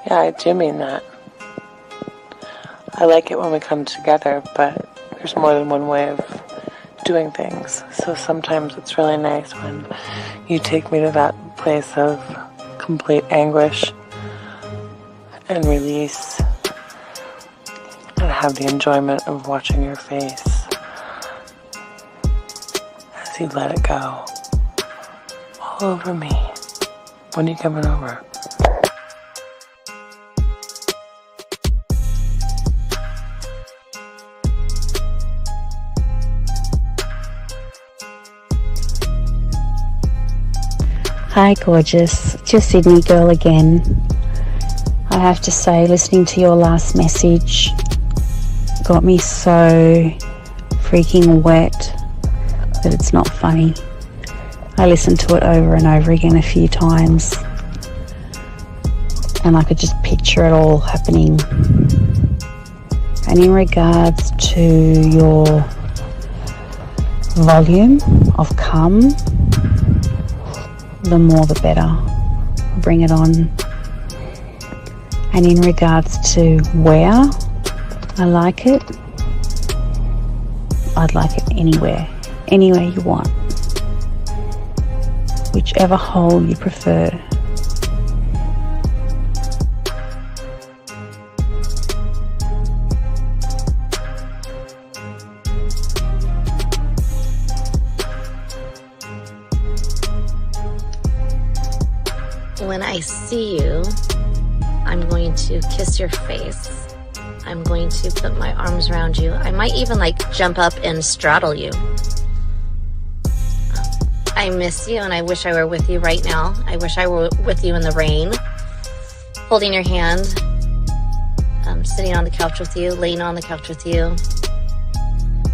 Yeah, I do mean that. I like it when we come together, but there's more than one way of doing things. So sometimes it's really nice when you take me to that place of complete anguish and release and have the enjoyment of watching your face as you let it go all over me. When are you coming over? Hi gorgeous, it's your Sydney girl again. I have to say, listening to your last message got me so freaking wet that it's not funny. I listened to it over and over again a few times and I could just picture it all happening. And in regards to your volume of cum, the more the better. Bring it on. And in regards to where I like it, I'd like it anywhere you want, whichever hole you prefer. When I see you, I'm going to kiss your face. I'm going to put my arms around you. I might even jump up and straddle you. I miss you and I wish I were with you right now. I wish I were with you in the rain, holding your hand, sitting on the couch with you, laying on the couch with you,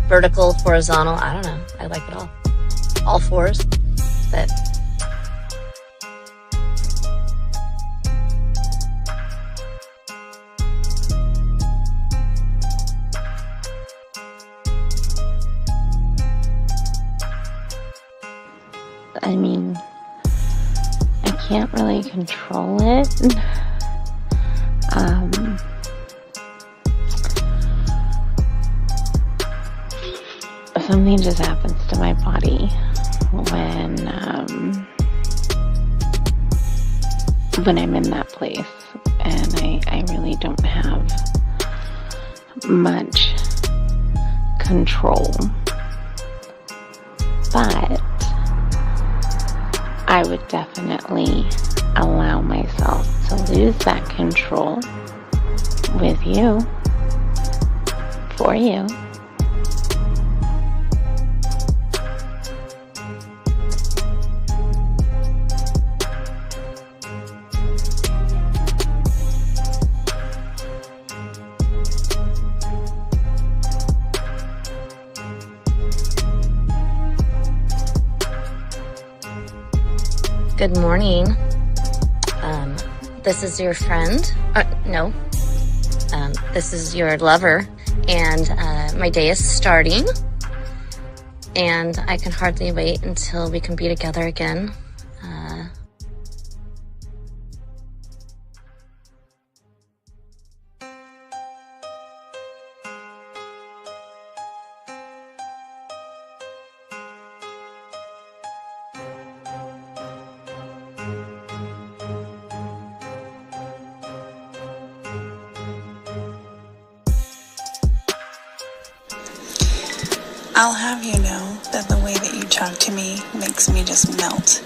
vertical, horizontal, I don't know. I like it all fours, but I mean, I can't really control it. Something just happens to my body when I'm in that place, and I really don't have much control. But I would definitely allow myself to lose that control with you, for you. Good morning. This is your friend. No. This is your lover. And my day is starting. And I can hardly wait until we can be together again. I'll have you know that the way that you talk to me makes me just melt.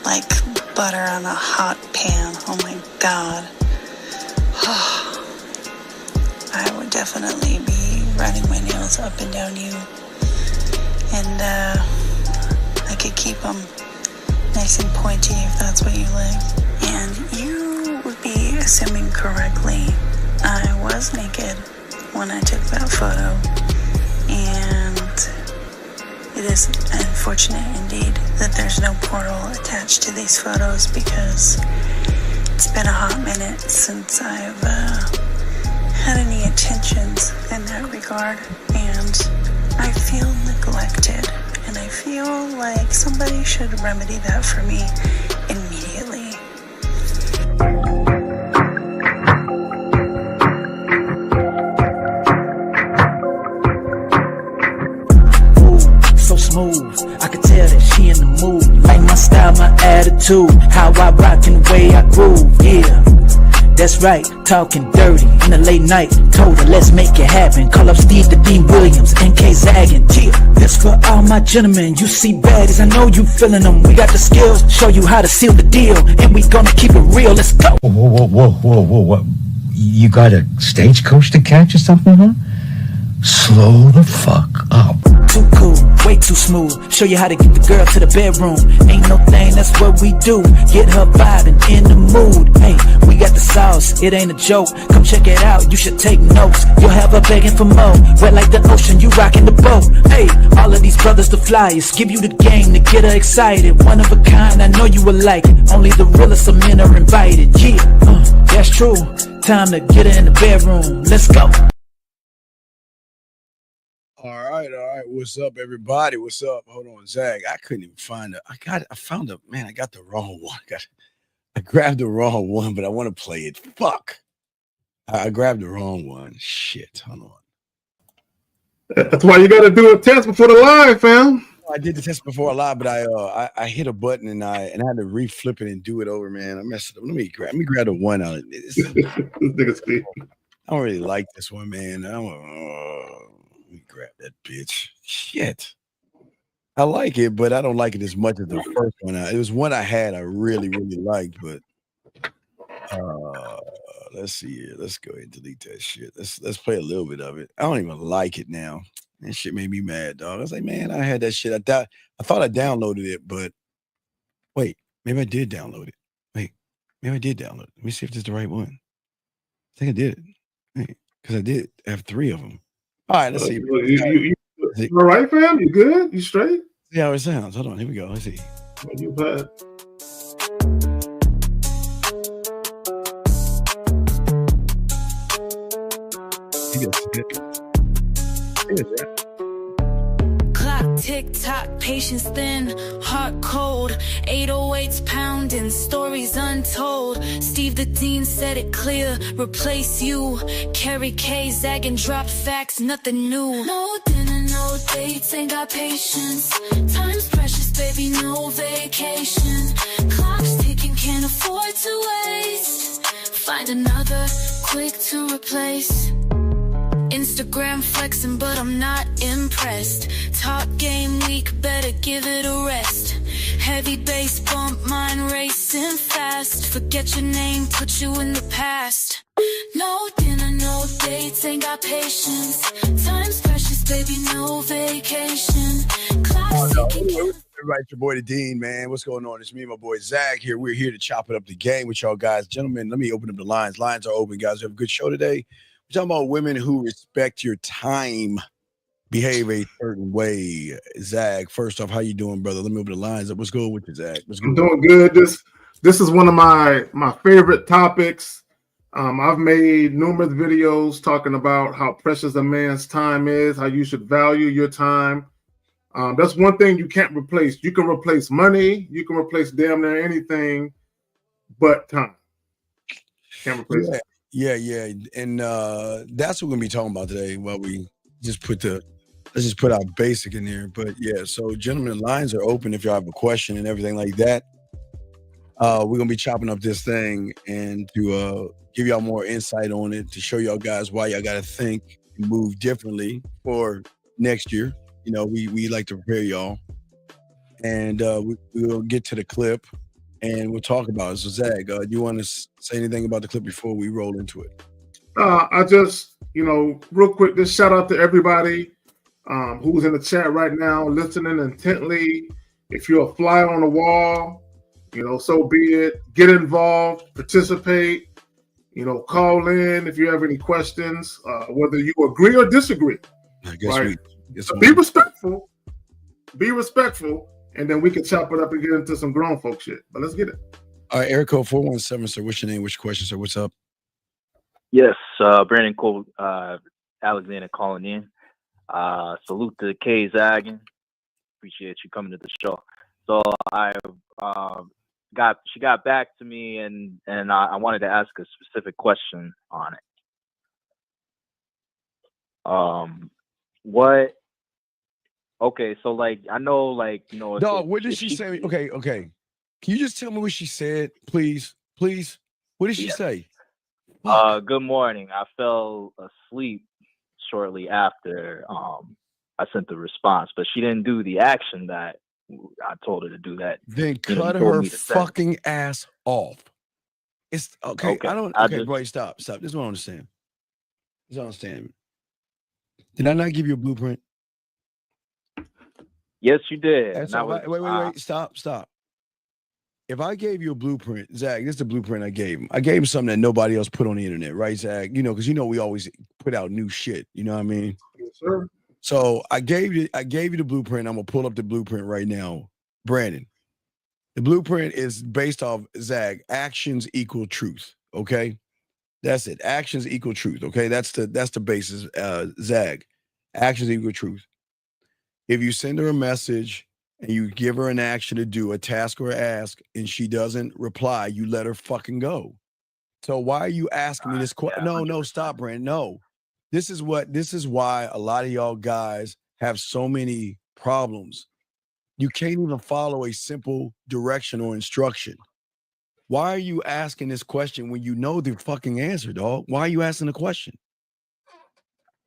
Like butter on a hot pan. Oh my God. I would definitely be running my nails up and down you. And I could keep them nice and pointy if that's what you like. And you would be assuming correctly I was naked when I took that photo. And it is unfortunate indeed that there's no portal attached to these photos, because it's been a hot minute since I've had any attentions in that regard, and I feel neglected, and I feel like somebody should remedy that for me immediately. attitude, how I rock and the way I groove, yeah. That's right, talking dirty in the late night. Told her, let's make it happen. Call up Steve the Dean Williams, NK Zaggin'. Yeah, that's for all my gentlemen. You see baddies, I know you feeling them. We got the skills, show you how to seal the deal. And we gonna keep it real, let's go. Whoa. You got a stagecoach to catch or something, huh? Slow the fuck up. Too cool, way too smooth. Show you how to get the girl to the bedroom. Ain't no thing, that's what we do. Get her vibing in the mood. Hey, we got the sauce, it ain't a joke. Come check it out, you should take notes. You'll have her begging for more. Wet like the ocean, you rocking the boat. Hey, all of these brothers the flyers. Give you the game to get her excited. One of a kind, I know you will like it. Only the realest of men are invited. Yeah, that's true. Time to get her in the bedroom. Let's go. All right. What's up, everybody? What's up? Hold on, Zach. I couldn't even find it. I found it. Man, I got the wrong one. I grabbed the wrong one, but I want to play it. Fuck. I grabbed the wrong one. Shit. Hold on. That's why you got to do a test before the live, fam. I did the test before a lot, but I hit a button and I had to re-flip it and do it over, man. I messed it up. Let me grab the one out of it. I don't really like this one, man. Let me grab that bitch. Shit. I like it, but I don't like it as much as the first one. It was one I really, really liked, but let's see here. Let's go ahead and delete that shit. Let's play a little bit of it. I don't even like it now. That shit made me mad, dog. I was like, man, I had that shit. I thought I downloaded it, but wait, maybe I did download it. Wait, maybe I did download it. Let me see if this is the right one. I think I did. Because I did have 3 of them. All right, let's see. You all right, fam? You good? You straight? See how it sounds. Hold on, here we go. Let's see. You bad. Clock, tick tock, patience thin, heart cold, 808s pounding, stories untold. Steve the Dean said it clear, replace you. Carrie K zagging, drop facts, nothing new. No dinner, no dates, ain't got patience. Time's precious, baby, no vacation. Clock's ticking, can't afford to waste. Find another, quick to replace. Instagram flexing, but I'm not impressed. Top game week, better give it a rest. Heavy bass bump, mind racing fast. Forget your name, put you in the past. No dinner, no dates, ain't got patience. Time's precious, baby, no vacation. Clock's ticking. Right, your boy the Dean, man. What's going on? It's me and my boy Zach here. We're here to chop it up the game with y'all guys. Gentlemen, let me open up the lines. Lines are open, guys. We have a good show today. We're talking about women who respect your time, behave a certain way. Zach, first off, how you doing, brother? Let me open the lines up. What's going with you, Zach? I'm doing good. This is one of my favorite topics. I've made numerous videos talking about how precious a man's time is, how you should value your time. That's one thing you can't replace. You can replace money. You can replace damn near anything but time. Can't replace it. Yeah. And that's what we're gonna be talking about today. While we just let's just put our basic in there. But yeah, so gentlemen, lines are open if y'all have a question and everything like that. We're gonna be chopping up this thing and to give y'all more insight on it, to show y'all guys why y'all gotta think and move differently for next year. You know, we like to prepare y'all. And we'll get to the clip. And we'll talk about it. So, Zach, do you want to say anything about the clip before we roll into it? I just, real quick, just shout out to everybody who's in the chat right now, listening intently. If you're a fly on the wall, so be it. Get involved, participate, call in if you have any questions, whether you agree or disagree. I guess right? Be respectful. Be respectful. And then we can chop it up and get into some grown folk shit. But let's get it. All right, Eric Code 417, sir. What's your name? What's your question, sir? What's up? Yes, Brandon Cole, Alexander calling in. Salute to K Zaggin. Appreciate you coming to the show. So she got back to me and I wanted to ask a specific question on it. Okay, so I know, Dog, what did she say? Okay. Can you just tell me what she said, please? Please? What did she say? Good morning. I fell asleep shortly after I sent the response, but she didn't do the action that I told her to do. That Then you cut told her me to send. fucking ass off. It's okay. Okay. I don't. I Okay, just- boy, stop. This is what I understand. This is what I understand. Did I not give you a blueprint? Yes, you did. And And so that was, wait. Stop. If I gave you a blueprint, Zach, this is the blueprint I gave him. I gave him something that nobody else put on the internet, right, Zach? You know, because we always put out new shit. You know what I mean? Yes, sir. So I gave you the blueprint. I'm gonna pull up the blueprint right now, Brandon. The blueprint is based off Zach. Actions equal truth. Okay, that's it. Actions equal truth. Okay, that's the basis. Zach, actions equal truth. If you send her a message and you give her an action to do, a task or ask, and she doesn't reply, you let her fucking go. So why are you asking me this question? yeah, No, stop, Brandon. No. This is why a lot of y'all guys have so many problems. You can't even follow a simple direction or instruction. Why are you asking this question when you know the fucking answer, dog? Why are you asking the question?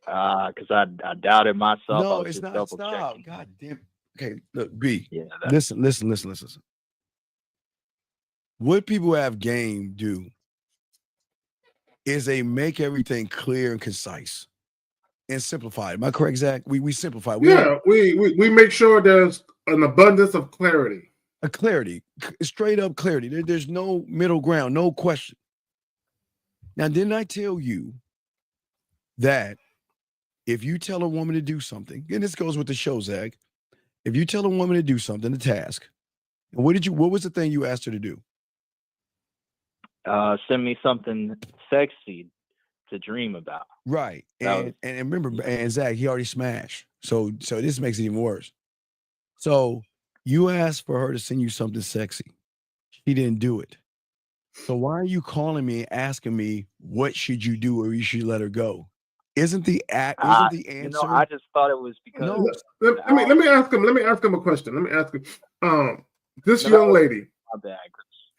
because I doubted myself. I No, was it's just not. double Stop. checking. God damn. Okay, look, B. Yeah, Listen. What people have game do is they make everything clear and concise and simplified. Am I correct, Zach? We simplify. We make sure there's an abundance of clarity. A clarity, straight up clarity. There's no middle ground, no question. Now, didn't I tell you that if you tell a woman to do something, and this goes with the show, Zach, if you tell a woman to do something, a task, what was the thing you asked her to do? Send me something sexy to dream about. Right. And remember, and Zach, he already smashed. So this makes it even worse. So you asked for her to send you something sexy. She didn't do it. So why are you calling me and asking me what should you do or you should let her go? Isn't the answer? You know, I just thought it was because. No. Let me ask him. Let me ask him a question. Let me ask him. This young lady. My bad.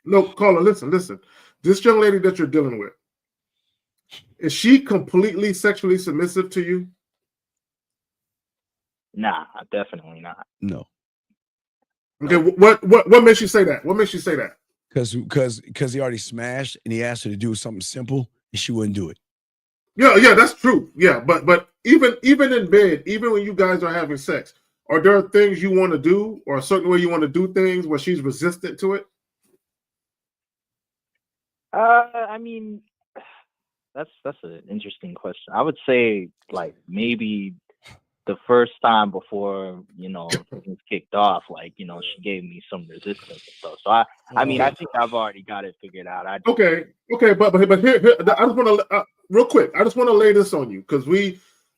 No, caller, listen. This young lady that you're dealing with, is she completely sexually submissive to you? Nah, definitely not. No. Okay, what makes you say that? What makes you say that? Because he already smashed and he asked her to do something simple and she wouldn't do it. Yeah, that's true. Yeah, but even in bed, even when you guys are having sex, are there things you want to do or a certain way you want to do things where she's resistant to it? I mean, that's an interesting question. I would say like maybe the first time before things kicked off, like she gave me some resistance and stuff. So I mean, I think I've already got it figured out. Okay, but here I just want to real quick. I just want to lay this on you because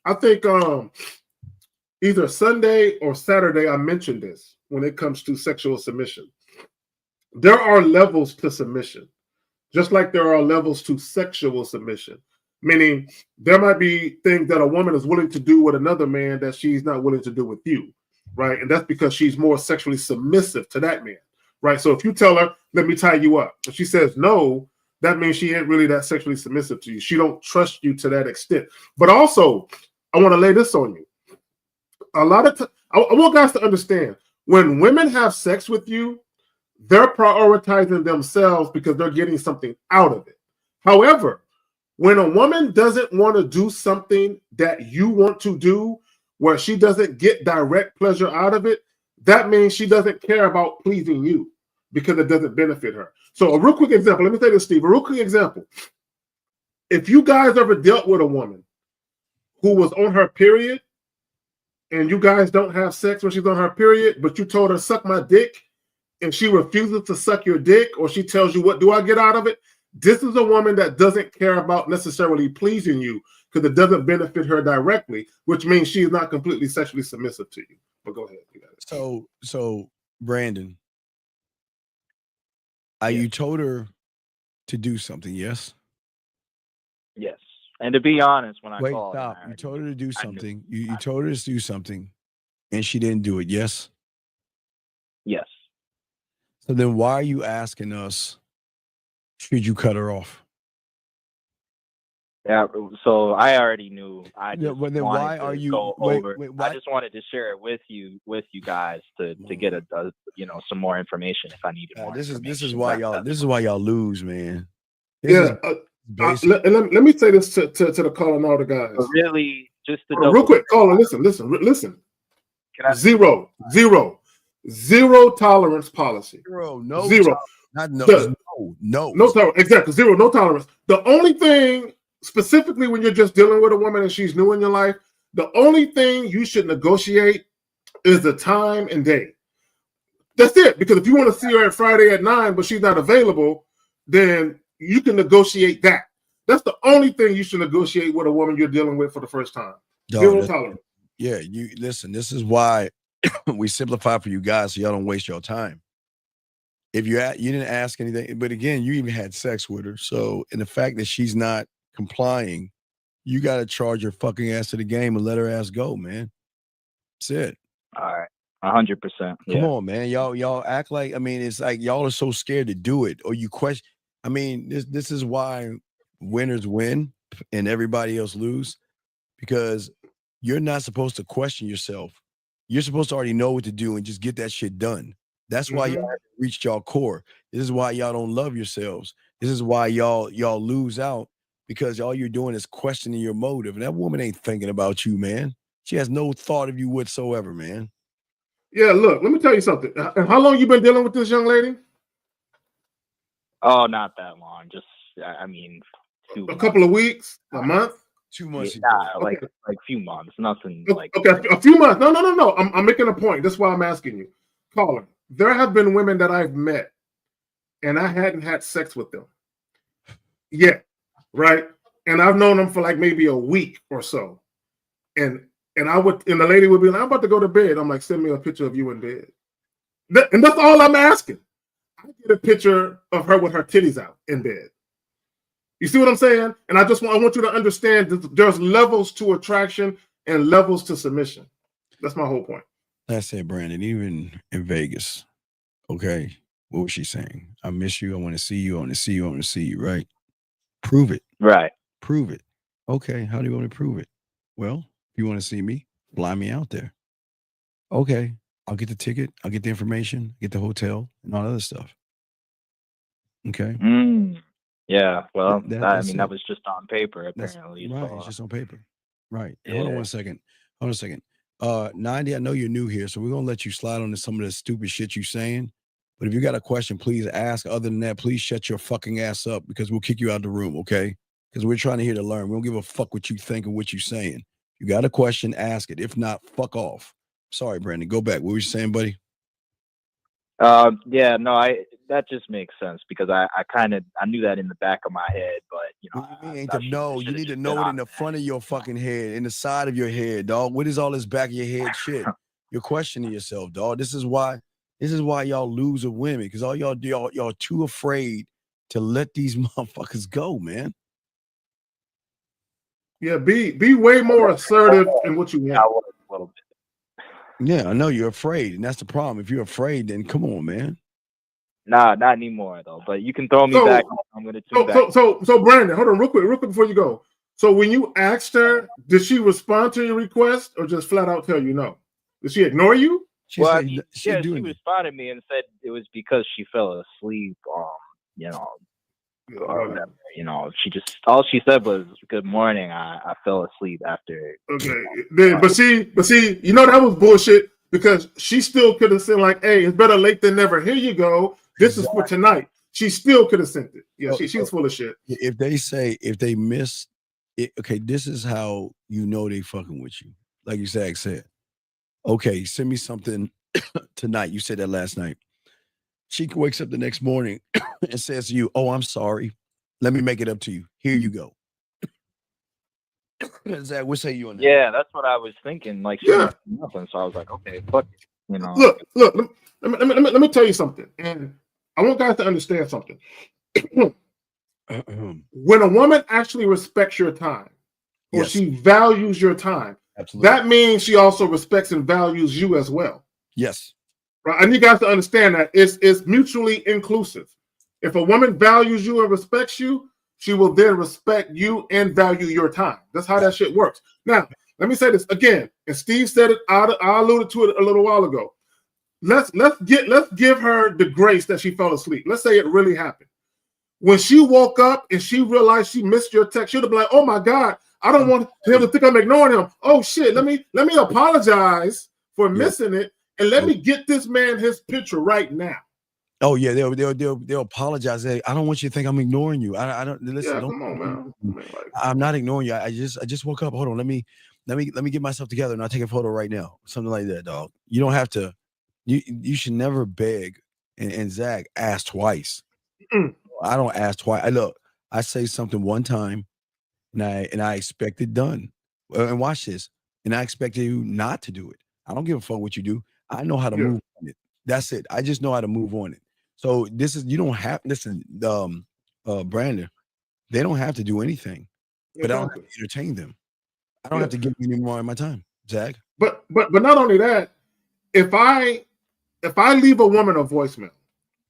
I think either Sunday or Saturday I mentioned this when it comes to sexual submission. There are levels to submission. Just like there are levels to sexual submission, meaning there might be things that a woman is willing to do with another man that she's not willing to do with you, right? And that's because she's more sexually submissive to that man, right? So if you tell her, let me tie you up, and she says no, that means she ain't really that sexually submissive to you. She don't trust you to that extent. But also, I want to lay this on you. A lot of I want guys to understand, when women have sex with you, they're prioritizing themselves because they're getting something out of it. However, when a woman doesn't want to do something that you want to do, where she doesn't get direct pleasure out of it, that means she doesn't care about pleasing you because it doesn't benefit her. So a real quick example, let me say this, Steve, a real quick example. If you guys ever dealt with a woman who was on her period and you guys don't have sex when she's on her period, but you told her, suck my dick, and she refuses to suck your dick, or she tells you, what do I get out of it? This is a woman that doesn't care about necessarily pleasing you because it doesn't benefit her directly, which means she is not completely sexually submissive to you. But go ahead. You got it. So Brandon, you told her to do something, yes? Yes. And to be honest, when I called, stop. You told her to do something. You told her to do something, and she didn't do it, yes? Yes. So then why are you asking us, should you cut her off? Yeah, so I already knew. I just but then wanted why to are you go over. why? I just wanted to share it with you guys to get a some more information if I needed more information. This is why y'all lose, man. Let me say this to the caller and all the guys. But really, just to real quick, caller, listen. Zero tolerance policy. Zero. No tolerance. Exactly. Zero. No tolerance. The only thing, specifically when you're just dealing with a woman and she's new in your life, the only thing you should negotiate is the time and day. That's it. Because if you want to see her at Friday at 9, but she's not available, then you can negotiate that. That's the only thing you should negotiate with a woman you're dealing with for the first time. Zero tolerance. Yeah, you listen. This is why we simplify for you guys so y'all don't waste your time. If you didn't ask anything, but again, you even had sex with her. So, and the fact that she's not complying, you got to charge your fucking ass to the game and let her ass go, man. That's it. All right. 100%. Come on, man. Y'all act like, I mean, it's like y'all are so scared to do it, or you question. I mean, this is why winners win and everybody else lose, because you're not supposed to question yourself. You're supposed to already know what to do and just get that shit done. That's why y'all haven't reached y'all core. This is why y'all don't love yourselves. This is why y'all lose out, because all you're doing is questioning your motive. And that woman ain't thinking about you, man. She has no thought of you whatsoever, man. Yeah, look, let me tell you something. How long you been dealing with this young lady? Oh, not that long. Just, I mean, a couple of weeks, a month, 2 months. Yeah, like a few months. Nothing like. Okay, a few months. No. I'm making a point. That's why I'm asking you, caller. There have been women that I've met, and I hadn't had sex with them yet, right? And I've known them for like maybe a week or so, and the lady would be like, "I'm about to go to bed." I'm like, "Send me a picture of you in bed," and that's all I'm asking. I get a picture of her with her titties out in bed. You see what I'm saying? And I want you to understand that there's levels to attraction and levels to submission. That's my whole point. That's it, Brandon. Even in Vegas, okay, what was she saying? I miss you. I want to see you. I want to see you. I want to see you. Right? Prove it. Right. Prove it. Okay. How do you want to prove it? Well, if you want to see me, fly me out there. Okay. I'll get the ticket. I'll get the information, get the hotel, and all that other stuff. Okay. Yeah. Well, that was just on paper, apparently. Right. It's just on paper. Right. Yeah. Hold on one second. 90, I know you're new here, so we're going to let you slide on to some of the stupid shit you're saying. But if you got a question, please ask. Other than that, please shut your fucking ass up, because we'll kick you out of the room, okay? Because we're trying to hear to learn. We don't give a fuck what you think and what you're saying. You got a question, ask it. If not, fuck off. Sorry, Brandon. Go back. What were you saying, buddy? Yeah, no, that just makes sense, because I knew that in the back of my head, but you need to know it in the front of your fucking head, in the side of your head, dog. What is all this back of your head shit? You're questioning yourself, dog. This is why y'all lose with women, because all y'all do, y'all too afraid to let these motherfuckers go, man. Yeah, be way more assertive in what you want. A little bit. Yeah, I know you're afraid, and that's the problem. If you're afraid, then come on, man. Nah, not anymore though. But you can throw me back. I'm gonna tune back. So Brandon, hold on real quick before you go. So when you asked her, did she respond to your request, or just flat out tell you no? Did she ignore you? She responded to me and said it was because she fell asleep. Or whatever. All she said was "Good morning." I fell asleep after. Okay, but see, that was bullshit, because she still could have said like, "Hey, it's better late than never. Here you go. This is for tonight." She still could have sent it. Yeah, she's full of shit. If they miss it, okay, this is how you know they fucking with you. Like you said, okay, send me something tonight. You said that last night. She wakes up the next morning and says to you, "Oh, I'm sorry. Let me make it up to you. Here you go." Zach, what say you on that? Yeah, that's what I was thinking. Like, nothing. So I was like, okay, fuck it. Look. Let me tell you something, and I want guys to understand something. When a woman actually respects your time, or she values your time, absolutely, that means she also respects and values you as well. Yes. Right? I need you guys to understand that it's mutually inclusive. If a woman values you and respects you, she will then respect you and value your time. That's how that shit works. Now, let me say this again, and Steve said it. I alluded to it a little while ago. Let's give her the grace that she fell asleep. Let's say it really happened. When she woke up and she realized she missed your text, she'd be like, "Oh my God, I don't want him to think I'm ignoring him. Oh shit, let me apologize for missing it, and let me get this man his picture right now." Oh yeah, they'll apologize. I don't want you to think I'm ignoring you. I don't listen. Yeah, Don't, come on, man. I'm not ignoring you. I just woke up. Hold on, let me get myself together, and I'll take a photo right now. Something like that, dog. You don't have to. You should never beg and Zach ask twice. I don't ask twice. I say something one time, and I expect it done. And watch this. And I expect you not to do it. I don't give a fuck what you do. I know how to move on it. That's it. I just know how to move on it. So this is, you don't have, listen, Brandon, they don't have to do anything, but I don't have to entertain them. I don't have to give them any more of my time, Zach. But not only that, if I leave a woman a voicemail,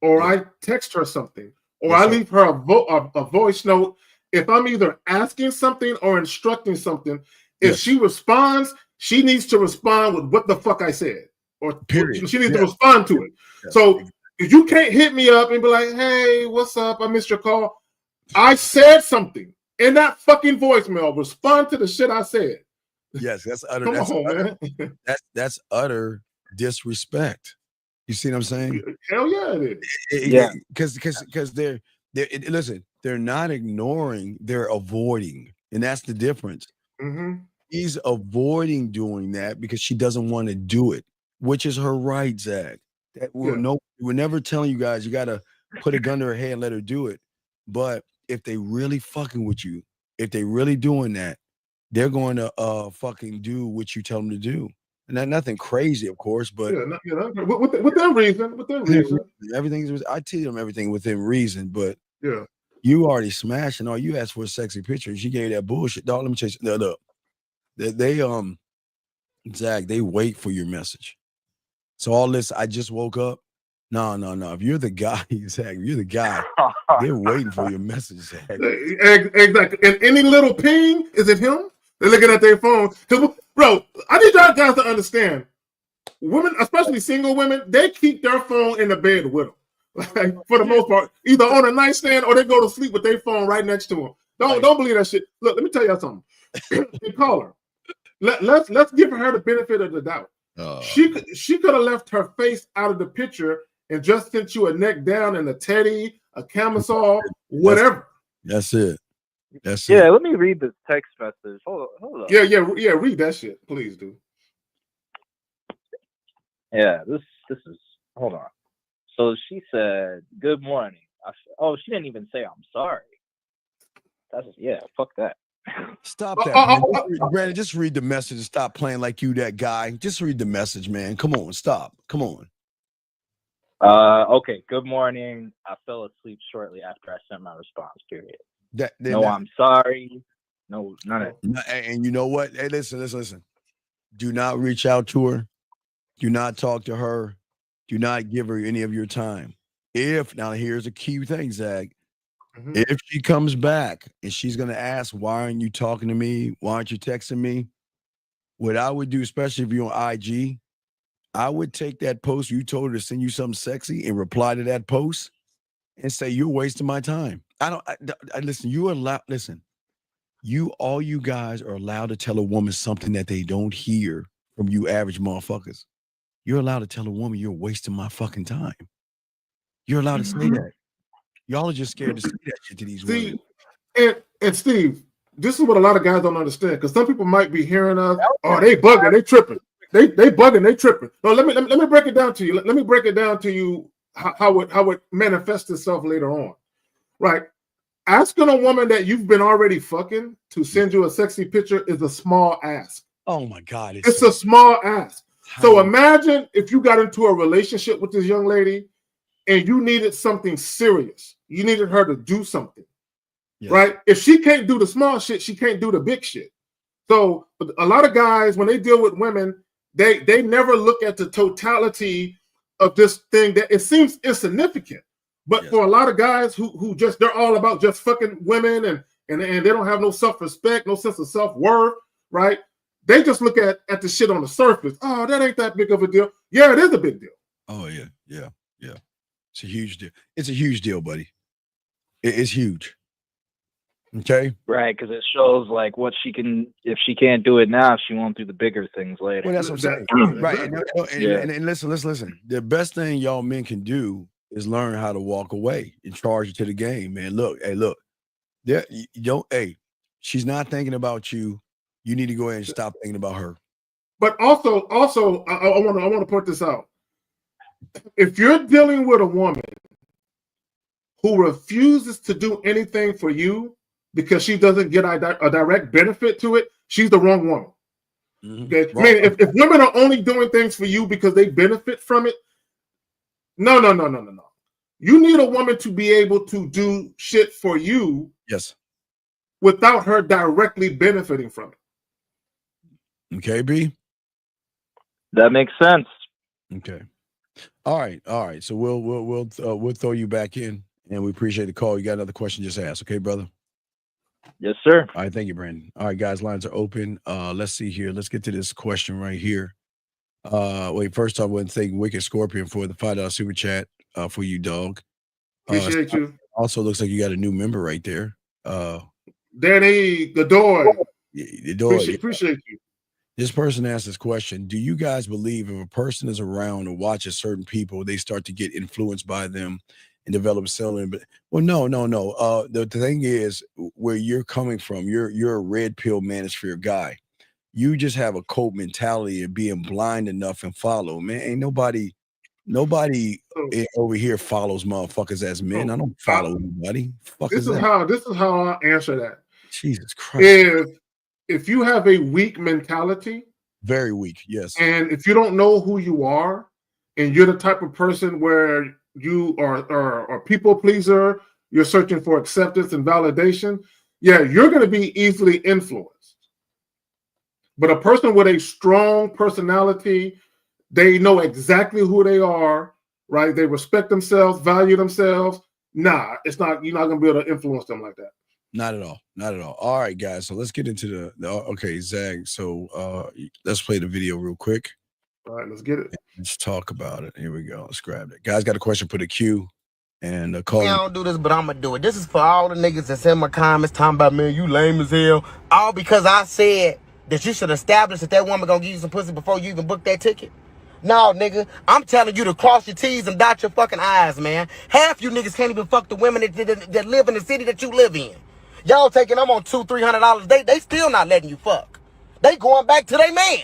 or I text her something, or I leave her a voice note, if I'm either asking something or instructing something, if she responds, she needs to respond with what the fuck I said, or period. She needs to respond to it. So if you can't hit me up and be like, "Hey, what's up? I missed your call." I said something in that fucking voicemail. Respond to the shit I said. Yes, that's utter. Come on, man. That's utter disrespect. You see what I'm saying? Hell yeah, it is. Because they're listen, they're not ignoring, they're avoiding, and that's the difference. He's avoiding doing that because she doesn't want to do it, which is her right, Zach. That we're never telling you guys you gotta put a gun to her head and let her do it. But if they really fucking with you, if they really doing that, they're going to fucking do what you tell them to do. And that's nothing crazy, of course, but within reason. Everything's, I tell them everything within reason, but you already smashed, and all you asked for a sexy picture, and she gave that bullshit. Dog, let me chase that up. They Zach, they wait for your message. So all this, I just woke up. No. If you're the guy, Zach, if you're the guy, they're waiting for your message, Zach. Exactly. And any little ping, is it him? They're looking at their phone. Bro, I need y'all guys to understand. Women, especially single women, they keep their phone in the bed with them. Like, for the most part, either on a nightstand or they go to sleep with their phone right next to them. Don't believe that shit. Look, let me tell y'all something. Call her. Let's give her the benefit of the doubt. She could have left her face out of the picture and just sent you a neck down and a teddy, a camisole, whatever. That's it. Yeah, let me read the text message. Hold on. Yeah. Read that shit, please, dude. Yeah, this is. Hold on. So she said, "Good morning." She didn't even say I'm sorry. Fuck that. Stop that, Brandon. Just read the message and stop playing like you that guy. Just read the message, man. Come on, stop. Come on. Okay. Good morning. I fell asleep shortly after I sent my response. Period. I'm sorry. No, none of it. And you know what? Hey, listen. Do not reach out to her. Do not talk to her. Do not give her any of your time. Now here's a key thing, Zach. If she comes back and she's going to ask, "Why aren't you talking to me? Why aren't you texting me?" What I would do, especially if you're on IG, I would take that post you told her to send you something sexy and reply to that post and say, "You're wasting my time." Listen, all you guys are allowed to tell a woman something that they don't hear from you average motherfuckers. You're allowed to tell a woman, "You're wasting my fucking time." You're allowed to say that. Y'all are just scared to say that shit to these women. And Steve, this is what a lot of guys don't understand, because some people might be hearing us, "Oh, they bugging, they tripping. They bugging, they tripping." No, let me break it down to you. Let me break it down to you how it manifests itself later on. Right? Asking a woman that you've been already fucking to send you a sexy picture is a small ask. Oh my God. It's a small ask. So imagine if you got into a relationship with this young lady and you needed something serious. You needed her to do something. Yes. Right? If she can't do the small shit, she can't do the big shit. So a lot of guys, when they deal with women, they never look at the totality of this thing that it seems insignificant. But for a lot of guys who just they're all about just fucking women and they don't have no self-respect, no sense of self-worth, right? They just look at the shit on the surface. Oh, that ain't that big of a deal. Yeah, it is a big deal. Oh yeah. It's a huge deal. It's a huge deal, buddy. It's huge. Okay. Right, because it shows like what she can. If she can't do it now, she won't do the bigger things later. Well, that's what I'm saying. Right. And listen. The best thing y'all men can do is learn how to walk away and charge it to the game, man. Look. There, you don't. Hey, she's not thinking about you. You need to go ahead and stop thinking about her. But also, I want to point this out. If you're dealing with a woman who refuses to do anything for you because she doesn't get a direct benefit to it, she's the wrong woman. Okay, I mean, if women are only doing things for you because they benefit from it, no. You need a woman to be able to do shit for you, yes, without her directly benefiting from it. Okay, B. That makes sense. Okay. All right. So we'll throw you back in, and we appreciate the call. You got another question? Just ask, okay, brother. Yes, sir. All right, thank you, Brandon. All right, guys, lines are open. Let's see here. Let's get to this question right here. Wait, first I want to thank Wicked Scorpion for the $5 super chat for you, dog. Appreciate you. Also, looks like you got a new member right there. Danny Godoy. The Appreciate you. This person asked this question: do you guys believe if a person is around or watches certain people, they start to get influenced by them and develop selling? But well, no. The thing is, where you're coming from, you're a red pill manosphere guy. You just have a cult mentality of being blind enough and follow. Man, ain't nobody over here follows motherfuckers as men. I don't follow anybody. This is how I answer that. Jesus Christ. If you have a weak mentality, very weak, yes, and if you don't know who you are, and you're the type of person where you are a people pleaser, you're searching for acceptance and validation, yeah, you're going to be easily influenced. But a person with a strong personality, they know exactly who they are, right? They respect themselves, value themselves. Nah, it's not. You're not going to be able to influence them like that. Not at all. All right, guys. So let's get into the okay, Zag. So let's play the video real quick. All right, let's get it. Let's talk about it. Here we go. Let's grab it. Guys, got a question? Put a Q and call. I don't do this, but I'm gonna do it. This is for all the niggas that's in my comments talking about, man, you lame as hell. All because I said that you should establish that woman gonna give you some pussy before you even book that ticket. No, nigga, I'm telling you to cross your T's and dot your fucking I's, man. Half you niggas can't even fuck the women that live in the city that you live in. Y'all taking them on $200-300. They still not letting you fuck. They going back to their man.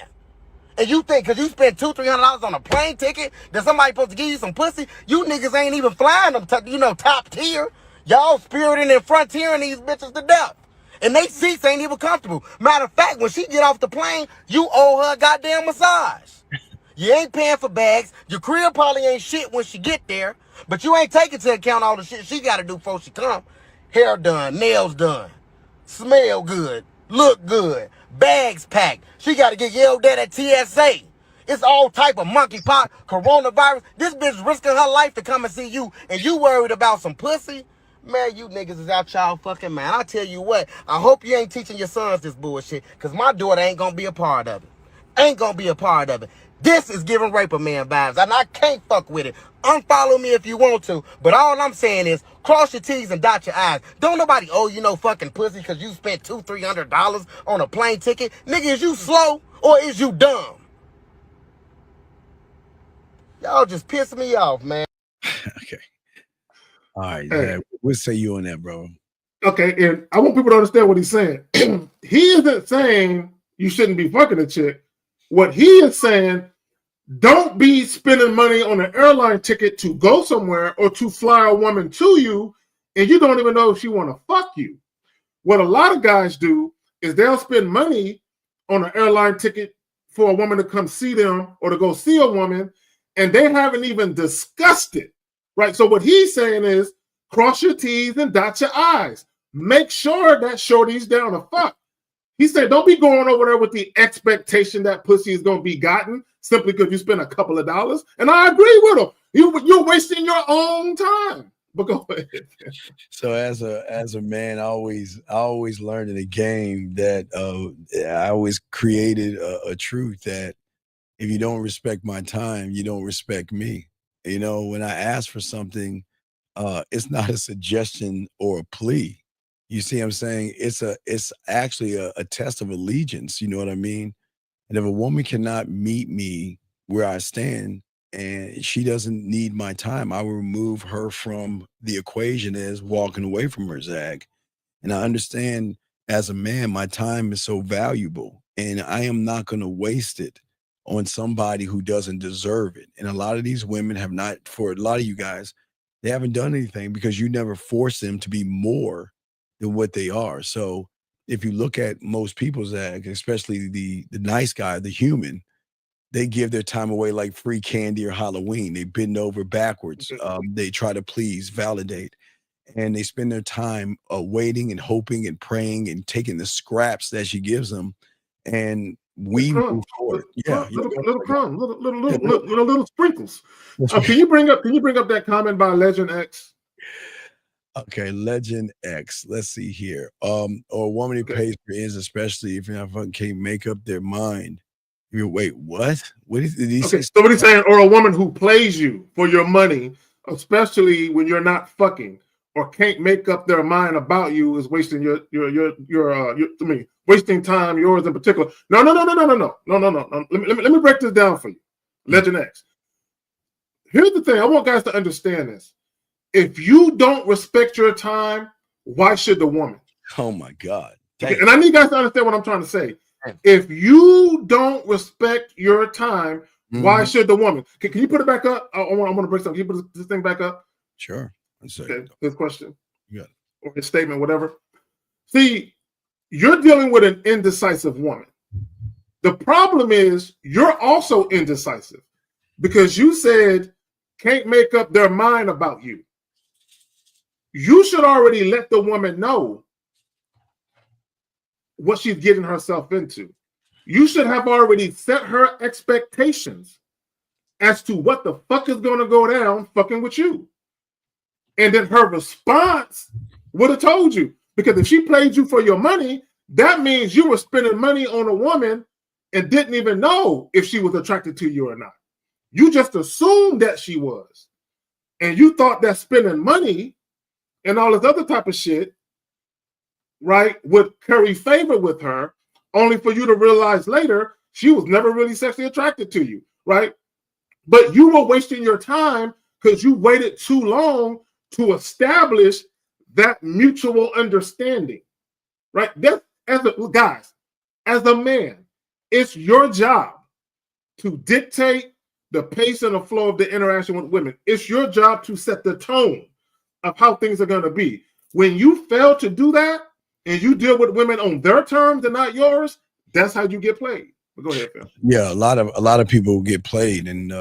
And you think because you spent $200-300 on a plane ticket that somebody supposed to give you some pussy, you niggas ain't even flying them top tier. Y'all spiriting and frontiering these bitches to death. And they seats ain't even comfortable. Matter of fact, when she get off the plane, you owe her a goddamn massage. You ain't paying for bags. Your crib probably ain't shit when she get there. But you ain't taking into account all the shit she got to do before she come. Hair done, nails done, smell good, look good, bags packed. She got to get yelled at TSA. It's all type of monkeypox, coronavirus. This bitch risking her life to come and see you, and you worried about some pussy? Man, you niggas is out y'all fucking man. I tell you what, I hope you ain't teaching your sons this bullshit, because my daughter ain't going to be a part of it. Ain't going to be a part of it. This is giving rape man vibes, and I can't fuck with it. Unfollow me if you want to, but all I'm saying is cross your T's and dot your I's. Don't nobody owe you no fucking pussy because you spent $200-300 on a plane ticket. Nigga, is you slow or is you dumb? Y'all just piss me off, man. Okay. All right, Zach, we'll say you on that, bro. Okay, and I want people to understand what he's saying. He isn't saying you shouldn't be fucking a chick. What he is saying, don't be spending money on an airline ticket to go somewhere or to fly a woman to you, and you don't even know if she want to fuck you. What a lot of guys do is they'll spend money on an airline ticket for a woman to come see them or to go see a woman, and they haven't even discussed it, right? So what he's saying is cross your T's and dot your I's. Make sure that shorty's down to fuck. He said, don't be going over there with the expectation that pussy is going to be gotten. simply because you spend a couple of dollars. And I agree with him. You're wasting your own time. But go ahead. So as a man, I always learned in the game that I always created a truth that if you don't respect my time, you don't respect me. You know, when I ask for something, it's not a suggestion or a plea. You see what I'm saying? It's actually a test of allegiance. You know what I mean? And if a woman cannot meet me where I stand and she doesn't need my time, I will remove her from the equation as walking away from her, Zag. And I understand as a man, my time is so valuable and I am not going to waste it on somebody who doesn't deserve it. And a lot of these women have not, for a lot of you guys, they haven't done anything because you never forced them to be more than what they are. So if you look at most people's act, especially the nice guy, the human, they give their time away like free candy or Halloween. They bend over backwards. They try to please, validate, and they spend their time waiting and hoping and praying and taking the scraps that she gives them. And we move forward. Little crumbs, little sprinkles. Can you bring up that comment by Legend X? Okay, Legend X. Let's see here. Or a woman who pays for ends, especially if you can't make up their mind. Wait, what? What did he say? So what he's saying, or a woman who plays you for your money, especially when you're not fucking, or can't make up their mind about you, is wasting wasting time, yours in particular. No. Let me break this down for you. Legend X. Here's the thing. I want guys to understand this. If you don't respect your time, why should the woman? Oh my God. Okay, and I need guys to understand what I'm trying to say. If you don't respect your time, why should the woman? Can you put it back up? I want to break something. Can you put this thing back up? Sure. Okay, his question. Yeah. Or his statement, whatever. See, you're dealing with an indecisive woman. The problem is you're also indecisive because you said can't make up their mind about you. You should already let the woman know what she's getting herself into. You should have already set her expectations as to what the fuck is going to go down fucking with you. And then her response would have told you. Because if she played you for your money, that means you were spending money on a woman and didn't even know if she was attracted to you or not. You just assumed that she was. And you thought that spending money and all this other type of shit, right, would curry favor with her, only for you to realize later she was never really sexually attracted to you, right? But you were wasting your time because you waited too long to establish that mutual understanding, right? That, guys, as a man, it's your job to dictate the pace and the flow of the interaction with women. It's your job to set the tone of how things are going to be. When you fail to do that and you deal with women on their terms and not yours, that's how you get played. But go ahead, Phil. Yeah, a lot of people get played, and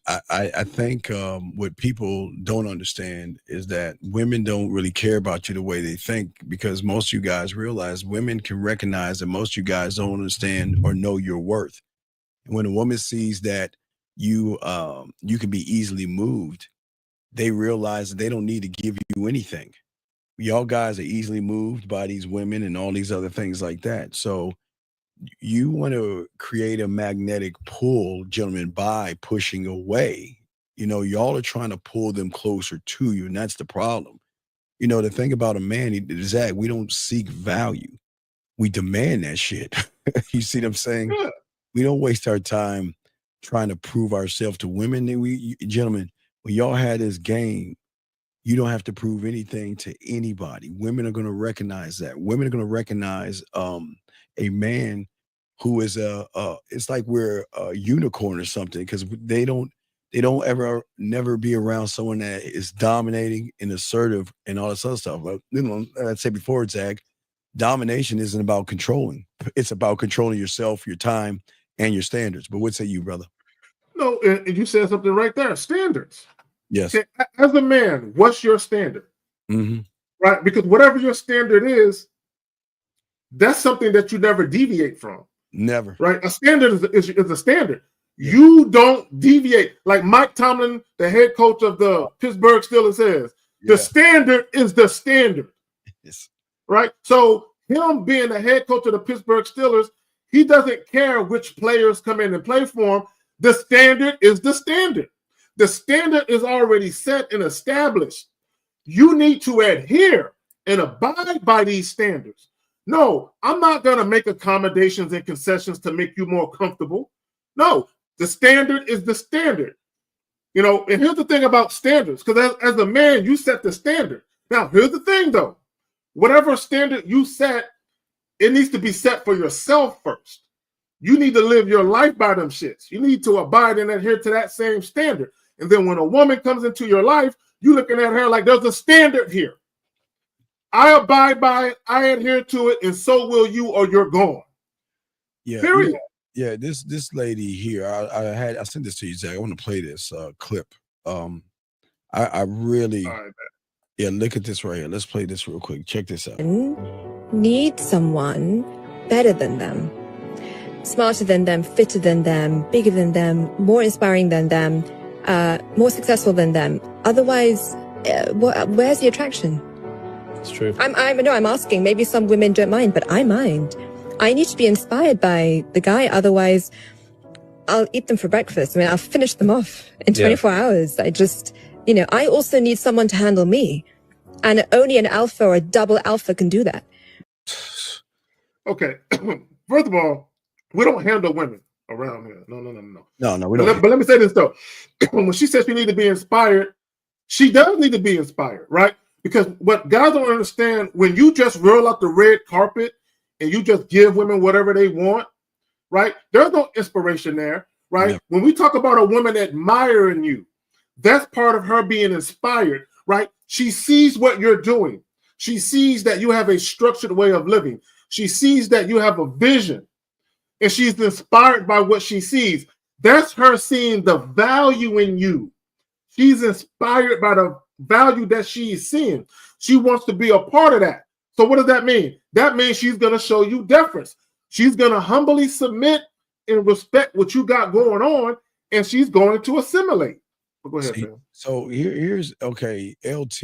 I think what people don't understand is that women don't really care about you the way they think, because most of you guys realize women can recognize that most of you guys don't understand or know your worth. And when a woman sees that you can be easily moved, they realize that they don't need to give you anything. Y'all guys are easily moved by these women and all these other things like that. So you want to create a magnetic pull, gentlemen, by pushing away. You know, y'all are trying to pull them closer to you, and that's the problem. You know, the thing about a man is that we don't seek value. We demand that shit. You see what I'm saying? Yeah. We don't waste our time trying to prove ourselves to women. Gentlemen, when y'all had this game, you don't have to prove anything to anybody. Women are going to recognize that. Women are going to recognize a man who is it's like we're a unicorn or something, because they don't never be around someone that is dominating and assertive and all this other stuff. But you know, I said before, Zach, domination isn't about controlling. It's about controlling yourself, your time, and your standards. But what say you, brother? No, and you said something right there. Standards. Yes. Okay, as a man, what's your standard? Mm-hmm. Right? Because whatever your standard is, that's something that you never deviate from. Never. Right? A standard is a standard. You don't deviate. Like Mike Tomlin, the head coach of the Pittsburgh Steelers, says, the standard is the standard. Yes. Right? So him being the head coach of the Pittsburgh Steelers, he doesn't care which players come in and play for him. The standard is the standard. The standard is already set and established. You need to adhere and abide by these standards. No, I'm not going to make accommodations and concessions to make you more comfortable. No, the standard is the standard. You know, and here's the thing about standards, because as a man, you set the standard. Now, here's the thing, though. Whatever standard you set, it needs to be set for yourself first. You need to live your life by them shits. You need to abide and adhere to that same standard. And then when a woman comes into your life, you're looking at her like there's a standard here. I abide by it, I adhere to it, and so will you, or you're gone. Yeah. Period. Yeah, this lady here, I sent this to you, Zach. I want to play this clip. I really, look at this right here. Let's play this real quick. Check this out. Need someone better than them, smarter than them, fitter than them, bigger than them, more inspiring than them, more successful than them. Otherwise, where's the attraction? It's true. I'm asking. Maybe some women don't mind, but I mind. I need to be inspired by the guy. Otherwise, I'll eat them for breakfast. I mean, I'll finish them off in 24 hours. I also need someone to handle me. And only an alpha or a double alpha can do that. Okay. First of all, we don't handle women around here. No. No, we don't. But let me say this, though. When she says she needs to be inspired, she does need to be inspired, right? Because what guys don't understand, when you just roll out the red carpet and you just give women whatever they want, right? There's no inspiration there, right? Never. When we talk about a woman admiring you, that's part of her being inspired, right? She sees what you're doing. She sees that you have a structured way of living. She sees that you have a vision, and she's inspired by what she sees. That's her seeing the value in you. She's inspired by the value that she is seeing. She wants to be a part of that. So what does that mean? That means she's going to show you deference. She's going to humbly submit and respect what you got going on, and she's going to assimilate. But go ahead, man. So here's, okay, LT,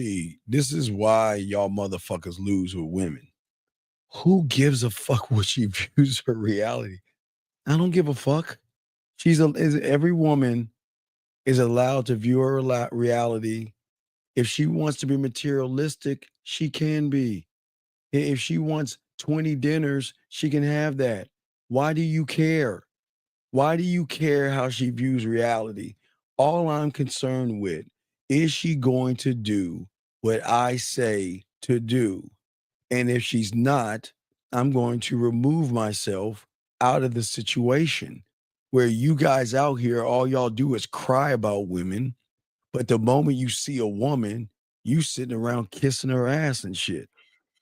this is why y'all motherfuckers lose with women. Who gives a fuck what she views her reality? I don't give a fuck. Every woman is allowed to view her reality. If she wants to be materialistic, she can be. If she wants 20 dinners, she can have that. Why do you care? Why do you care how she views reality? All I'm concerned with is she going to do what I say to do? And if she's not, I'm going to remove myself out of the situation where you guys out here, all y'all do is cry about women. But the moment you see a woman, you sitting around kissing her ass and shit,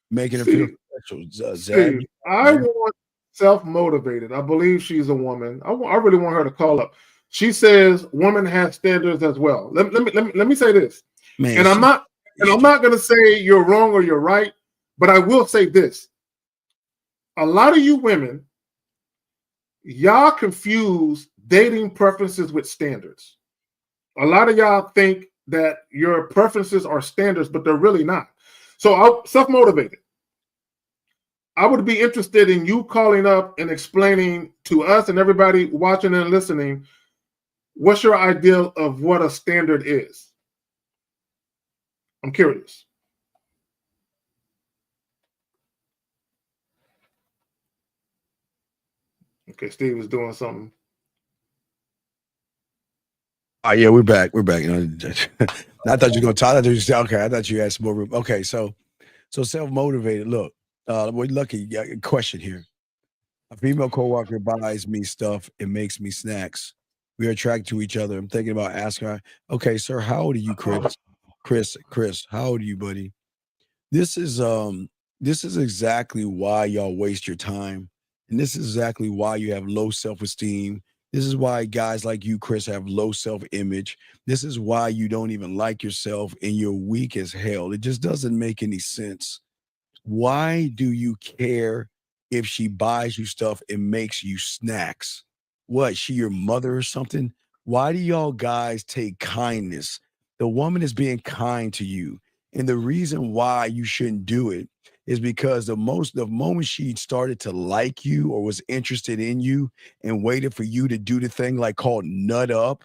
making her feel special. Steve, I want self-motivated. I believe she's a woman. I really want her to call up. She says women have standards as well. Let me say this, man, and I'm not going to say you're wrong or you're right, but I will say this: a lot of you women, y'all confuse dating preferences with standards. A lot of y'all think that your preferences are standards, but they're really not. So self-motivated. I would be interested in you calling up and explaining to us and everybody watching and listening, what's your ideal of what a standard is? I'm curious. Okay, Steve is doing something. Oh, yeah, we're back. We're back. I thought you were going to talk. I thought you said, okay, I thought you had some more room. Okay, so self-motivated. Look, we're lucky. Question here. A female coworker buys me stuff and makes me snacks. We are attracted to each other. I'm thinking about asking her, okay, sir, how old are you, Chris? Chris, how old are you, buddy? This is exactly why y'all waste your time. And this is exactly why you have low self-esteem. This is why guys like you, Chris, have low self-image. This is why you don't even like yourself and you're weak as hell. It just doesn't make any sense. Why do you care if she buys you stuff and makes you snacks? what? She your mother or something? Why do y'all guys take kindness? The woman is being kind to you. And the reason why you shouldn't do it is because the moment she started to like you or was interested in you and waited for you to do the thing like called nut up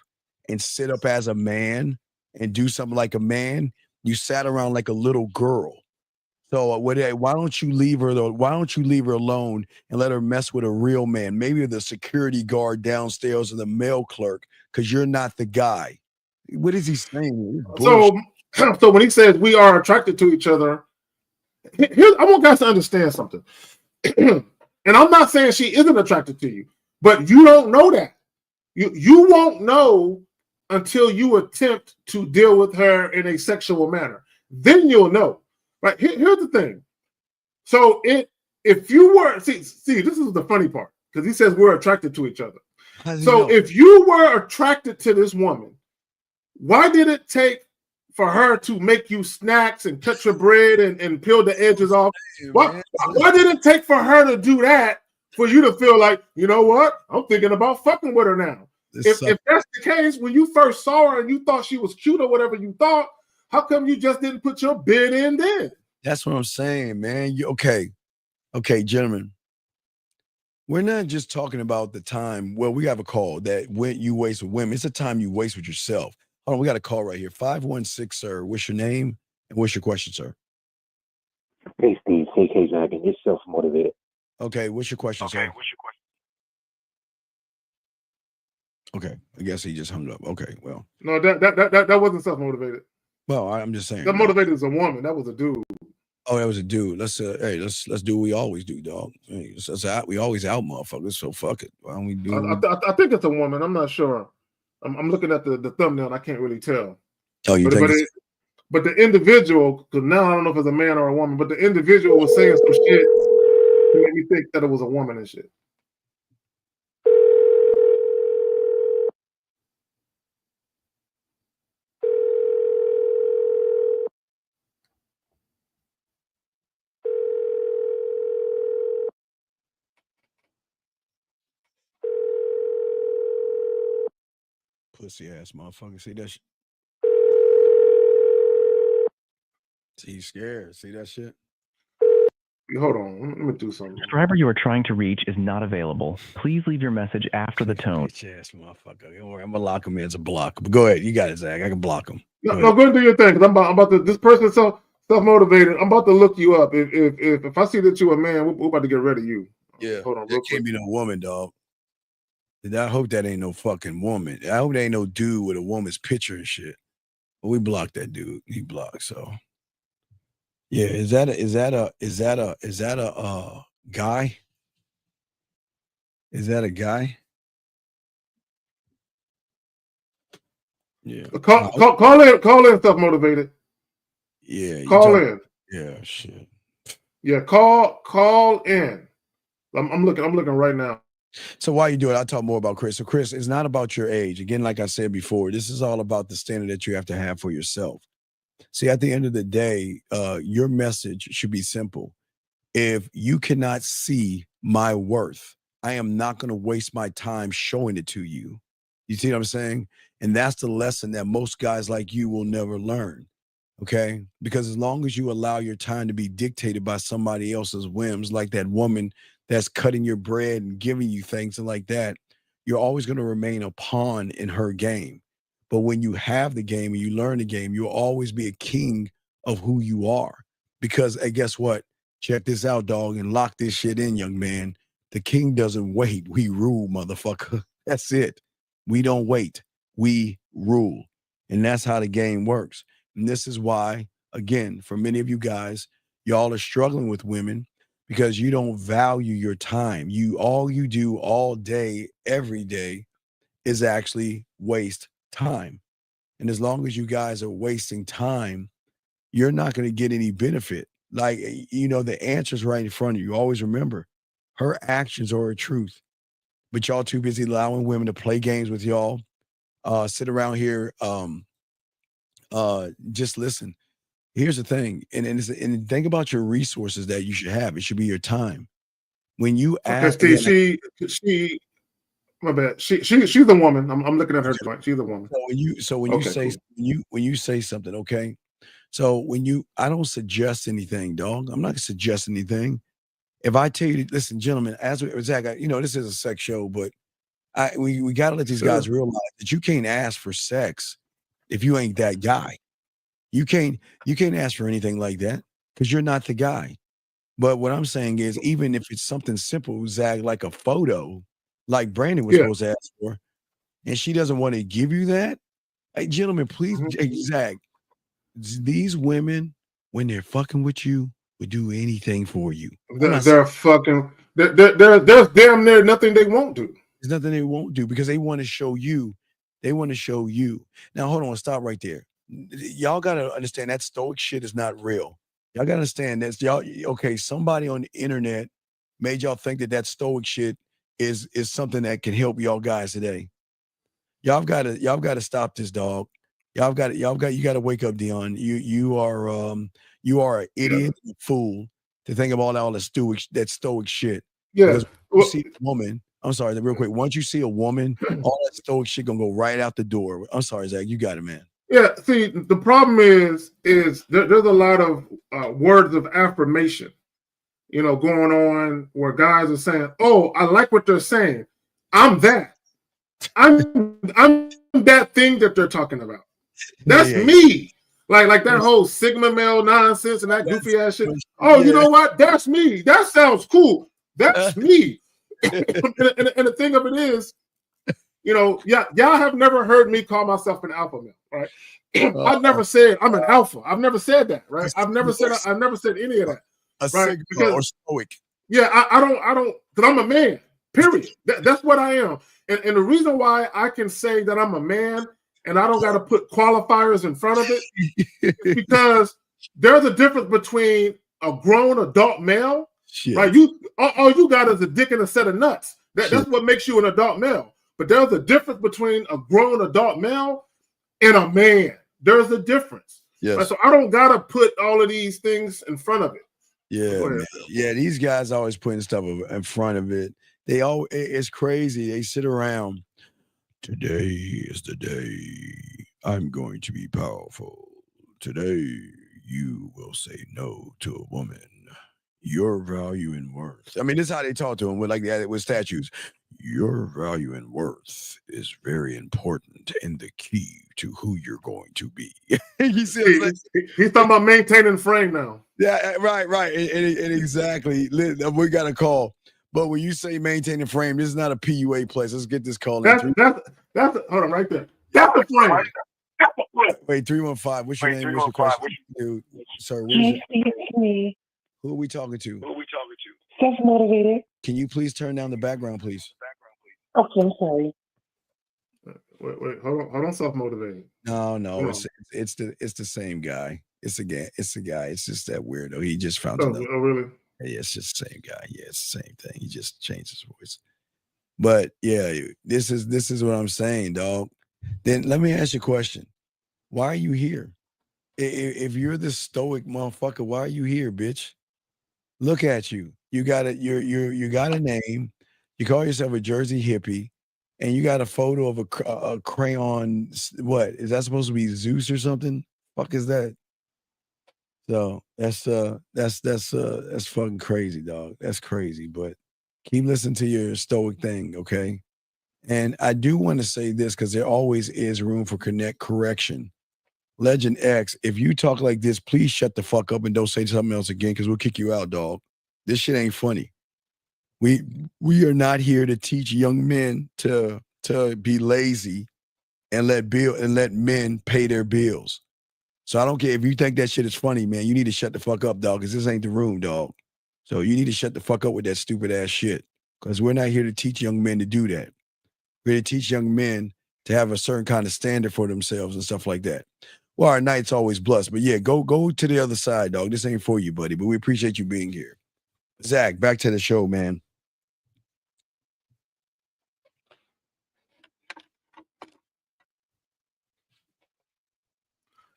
and sit up as a man and do something like a man, you sat around like a little girl. So why don't you leave her though? Why don't you leave her alone and let her mess with a real man? Maybe the security guard downstairs or the mail clerk, because you're not the guy. What is he saying? So, so when he says we are attracted to each other, I want guys to understand something. And I'm not saying she isn't attracted to you, but you don't know that. You won't know until you attempt to deal with her in a sexual manner. Then you'll know. Right? Here's the thing. So if you were see, this is the funny part, because he says we're attracted to each other. So if you were attracted to this woman, why did it take for her to make you snacks and cut your bread and peel the edges off? Why did it take for her to do that for you to feel like, you know what? I'm thinking about fucking with her now. If that's the case, when you first saw her and you thought she was cute or whatever you thought, how come you just didn't put your bid in then? That's what I'm saying, man. Okay, gentlemen. We're not just talking about the time. Well, we have a call that when you waste with women, it's a time you waste with yourself. Hold on, we got a call right here. 516, sir. What's your name and what's your question, sir? Hey, Steve. KK Dragon. You're self-motivated. Okay, what's your question, sir? Okay, I guess he just hung up. Okay, well. No, that wasn't self-motivated. Well, I'm just saying. That motivated is a woman. That was a dude. Oh, that was a dude. Let's do what we always do, dog. Hey, we always out, motherfuckers. So fuck it. Why don't we do? I think it's a woman. I'm not sure. I'm looking at the thumbnail and I can't really tell. Oh, you think? But the individual, because now I don't know if it's a man or a woman, but the individual was saying some shit to make me think that it was a woman and shit. Pussy ass motherfucker. See that shit? See, he's scared. See that shit? Hold on. Let me do something. The subscriber you are trying to reach is not available. Please leave your message after the tone. Bitch ass motherfucker. Don't worry, I'm gonna lock him in as a block. But go ahead. You got it, Zach. I can block him. Go ahead and do your thing. Because I'm about to. This person's self-motivated. I'm about to look you up. If I see that you're a man, we're about to get rid of you. Yeah. Hold on. That can't be no woman, dog. And I hope that ain't no fucking woman. I hope there ain't no dude with a woman's picture and shit. But we blocked that dude. He blocked. So yeah, is that a guy? Is that a guy? Yeah. Call in self-motivated. Yeah. Call in. Yeah, shit. Yeah, call in. I'm looking right now. So while you do it, I'll talk more about Chris. So Chris, it's not about your age. Again, like I said before, this is all about the standard that you have to have for yourself. See, at the end of the day, your message should be simple. If you cannot see my worth, I am not going to waste my time showing it to you. You see what I'm saying? And that's the lesson that most guys like you will never learn. Okay? Because as long as you allow your time to be dictated by somebody else's whims, like that woman that's cutting your bread and giving you things and like that, you're always going to remain a pawn in her game. But when you have the game and you learn the game, you'll always be a king of who you are. Because hey, guess what? Check this out, dog, and lock this shit in, young man. The king doesn't wait. We rule, motherfucker. That's it. We don't wait. We rule. And that's how the game works. And this is why, again, for many of you guys, y'all are struggling with women because you don't value your time. All you do all day, every day, is actually waste time. And as long as you guys are wasting time, you're not going to get any benefit. Like, the answer's right in front of you. Always remember, her actions are her truth. But y'all too busy allowing women to play games with y'all, sit around here, just listen. Here's the thing, and think about your resources that you should have. It should be your time. When you ask, Steve, My bad. She's a woman. I'm looking at her joint. She's a woman. So when you Okay, say cool. when you say something, okay. So I don't suggest anything, dog. I'm not gonna suggest anything. If I tell you, listen, gentlemen, Zach, this is a sex show, but we got to let these guys realize that you can't ask for sex if you ain't that guy. You can't ask for anything like that because you're not the guy. But what I'm saying is, even if it's something simple, Zach, like a photo, like Brandon was supposed to ask for, and she doesn't want to give you that, hey, gentlemen, please, Zach, these women, when they're fucking with you, would do anything for you. They're fucking. There's damn near nothing they won't do. There's nothing they won't do because they want to show you. They want to show you. Now, hold on, stop right there. Y'all gotta understand that stoic shit is not real. Y'all gotta understand that y'all. Okay, somebody on the internet made y'all think that stoic shit is something that can help y'all guys today. Y'all gotta stop this, dog. You gotta wake up, Dion. You are an idiot, and a fool to think about all the stoic shit. Yeah. Because you see a woman. I'm sorry, real quick. Once you see a woman, all that stoic shit gonna go right out the door. I'm sorry, Zach. You got it, man. Yeah. See, the problem is there's a lot of words of affirmation, going on where guys are saying, "Oh, I like what they're saying. I'm that. I'm that thing that they're talking about. That's me." Like that whole Sigma male nonsense and that goofy ass shit. Oh, you know what? That's me. That sounds cool. That's me. and the thing of it is, y'all have never heard me call myself an alpha male, right? I've never said I'm an alpha. I've never said that, right? I've never said any of that. A right? Sigma or stoic. Yeah, I don't, because I'm a man. Period. That's what I am. And the reason why I can say that I'm a man and I don't got to put qualifiers in front of it is because there's a difference between a grown adult male. Shit. Right? All you got is a dick and a set of nuts. That's what makes you an adult male. But there's a difference between a grown adult male and a man. There's a difference. Yes. Right? So I don't got to put all of these things in front of it. Yeah, man. Yeah, these guys always putting stuff in front of it. It's crazy. They sit around. Today is the day I'm going to be powerful. Today you will say no to a woman. Your value and worth. I mean, this is how they talk to him with statues. Your value and worth is very important and the key to who you're going to be. He's talking about maintaining frame now. Yeah, right. And exactly. We got a call. But when you say maintaining frame, this is not a PUA place. Let's get this call in. That's hold on right there. That's the frame. Wait, 315. What's your name? What's your question? Dude, sir, what is it? Who are we talking to? Self-motivated. Can you please turn down the background, please? Okay, I'm sorry. Wait, hold on, self-motivated. No, it's the same guy. It's the guy. It's just that weirdo. He just found another. Oh, really? Yeah, it's just the same guy. Yeah, it's the same thing. He just changed his voice. But yeah, this is what I'm saying, dog. Then let me ask you a question. Why are you here? If you're this stoic motherfucker, why are you here, bitch? Look at you. You got you got a name. You call yourself a Jersey hippie, and you got a photo of a crayon. What is that supposed to be? Zeus or something? Fuck is that? So that's fucking crazy, dog. That's crazy. But keep listening to your stoic thing, okay? And I do want to say this because there always is room for correction. Legend X, if you talk like this, please shut the fuck up and don't say something else again because we'll kick you out, dog. This shit ain't funny. We are not here to teach young men to be lazy and let men pay their bills. So I don't care if you think that shit is funny, man. You need to shut the fuck up, dog, because this ain't the room, dog. So you need to shut the fuck up with that stupid ass shit because we're not here to teach young men to do that. We're here to teach young men to have a certain kind of standard for themselves and stuff like that. Well, our night's always blessed, but yeah, go to the other side, dog. This ain't for you, buddy, but we appreciate you being here. Zach, back to the show, man.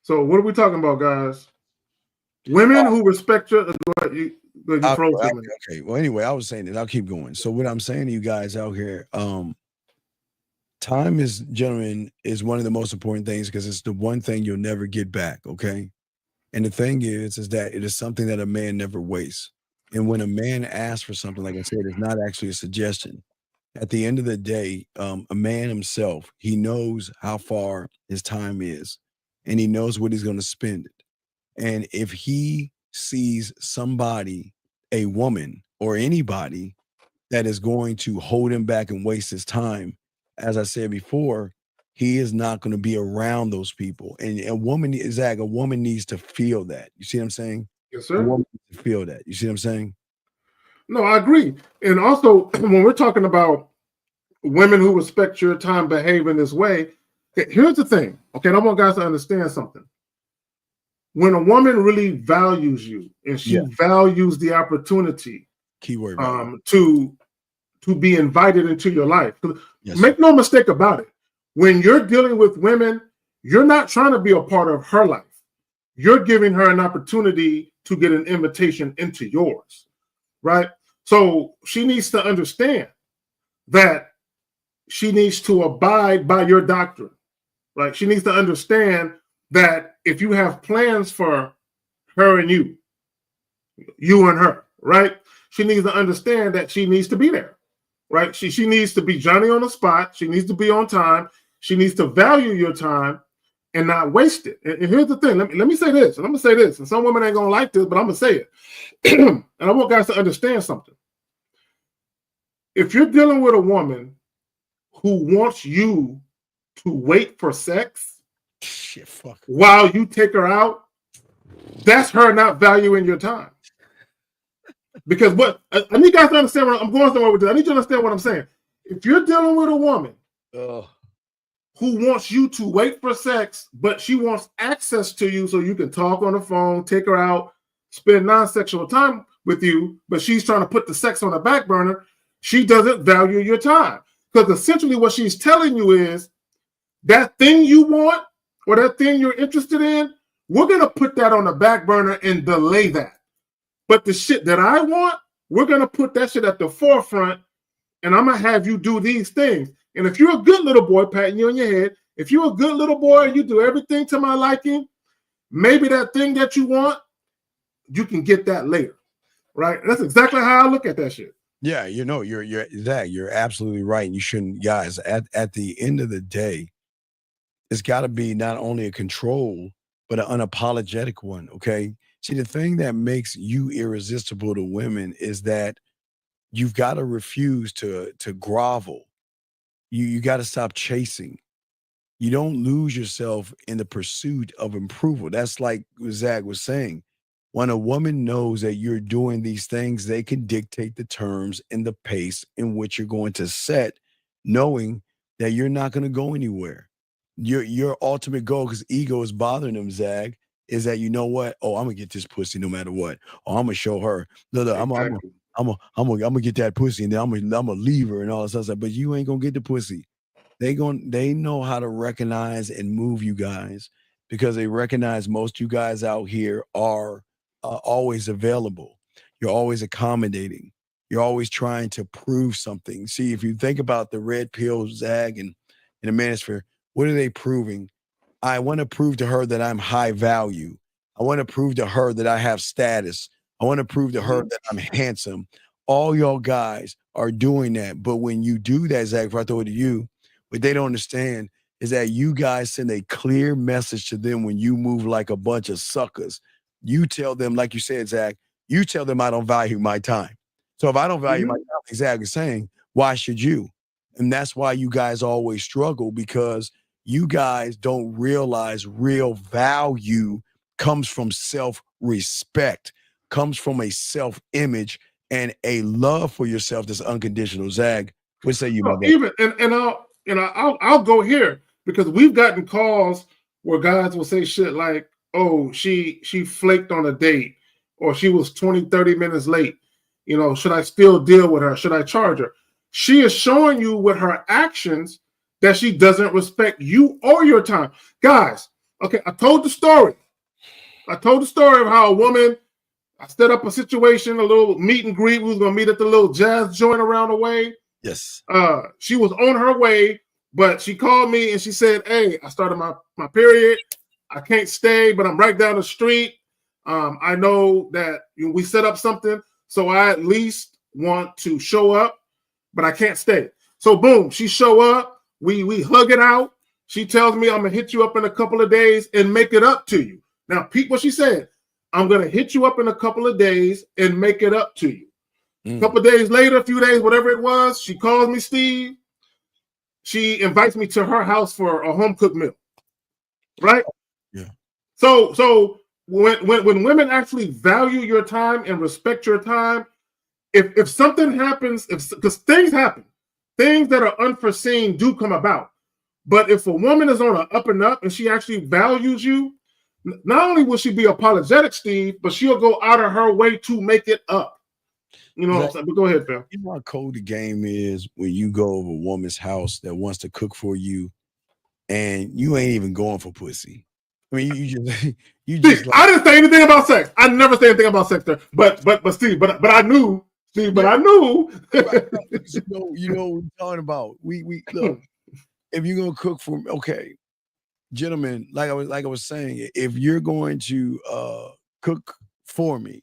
So what are we talking about, guys? Women who respect you. Okay. Well, anyway, I was saying that. I'll keep going. So what I'm saying to you guys out here, Time is, gentlemen, is one of the most important things because it's the one thing you'll never get back. Okay. And the thing is that it is something that a man never wastes. And when a man asks for something, like I said, it's not actually a suggestion. At the end of the day, a man himself, he knows how far his time is and he knows what he's going to spend it. And if he sees somebody, a woman or anybody that is going to hold him back and waste his time, as I said before, he is not going to be around those people. And a woman, Zach, a woman needs to feel that. You see what I'm saying? Yes, A sir. woman needs to feel that. You see what I'm saying? No, I agree. And also, when we're talking about women who respect your time behaving this way, here's the thing. Okay, and I want guys to understand something. When a woman really values you and she values the opportunity Keyword to be invited into your life. Make no mistake about it. When you're dealing with women, you're not trying to be a part of her life. You're giving her an opportunity to get an invitation into yours, right? So she needs to understand that she needs to abide by your doctrine, right? She needs to understand that if you have plans for her and you and her, right? She needs to understand that she needs to be there, right? She needs to be Johnny on the spot. She needs to be on time. She needs to value your time and not waste it. And here's the thing. Let me say this. And I'm going to say this. And some women ain't going to like this, but I'm going to say it. And I want guys to understand something. If you're dealing with a woman who wants you to wait for sex while you take her out, that's her not valuing your time. Because what I need you guys to understand, what I'm going somewhere with this. I need you to understand what I'm saying. If you're dealing with a woman who wants you to wait for sex, but she wants access to you so you can talk on the phone, take her out, spend non-sexual time with you, but she's trying to put the sex on the back burner, she doesn't value your time. Because essentially what she's telling you is that thing you want or that thing you're interested in, we're going to put that on the back burner and delay that. But the shit that I want, we're going to put that shit at the forefront, and I'm going to have you do these things. And if you're a good little boy, patting you on your head, if you're a good little boy and you do everything to my liking, maybe that thing that you want, you can get that later, right? That's exactly how I look at that shit. Yeah, you're absolutely right. And you shouldn't, guys, at the end of the day, it's got to be not only a control, but an unapologetic one, okay? See, the thing that makes you irresistible to women is that you've got to refuse to grovel. You got to stop chasing. You don't lose yourself in the pursuit of approval. That's like what Zach was saying. When a woman knows that you're doing these things, they can dictate the terms and the pace in which you're going to set, knowing that you're not going to go anywhere. Your ultimate goal, because ego is bothering them, Zag, is that, you know what? Oh, I'm gonna get this pussy no matter what. Oh, I'm gonna show her. Look, I'm gonna get that pussy, and then I'm gonna leave her and all this stuff. But you ain't gonna get the pussy. They know how to recognize and move you guys, because they recognize most you guys out here are always available. You're always accommodating. You're always trying to prove something. See, if you think about the red pill, Zag, and the manosphere, what are they proving? I want to prove to her that I'm high value. I want to prove to her that I have status. I want to prove to her that I'm handsome. All y'all guys are doing that. But when you do that, Zach, if I throw it to you, what they don't understand is that you guys send a clear message to them when you move like a bunch of suckers. You tell them, like you said, Zach, you tell them I don't value my time. So if I don't value my time, like Zach is saying, why should you? And that's why you guys always struggle, because you guys don't realize real value comes from self-respect, comes from a self-image and a love for yourself that's unconditional. Zag, what say you about that? Even I'll go here, because we've gotten calls where guys will say shit like, oh, she flaked on a date, or she was 20, 30 minutes late. You know, should I still deal with her? Should I charge her? She is showing you with her actions that she doesn't respect you or your time. Guys, okay, I told the story. of how a woman, I set up a situation, a little meet and greet. We was going to meet at the little jazz joint around the way. Yes. She was on her way But she called me and she said, "Hey, I started my period. I can't stay, but I'm right down the street. I know that we set up something, so I at least want to show up, but I can't stay." So boom, she show up. We hug it out. She tells me, "I'm gonna hit you up in a couple of days and make it up to you." Now, peep what she said. "I'm gonna hit you up in a couple of days and make it up to you." A couple of days later, a few days, whatever it was, she calls me, Steve. She invites me to her house for a home cooked meal. Right? Yeah. So when women actually value your time and respect your time, if something happens, because things happen, things that are unforeseen do come about. But if a woman is on an up and up and she actually values you, not only will she be apologetic, Steve, but she'll go out of her way to make it up. You know what I'm saying? But go ahead, fam. You know how cold the game is when you go over a woman's house that wants to cook for you and you ain't even going for pussy. I mean, you just Steve, I didn't say anything about sex. I never say anything about sex there. But Steve, but I knew, Steve, but I knew. you know what we're talking about. We look, if you're gonna cook for me, okay, gentlemen, like I was saying, if you're going to cook for me,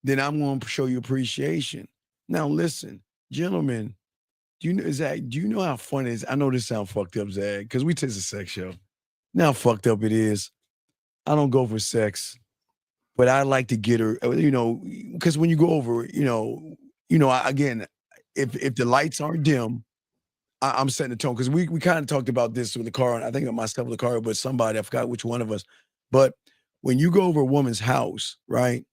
then I'm going to show you appreciation. Now, listen, gentlemen, do you know, Zach? Do you know how fun it is? I know this sounds fucked up, Zach, because we taste a sex show. Now, how fucked up it is. I don't go for sex, but I like to get her. You know, because when you go over, again, if the lights aren't dim, I'm setting the tone because we kind of talked about this with the car. I think myself with the car, but somebody I forgot which one of us. But when you go over a woman's house, right?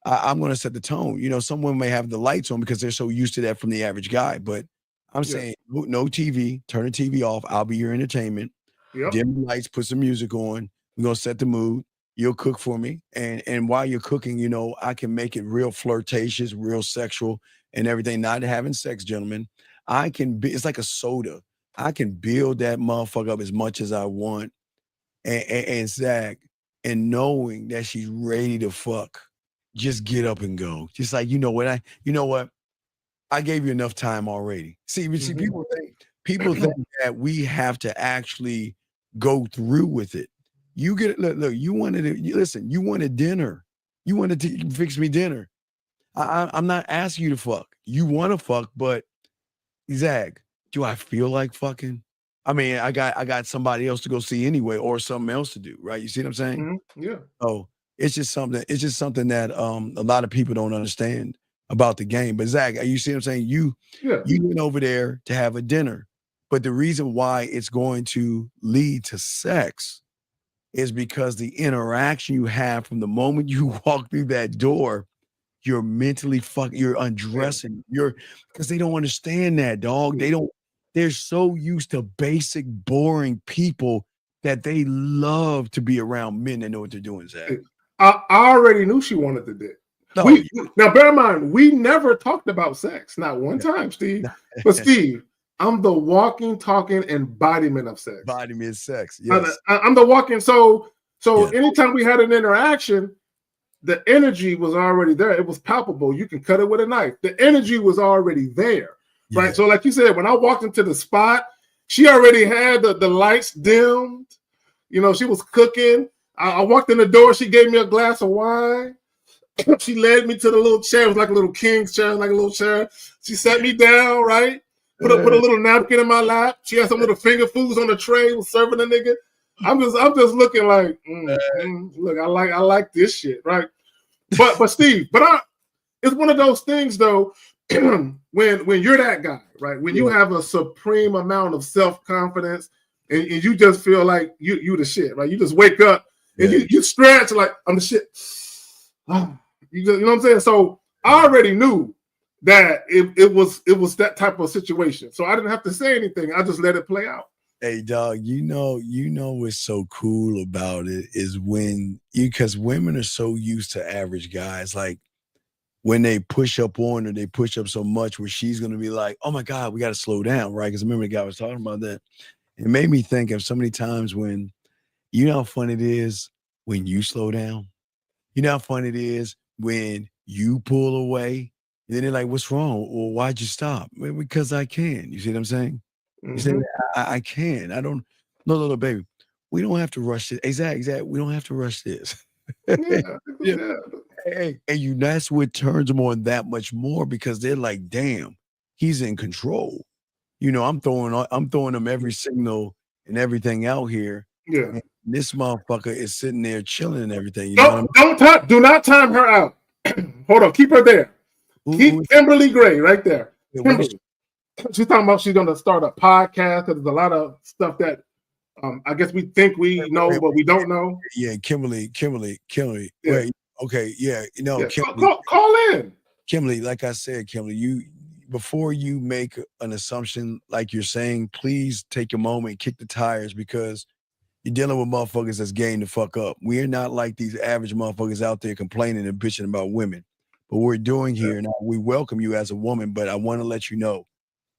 I'm going to set the tone. You know, some women may have the lights on because they're so used to that from the average guy. But I'm saying no TV, turn the TV off. I'll be your entertainment. Dim the lights, put some music on. We're going to set the mood. You'll cook for me. And while you're cooking, you know, I can make it real flirtatious, real sexual and everything. Not having sex, gentlemen. I can be, it's like a soda. I can build that motherfucker up as much as I want. And Zach, and knowing that she's ready to fuck. Just get up and go. Just like, you know what? I gave you enough time already. See, people think that we have to actually go through with it. You get it. Look, you wanted to listen, you wanted dinner. You wanted to fix me dinner. I'm not asking you to fuck. You want to fuck, but Zach, do I feel like fucking? I mean, I got somebody else to go see anyway, or something else to do, right? You see what I'm saying? Yeah. Oh, it's just something that a lot of people don't understand about the game. But Zach, you see what I'm saying? You went over there to have a dinner, but the reason why it's going to lead to sex is because the interaction you have from the moment you walk through that door, you're mentally you're undressing. Because they don't understand that, dog. They're so used to basic, boring people that they love to be around men that know what they're doing, Zach. I already knew she wanted the dick. Now, bear in mind, we never talked about sex, not one time, Steve. But Steve, I'm the walking, talking embodiment of sex. Embodiment of sex, yes. I'm the walking. So anytime we had an interaction, the energy was already there. It was palpable. You can cut it with a knife. The energy was already there, right? So like you said, when I walked into the spot, she already had the lights dimmed. You know, she was cooking. I walked in the door. She gave me a glass of wine. She led me to the little chair. It was like a little king's chair, like a little chair. She sat me down, right? Put a little napkin in my lap. She had some little finger foods on the tray. Was serving the nigga. I'm just looking like, look, I like this shit, right? But Steve, it's one of those things though. when you're that guy, right? When you have a supreme amount of self-confidence and you just feel like you the shit, right? You just wake up and you stretch like I'm the shit. You know what I'm saying? So I already knew that it was that type of situation. So I didn't have to say anything. I just let it play out. Hey dog, you know what's so cool about it is because women are so used to average guys, like when they push up on her, they push up so much where she's gonna be like, oh my God, we gotta slow down, right? Because remember the guy was talking about that. It made me think of so many times when you know how fun it is when you slow down. You know how fun it is when you pull away. And then they're like, what's wrong? Well, why'd you stop? Well, because I can. You see what I'm saying? You say, I can't. I don't. No, baby. We don't have to rush it. Exactly. We don't have to rush this. Yeah. Hey, and that's what turns them on that much more because they're like, damn, he's in control. I'm throwing them every signal and everything out here. Yeah. And this motherfucker is sitting there chilling and everything. You know what I mean? Do not time her out. Hold on, keep her there. Keep Kimberly Gray right there. Kimberly. She's talking about she's gonna start a podcast. There's a lot of stuff that I guess we think we know, but we don't know. Yeah, Kimberly. Yeah. Wait, okay, yeah, Yeah. Kimberly, Call in. Kimberly, like I said, Kimberly, before you make an assumption like you're saying, please take a moment, kick the tires because you're dealing with motherfuckers that's game the fuck up. We're not like these average motherfuckers out there complaining and bitching about women. But what we're doing here now, we welcome you as a woman, but I want to let you know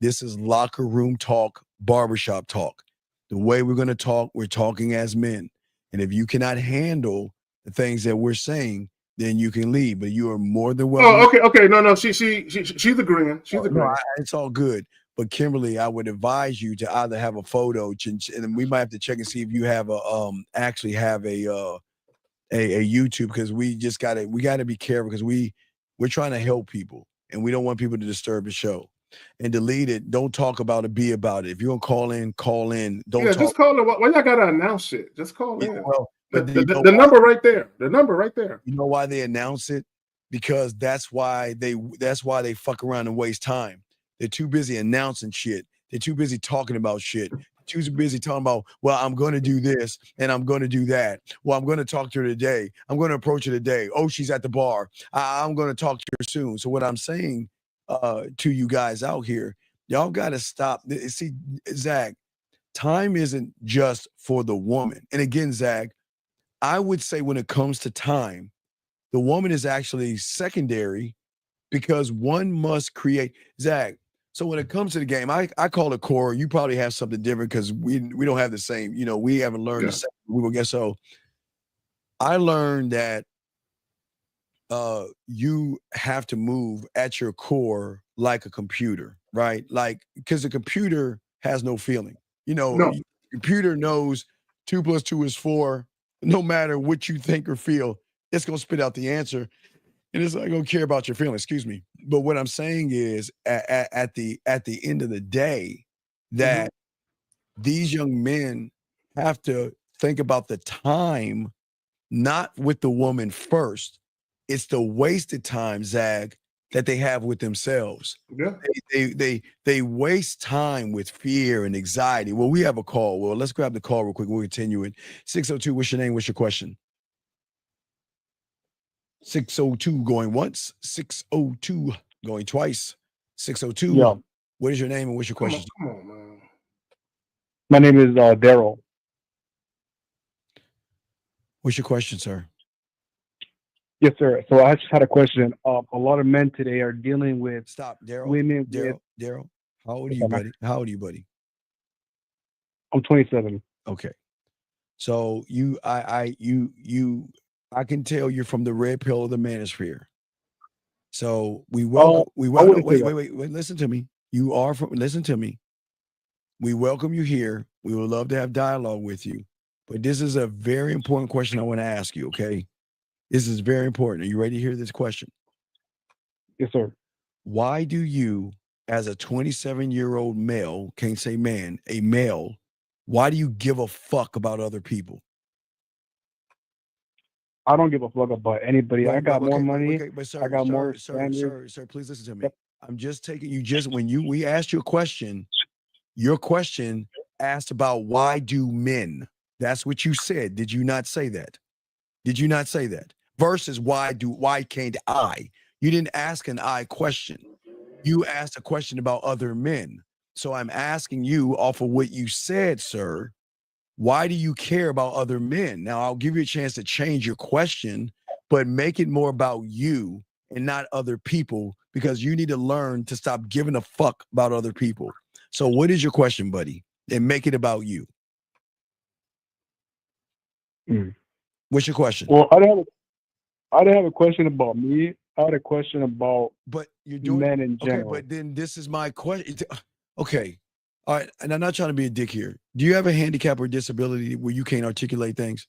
this is locker room talk, barbershop talk. The way we're going to talk, we're talking as men. And if you cannot handle the things that we're saying, then you can leave. But you are more than welcome. Oh, okay. No. She's agreeing. She's agreeing. No, it's all good. But Kimberly, I would advise you to either have a photo, and we might have to check and see if you have actually have a YouTube because we got to be careful because we're trying to help people and we don't want people to disturb the show. And delete it. Don't talk about it. Be about it. If you're gonna call in, call in. Don't talk. Just call in. Why y'all gotta announce it? Just call in. Well, but the number right there. The number right there. You know why they announce it? Because that's why they fuck around and waste time. They're too busy announcing shit. They're too busy talking about shit. Too busy talking about, well, I'm going to do this and I'm going to do that. Well, I'm going to talk to her today. I'm going to approach her today. Oh, she's at the bar. I'm going to talk to her soon. So what I'm saying to you guys out here, y'all got to stop. See, Zach, time isn't just for the woman. And again, Zach, I would say when it comes to time, the woman is actually secondary because one must create. Zach, so when it comes to the game, I call it core. You probably have something different because we don't have the same, we haven't learned the same. We will guess so. I learned that you have to move at your core like a computer, right? Like, because the computer has no feeling. Computer knows 2 + 2 is 4. No matter what you think or feel, it's gonna spit out the answer, and it's not gonna care about your feelings. Excuse me. But what I'm saying is, at the end of the day, that these young men have to think about the time, not with the woman first. It's the wasted time, Zag, that they have with themselves. Yeah. They waste time with fear and anxiety. Well, we have a call. Well, let's grab the call real quick. We'll continue it. 602, what's your name? What's your question? 602 going once. 602 going twice. 602. Yeah. What is your name and what's your question? Come on, man. My name is Daryl. What's your question, sir? Yes, sir. So I just had a question. A lot of men today are dealing with Daryl. Women. Daryl. How old are you, buddy? How old are you, buddy? I'm 27. Okay. So I can tell you're from the red pill of the manosphere. So wait, listen to me. Listen to me. We welcome you here. We would love to have dialogue with you. But this is a very important question I want to ask you, okay? This is very important. Are you ready to hear this question? Yes, sir. Why do you, as a 27-year-old male, can't say man, a male, why do you give a fuck about other people? I don't give a fuck about anybody. I got more money. But sir, I got more standards. Sir, please listen to me. I'm just taking you we asked you a question. Your question asked about why do men? That's what you said. Did you not say that? Did you not say that? Versus why can't I? You didn't ask an I question. You asked a question about other men. So I'm asking you off of what you said, sir, why do you care about other men? Now I'll give you a chance to change your question, but make it more about you and not other people because you need to learn to stop giving a fuck about other people. So what is your question, buddy? And make it about you. What's your question? Well, I didn't have a question about me. I had a question about men in general. Okay, but then this is my question. Okay, All right, and I'm not trying to be a dick here. Do you have a handicap or disability where you can't articulate things?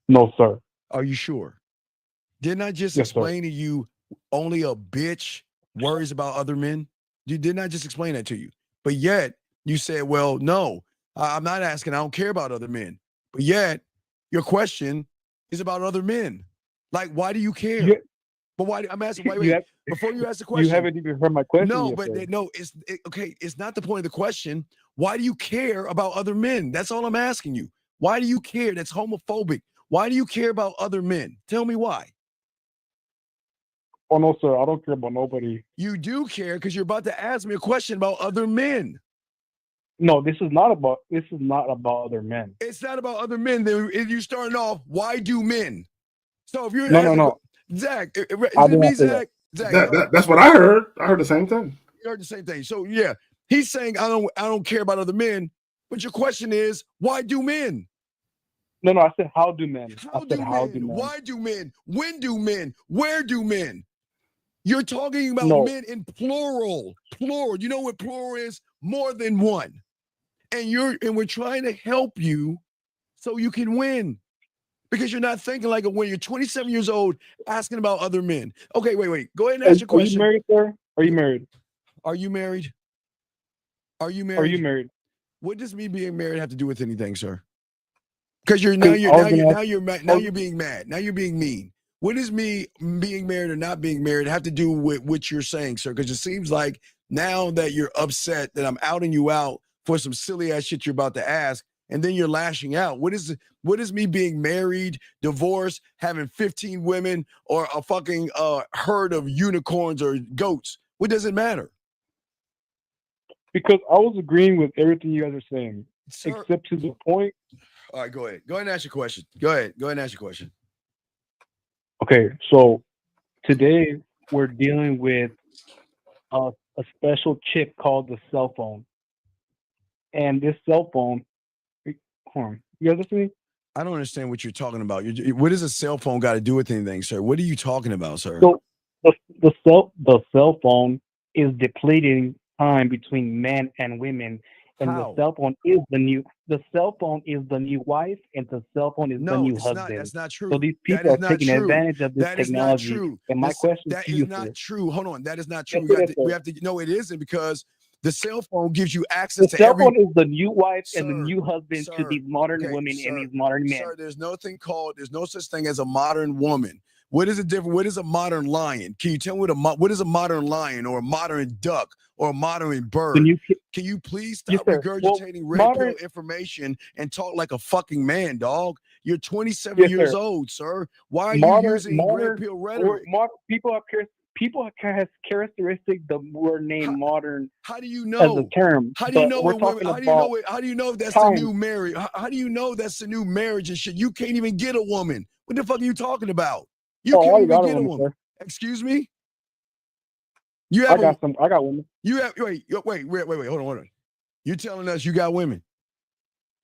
No, sir. Are you sure? Didn't I just Yes, sir. explain to you only a bitch worries about other men? Didn't I just explain that to you? But yet you said, well, no, I'm not asking. I don't care about other men. But yet your question is about other men. Like, why do you care? You, But why? I'm asking. Wait, you wait. have, Before you ask the question, you haven't even heard my question no, yet, but sir. no, okay. It's not the point of the question. Why do you care about other men? That's all I'm asking you. Why do you care? That's homophobic. Why do you care about other men? Tell me why. Oh no, sir. I don't care about nobody. You do care because you're about to ask me a question about other men. No, this is not about other men. It's not about other men. Then if you starting off, why do men? So if you're No. Zach, is I it did me, not say Zach? that. Zach, That's what I heard. I heard the same thing. You heard the same thing. So yeah, he's saying I don't care about other men, but your question is, why do men? No, I said how do men? How do men? Why do men? When do men? Where do men? You're talking about men in plural. Plural. You know what plural is? More than one. And we're trying to help you so you can win. Because you're not thinking like when you're 27 years old asking about other men. Okay, wait. Go ahead and ask your question. Are you married, sir? Are you married? Are you married? Are you married? Are you married? What does me being married have to do with anything, sir? Because you're being mad. Now you're being mean. What does me being married or not being married have to do with what you're saying, sir? Because it seems like now that you're upset that I'm outing you out for some silly ass shit you're about to ask, and then you're lashing out. What is me being married, divorced, having 15 women, or a fucking herd of unicorns or goats? What does it matter? Because I was agreeing with everything you guys are saying, sir, except to the point. All right, go ahead. Go ahead and ask your question. Go ahead and ask your question. Okay, so today we're dealing with a special chip called the cell phone. And this cell phone, hold on, you guys listening? I don't understand what you're talking about. What does a cell phone got to do with anything, sir? What are you talking about, sir? So the cell phone is depleting time between men and women, and How? the cell phone is the new wife, and the cell phone is the new husband. That's not true. So these people are taking advantage of this that technology. Is not true. And my question that to is you, not sir. true. Hold on, that is not true. Yes, We have to. No, it isn't, because the cell phone gives you The access to cell every. phone is the new wife and the new husband to these modern women and these modern men. Sir, there's no such thing as a modern woman. What is it different? What is a modern lion? Can you tell me what is a modern lion or a modern duck or a modern bird? Can you please stop regurgitating red pill information and talk like a fucking man, dog? You're 27 years old, sir. Why are you using red pill rhetoric? People have characteristics the word name modern. How do you know? As a term. How do you know? How do you know that's the new marriage? How do you know that's the new marriage and shit? You can't even get a woman. What the fuck are you talking about? You can't even get a woman. Sir. Excuse me? I got women. You have wait, hold on. You're telling us you got women?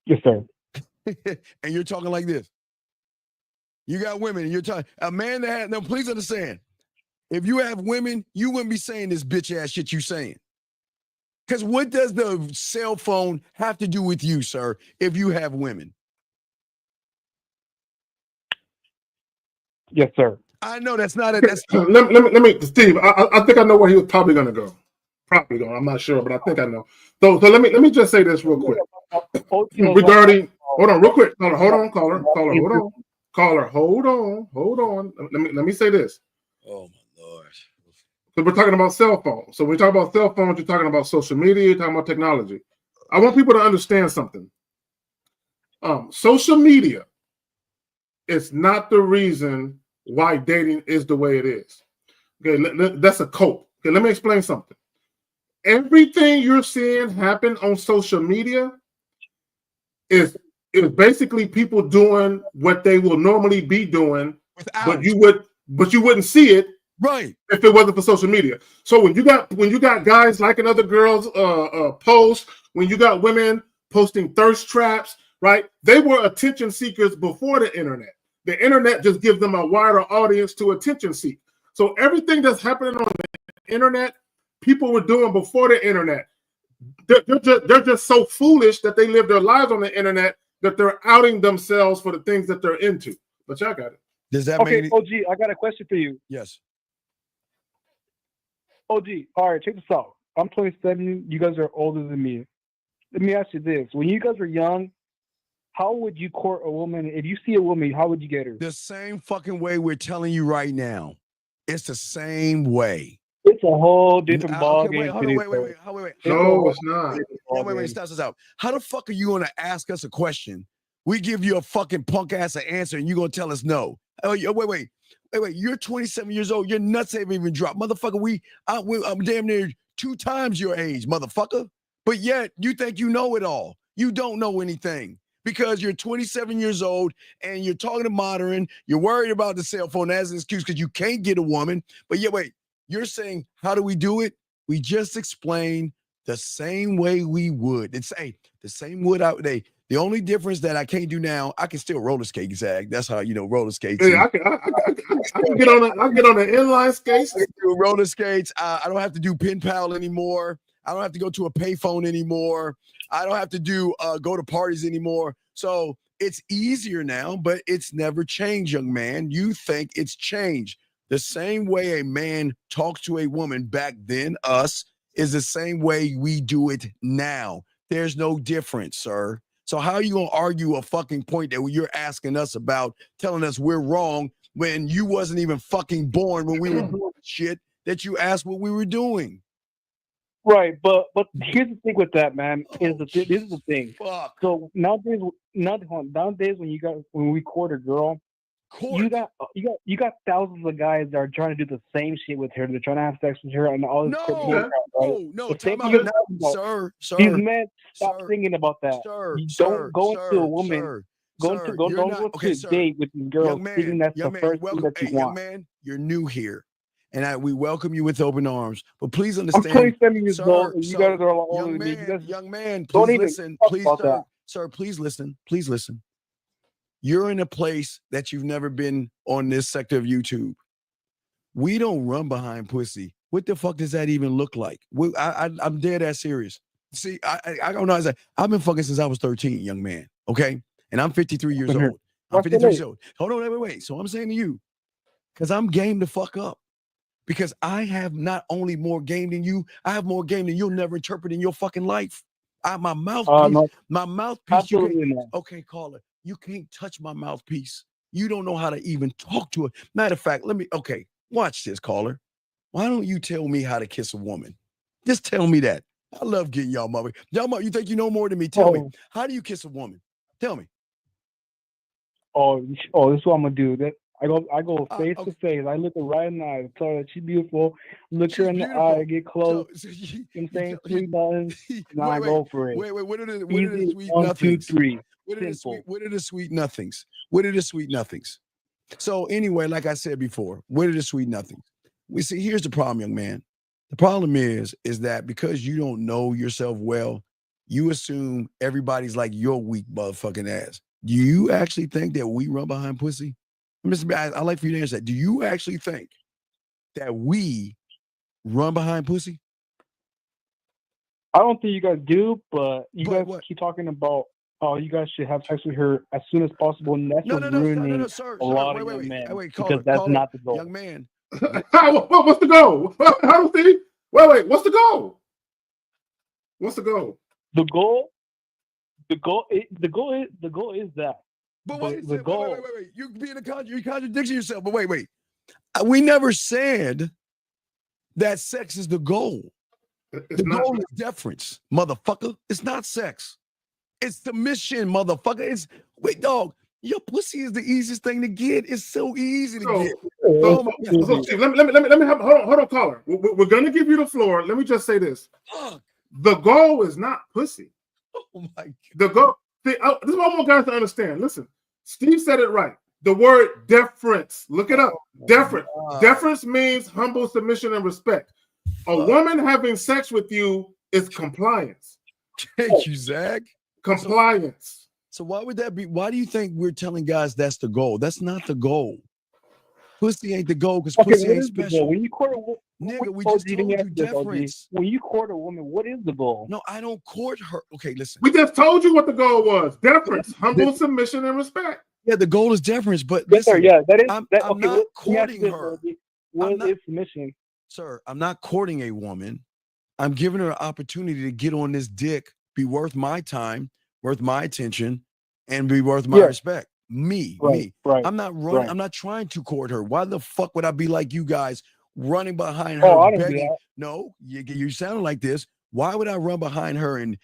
Yes, sir. And you're talking like this. You got women, and you're talking a man that had no, please understand. If you have women, you wouldn't be saying this bitch ass shit you saying. Because what does the cell phone have to do with you, sir, if you have women? Yes, sir. I know that's not let me, Steve. I think I know where he was probably going to go. I'm not sure, but I think I know. So let me just say this real quick regarding. Hold on, real quick. Hold on, caller. Hold on. Let me say this. Oh my Lord. So we're talking about cell phones. So when we talk about cell phones, you're talking about social media. You're talking about technology. I want people to understand something. Social media is not the reason why dating is the way it is. Okay, that's a cult. Okay, let me explain something. Everything you're seeing happen on social media is basically people doing what they will normally be doing, but you wouldn't see it, right, if it wasn't for social media. So when you got guys liking other girls' posts, when you got women posting thirst traps, right? They were attention seekers before the internet. The internet just gives them a wider audience to attention seek. So everything that's happening on the internet, people were doing before the internet. they're just so foolish that they live their lives on the internet that they're outing themselves for the things that they're into. But y'all got it. Does that Okay, make OG, I got a question for you. Yes. OG, all right, check this out. I'm 27. You guys are older than me. Let me ask you this: when you guys were young, how would you court a woman? If you see a woman, how would you get her? The same fucking way we're telling you right now. It's the same way. It's a whole different ball game. Wait, hold on, wait. No, it's not. Wait, stop this out. How the fuck are you gonna ask us a question? We give you a fucking punk ass answer, and you gonna tell us no? Oh, wait. You're 27 years old. Your nuts haven't even dropped, motherfucker. I'm damn near 2 times your age, motherfucker. But yet you think you know it all. You don't know anything because you're 27 years old and you're talking to modern. You're worried about the cell phone as an excuse because you can't get a woman. But yeah, wait. You're saying, how do we do it? We just explain the same way we would. It's the same wood out there. The only difference that I can't do now, I can still roller skate, Zach. That's how roller skates. Yeah, I can get on the inline skates. I can do roller skates. I don't have to do pin pal anymore. I don't have to go to a payphone anymore. I don't have to do go to parties anymore. So it's easier now, but it's never changed, young man. You think it's changed. The same way a man talks to a woman back then, us, is the same way we do it now. There's no difference, sir. So how are you going to argue a fucking point that you're asking us about, telling us we're wrong when you wasn't even fucking born when we were doing shit that you asked what we were doing? Right, but here's the thing with that, man. This is the thing. Fuck. So nowadays when we court a girl, you got thousands of guys that are trying to do the same shit with her. They're trying to have sex with her and all this crap, right? No, time out, sir. These men stop thinking about that. Don't go into a woman. Don't go to a date with these girls thinking that's the first thing that you want. Young man, you're new here. And we welcome you with open arms. But please understand. I'm 27 years old, and you guys are all older than me. Young man, please listen. Please, sir, please listen. Please listen. You're in a place that you've never been on this sector of YouTube. We don't run behind pussy. What the fuck does that even look like? I'm dead ass serious. See, I don't know. I've been fucking since I was 13, young man. Okay? And I'm 53 years old. I'm 53 years old. Hold on, wait. So I'm saying to you, because I'm game to fuck up. Because I have not only more game than you, I have more game than you'll never interpret in your fucking life. My mouthpiece, my mouthpiece. Okay, caller, you can't touch my mouthpiece. You don't know how to even talk to it. Matter of fact, watch this, caller. Why don't you tell me how to kiss a woman? Just tell me that. I love getting y'all mother. You think you know more than me? Tell me. How do you kiss a woman? Tell me. Oh, this is what I'm gonna do. I go face to face. I look her right in the eye. Tell her that she's beautiful. Look her in the eye. Get close. You know what I'm saying? 3 buttons. And I go for it. Wait. What are the sweet nothings? 1, 2, 3. What are the sweet nothings? What are the sweet nothings? So anyway, like I said before, what are the sweet nothings? We see. Here's the problem, young man. The problem is that because you don't know yourself well, you assume everybody's like your weak motherfucking ass. Do you actually think that we run behind pussy? I'd like for you to answer that. Do you actually think that we run behind pussy? I don't think you guys do, but you guys keep talking about you guys should have sex with her as soon as possible, and that's ruining a lot of young men because that's not the goal. Young man. What's the goal? I don't see. Wait. What's the goal? What's the goal? The goal is that. But wait. You you're contradicting yourself. But wait. We never said that sex is the goal. The goal is deference, motherfucker. It's not sex. It's the mission, motherfucker. Dog. Your pussy is the easiest thing to get. It's so easy to get. Steve, let me have, hold on, caller. We're gonna give you the floor. Let me just say this: the goal is not pussy. Oh my God. The goal. This is what I want guys to understand. Listen, Steve said it right. The word deference. Look it up. Deference. Deference means humble submission and respect. A woman having sex with you is compliance. Thank you, Zach. Compliance. So why would that be? Why do you think we're telling guys that's the goal? That's not the goal. Pussy ain't the goal because Okay, pussy what ain't is the goal? special. When you court a woman, Nigga, we just told you deference. When you court a woman, what is the goal? No, I don't court her. Okay, listen. We just told you what the goal was: deference, humble submission, and respect. Yeah, the goal is deference, but Yes, sir. listen, Yeah, that is. I'm Okay, not courting her. What is submission? Sir, I'm not courting a woman. I'm giving her an opportunity to get on this dick, be worth my time, worth my attention, and be worth my respect. Me. Right. I'm not running. Right. I'm not trying to court her. Why the fuck would I be like you guys running behind Oh, I her, didn't do begging? that. No, you sound like this. Why would I run behind her and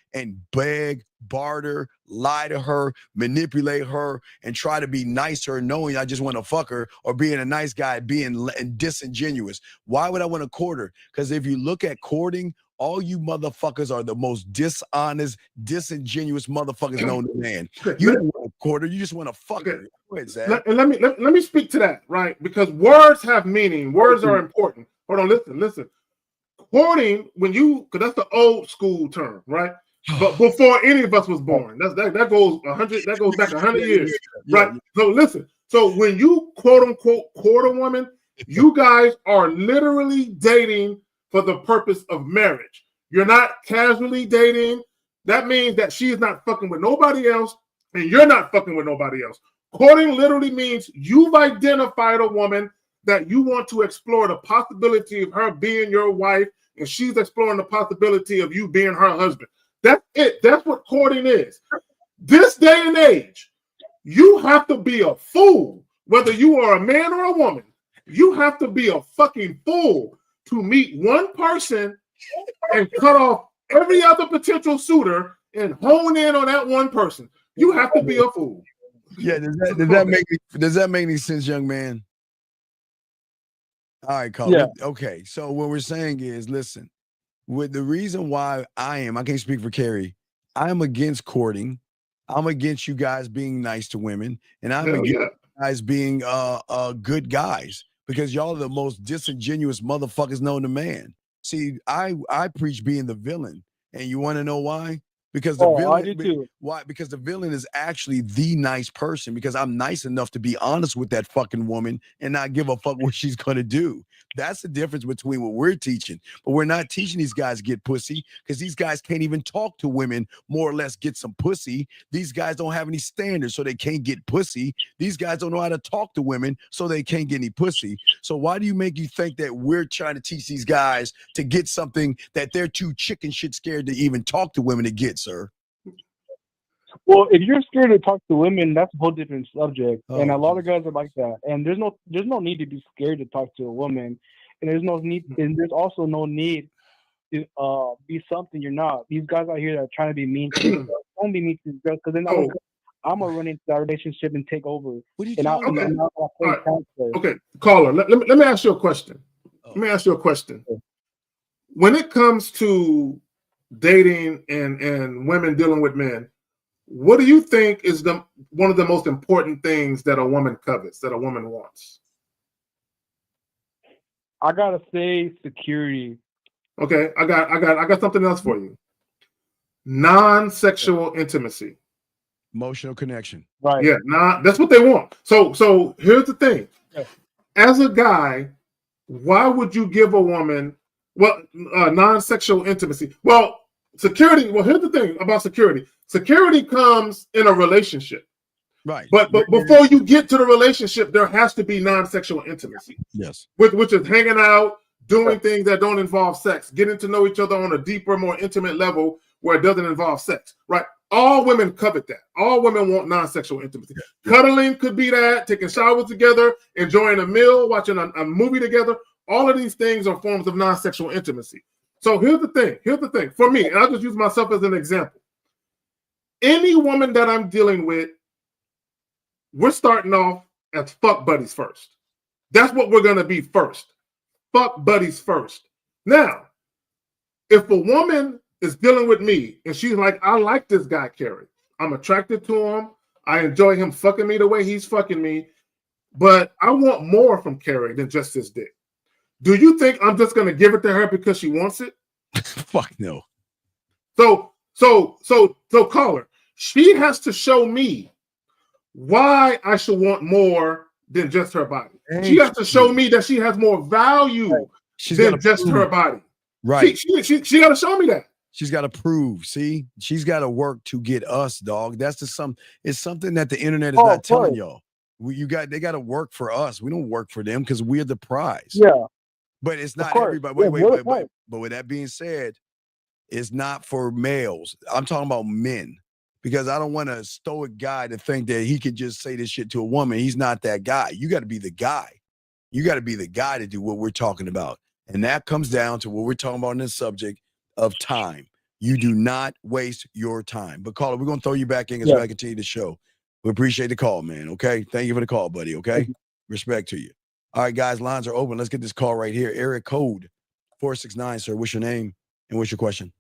beg, barter, lie to her, manipulate her, and try to be nicer, knowing I just want to fuck her, or being a nice guy, being disingenuous? Why would I want to court her? Because if you look at courting, all you motherfuckers are the most dishonest, disingenuous motherfuckers known to man. You don't want to court her, you just want to fuck her. Go ahead, Zach. Let me speak to that, right? Because words have meaning. Words are important. Hold on, listen. Courting, because that's the old school term, right? But before any of us was born, that goes 100. That goes back 100 years, right? So listen. So when you quote unquote court a woman, you guys are literally dating for the purpose of marriage. You're not casually dating. That means that she is not fucking with nobody else, and you're not fucking with nobody else. Courting literally means you've identified a woman that you want to explore the possibility of her being your wife, and she's exploring the possibility of you being her husband. That's it. That's what courting is. This day and age, you have to be a fool, whether you are a man or a woman. You have to be a fucking fool to meet one person and cut off every other potential suitor and hone in on that one person. You have to be a fool. Yeah, does that make any sense, young man? All right, Carl. Yeah. Okay, so what we're saying is, listen, with the reason why I can't speak for Carrie, I'm against courting. I'm against you guys being nice to women, and I'm against you guys being good guys, because y'all are the most disingenuous motherfuckers known to man. See, I preach being the villain, and you want to know why? Because the villain, I do too. why? Because the villain is actually the nice person, because I'm nice enough to be honest with that fucking woman and not give a fuck what she's gonna do. That's the difference between what we're teaching. But we're not teaching these guys to get pussy, because these guys can't even talk to women, more or less get some pussy. These guys don't have any standards, so they can't get pussy. These guys don't know how to talk to women, so they can't get any pussy. So why do you think that we're trying to teach these guys to get something that they're too chicken shit scared to even talk to women to get, sir? Well, if you're scared to talk to women, that's a whole different subject. And a lot of guys are like that. And there's no need to be scared to talk to a woman. And there's also no need to be something you're not. These guys out here that are trying to be mean to these girls, don't be mean to these girls, because then I'm gonna run into that relationship and take over. What are you talking about? Okay, caller, let me ask you a question. Let me ask you a question. When it comes to dating and women dealing with men, what do you think is one of the most important things that a woman covets, that a woman wants? I gotta say security. Okay, I got something else for you. Non-sexual intimacy. Emotional connection. Right. Yeah, that's what they want. So here's the thing. As a guy, why would you give a woman non-sexual intimacy? Well, security. Well, here's the thing about security. Security comes in a relationship. Right. But before you get to the relationship, there has to be non-sexual intimacy. Yes. Which is hanging out, doing things that don't involve sex, getting to know each other on a deeper, more intimate level where it doesn't involve sex. Right. All women covet that. All women want non-sexual intimacy. Cuddling could be that, taking showers together, enjoying a meal, watching a movie together. All of these things are forms of non-sexual intimacy. So here's the thing. For me, and I'll just use myself as an example. Any woman that I'm dealing with, we're starting off as fuck buddies first. That's what we're going to be first. Fuck buddies first. Now, if a woman is dealing with me and she's like, I like this guy, Carrie. I'm attracted to him. I enjoy him fucking me the way he's fucking me. But I want more from Carrie than just this dick. Do you think I'm just going to give it to her because she wants it? Fuck no. So caller, she has to show me why I should want more than just her body. Thank She has to show you. me that she has more value She's than gotta just prove. her body. Right. She got to show me that. She's got to prove. See, she's got to work to get us, dog. That's the It's something that the internet is not telling y'all. They got to work for us. We don't work for them because we're the prize. Yeah. But it's not course. everybody. Yeah, Wait. right. But with that being said, it's not for males. I'm talking about men. Because I don't want a stoic guy to think that he could just say this shit to a woman. He's not that guy. You got to be the guy. You got to be the guy to do what we're talking about. And that comes down to what we're talking about in this subject of time. You do not waste your time. But caller, we're going to throw you back in as I continue the show. We appreciate the call, man. Okay. Thank you for the call, buddy. Okay. Respect to you. All right, guys, lines are open. Let's get this call right here. Area code 469, sir. What's your name and what's your question?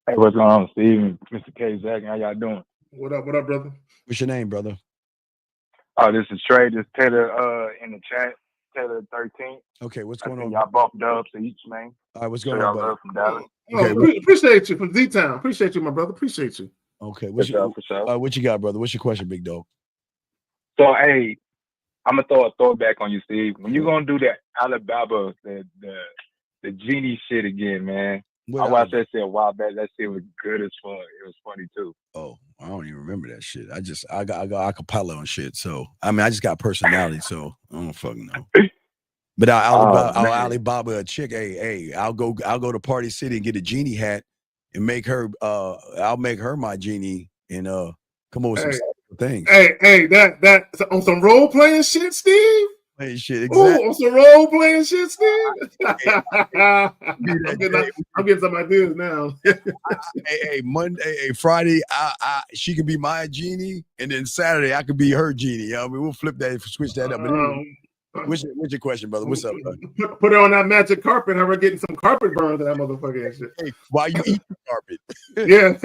Hey, what's going on, Steve? Mr. K. Zach, how y'all doing? What up, brother? What's your name, brother? Oh, this is Trey. This Taylor in the chat. Taylor 13. Okay, what's going on? Y'all both dubs to each, man. All right, what's going on, buddy? From Dallas. Okay, appreciate you from Z-Town. Appreciate you, my brother. Appreciate you. Okay, what you got, brother? What's your question, big dog? So, hey, I'm gonna throw a throwback on you, Steve. When you gonna do that Alabama, the genie shit again, man? I watched that shit a while back. That shit was good as fuck. It was funny too. Oh, I don't even remember that shit. I got acapella and shit. So I mean, I just got personality. So I don't fucking know. But I'll Alibaba a chick. Hey, I'll go to Party City and get a genie hat and make her. I'll make her my genie and come up with some things. Hey, that on some role playing shit, Steve. Hey, shit, exactly. Ooh, on some role playing shit, Steve. I'm getting some ideas now. hey, Monday, Friday, she could be my genie, and then Saturday I could be her genie. I mean, we'll flip that, switch that up. But anyway, what's your question, brother? What's up, brother? Put her on that magic carpet. Have her getting some carpet burn to that motherfucker and shit. Hey, while you eat the carpet. Yeah.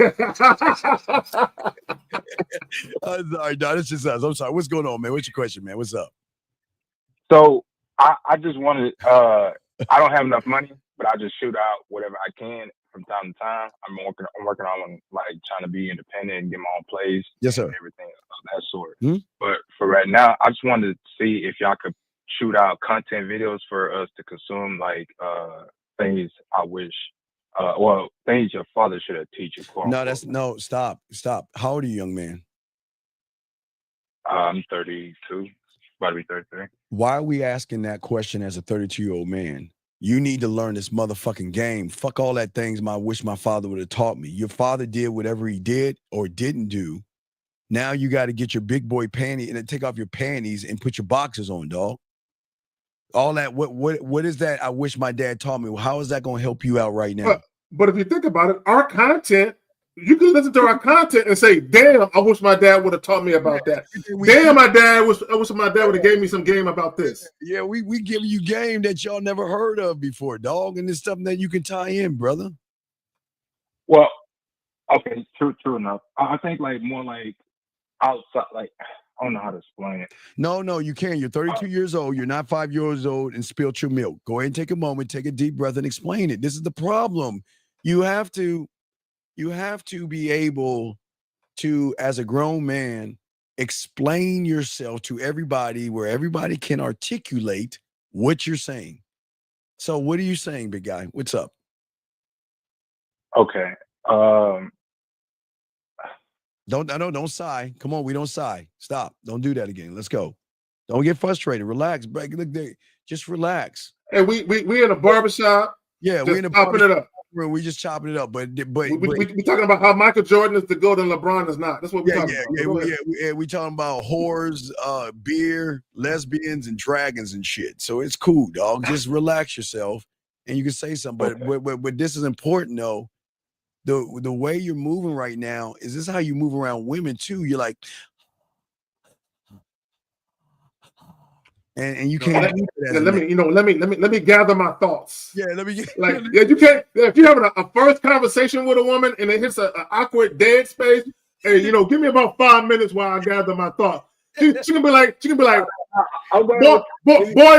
I'm sorry, no, this just us. I'm sorry. What's going on, man? What's your question, man? What's up? So I just wanted. I don't have enough money, but I just shoot out whatever I can from time to time. I'm working on like trying to be independent and get my own place. Yes, sir. And everything of that sort. But for right now, I just wanted to see if y'all could shoot out content videos for us to consume, like things I wish, things your father should have teach you. No, stop. How old are you, young man? I'm 32, about to be 33. Why are we asking that question as a 32-year-old man? You need to learn this motherfucking game. Fuck all that things I wish my father would have taught me. Your father did whatever he did or didn't do. Now you got to get your big boy panty and then take off your panties and put your boxers on, dog. All that, what is that? I wish my dad taught me. How is that going to help you out right now? But if you think about it, our content, you can listen to our content and say, damn, I wish my dad would have taught me about that. Damn, I wish my dad would have gave me some game about this. Yeah, we giving you game that y'all never heard of before, dog. And it's something that you can tie in, brother. Well, okay, true enough. I think like more like outside, like I don't know how to explain it. No, you can. You're 32 years old. You're not 5 years old and spilled your milk. Go ahead and take a moment, take a deep breath and explain it. This is the problem. You have to be able to, as a grown man, explain yourself to everybody where everybody can articulate what you're saying. So what are you saying, big guy? What's up? Okay. Don't sigh. Come on, we don't sigh. Stop. Don't do that again. Let's go. Don't get frustrated. Relax. Look, just relax. Hey, we in a barbershop. Yeah, we're in a chopping it up. We just chopping it up. But we talking about how Michael Jordan is the GOAT and LeBron is not. That's what we're talking about. We talking about whores, beer, lesbians, and dragons and shit. So it's cool, dog. Just relax yourself, and you can say something. But this is important though. The way you're moving right now, is this how you move around women too? You're like, and you can't do that. Let me gather my thoughts. Yeah, let me get like you can't. If you're having a first conversation with a woman and it hits an awkward dead space, hey, give me about 5 minutes while I gather my thoughts. She can be like, boy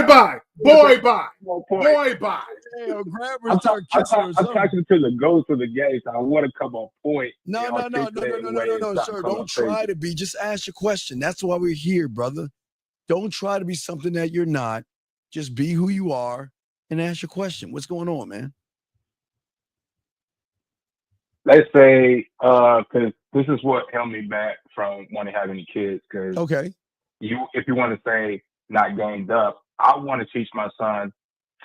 bye. I'm talking to the ghost of the game, so I want to come on point. No, sir. Don't try to be. Just ask your question. That's why we're here, brother. Don't try to be something that you're not. Just be who you are and ask your question. What's going on, man? Let's say, because this is what held me back from wanting to have any kids. Because okay, if you want to say not gained up, I want to teach my son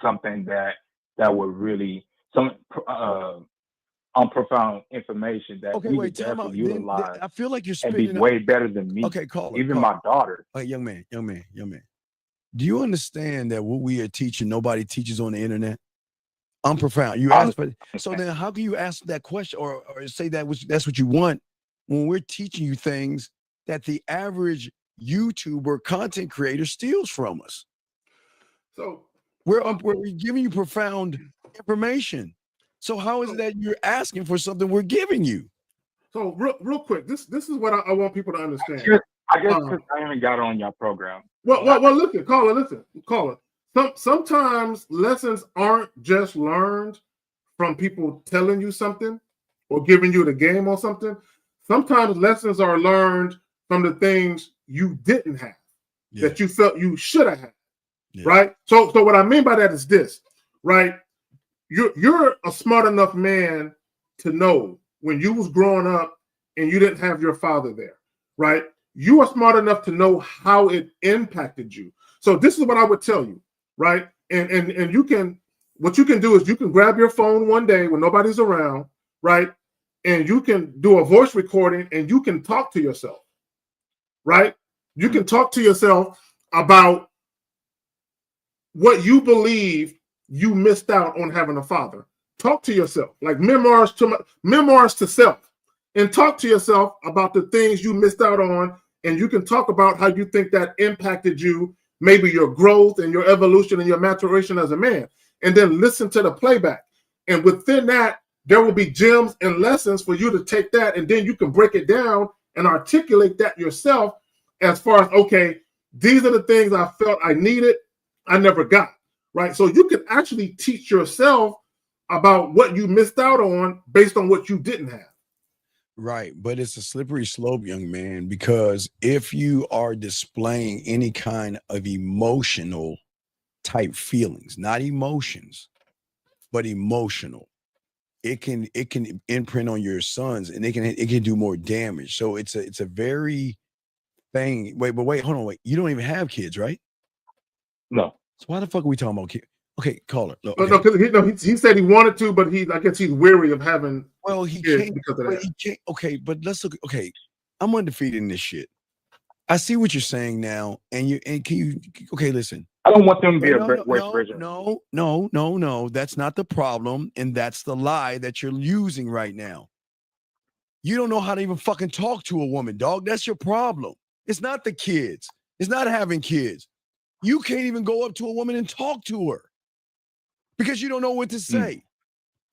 something that would really profound information that he would definitely utilize. I feel like you're and be spinning way better than me. Okay, even my daughter. Young man. Do you understand that what we are teaching, nobody teaches on the internet? I'm profound. You ask, but so then how can you ask that question or say that's what you want when we're teaching you things that the average YouTuber content creator steals from us? So we're giving you profound information. So how is it that you're asking for something we're giving you? So real quick, this is what I want people to understand. I guess because I haven't got on your program. Well, listen, caller. Sometimes lessons aren't just learned from people telling you something or giving you the game or something. Sometimes lessons are learned from the things you didn't have that you felt you should have had. Yeah. Right. So what I mean by that is this, right? You're a smart enough man to know when you was growing up and you didn't have your father there, right? You are smart enough to know how it impacted you. So this is what I would tell you, right? And you can, what you can do is you can grab your phone one day when nobody's around, right? And you can do a voice recording and you can talk to yourself, right? You can talk to yourself about what you believe you missed out on having a father. Talk to yourself, like memoirs to self, and talk to yourself about the things you missed out on. And you can talk about how you think that impacted you, maybe your growth and your evolution and your maturation as a man. And then listen to the playback. And within that, there will be gems and lessons for you to take that. And then you can break it down and articulate that yourself as far as, okay, these are the things I felt I needed, I never got, right? So you can actually teach yourself about what you missed out on based on what you didn't have. Right, but it's a slippery slope, young man, because if you are displaying any kind of emotional type feelings, not emotions, but emotional, it can imprint on your sons and it can do more damage. So it's a very thing. Wait, hold on, wait. You don't even have kids, right? No. So why the fuck are we talking about kids? Okay, caller. Look, okay. No, he said he wanted to, but I guess he's weary of having. Well, he can't because of that. He can't. Okay, but let's look. Okay, I'm undefeated in this shit. I see what you're saying now, and can you? Okay, listen. I don't want them to be No. That's not the problem, and that's the lie that you're using right now. You don't know how to even fucking talk to a woman, dog. That's your problem. It's not the kids. It's not having kids. You can't even go up to a woman and talk to her because you don't know what to say.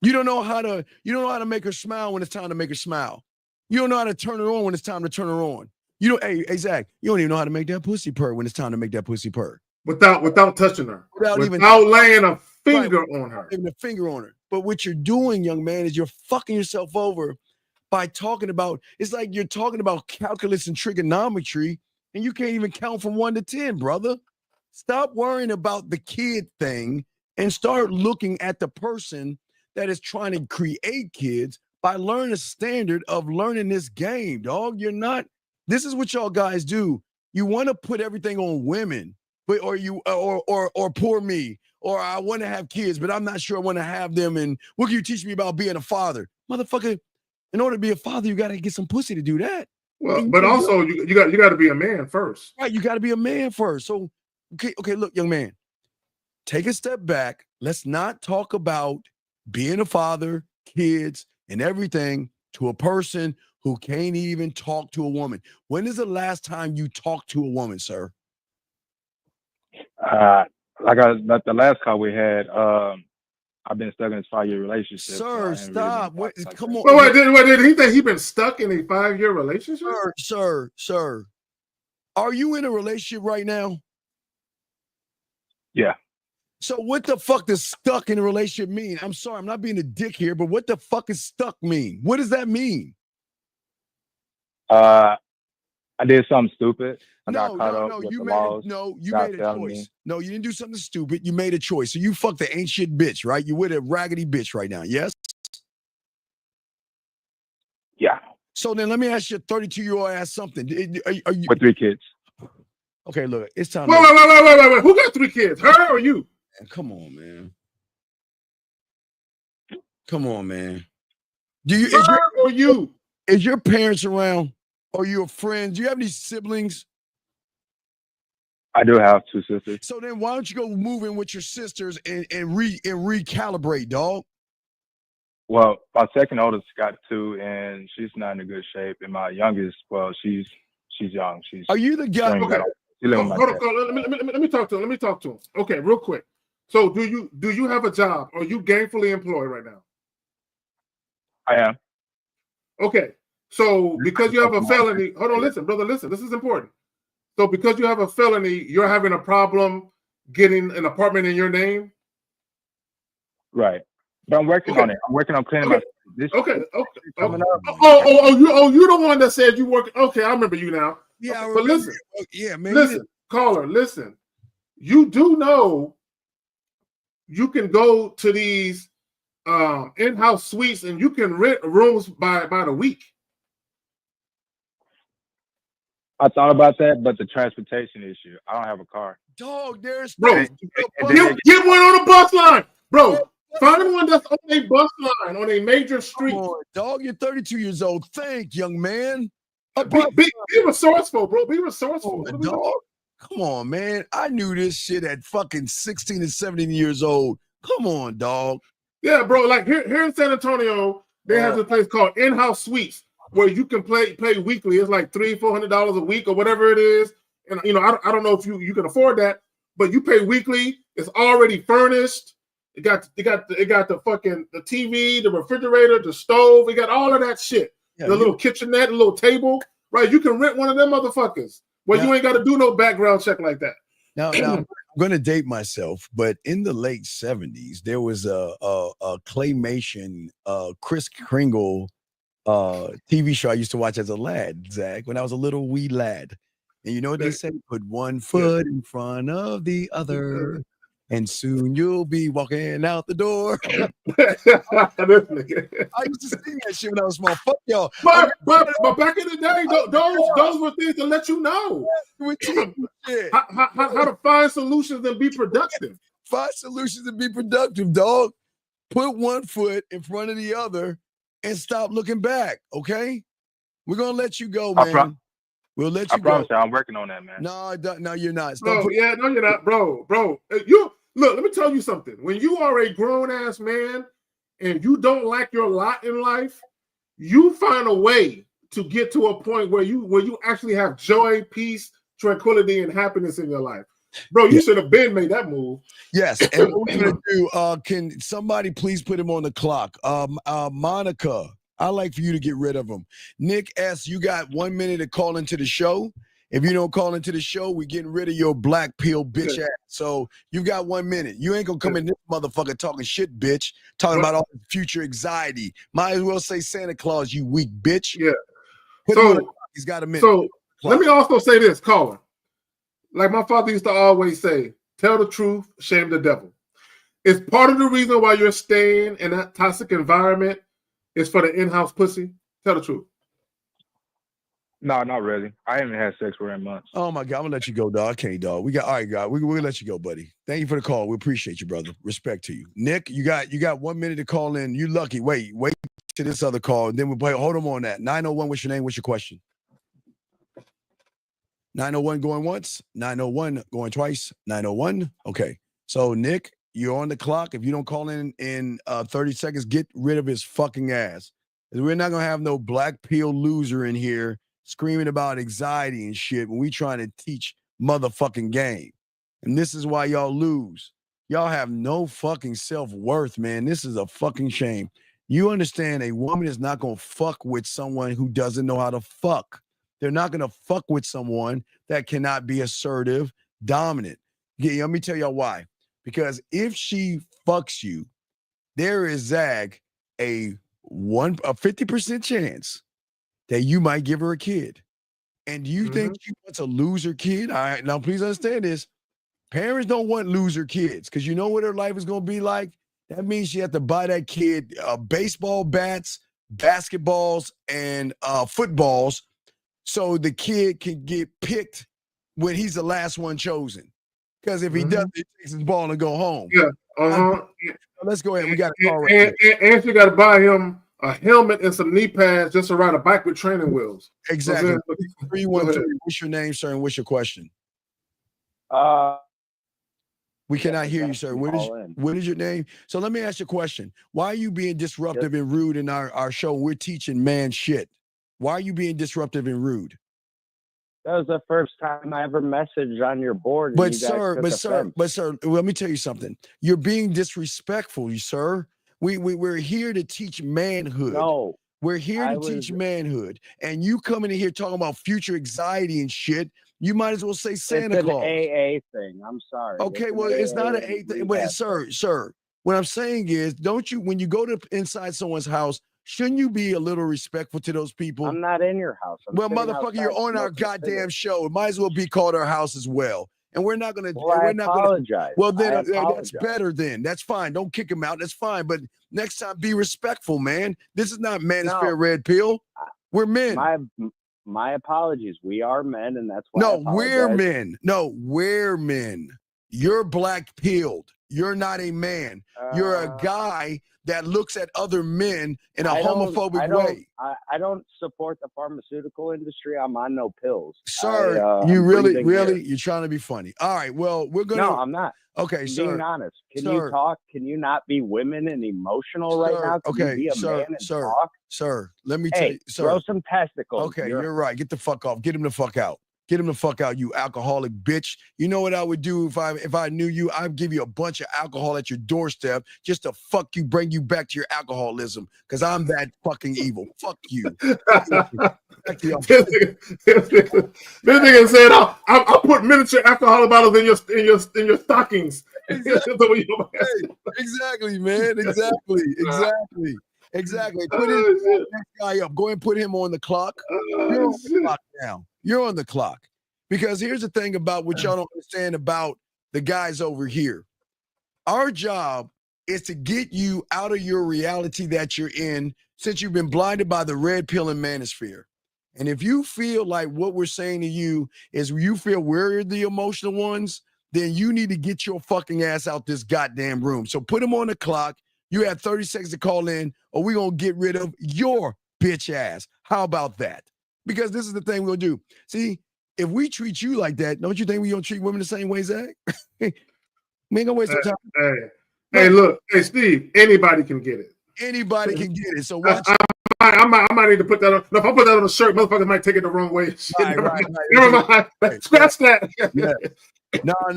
You don't know how to make her smile when it's time to make her smile. You don't know how to turn her on when it's time to turn her on. Hey, Zach, you don't even know how to make that pussy purr when it's time to make that pussy purr. Without touching her. Without laying a finger on her. Laying a finger on her. But what you're doing, young man, is you're fucking yourself over by talking about, it's like you're talking about calculus and trigonometry, and you can't even count from 1 to 10, brother. Stop worrying about the kid thing and start looking at the person that is trying to create kids by learning a standard of learning this game, dog. This is what y'all guys do. You want to put everything on women, but or poor me, or I want to have kids, but I'm not sure I want to have them. And what can you teach me about being a father? Motherfucker, in order to be a father, you got to get some pussy to do that. Well, but also you got to be a man first. Right, you got to be a man first. So, okay, look, young man, take a step back. Let's not talk about being a father, kids, and everything to a person who can't even talk to a woman. When is the last time you talked to a woman, sir? Like the last call we had, I've been stuck in this 5-year relationship. Sir, stop. Really come on. Wait, did he think he's been stuck in a 5-year relationship? Sir. Are you in a relationship right now? Yeah. So what the fuck does stuck in a relationship mean? I'm sorry, I'm not being a dick here, but what the fuck does stuck mean? What does that mean? I did something stupid. I got No, caught no, up no. with You the made a, laws. no. You got made a felony. choice. No, you didn't do something stupid. You made a choice. So you fucked the ain't shit bitch, right? You with a raggedy bitch right now. Yes. Yeah. So then let me ask your 32-year-old ass something. Are you with 3 kids? Okay, look, it's time. Wait. Who got 3 kids? Her or you? Come on, man. Come on, man. Is your parents around? Or your friends? Do you have any siblings? I do have 2 sisters. So then why don't you go move in with your sisters and recalibrate, dog? Well, my second oldest got 2, and she's not in a good shape. And my youngest, well, she's young. Are you the guy? Okay. Hold on. Let me talk to him. Let me talk to him. Okay, real quick. So do you have a job? Are you gainfully employed right now? I am. Okay. So because you have a felony, hold on, listen, brother, listen. This is important. So because you have a felony, you're having a problem getting an apartment in your name? Right. But I'm working on it. I'm working on cleaning my. Okay. Oh, you're the one that said you work. Okay, I remember you now. Yeah, okay, but listen. Yeah, man. Listen, caller, listen. You do know you can go to these in-house suites and you can rent rooms by the week. I thought about that, but the transportation issue. I don't have a car. Dog, there's bro. Get one on a bus line, bro. Find one that's on a bus line on a major street. Come on, dog, you're 32 years old. Think, young man. Be resourceful, bro. Be resourceful. Dog. Come on, man. I knew this shit at fucking 16 and 17 years old. Come on, dog. Yeah, bro. Like here in San Antonio, they have this place called In-House Suites where you can pay weekly. It's like $300-400 a week or whatever it is. And I don't know if you can afford that, but you pay weekly. It's already furnished. It got the fucking the TV, the refrigerator, the stove. It got all of that shit. Yeah, the little kitchenette, the little table. Right, you can rent one of them motherfuckers. Well, you ain't got to do no background check like that. Now I'm going to date myself, but in the late 70s, there was a claymation Kris Kringle TV show I used to watch as a lad, Zach, when I was a little wee lad. And you know what they say? Put one foot in front of the other, and soon you'll be walking out the door. I used to sing that shit when I was small. Fuck y'all. But back in the day, those were things to let you know how to find solutions and be productive. Find solutions and be productive, dog. Put one foot in front of the other and stop looking back, okay? We're going to let you go, man. We'll let you go. I promise you, I'm working on that, man. No, you're not. No, you're not, bro. You look, let me tell you something. When you are a grown-ass man and you don't like your lot in life, you find a way to get to a point where you actually have joy, peace, tranquility, and happiness in your life. Bro, you should have been made that move. Yes, and what we're gonna do, can somebody please put him on the clock? Monica, I'd like for you to get rid of him. Nick S., you got 1 minute to call into the show. If you don't call into the show, we're getting rid of your black pill bitch ass. So you got 1 minute. You ain't gonna come in this motherfucker talking shit, bitch. Talking about all the future anxiety. Might as well say Santa Claus, you weak bitch. Yeah. He's got a minute. So let me also say this, caller. Like my father used to always say, tell the truth, shame the devil. It's part of the reason why you're staying in that toxic environment is for the in-house pussy. Tell the truth. No, not really. I haven't had sex for 8 months. Oh my God, I'm gonna let you go, dog. I can't, dog. All right, God. We'll let you go, buddy. Thank you for the call. We appreciate you, brother. Respect to you. Nick, you got 1 minute to call in. You lucky. Wait to this other call, and then we'll play. Hold on that. 901, what's your name? What's your question? 901 going once, 901 going twice, 901. Okay. So Nick, you're on the clock. If you don't call in 30 seconds, get rid of his fucking ass. We're not gonna have no black pill loser in here screaming about anxiety and shit when we trying to teach motherfucking game. And this is why y'all lose. Y'all have no fucking self-worth, man. This is a fucking shame. You understand a woman is not gonna fuck with someone who doesn't know how to fuck. They're not going to fuck with someone that cannot be assertive, dominant. Yeah, let me tell y'all why. Because if she fucks you, there is, Zag, a 50% chance that you might give her a kid. And do you think she wants a loser kid? All right, now please understand this. Parents don't want loser kids because you know what her life is going to be like? That means she has to buy that kid baseball bats, basketballs, and footballs so the kid can get picked when he's the last one chosen. Because if he doesn't, he takes his ball and go home. Yeah. Let's go ahead. We got a call right and she got to buy him a helmet and some knee pads just to ride a bike with training wheels. Exactly. 313. What's your name, sir, and what's your question? We cannot hear you, sir. What is your name? So let me ask you a question. Why are you being disruptive and rude in our show? We're teaching man shit. Why are you being disruptive and rude? That was the first time I ever messaged on your board. But sir, let me tell you something. You're being disrespectful, sir. We're here to teach manhood. No. We're here to teach manhood. And you coming in here talking about future anxiety and shit. You might as well say Santa Claus. It's an AA thing. I'm sorry. Okay, well, it's not an AA thing. But sir, what I'm saying is, don't you, when you go to inside someone's house, shouldn't you be a little respectful to those people? I'm not in your house. Well, motherfucker, you're on our goddamn show. It might as well be called our house as well. And we're not gonna. Well, I apologize. Well, then that's better. Then that's fine. Don't kick him out. That's fine. But next time, be respectful, man. This is not Manosphere Red Pill. We're men. My apologies. We are men, and that's why. No, we're men. No, we're men. You're black pilled. You're not a man. You're a guy that looks at other men in a homophobic way. I don't support the pharmaceutical industry. I'm on no pills. Sir, you really, you're trying to be funny. All right, well, we're going to. No, I'm not. Okay, I'm sir. being honest. Can you talk? Can you not be women and emotional right now? Can you be a man and talk? Sir, let me tell you. Sir, throw some testicles. Okay, you're right. Get the fuck off. Get him the fuck out. Get him the fuck out, you alcoholic bitch. You know what I would do if I knew you? I'd give you a bunch of alcohol at your doorstep just to fuck you, bring you back to your alcoholism. Because I'm that fucking evil. Fuck you. This nigga said, I'll put miniature alcohol bottles in your stockings. Exactly, man. Exactly. Put this guy up. Go and put him on the clock. You're on the clock now. You're on the clock. Because here's the thing about what y'all don't understand about the guys over here. Our job is to get you out of your reality that you're in since you've been blinded by the red pill and manosphere. And if you feel like what we're saying to you is you feel we're the emotional ones, then you need to get your fucking ass out this goddamn room. So put him on the clock. You have 30 seconds to call in, or we're going to get rid of your bitch ass. How about that? Because this is the thing we're going to do. See, if we treat you like that, don't you think we're going to treat women the same way, Zach? We ain't going to waste some time. Hey, look. Hey, Steve, anybody can get it. Anybody can get it. So watch. I might need to put that on. No, if I put that on a shirt, motherfuckers might take it the wrong way. Never mind. Scratch that. Yeah. No. I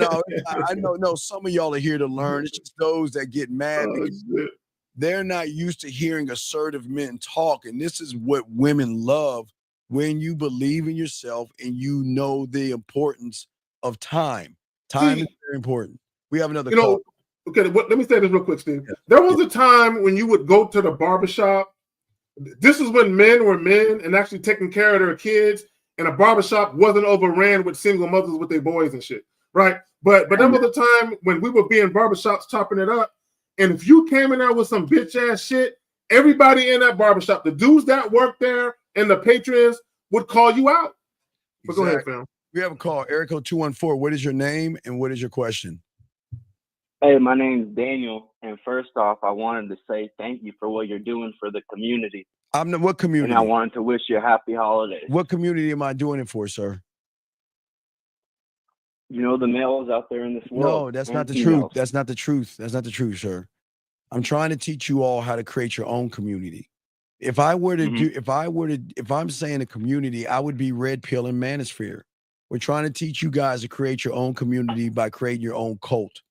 know some of y'all are here to learn. It's just those that get mad because they're not used to hearing assertive men talk. And this is what women love when you believe in yourself and you know the importance of time. Time is very important. We have another call. Okay, let me say this real quick, Steve. Yeah. There was a time when you would go to the barbershop. This is when men were men and actually taking care of their kids, and a barbershop wasn't overran with single mothers with their boys and shit. Right, but there was a time when we would be in barbershops chopping it up, and if you came in there with some bitch ass shit, everybody in that barbershop, the dudes that work there and the patrons would call you out. But go ahead, fam. We have a call, Erico 214. What is your name and what is your question? Hey, my name is Daniel, and first off, I wanted to say thank you for what you're doing for the community. What community? And I wanted to wish you a happy holidays. What community am I doing it for, sir? You know, the males out there in this world. No, that's not the truth. That's not the truth. That's not the truth, sir. I'm trying to teach you all how to create your own community. If I were to if I'm saying a community, I would be red pill and manosphere. We're trying to teach you guys to create your own community by creating your own cult,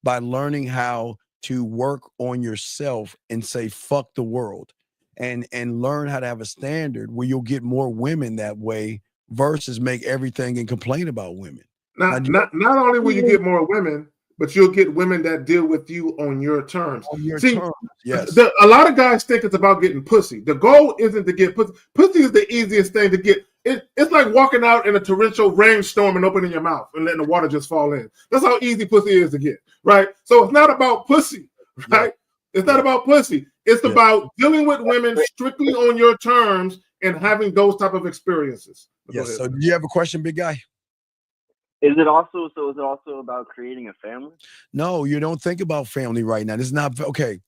by learning how to work on yourself and say, fuck the world, and learn how to have a standard where you'll get more women that way versus make everything and complain about women. Not only will you get more women, but you'll get women that deal with you on your terms. On your terms, yes. A lot of guys think it's about getting pussy. The goal isn't to get pussy. Pussy is the easiest thing to get. It's like walking out in a torrential rainstorm and opening your mouth and letting the water just fall in. That's how easy pussy is to get, right? So it's not about pussy, right? It's not about pussy. It's about dealing with women strictly on your terms and having those type of experiences. Yes. So do you have a question, big guy? Is it also about creating a family? No, you don't think about family right now. This is not okay.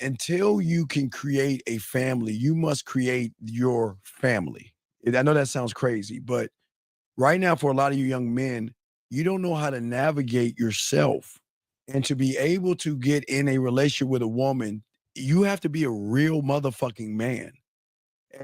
Until you can create a family, you must create your family. I know that sounds crazy, but right now, for a lot of you young men, you don't know how to navigate yourself. And to be able to get in a relationship with a woman, you have to be a real motherfucking man.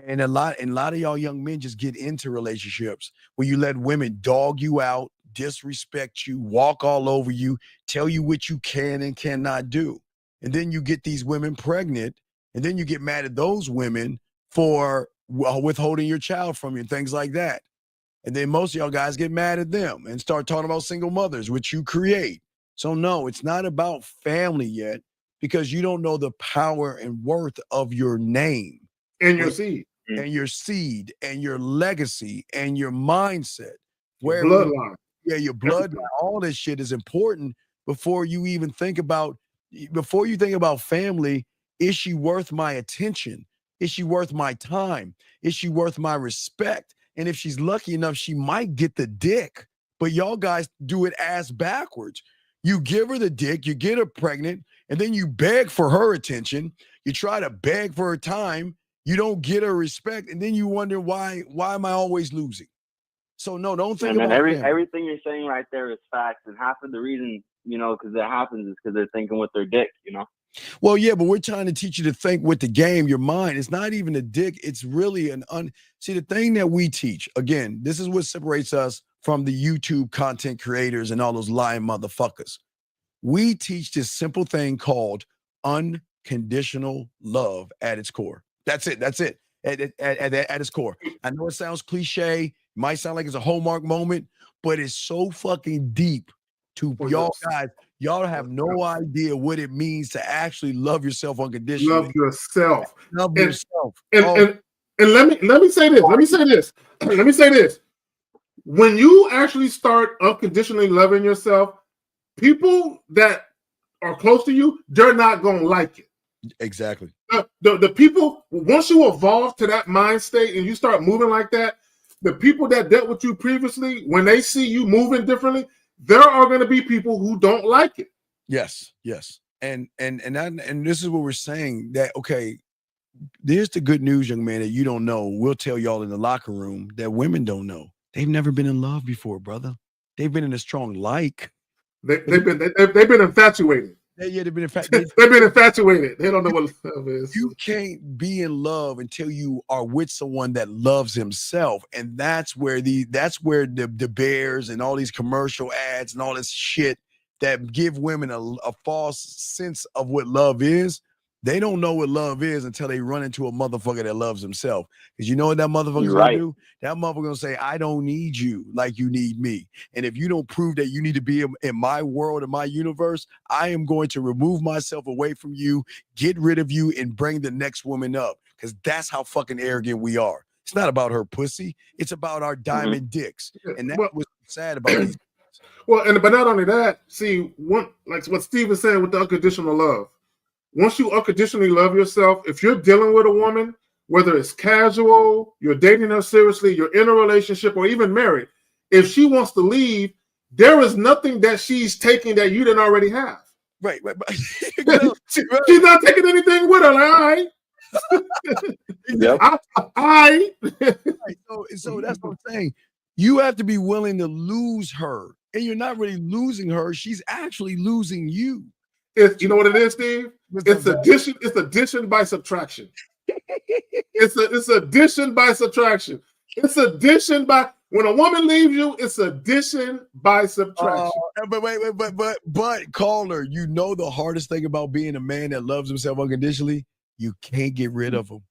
And a lot of y'all young men just get into relationships where you let women dog you out, disrespect you, walk all over you, tell you what you can and cannot do. And then you get these women pregnant, and then you get mad at those women for withholding your child from you and things like that. And then most of y'all guys get mad at them and start talking about single mothers, which you create. So no, it's not about family yet, because you don't know the power and worth of your name. And your seed. And your seed and your legacy and your mindset. Your bloodline. Yeah, your bloodline. All this shit is important before you even think about, family. Is she worth my attention? Is she worth my time? Is she worth my respect? And if she's lucky enough, she might get the dick. But y'all guys do it ass backwards. You give her the dick, you get her pregnant, and then you beg for her attention. You try to beg for her time. You don't get her respect, and then you wonder why am I always losing? So no, don't think about everything you're saying right there is facts, and half of the reason, because that happens is because they're thinking with their dick, Well, yeah, but we're trying to teach you to think with the game, your mind. It's not even a dick. It's really see, the thing that we teach, again, this is what separates us from the YouTube content creators and all those lying motherfuckers. We teach this simple thing called unconditional love at its core. That's it. At its core. I know it sounds cliche, might sound like it's a hallmark moment, but it's so fucking deep to y'all guys. Y'all have no idea what it means to actually love yourself unconditionally. Love yourself. Love yourself. And let me say this. When you actually start unconditionally loving yourself, people that are close to you, they're not gonna like it. Exactly. The people, once you evolve to that mind state and you start moving like that, the people that dealt with you previously, when they see you moving differently, there are going to be people who don't like it. Yes. And this is what we're saying, that okay, there's the good news, young man, that you don't know. We'll tell y'all in the locker room that women don't know. They've never been in love before, brother. They've been in a strong like. They've been infatuated. Yeah, they've been infatuated. They don't know what love is. You can't be in love until you are with someone that loves himself, and that's where the bears and all these commercial ads and all this shit that give women a false sense of what love is. They don't know what love is until they run into a motherfucker that loves himself. Because you know what that motherfucker's gonna do? That motherfucker gonna say, I don't need you like you need me. And if you don't prove that you need to be in my world, in my universe, I am going to remove myself away from you, get rid of you, and bring the next woman up. Because that's how fucking arrogant we are. It's not about her pussy. It's about our diamond dicks. And that's what's sad about these. Well, but not only that, see, like what Steve was saying with the unconditional love. Once you unconditionally love yourself, if you're dealing with a woman, whether it's casual, you're dating her seriously, you're in a relationship, or even married, if she wants to leave, there is nothing that she's taking that you didn't already have. Right. She's not taking anything with her. Like, all right. So that's what I'm saying. You have to be willing to lose her, and you're not really losing her. She's actually losing you. You know what it is, Steve? It's addition. It's addition by subtraction. It's addition by subtraction. It's addition by when a woman leaves you. It's addition by subtraction. But caller, you know the hardest thing about being a man that loves himself unconditionally, you can't get rid of him.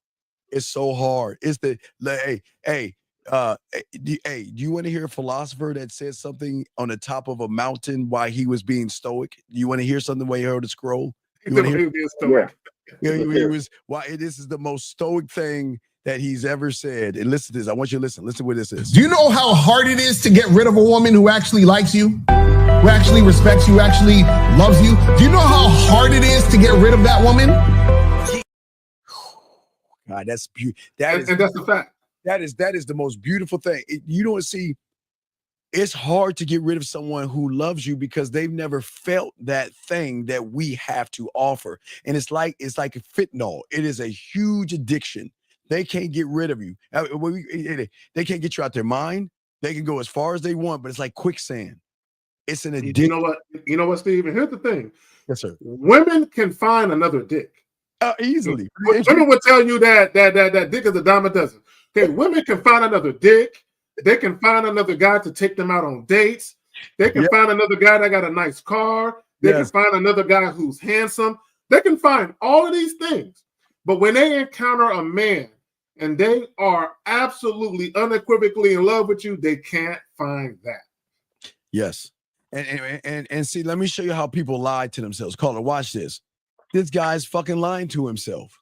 It's so hard. It's the do you want to hear a philosopher that said something on the top of a mountain while he was being stoic? Do you want to hear something while he held a scroll? You want to hear? Stoic. Yeah, he was. Why this is the most stoic thing that he's ever said. And listen to this. I want you to listen. Listen to what this is. Do you know how hard it is to get rid of a woman who actually likes you, who actually respects you, who actually loves you? Do you know how hard it is to get rid of that woman? God, that's beautiful. And that's the fact. That is the most beautiful thing. You don't see. It's hard to get rid of someone who loves you because they've never felt that thing that we have to offer. And it's like a fentanyl. It is a huge addiction. They can't get rid of you. They can't get you out their mind. They can go as far as they want, but it's like quicksand. It's an addiction. You know what, Steve? And here's the thing. Yes, sir. Women can find another dick. Easily. Women will tell you that dick is a dime a dozen. Okay, women can find another dick. They can find another guy to take them out on dates. They can find another guy that got a nice car. They can find another guy who's handsome. They can find all of these things. But when they encounter a man and they are absolutely unequivocally in love with you, they can't find that. Yes. And see, let me show you how people lie to themselves. Caller, watch this. This guy's fucking lying to himself.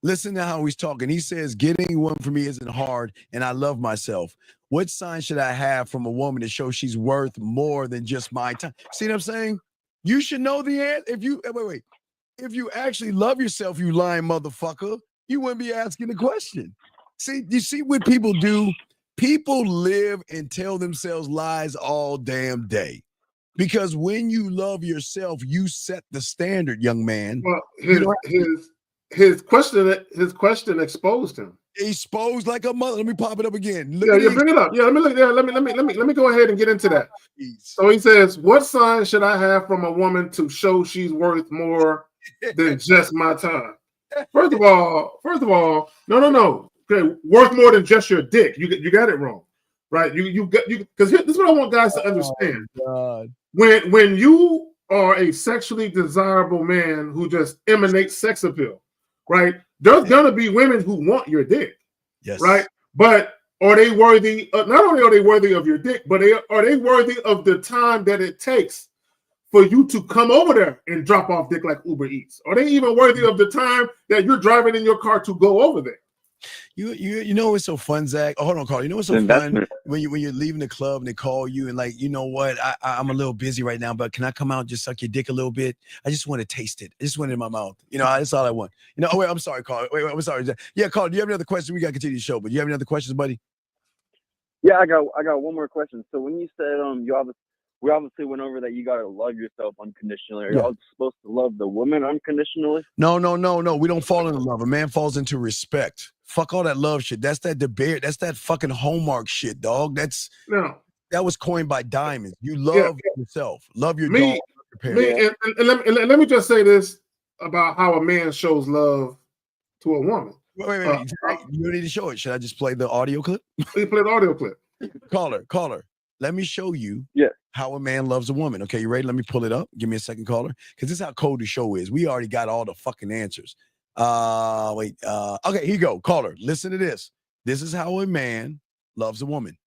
Listen to how he's talking. He says, getting one for me isn't hard, and I love myself. What sign should I have from a woman to show she's worth more than just my time? See what I'm saying? You should know the answer. If you actually love yourself, you lying motherfucker, you wouldn't be asking the question. See, you see what people do? People live and tell themselves lies all damn day. Because when you love yourself, you set the standard, young man. Well, his question exposed him. Exposed like a mother. Let me pop it up again. Bring it up. Yeah, let me go ahead and get into that. So he says, what sign should I have from a woman to show she's worth more than just my time? First of all, no. Okay, worth more than just your dick. You got it wrong, right? Because this is what I want guys to understand. God. When you are a sexually desirable man who just emanates sex appeal, right? There's gonna be women who want your dick, yes, right? But are they worthy? Not only are they worthy of your dick, but are they worthy of the time that it takes for you to come over there and drop off dick like Uber Eats? Are they even worthy of the time that you're driving in your car to go over there? You know what's so fun, Zach? Oh, hold on, Carl. You know what's so fun when you're leaving the club and they call you and like, you know what? I'm a little busy right now, but can I come out and just suck your dick a little bit? I just want to taste it. I just want it in my mouth. You know, that's all I want. You know. Oh wait, I'm sorry, Carl. Wait, I'm sorry. Yeah, Carl. Do you have another question? We gotta continue the show, but do you have any other questions, buddy? Yeah, I got one more question. So when you said we obviously went over that you gotta love yourself unconditionally. Are you supposed to love the woman unconditionally? No. We don't fall into love. A man falls into respect. Fuck all that love shit. That's that debate. That's that fucking Hallmark shit, dog. That was coined by Diamond. You love yourself. Love your dog. And let me just say this about how a man shows love to a woman. Wait. You don't need to show it. Should I just play the audio clip? Please play the audio clip. Caller. Let me show you how a man loves a woman. Okay, you ready? Let me pull it up. Give me a second, caller. Because this is how cold the show is. We already got all the fucking answers. Okay, here you go. Caller, listen to this. This is how a man loves a woman.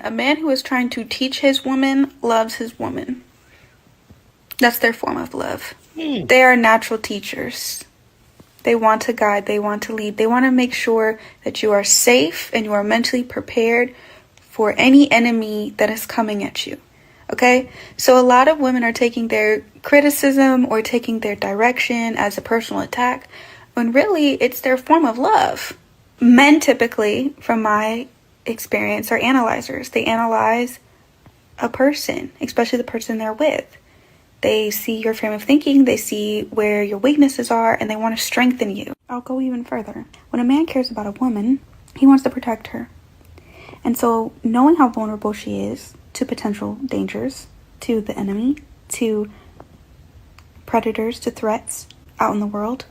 A man who is trying to teach his woman loves his woman. That's their form of love. They are natural teachers. They want to guide. They want to lead. They want to make sure that you are safe and you are mentally prepared for any enemy that is coming at you. Okay? So a lot of women are taking their criticism or taking their direction as a personal attack, when really it's their form of love. Men typically, from my experience, are analyzers. They analyze a person, especially the person they're with. They see your frame of thinking, they see where your weaknesses are, and they want to strengthen you. I'll go even further. When a man cares about a woman, he wants to protect her. And so knowing how vulnerable she is to potential dangers, to the enemy, to predators, to threats out in the world,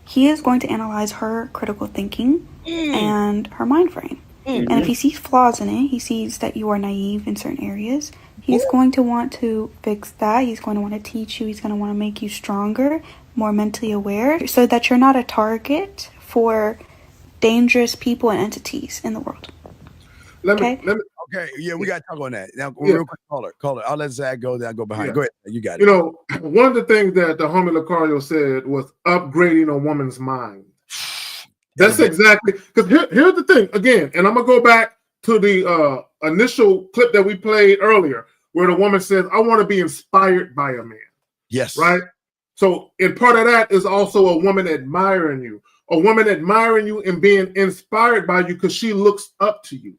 he is going to analyze her critical thinking and her mind frame. And if he sees flaws in it, he sees that you are naive in certain areas, he's going to want to fix that. He's going to want to teach you. He's going to want to make you stronger, more mentally aware, so that you're not a target for dangerous people and entities in the world. Okay, yeah, we got to talk on that. Now, real quick, caller. I'll let Zach go, then I'll go behind. Go ahead, you got it. You know, one of the things that the homie Lucario said was upgrading a woman's mind. That's exactly, because here's the thing again, and I'm gonna go back to the initial clip that we played earlier, where the woman says, "I want to be inspired by a man." Yes. Right. So, and part of that is also a woman admiring you, and being inspired by you because she looks up to you.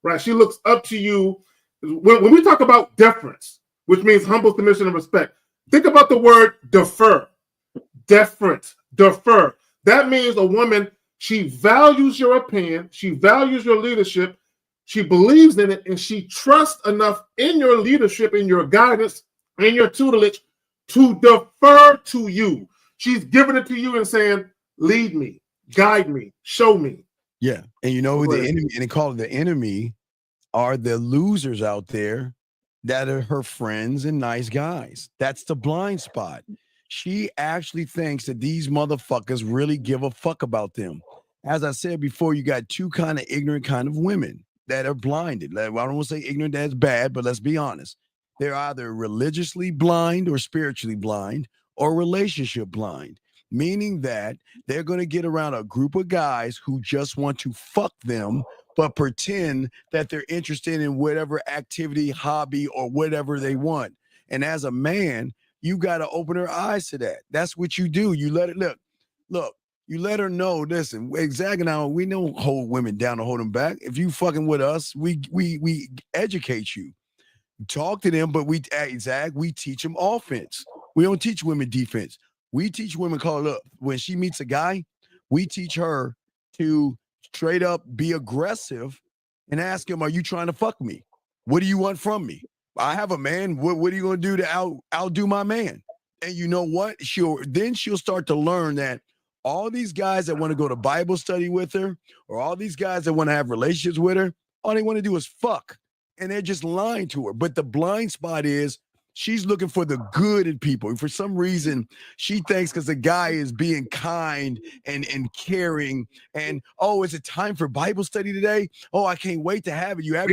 Right. She looks up to you. When we talk about deference, which means humble submission and respect, think about the word defer. Deference, defer. That means a woman, she values your opinion, she values your leadership, she believes in it, and she trusts enough in your leadership, in your guidance, in your tutelage to defer to you. She's giving it to you and saying, lead me, guide me, show me. Yeah. And you know, the enemy, and they call it the enemy, are the losers out there that are her friends and nice guys. That's the blind spot. She actually thinks that these motherfuckers really give a fuck about them. As I said before, you got two kind of ignorant kind of women that are blinded. I don't want to say ignorant, that's bad, but let's be honest. They're either religiously blind or spiritually blind or relationship blind, meaning that they're going to get around a group of guys who just want to fuck them, but pretend that they're interested in whatever activity, hobby, or whatever they want. And as a man, you got to open her eyes to that. That's what you do. You let it look, you let her know, listen, Zach and I, we don't hold women down or hold them back. If you fucking with us, we educate you. Talk to them, but Zach, we teach them offense. We don't teach women defense. We teach women, look, when she meets a guy, we teach her to straight up be aggressive and ask him, are you trying to fuck me? What do you want from me? I have a man. What are you going to do to outdo my man? And you know what? She'll start to learn that all these guys that want to go to Bible study with her, or all these guys that want to have relationships with her, all they want to do is fuck. And they're just lying to her. But the blind spot is she's looking for the good in people. And for some reason, she thinks because the guy is being kind and caring, and is it time for Bible study today? Oh, I can't wait to have it. You have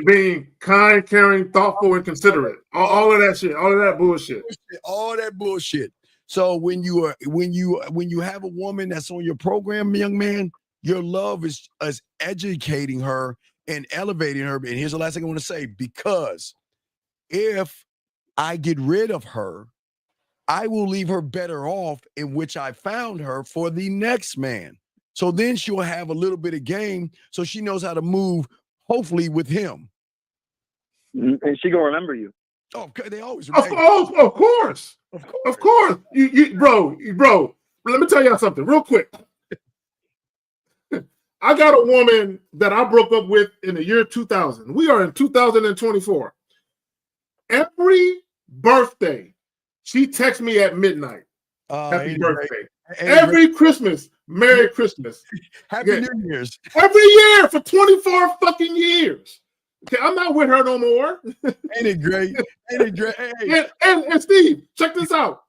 being kind, caring, thoughtful, and considerate. All of that shit. All of that bullshit. All that bullshit. So when you have a woman that's on your program, young man, your love is educating her and elevating her. And here's the last thing I want to say, because if I get rid of her, I will leave her better off in which I found her for the next man. So then she'll have a little bit of game, so she knows how to move, hopefully, with him. And she gonna remember you. Oh, they always remember. Of course. Of course. You, bro. Let me tell y'all something real quick. I got a woman that I broke up with in the year 2000. We are in 2024. Every birthday, she texts me at midnight. Happy birthday. Every Christmas, Merry Christmas. Happy New Year's. Every year for 24 fucking years. Okay, I'm not with her no more. Ain't it great? Ain't it great? Hey. And Steve, check this out.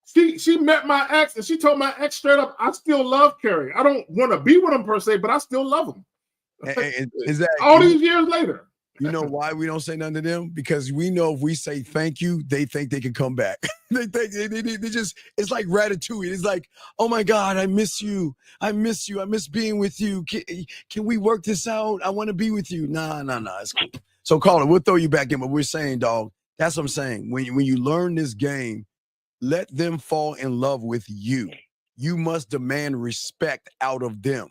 She met my ex, and she told my ex straight up, I still love Carrie. I don't want to be with him per se, but I still love him. All these years later. You know why we don't say nothing to them? Because we know if we say thank you, they think they can come back. they think they just, it's like ratatouille. It's like, oh my God, I miss you. I miss you. I miss being with you. Can we work this out? I want to be with you. Nah, it's cool. So Caller, we'll throw you back in, but we're saying, dog, that's what I'm saying. When you learn this game, let them fall in love with you. You must demand respect out of them.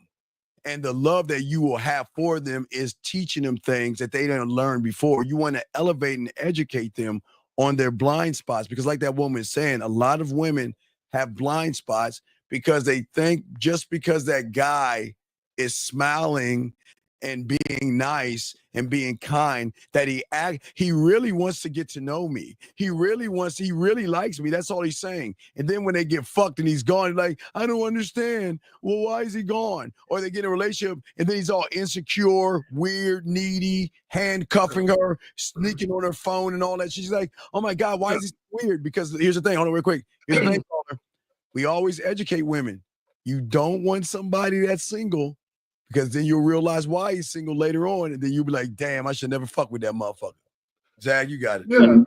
And the love that you will have for them is teaching them things that they didn't learn before. You want to elevate and educate them on their blind spots. Because like that woman is saying, a lot of women have blind spots because they think just because that guy is smiling and being nice and being kind, that he really wants to get to know me. He really likes me. That's all he's saying. And then when they get fucked and he's gone, like, I don't understand. Well, why is he gone? Or they get in a relationship and then he's all insecure, weird, needy, handcuffing her, sneaking on her phone and all that. She's like, oh my God, why is he weird? Because here's the thing, hold on real quick. Here's the thing, Caller. We always educate women. You don't want somebody that's single, because then you'll realize why he's single later on, and then you'll be like, damn, I should never fuck with that motherfucker. Zach, you got it. Yeah,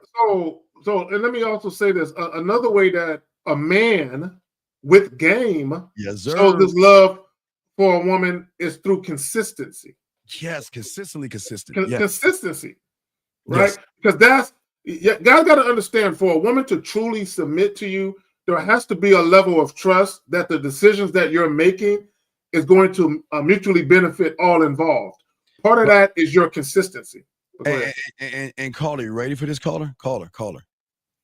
so and let me also say this. Another way that a man with game shows his love for a woman is through consistency. Yes, consistently consistent. Yes. Consistency, right? Yes. Because guys got to understand, for a woman to truly submit to you, there has to be a level of trust that the decisions that you're making is going to mutually benefit all involved. Part of that is your consistency. And caller, you ready for this, caller? Caller.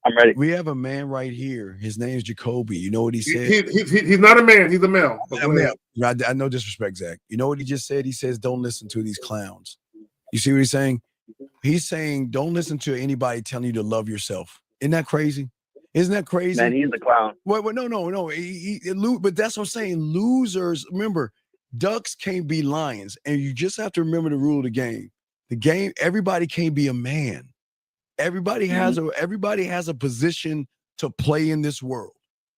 I'm ready. We have a man right here. His name is Jacoby. You know what he said? He's not a man. He's a male. I know disrespect, Zach. You know what he just said? He says, don't listen to these clowns. You see what he's saying? He's saying, don't listen to anybody telling you to love yourself. Isn't that crazy? Isn't that crazy? Man, he's a clown. Well, no. But that's what I'm saying. Losers, remember, ducks can't be lions. And you just have to remember the rule of the game. The game, everybody can't be a man. Everybody has a position to play in this world.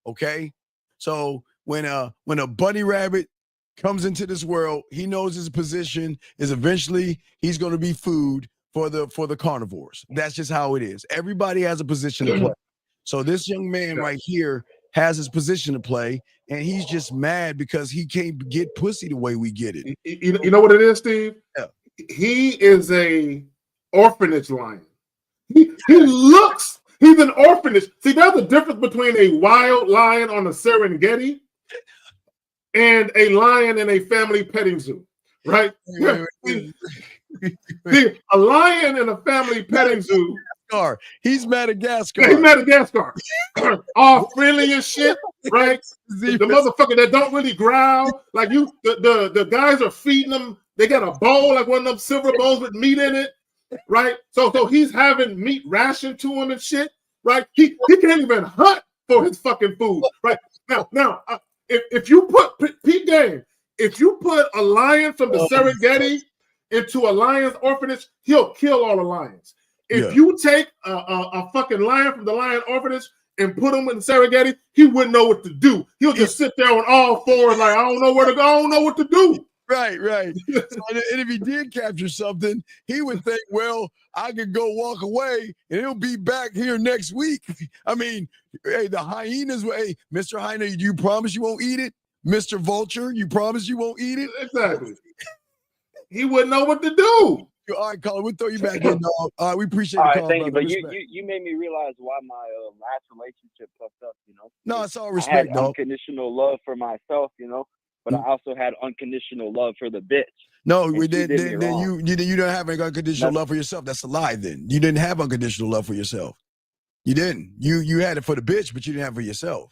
Okay? So when a bunny rabbit comes into this world, he knows his position is eventually he's going to be food for the carnivores. That's just how it is. Everybody has a position to play. So this young man right here has his position to play, and he's just mad because he can't get pussy the way we get it. You know what it is, Steve? Yeah. He is a orphanage lion. He's an orphanage. See, there's a difference between a wild lion on the Serengeti and a lion in a family petting zoo, right? See, a lion in a family petting zoo. He's Madagascar. Yeah, he's Madagascar. All friendly and shit, right? The motherfucker that don't really growl. Like the guys are feeding them. They got a bowl, like one of them silver bowls with meat in it, right? So he's having meat rationed to him and shit, right? He can't even hunt for his fucking food, right? Now, if you put Pete Game, if you put a lion from the Serengeti into a lion's orphanage, he'll kill all the lions. If you take a fucking lion from the lion orphanage and put him in the Serengeti, he wouldn't know what to do. He'll just sit there on all fours like, I don't know where to go. I don't know what to do. Right. So, and if he did capture something, he would think, well, I could go walk away and he'll be back here next week. I mean, hey, the hyenas, hey, Mr. Hyena, you promise you won't eat it? Mr. Vulture, you promise you won't eat it? Exactly. He wouldn't know what to do. All right, Colin, we'll throw you back in, dog. All right, we appreciate the call, thank brother. you. But you made me realize why my last relationship fucked up, you know? No, it's all respect, I had dog. unconditional love for myself, you know? But I also had unconditional love for the bitch. No, you didn't have unconditional love for yourself. That's a lie. Then you didn't have unconditional love for yourself. You didn't. You had it for the bitch, but you didn't have it for yourself.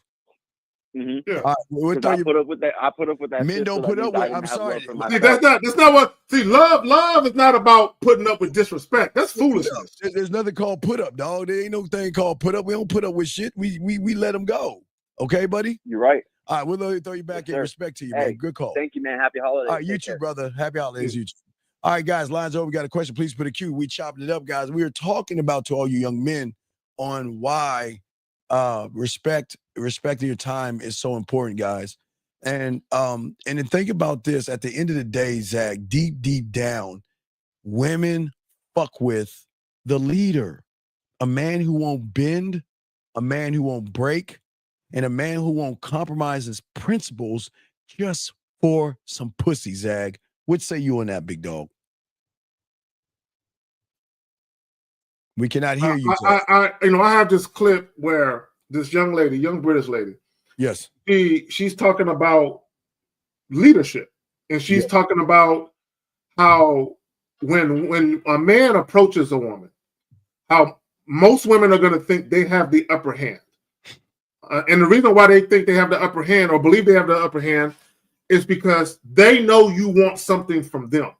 Mm-hmm. Yeah. I put up with that. I put up with that. Men don't put up with. I'm sorry. See, that's not what. See, love is not about putting up with disrespect. That's foolishness. There's nothing called put up, dog. There ain't no thing called put up. We don't put up with shit. We let them go. Okay, buddy. You're right. All right, we'll throw you back in. Respect to you, man. Good call. Thank you, man. Happy holidays. All right, you too, brother. Happy holidays, you too. All right, guys, lines over. We got a question. Please put a Q. We chopping it up, guys. We are talking about, to all you young men, on why respecting your time is so important, guys. And then think about this. At the end of the day, Zach, deep down, women fuck with the leader. A man who won't bend, a man who won't break, and a man who won't compromise his principles just for some pussy, Zag. What say you on that, big dog? We cannot hear you. I have this clip where this young British lady. Yes. She's talking about leadership, and she's talking about how when a man approaches a woman, how most women are going to think they have the upper hand. And the reason why they think they have the upper hand or believe they have the upper hand is because they know you want something from them.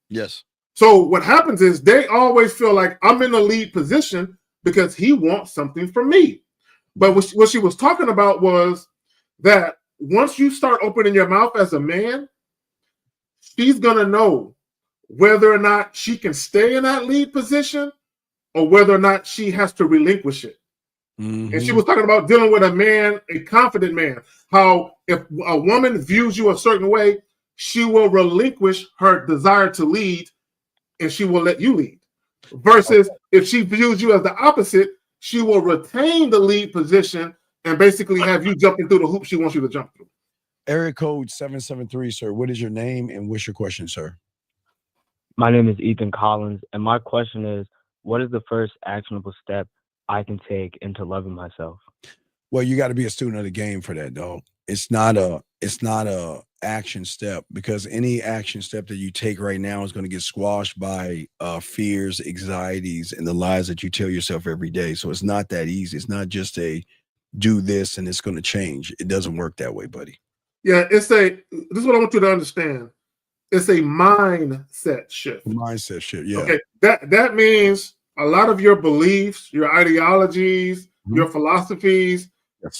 Yes. So what happens is they always feel like I'm in the lead position because he wants something from me. But what she was talking about was that once you start opening your mouth as a man, she's going to know whether or not she can stay in that lead position or whether or not she has to relinquish it. Mm-hmm. And she was talking about dealing with a man, a confident man, how if a woman views you a certain way, she will relinquish her desire to lead and she will let you lead. Versus if she views you as the opposite, she will retain the lead position and basically have you jumping through the hoop she wants you to jump through. Area code 773, sir. What is your name and what's your question, sir? My name is Ethan Collins, and my question is, what is the first actionable step I can take into loving myself? Well, you got to be a student of the game for that, dog. It's not a action step, because any action step that you take right now is going to get squashed by fears, anxieties, and the lies that you tell yourself every day. So it's not that easy. It's not just a do this and it's going to change. It doesn't work that way, buddy. Yeah, this is what I want you to understand. It's a mindset shift. Mindset shift, yeah. Okay, that means a lot of your beliefs, your ideologies, your philosophies,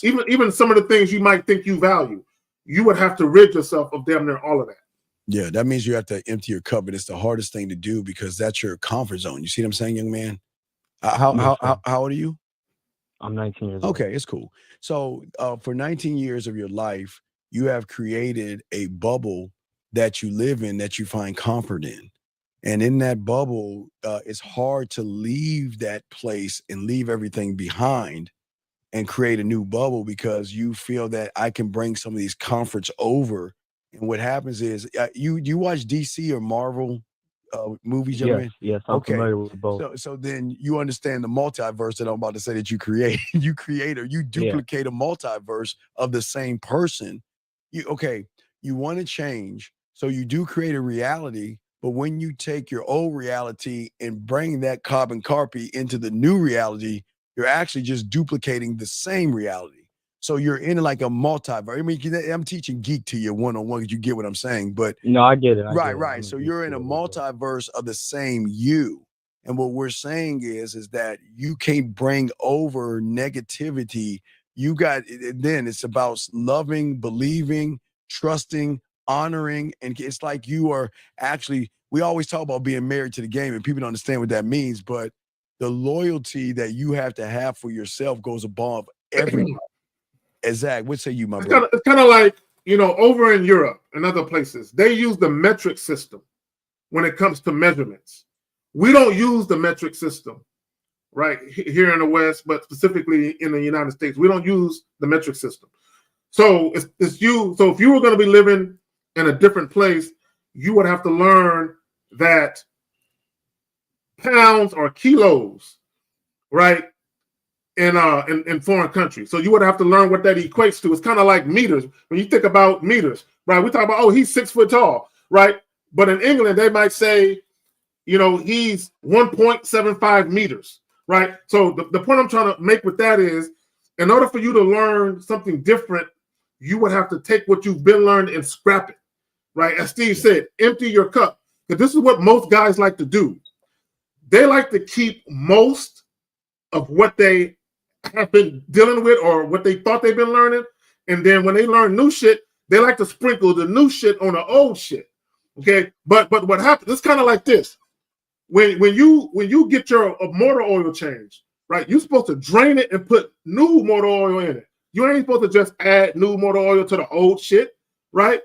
even some of the things you might think you value, you would have to rid yourself of damn near all of that. Yeah, that means you have to empty your cup, but it's the hardest thing to do because that's your comfort zone. You see what I'm saying, young man? How old are you? I'm 19 years old. Okay, it's cool. So for 19 years of your life, you have created a bubble that you live in, that you find comfort in. And in that bubble, it's hard to leave that place and leave everything behind and create a new bubble, because you feel that I can bring some of these comforts over. And what happens is you watch DC or Marvel movies, young man? Yes, I'm familiar with both. So then you understand the multiverse that I'm about to say that you create. You duplicate a multiverse of the same person. You want to change, so you do create a reality. But when you take your old reality and bring that carbon copy into the new reality, you're actually just duplicating the same reality. So you're in like a multiverse. I mean, I'm teaching geek to you one-on-one, because you get what I'm saying. But no, I get it. Right. So you're in a multiverse of the same you. And what we're saying is that you can't bring over negativity. Then it's about loving, believing, trusting, honoring. And it's like you are actually, we always talk about being married to the game, and people don't understand what that means. But the loyalty that you have to have for yourself goes above everybody. Zach, what say you, my brother? It's kind of like, over in Europe and other places, they use the metric system when it comes to measurements. We don't use the metric system, right, here in the West, but specifically in the United States. We don't use the metric system. So it's you. So if you were going to be living in a different place, you would have to learn that pounds or kilos, right, in foreign countries. So you would have to learn what that equates to. It's kind of like meters. When you think about meters, right, we talk about, oh, he's 6 foot tall, right? But in England, they might say, he's 1.75 meters, right? So the point I'm trying to make with that is, in order for you to learn something different, you would have to take what you've been learned and scrap it, right? As Steve said, empty your cup. Because this is what most guys like to do. They like to keep most of what they have been dealing with or what they thought they've been learning. And then when they learn new shit, they like to sprinkle the new shit on the old shit. Okay. But what happens, it's kind of like this. When you get your motor oil change, right, you're supposed to drain it and put new motor oil in it. You ain't supposed to just add new motor oil to the old shit, right?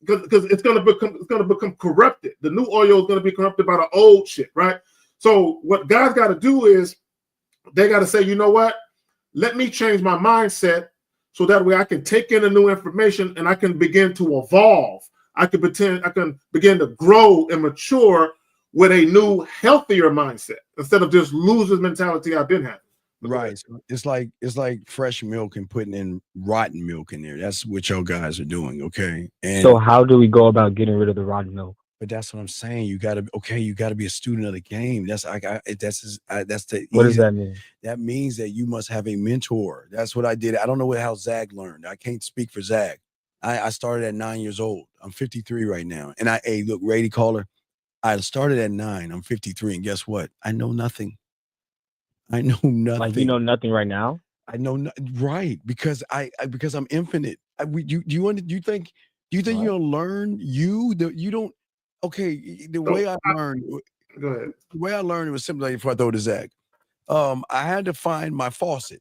Because it's gonna become corrupted. The new oil is gonna be corrupted by the old shit, right? So what guys got to do is they got to say, you know what? Let me change my mindset so that way I can take in the new information and I can begin to evolve. I can begin to grow and mature with a new, healthier mindset instead of just loser's mentality I've been having. Right. It's like fresh milk and putting in rotten milk in there. That's what y'all guys are doing. Okay. And so how do we go about getting rid of the rotten milk? But that's what I'm saying. You gotta be a student of the game. That's the. What does that mean? That means that you must have a mentor. That's what I did. I don't know how Zach learned. I can't speak for Zach. I started at 9 years old. I'm 53 right now. And look, Rady Caller, I started at 9. I'm 53, and guess what? I know nothing. I know nothing. Like, you know nothing right now? I know right, because because I'm infinite. Do you think you'll learn? You don't. Okay, the way I learned. Go ahead. The way I learned, it was simply before I throw to Zach. I had to find my faucet,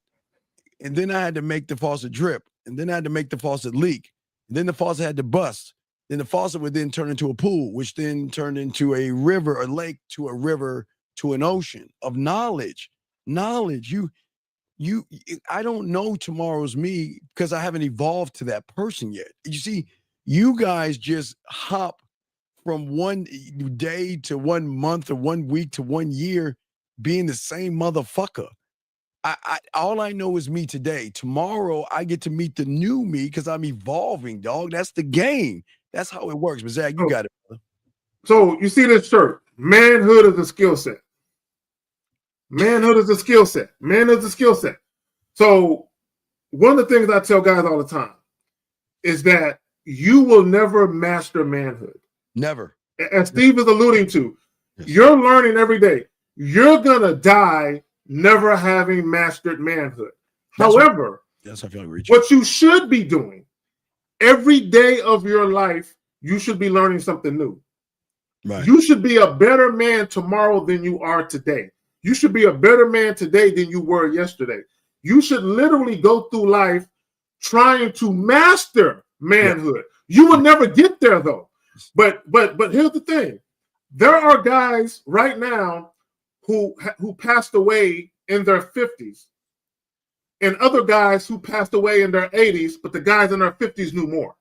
and then I had to make the faucet drip, and then I had to make the faucet leak, and then the faucet had to bust. Then the faucet would then turn into a pool, which then turned into a river, a lake, to a river, to an ocean of knowledge. Knowledge. I don't know tomorrow's me because I haven't evolved to that person yet. You see, you guys just hop from one day to 1 month or 1 week to 1 year being the same motherfucker. All I know is me today. Tomorrow I get to meet the new me because I'm evolving, dog. That's the game. That's how it works. But Zach, you got it, brother. So you see this shirt. Manhood is a skill set. Manhood is a skill set. Manhood is a skill set. So one of the things I tell guys all the time is that you will never master manhood. Never. As Steve is alluding to, you're learning every day. You're going to die never having mastered manhood. However, what you should be doing every day of your life, you should be learning something new. Right. You should be a better man tomorrow than you are today. You should be a better man today than you were yesterday. You should literally go through life trying to master manhood. You will never get there though. But here's the thing. There are guys right now who passed away in their 50s and other guys who passed away in their 80s, but the guys in their 50s knew more.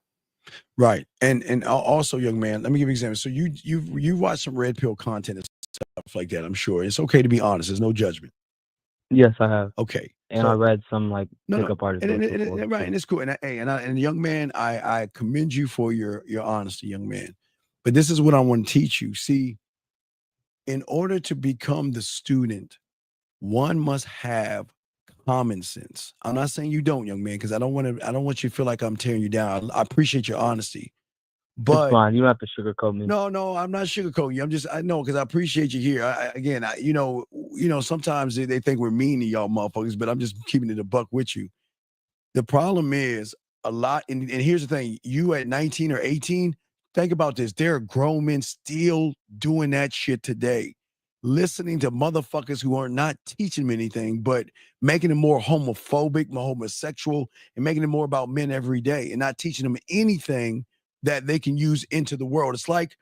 Right. And also, young man, let me give you an example. So you watch some red pill content and stuff like that, I'm sure. It's okay to be honest. There's no judgment. Yes, I have. Okay. And So- I read some like pickup artists. Right, and it's cool. And young man, I commend you for your honesty, young man. But this is what I want to teach you. See, in order to become the student, one must have common sense. I'm not saying you don't, young man, because I don't want you to feel like I'm tearing you down. I appreciate your honesty. But it's fine. You don't have to sugarcoat me. no, I'm not sugarcoating you. I know because I appreciate you here. You know, sometimes they think we're mean to y'all motherfuckers, but I'm just keeping it a buck with you. The problem is a lot, and here's the thing: you at 19 or 18, think about this. There are grown men still doing that shit today, listening to motherfuckers who are not teaching them anything, but making them more homophobic, more homosexual, and making it more about men every day, and not teaching them anything that they can use into the world. It's like,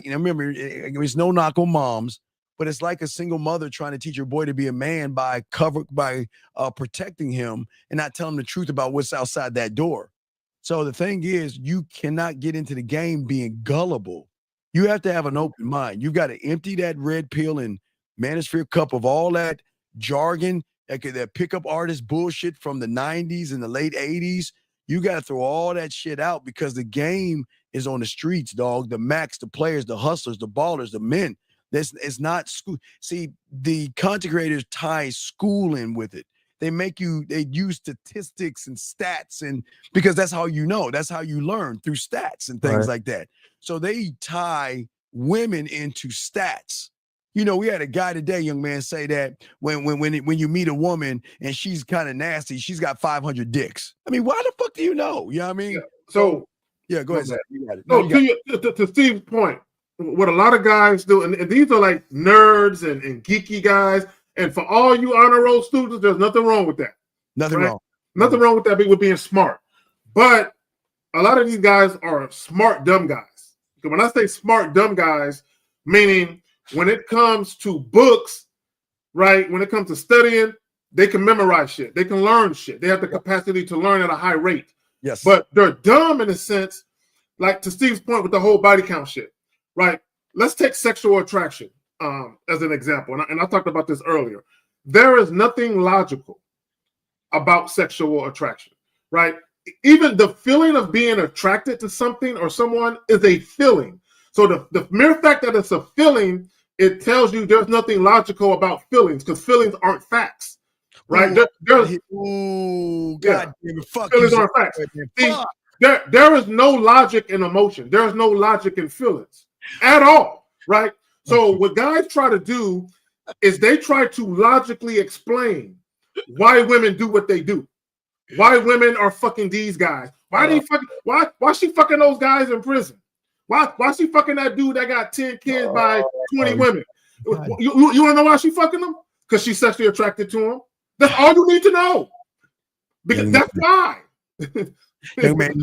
remember, it's no knock on moms, but it's like a single mother trying to teach your boy to be a man by protecting him and not telling him the truth about what's outside that door. So the thing is, you cannot get into the game being gullible. You have to have an open mind. You've got to empty that red pill and manosphere cup of all that jargon, that pickup artist bullshit from the 90s and the late 80s. You got to throw all that shit out because the game is on the streets, dog. The Macs, the players, the hustlers, the ballers, the men. It's not school. See, the content creators tie school in with it. They use statistics and stats, and because that's how you know, that's how you learn, through stats and things like that. So they tie women into stats. You know, we had a guy today, young man, say that when you meet a woman and she's kind of nasty, she's got 500 dicks. I mean, why the fuck do you know? You know what I mean? Yeah. So yeah, go ahead, Zach. You got it. No, to Steve's point, what a lot of guys do, and these are like nerds and geeky guys, and for all you honor roll students, there's nothing wrong with that. Nothing wrong. Nothing wrong with that with being smart. But a lot of these guys are smart, dumb guys. When I say smart, dumb guys, meaning when it comes to books, right? When it comes to studying, they can memorize shit. They can learn shit. They have the capacity to learn at a high rate. Yes. But they're dumb in a sense, like to Steve's point with the whole body count shit, right? Let's take sexual attraction as an example. And I talked about this earlier. There is nothing logical about sexual attraction, right? Even the feeling of being attracted to something or someone is a feeling. So the mere fact that it's a feeling, it tells you there's nothing logical about feelings because feelings aren't facts, right? Ooh, God damn it, fuck feelings you, aren't facts. See, fuck. there is no logic in emotion. There is no logic in feelings at all, right? So what guys try to do is they try to logically explain why women do what they do. Why women are fucking these guys. Why she fucking those guys in prison? Why she fucking that dude that got 10 kids by 20 women? You want to know why she fucking them? Because she's sexually attracted to him. That's all you need to know. Because that's why. Young man,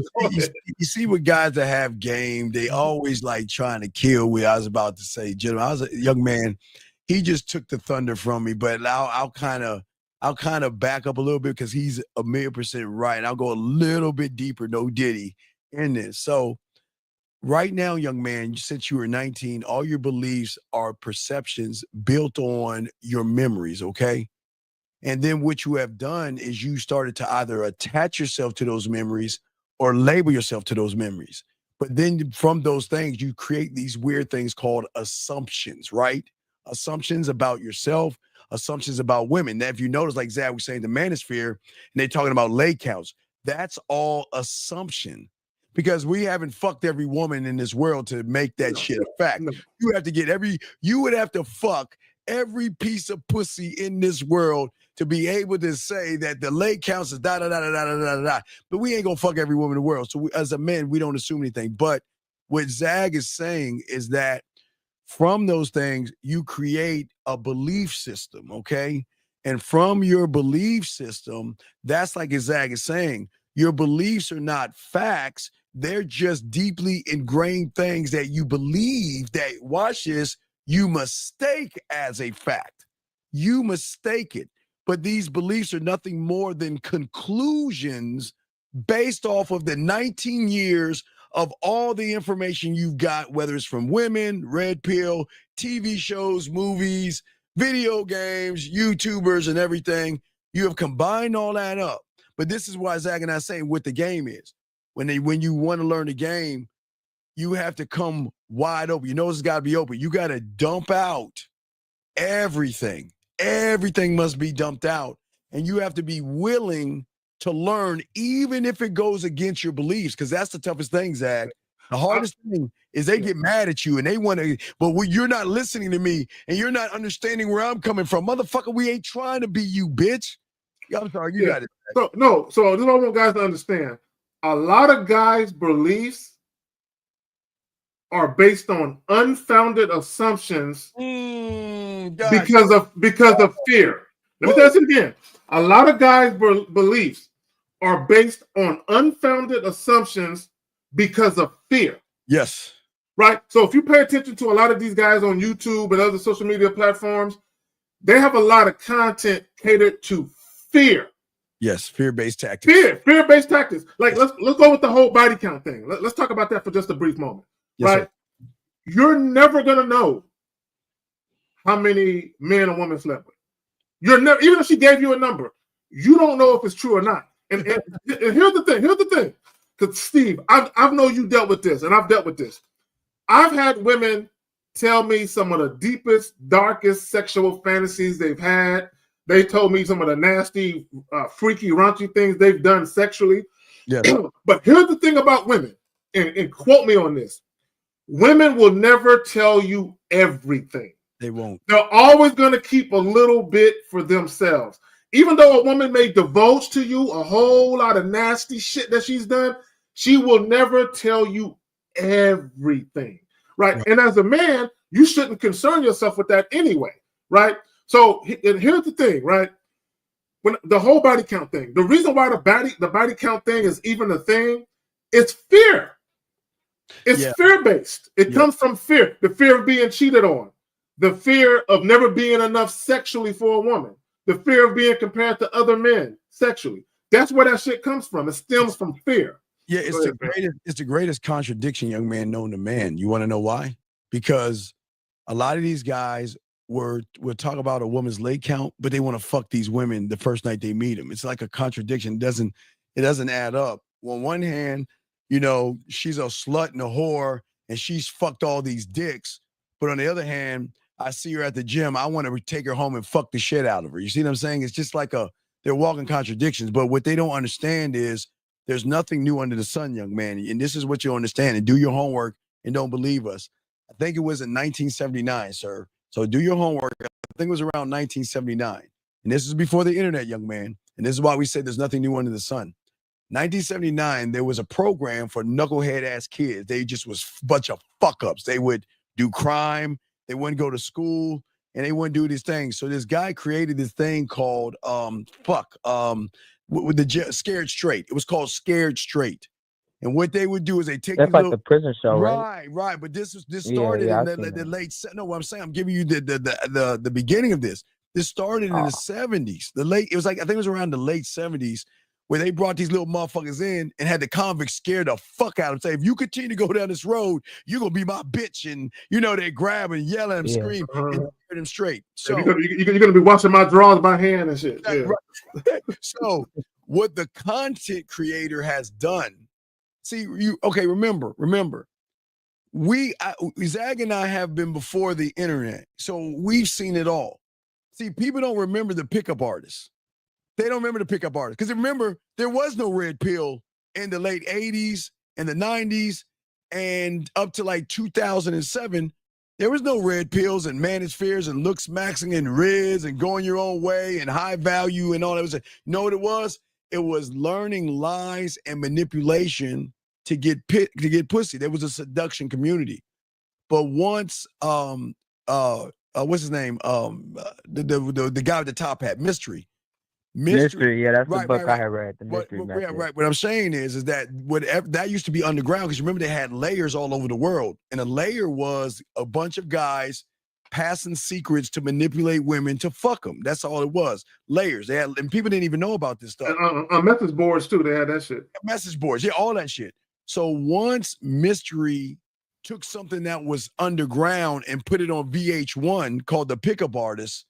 you see what guys that have game, they always like trying to kill what I was about to say. Gentlemen, I was a young man. He just took the thunder from me, but I'll kind of I'll kind of back up a little bit because he's 1,000,000% right. And I'll go a little bit deeper, no diddy, in this. So right now, young man, since you were 19, all your beliefs are perceptions built on your memories, okay? And then what you have done is you started to either attach yourself to those memories or label yourself to those memories. But then from those things, you create these weird things called assumptions, right? Assumptions about yourself, assumptions about women. Now, if you notice, like Zach was saying, the manosphere, and they're talking about leg counts, that's all assumption. Because we haven't fucked every woman in this world to make that shit a fact. You have to get you would have to fuck every piece of pussy in this world to be able to say that the leg counts is da da da da da da da da. But we ain't gonna fuck every woman in the world. So as a man, we don't assume anything. But what Zag is saying is that from those things, you create a belief system, okay? And from your belief system, that's like Zag is saying, your beliefs are not facts. They're just deeply ingrained things that you believe that, watch this, you mistake as a fact. You mistake it. But these beliefs are nothing more than conclusions based off of the 19 years of all the information you've got, whether it's from women, red pill, TV shows, movies, video games, YouTubers, and everything. You have combined all that up. But this is why Zach and I say what the game is. When you want to learn the game, you have to come wide open. You know it's got to be open. You got to dump out everything. Everything must be dumped out. And you have to be willing to learn, even if it goes against your beliefs, because that's the toughest thing, Zach. The hardest thing is they get mad at you and they want to, but you're not listening to me and you're not understanding where I'm coming from. Motherfucker, we ain't trying to be you, bitch. I'm sorry, you got it. So this is what I want guys to understand. A lot of guys' beliefs are based on unfounded assumptions because of fear. Let me tell you again. A lot of guys' beliefs are based on unfounded assumptions because of fear. Yes. Right? So if you pay attention to a lot of these guys on YouTube and other social media platforms, they have a lot of content catered to fear. Yes, fear-based tactics. Fear-based tactics. Like let's go with the whole body count thing. Let's talk about that for just a brief moment. Yes, right? Sir. You're never gonna know how many men a woman slept with. You're never, even if she gave you a number, you don't know if it's true or not. And here's the thing. Because Steve, I know you dealt with this, and I've dealt with this. I've had women tell me some of the deepest, darkest sexual fantasies they've had. They told me some of the nasty, freaky, raunchy things they've done sexually. Yeah. But here's the thing about women, and quote me on this. Women will never tell you everything. They won't. They're always going to keep a little bit for themselves. Even though a woman may divulge to you a whole lot of nasty shit that she's done, she will never tell you everything, right? And as a man, you shouldn't concern yourself with that anyway, right? So and here's the thing, right? When the whole body count thing, the reason why the body count thing is even a thing, it's fear. It's fear-based. It comes from fear. The fear of being cheated on. The fear of never being enough sexually for a woman. The fear of being compared to other men sexually. That's where that shit comes from. It stems from fear. Yeah, it's the greatest contradiction, young man, known to man. You want to know why? Because a lot of these guys would talk about a woman's leg count, but they want to fuck these women the first night they meet them. It's like a contradiction. It doesn't add up. On one hand, you know, she's a slut and a whore, and she's fucked all these dicks. But on the other hand, I see her at the gym. I want to take her home and fuck the shit out of her. You see what I'm saying? It's just like they're walking contradictions. But what they don't understand is there's nothing new under the sun, young man. And this is what you understand. And do your homework and don't believe us. I think it was in 1979, sir. So do your homework. I think it was around 1979. And this is before the internet, young man. And this is why we say there's nothing new under the sun. 1979, there was a program for knucklehead ass kids. They just was a bunch of fuck ups. They would do crime. They wouldn't go to school and they wouldn't do these things. So this guy created this thing called with the Scared Straight. It was called Scared Straight. And what they would do is they take that's like the prison show, right? Right. But this started in the late. No, what I'm saying, I'm giving you the beginning of this. This started in the 70s. It was like, I think it was around the late 70s where they brought these little motherfuckers in and had the convicts scare the fuck out of them. Say, if you continue to go down this road, you're going to be my bitch. And, they grab and yell at him, scream, and scare them straight. So you're going to be washing my drawers by hand and shit. Yeah. Right. So what the content creator has done, remember, Zag and I have been before the internet, so we've seen it all. See, people don't remember the pickup artists. They don't remember the pickup artists. Because remember, there was no red pill in the late 80s and the 90s and up to like 2007. There was no red pills and manospheres and looks maxing and riz and going your own way and high value and all that. You know what it was? It was learning lies and manipulation to get pussy. There was a seduction community. But once what's his name? The guy with the top hat, Mystery, yeah, that's the book I had read. The Mystery Method. Right. What I'm saying is that whatever that used to be underground, because remember they had layers all over the world, and a layer was a bunch of guys passing secrets to manipulate women to fuck them. That's all it was. Layers. They had, and people didn't even know about this stuff. And message boards too. They had that shit. Message boards, yeah, all that shit. So once Mystery took something that was underground and put it on VH1 called The Pickup Artist,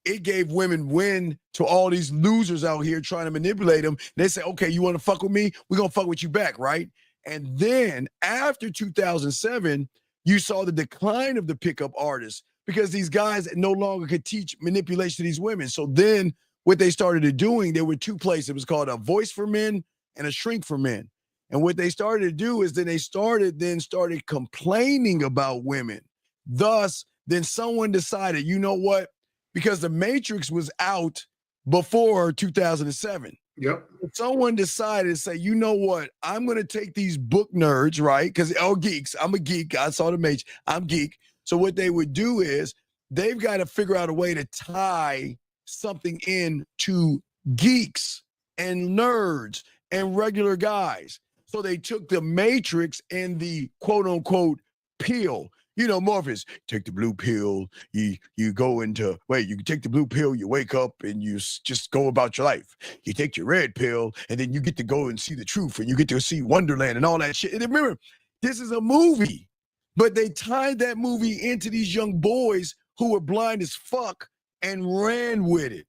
it gave women win to all these losers out here trying to manipulate them. They say, okay, you want to fuck with me? We're going to fuck with you back, right? And then after 2007, you saw the decline of the pickup artists because these guys no longer could teach manipulation to these women. So then what they started doing, there were two places. It was called a voice for men and a shrink for men. And what they started to do is then they started complaining about women. Thus, then someone decided, you know what? Because the Matrix was out before 2007. Yep. Someone decided to say, you know what? I'm going to take these book nerds, right? Because geeks. I'm a geek. I saw the Matrix. I'm geek. So what they would do is they've got to figure out a way to tie something in to geeks and nerds and regular guys. So they took the Matrix and the quote unquote pill. Morpheus, take the blue pill, you go into, you can take the blue pill, you wake up and you just go about your life. You take your red pill and then you get to go and see the truth and you get to see Wonderland and all that shit. And remember, this is a movie, but they tied that movie into these young boys who were blind as fuck and ran with it.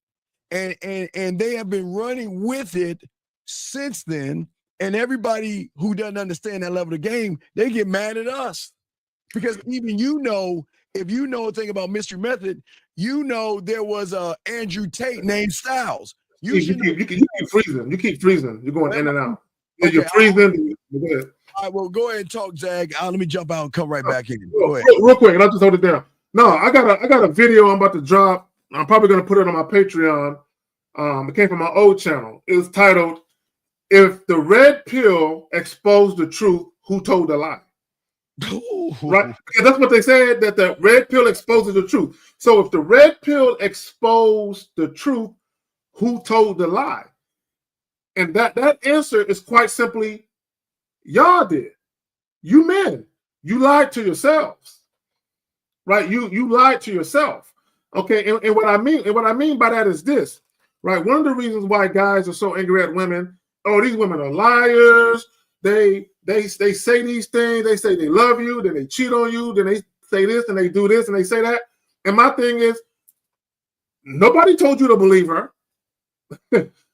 And they have been running with it since then. And everybody who doesn't understand that level of the game, they get mad at us. Because even if you know a thing about Mystery Method, there was a Andrew Tate named Styles. You keep freezing. You keep freezing. You're going in and out. Okay, you're freezing. Go ahead. All right, well, go ahead and talk, Zag. Let me jump out and come right back in. Go ahead. Real quick, and I'll just hold it down. No, I got a video I'm about to drop. I'm probably going to put it on my Patreon. It came from my old channel. It was titled, "If the Red Pill Exposed the Truth, Who Told the Lie?" Right? Because that's what they said, that the red pill exposes the truth. So if the red pill exposed the truth, who told the lie? And that answer is quite simply, y'all did. You men, you lied to yourselves. Right? You lied to yourself. Okay, and what I mean by that is this, right? One of the reasons why guys are so angry at women, these women are liars. They say these things. They say they love you, then they cheat on you, then they say this and they do this and they say that. And my thing is, nobody told you to believe her.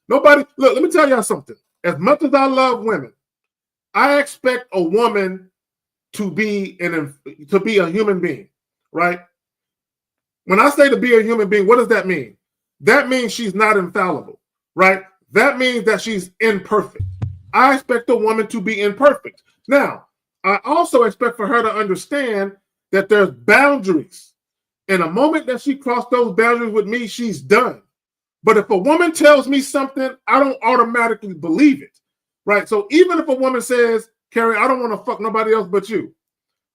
Nobody. Look, let me tell y'all something. As much as I love women, I expect a woman to be a human being, right? When I say to be a human being, what does that mean? That means she's not infallible, right? That means that she's imperfect. I expect a woman to be imperfect. Now, I also expect for her to understand that there's boundaries. And the moment that she crossed those boundaries with me, she's done. But if a woman tells me something, I don't automatically believe it, right? So even if a woman says, Carrie, I don't want to fuck nobody else but you,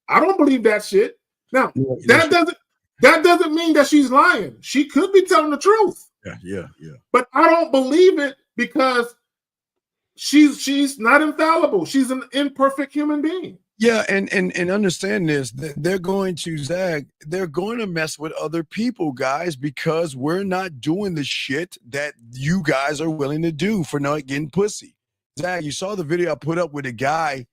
I don't believe that shit. Now, that doesn't mean that she's lying. She could be telling the truth. Yeah. But I don't believe it because she's not infallible. She's an imperfect human being. Yeah, and understand this. They're going to Zach. They're going to mess with other people, guys, because we're not doing the shit that you guys are willing to do for not getting pussy. Zach, you saw the video I put up with a guy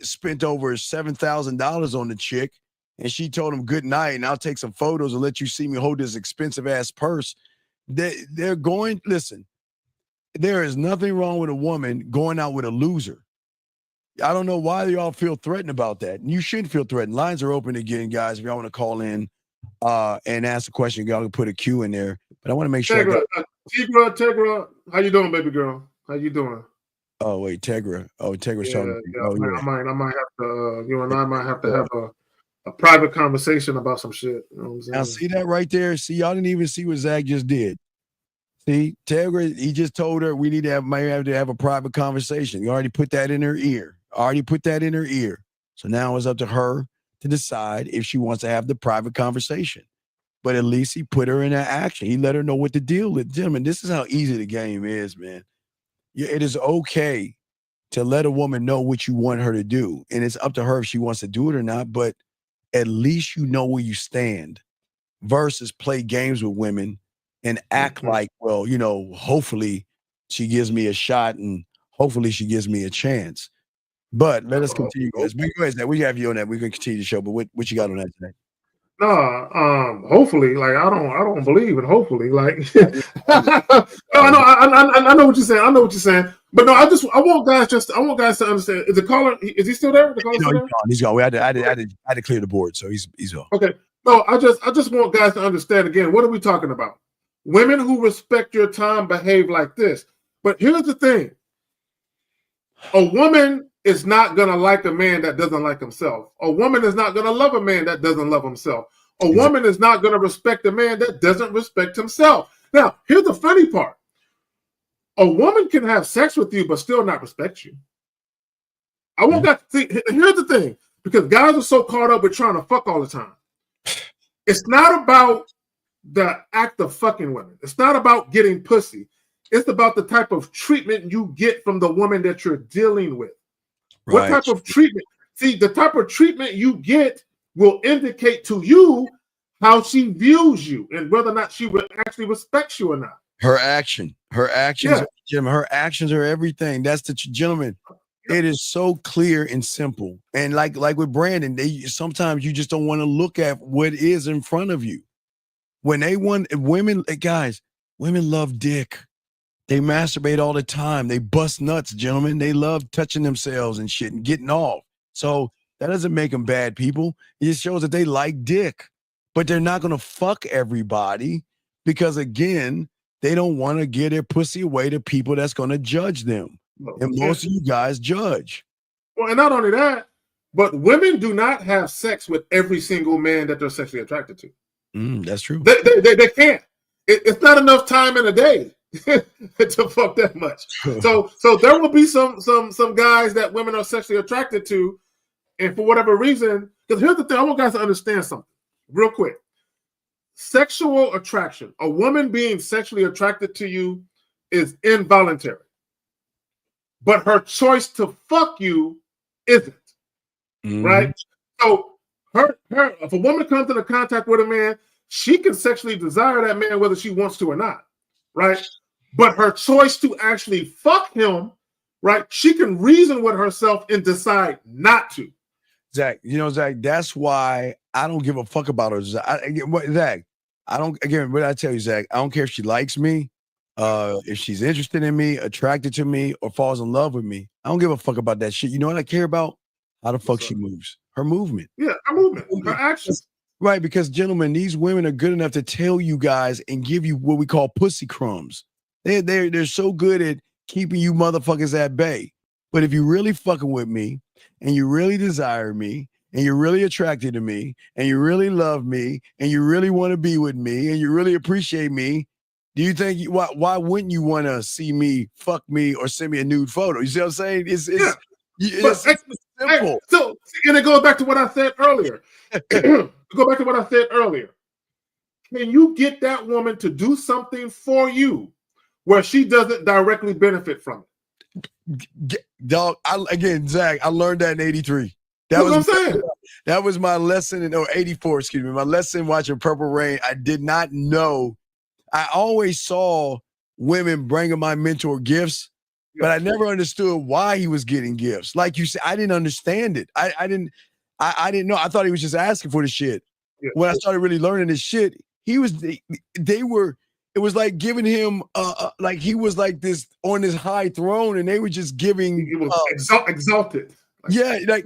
spent over $7,000 on the chick, and she told him good night, and I'll take some photos and let you see me hold this expensive ass purse. They're going. Listen, there is nothing wrong with a woman going out with a loser. I don't know why y'all feel threatened about that. You shouldn't feel threatened. Lines are open again, guys. If y'all want to call in and ask a question, y'all can put a Q in there. But I want to make sure. Tegra, how you doing, baby girl? How you doing? Oh wait, Tegra. Oh, Tegra's talking. Oh yeah. I might have to. You and I might have to have a private conversation about some shit. You know what I'm saying? Now see that right there. See, y'all didn't even see what Zach just did. See, Tegra, he just told her we might have to have a private conversation. You already put that in her ear. So now it's up to her to decide if she wants to have the private conversation. But at least he put her in action. He let her know what the deal is. Gentlemen, this is how easy the game is, man. It is okay to let a woman know what you want her to do. And it's up to her if she wants to do it or not. But at least you know where you stand versus play games with women and act like, well, hopefully she gives me a shot and hopefully she gives me a chance. But let us continue, guys. We go ahead. We have you on that. We're gonna continue the show. But what you got on that today? No, hopefully, like I don't believe in hopefully, like no, I know what you're saying. I know what you're saying. But no, I want guys to understand. Is the caller? Is he still there? The caller still there? He's gone. I had to clear the board, so he's off. Okay. No, I just want guys to understand again. What are we talking about? Women who respect your time behave like this. But here's the thing: a woman is not going to like a man that doesn't like himself. A woman is not going to love a man that doesn't love himself. A woman is not going to respect a man that doesn't respect himself. Now, here's the funny part. A woman can have sex with you but still not respect you. I want that. See, here's the thing. Because guys are so caught up with trying to fuck all the time. It's not about the act of fucking women. It's not about getting pussy. It's about the type of treatment you get from the woman that you're dealing with. What type of treatment? See, the type of treatment you get will indicate to you how she views you and whether or not she would actually respects you or not. Her actions, Jim, her actions are everything. That's the gentleman. It is so clear and simple. And like with Brandon, sometimes you just don't want to look at what is in front of you. When women love dick. They masturbate all the time. They bust nuts, gentlemen. They love touching themselves and shit and getting off. So that doesn't make them bad people. It just shows that they like dick. But they're not going to fuck everybody because, again, they don't want to give their pussy away to people that's going to judge them. And most of you guys judge. Well, and not only that, but women do not have sex with every single man that they're sexually attracted to. That's true. They can't. It's not enough time in a day to fuck that much. So there will be some guys that women are sexually attracted to, and for whatever reason, because here's the thing, I want guys to understand something real quick. Sexual attraction, a woman being sexually attracted to you is involuntary. But her choice to fuck you isn't. Right? So if a woman comes into contact with a man, she can sexually desire that man whether she wants to or not. Right? But her choice to actually fuck him, right? She can reason with herself and decide not to. Zach, that's why I don't give a fuck about her. Zach, what I tell you, Zach, I don't care if she likes me, if she's interested in me, attracted to me, or falls in love with me. I don't give a fuck about that shit. You know what I care about? How the fuck she moves. Her movement. Yeah, her movement, her actions. Right, because gentlemen, these women are good enough to tell you guys and give you what we call pussy crumbs. They're so good at keeping you motherfuckers at bay. But if you really fucking with me and you really desire me and you're really attracted to me and you really love me and you really want to be with me and you really appreciate me, do you think why wouldn't you want to see me, fuck me, or send me a nude photo? You see what I'm saying? It's simple. So, and it goes back to what I said earlier. Can you get that woman to do something for you where she doesn't directly benefit from it? Dog, Zach, I learned that in '83. That That's was what I'm saying. That was my lesson in 84, excuse me. My lesson watching Purple Rain. I did not know. I always saw women bringing my mentor gifts, but I never understood why he was getting gifts. Like you said, I didn't understand it. I didn't know. I thought he was just asking for the shit. Yeah. When I started really learning this shit, they were, it was like giving him like he was like this on this high throne, and they were just giving He was exalted. Yeah, like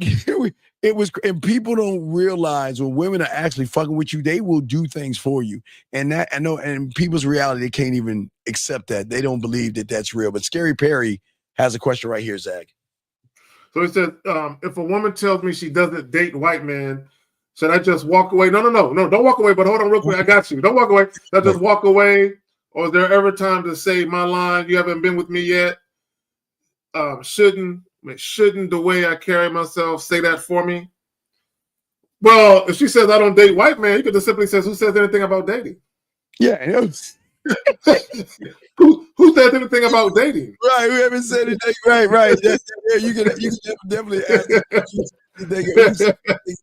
it was, and people don't realize when women are actually fucking with you, they will do things for you. And that, I know, and people's reality, they can't even accept that. They don't believe that that's real. But Scary Perry has a question right here, Zach. So he said, if a woman tells me she doesn't date white men, should I just walk away? No, don't walk away. But hold on real quick. I got you. Don't walk away. Should I just walk away? Or is there ever time to say my line? You haven't been with me yet. Shouldn't the way I carry myself say that for me? Well, if she says I don't date white men, you could just simply say, who says anything about dating? Yeah. Who says anything about dating? Right, we haven't said anything. Right. Yeah, you can definitely ask anything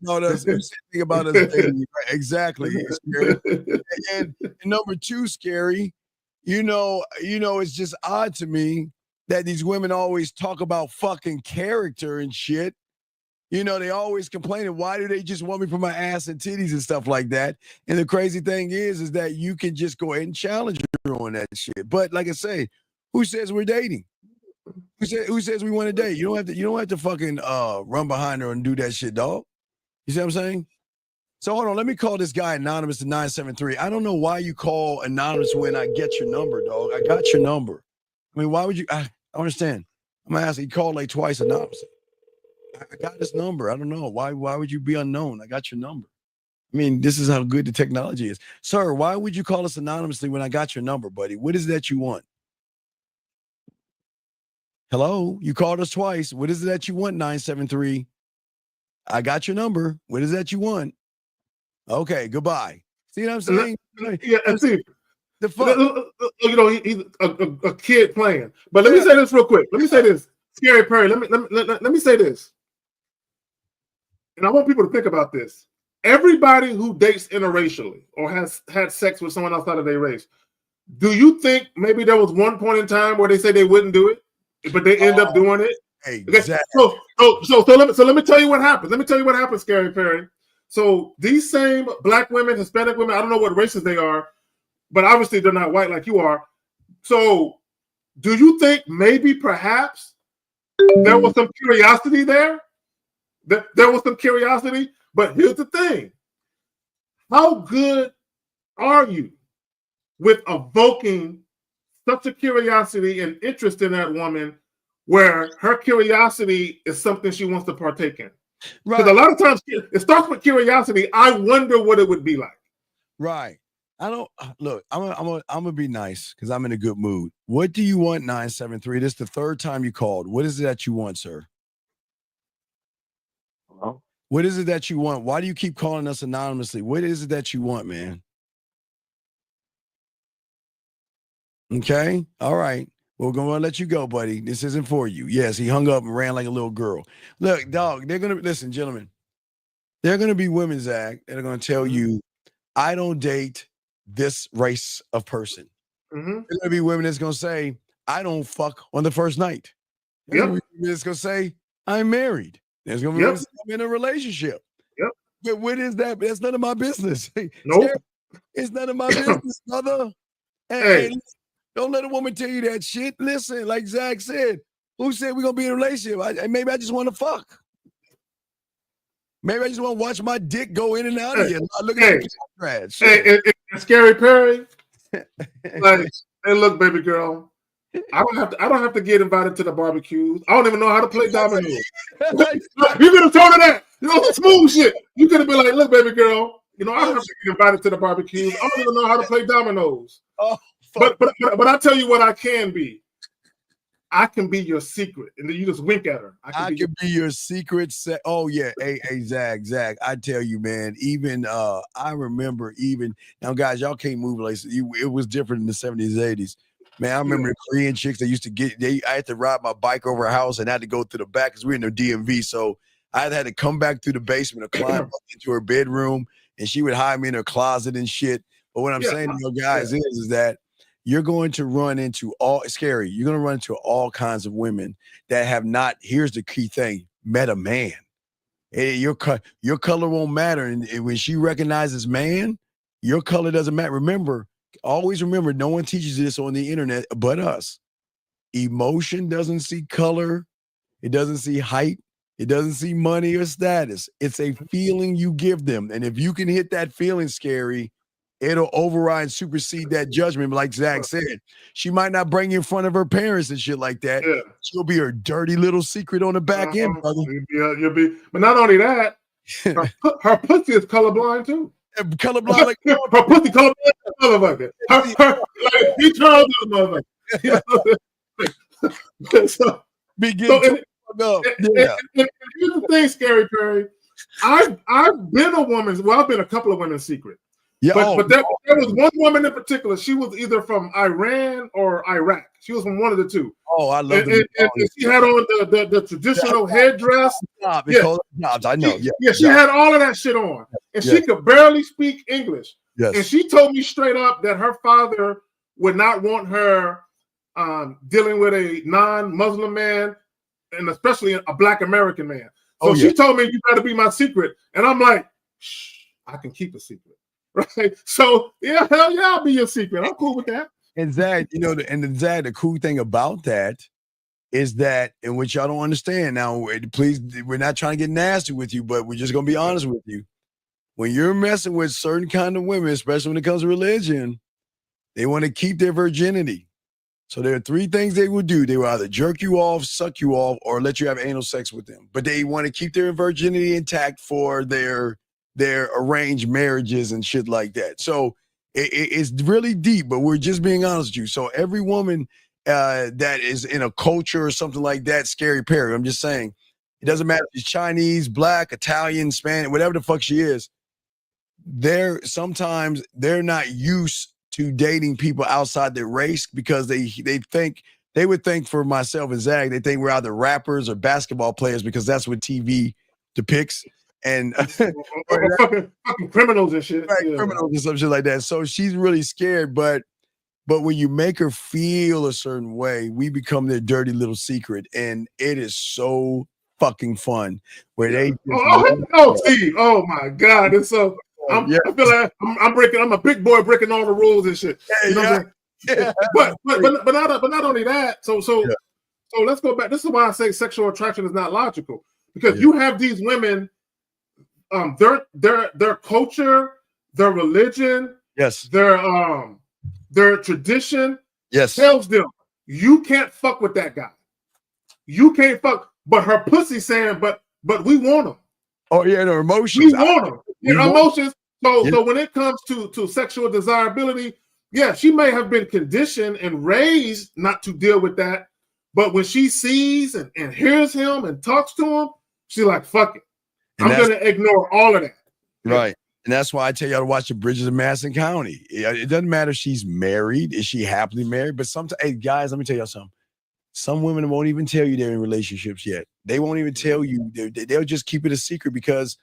about us dating. Right, exactly. And number two, Scary, you know, it's just odd to me that these women always talk about fucking character and shit. You know, they always complaining, why do they just want me for my ass and titties and stuff like that? And the crazy thing is that you can just go ahead and challenge her on that shit. But like I say, who says we're dating? Who says we want to date? You don't have to fucking run behind her and do that shit, dog. You see what I'm saying? So hold on, let me call this guy anonymous to 973. I don't know why you call anonymous when I get your number, dog. I got your number. I mean, why would you? I don't understand. I'm asking. He called like twice anonymously. I got his number. I don't know. Why would you be unknown? I got your number. I mean, this is how good the technology is. Sir, why would you call us anonymously when I got your number, buddy? What is that you want? Hello? You called us twice. What is it that you want, 973? I got your number. What is that you want? Okay, goodbye. See what I'm saying? Yeah, and see, the fuck? You know, he's a kid playing. But let me say this real quick. Let me say this. Scary Perry, let me say this. And I want people to think about this. Everybody who dates interracially or has had sex with someone outside of their race, do you think maybe there was one point in time where they said they wouldn't do it, but they end up doing it? Exactly. Okay. So let me tell you what happens. Let me tell you what happens, Scary Perry. So these same black women, Hispanic women, I don't know what races they are, but obviously they're not white like you are. So do you think maybe perhaps there was some curiosity there? There was some curiosity, but here's the thing. How good are you with evoking such a curiosity and interest in that woman where her curiosity is something she wants to partake in? Because a lot of times it starts with curiosity. I wonder what it would be like. Right. I don't look. I'm gonna be nice because I'm in a good mood. What do you want, 973? This is the third time you called. What is it that you want, sir? Hello? What is it that you want? Why do you keep calling us anonymously? What is it that you want, man? Okay. All right. We're going to let you go, buddy. This isn't for you. Yes, he hung up and ran like a little girl. Look, dog, they're going to, listen, gentlemen, there are going to be women, Zach, that are going to tell you, I don't date this race of person. There's going to be women that's going to say, I don't fuck on the first night. There's going to be women that's going to say, I'm married. There's going to be women that's in a relationship. But what is that? That's none of my business. Nope. It's none of my business, brother. And don't let a woman tell you that shit. Listen, like Zach said, who said we're going to be in a relationship? Maybe I just want to fuck. Maybe I just want to watch my dick go in and out of here. Look at that trash. Hey, Scary Perry. Like, hey, look, baby girl. I don't have to get invited to the barbecues. I don't even know how to play dominoes. You could have told her that. You know, smooth shit. You could have been like, look, baby girl, you know, I don't have to get invited to the barbecues. I don't even know how to play dominoes. But I tell you what I can be. I can be your secret. And then you just wink at her. I can be your secret. Oh, yeah. Hey, Zach, I tell you, man, even I remember now, guys, y'all can't move like it was different in the 70s, 80s. Man, I remember the Korean chicks that used to I had to ride my bike over a house and I had to go to the back because we were in the DMV. So I had to come back through the basement or climb up into her bedroom, and she would hide me in her closet and shit. But what I'm saying to you guys is that you're going to run into you're going to run into all kinds of women that have not, here's the key thing, met a man. Hey, your color won't matter. And when she recognizes man, your color doesn't matter. Always remember, no one teaches this on the internet but us. Emotion doesn't see color. It doesn't see height. It doesn't see money or status. It's a feeling you give them. And if you can hit that feeling, Scary, it'll override and supersede that judgment. Like Zach said, she might not bring you in front of her parents and shit like that. Yeah. She'll be her dirty little secret on the back end, brother. You'll be, but not only that, her pussy is colorblind too. Colorblind, like her pussy colorblind, motherfucker. Like he turns to the motherfucker. So here's the thing, Scary Perry. I've been a woman's. Well, I've been a couple of women's secret. Yeah, but there was one woman in particular. She was either from Iran or Iraq. She was from one of the two. Oh, I love and she had on the traditional headdress. I know. Yeah, she had all of that shit on, and she could barely speak English. Yes. And she told me straight up that her father would not want her dealing with a non-Muslim man, and especially a Black American man. So she told me, you got to be my secret. And I'm like, shh, I can keep a secret. Right. So, yeah, hell yeah, I'll be your secret. I'm cool with that. And Zach, Zach, the cool thing about that is that, and which y'all don't understand now, please, we're not trying to get nasty with you, but we're just going to be honest with you. When you're messing with certain kind of women, especially when it comes to religion, they want to keep their virginity. So there are three things they will do. They will either jerk you off, suck you off, or let you have anal sex with them. But they want to keep their virginity intact for their arranged marriages and shit like that. So it's really deep, but we're just being honest with you. So every woman that is in a culture or something like that, Scary Perry, I'm just saying, it doesn't matter if she's Chinese, Black, Italian, Spanish, whatever the fuck she is, sometimes they're not used to dating people outside their race because they would think, for myself and Zach, they think we're either rappers or basketball players because that's what TV depicts. And fucking criminals and shit. Right, criminals and some shit like that. So she's really scared, but when you make her feel a certain way, we become their dirty little secret, and it is so fucking fun. Where they Steve, oh my God, it's so. I feel like I'm a big boy breaking all the rules and shit. You know what I'm saying? But not only that. So let's go back. This is why I say sexual attraction is not logical, because you have these women. Their culture, their religion, their tradition, tells them you can't fuck with that guy. You can't fuck. But her pussy saying, but we want him. Oh yeah, their emotions. We want him. Emotions. So when it comes to sexual desirability, yeah, she may have been conditioned and raised not to deal with that. But when she sees and hears him and talks to him, she's like, fuck it. I'm going to ignore all of that. Right. And that's why I tell y'all to watch The Bridges of Madison County. It doesn't matter if she's married, is she happily married, but sometimes, hey, guys, let me tell y'all something. Some women won't even tell you they're in relationships yet. They won't even tell you. They'll just keep it a secret because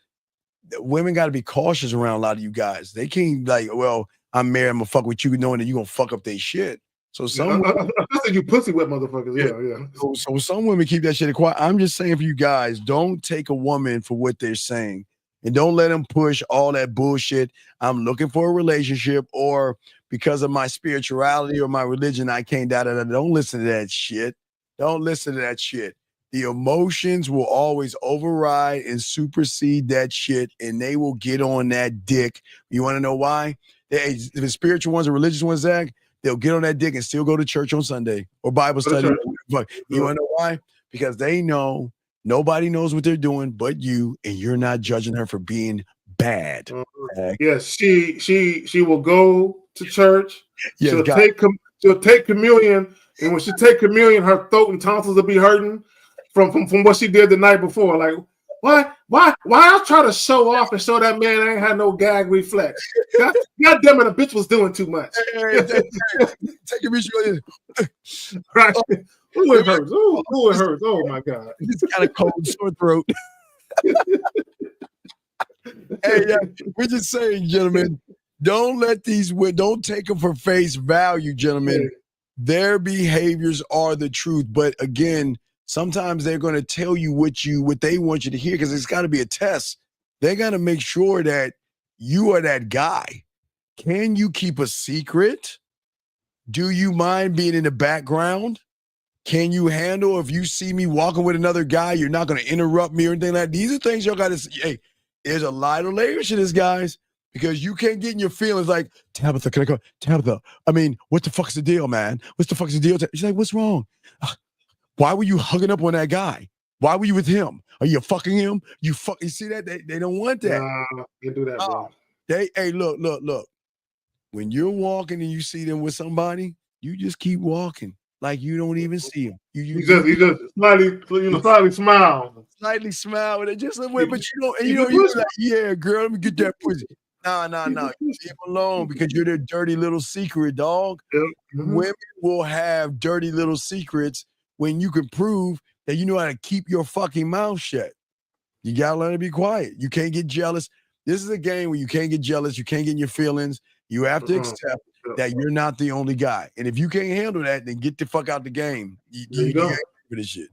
women got to be cautious around a lot of you guys. They can't like, well, I'm married, I'm going to fuck with you knowing that you're going to fuck up their shit. So some I think you pussy wet motherfuckers. Yeah. So some women keep that shit quiet. I'm just saying for you guys, don't take a woman for what they're saying. And don't let them push all that bullshit. I'm looking for a relationship, or because of my spirituality or my religion, I can't Don't listen to that shit. Don't listen to that shit. The emotions will always override and supersede that shit, and they will get on that dick. You want to know why? The spiritual ones or religious ones, Zach, they'll get on that dick and still go to church on Sunday or Bible study. Right. You want to know why? Because they know nobody knows what they're doing but you, and you're not judging her for being bad. Yes, she will go to church. Yes, she'll take communion, and when she take communion, her throat and tonsils will be hurting from what she did the night before. Like, why I try to show off and show that man ain't had no gag reflex? God damn it, the bitch was doing too much. Take a picture. Right. Ooh, it hurts. Ooh, it hurts. Oh my God. It's got a cold sore throat. Hey, yeah, we're just saying, gentlemen, don't take them for face value, gentlemen. Their behaviors are the truth. But again, sometimes they're going to tell you what they want you to hear because it's got to be a test. They got to make sure that you are that guy. Can you keep a secret? Do you mind being in the background? Can you handle if you see me walking with another guy, you're not going to interrupt me or anything like that? These are things y'all got to see. Hey, there's a lot of layers to this, guys, because you can't get in your feelings like, Tabitha, can I go? Tabitha, I mean, what the fuck's the deal, man? What's the fuck's the deal? She's like, what's wrong? Why were you hugging up on that guy? Why were you with him? Are you fucking him? You see that? They don't want that. Nah, can't do that, bro. Hey, look. When you're walking and you see them with somebody, you just keep walking like you don't even see them. You just slightly smile. Slightly smile and just but you don't like, yeah, girl, let me get that pussy. Nah. You leave them alone because you're their dirty little secret, dog. Women will have dirty little secrets when you can prove that you know how to keep your fucking mouth shut. You gotta learn to be quiet. You can't get jealous. This is a game where you can't get jealous. You can't get in your feelings. You have to accept that you're not the only guy. And if you can't handle that, then get the fuck out the game. You ain't for this shit.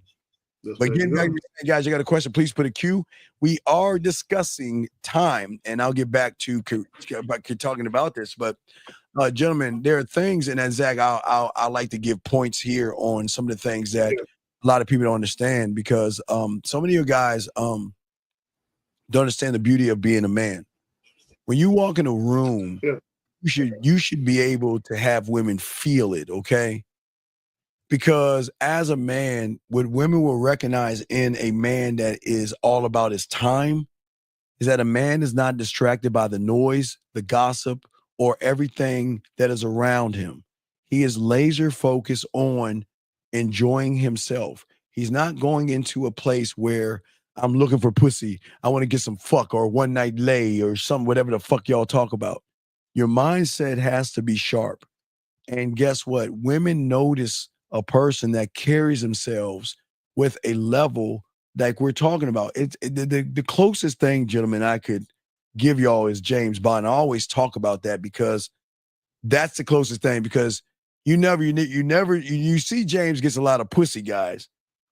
But getting back to the guys, you got a question, please put a Q. We are discussing time, and I'll get back to talking about this. But gentlemen, there are things, and as Zach, I like to give points here on some of the things that a lot of people don't understand because so many of you guys don't understand the beauty of being a man. When you walk in a room, you should be able to have women feel it, okay? Because as a man, what women will recognize in a man that is all about his time is that a man is not distracted by the noise, the gossip, or everything that is around him. He is laser focused on enjoying himself. He's not going into a place where I'm looking for pussy. I want to get some fuck or one night lay or some whatever the fuck y'all talk about. Your mindset has to be sharp. And guess what? Women notice a person that carries themselves with a level like we're talking about. The closest thing, gentlemen, I could give y'all is James Bond. I always talk about that because that's the closest thing because you see James gets a lot of pussy, guys,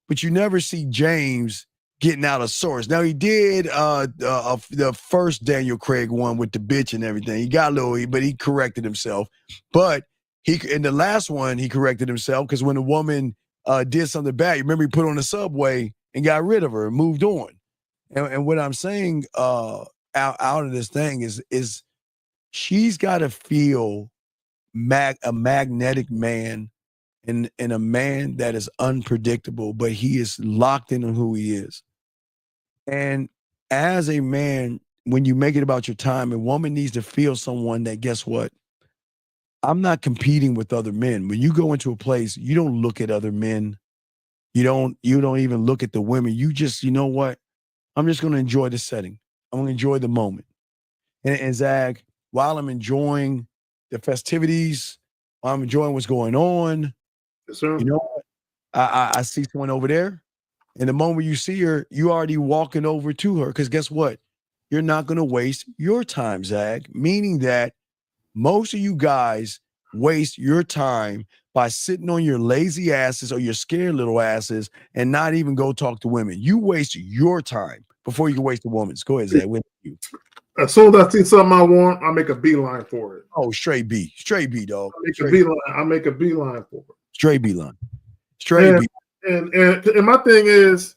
but you never see James getting out of source. Now he did the first Daniel Craig one with the bitch and everything. He got a little, but he corrected himself. But in the last one, he corrected himself because when the woman did something bad, you remember he put on the subway and got rid of her and moved on. And what I'm saying out of this thing is she's got to feel a magnetic man and a man that is unpredictable, but he is locked in on who he is. And as a man, when you make it about your time, a woman needs to feel someone that, guess what? I'm not competing with other men. When you go into a place, you don't look at other men. You don't even look at the women. You just, you know what? I'm just going to enjoy the setting. I'm going to enjoy the moment. And Zach, while I'm enjoying the festivities, while I'm enjoying what's going on, you know what? I see someone over there. And the moment you see her, you already walking over to her. Because guess what? You're not going to waste your time, Zach. Meaning that most of you guys waste your time by sitting on your lazy asses or your scared little asses and not even go talk to women. You waste your time before you can waste a woman's. Go ahead, Zach. With you. As soon as I see something I want, I make a beeline for it. Oh, straight B, dog. I make a beeline for it. Straight beeline. Straight B. And my thing is,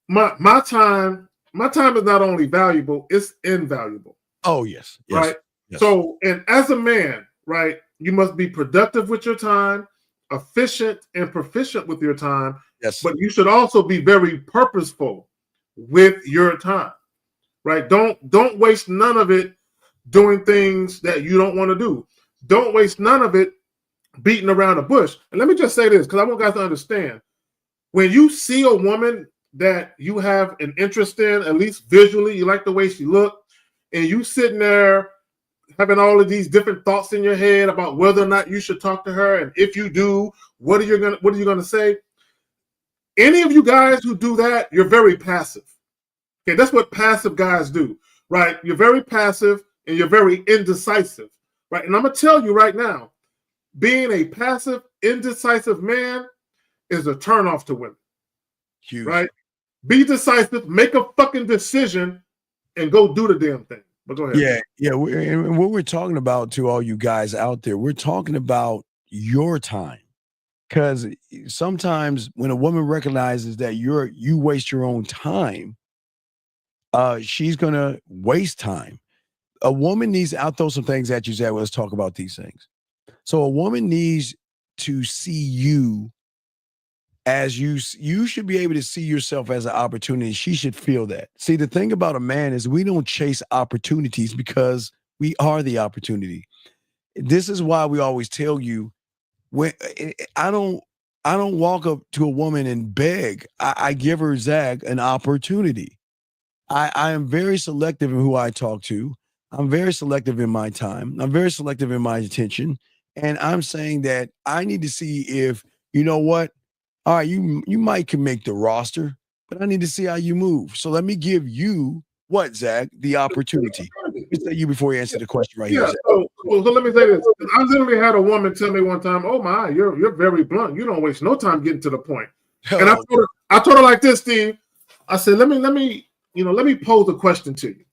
my time is not only valuable, it's invaluable. Oh, yes. Right? Yes. So, and as a man, right, you must be productive with your time, efficient and proficient with your time. Yes. But you should also be very purposeful with your time. Right? Don't waste none of it doing things that you don't want to do. Don't waste none of it beating around the bush. And let me just say this, because I want guys to understand. When you see a woman that you have an interest in, at least visually, you like the way she looks, and you sitting there having all of these different thoughts in your head about whether or not you should talk to her, and if you do, what are you gonna say? Any of you guys who do that, you're very passive. Okay, that's what passive guys do, right? You're very passive and you're very indecisive, right? And I'm gonna tell you right now, being a passive, indecisive man is a turnoff to women. Huge. Right? Be decisive, make a fucking decision, and go do the damn thing. But go ahead. Yeah. And what we're talking about to all you guys out there, we're talking about your time. Because sometimes when a woman recognizes that you waste your own time, she's gonna waste time. A woman needs, I'll throw some things at you, Zach. Let's talk about these things. So a woman needs to see you as you should be able to see yourself as an opportunity. She should feel that. See, the thing about a man is we don't chase opportunities because we are the opportunity. This is why we always tell you, when I don't walk up to a woman and beg. I give her, Zach, an opportunity. I am very selective in who I talk to. I'm very selective in my time. I'm very selective in my attention. And I'm saying that I need to see if, you know what? All right, you might can make the roster, but I need to see how you move. So let me give you what, Zach, the opportunity. Let me say you before you answer the question right here. Zach. So let me say this. I literally had a woman tell me one time, "Oh my, you're very blunt. You don't waste no time getting to the point." And I told her like this, Steve. I said, let me pose a question to you.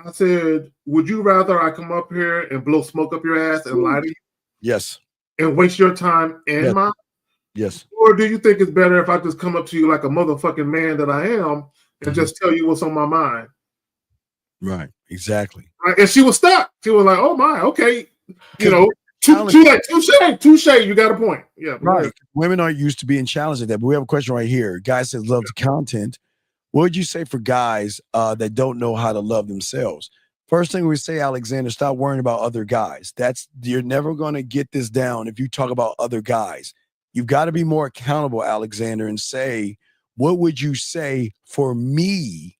I said, would you rather I come up here and blow smoke up your ass and lie to you? Yes. And waste your time and mine? Yes. Or do you think it's better if I just come up to you like a motherfucking man that I am and just tell you what's on my mind? Right. Exactly. Right? And she was stuck. She was like, "Oh my, okay, touche. You got a point." Yeah, right. Women aren't used to being challenged at that. But we have a question right here. Guy says, "Love the content." What would you say for guys that don't know how to love themselves? First thing we say, Alexander, stop worrying about other guys. You're never going to get this down if you talk about other guys. You've got to be more accountable, Alexander, and say, what would you say for me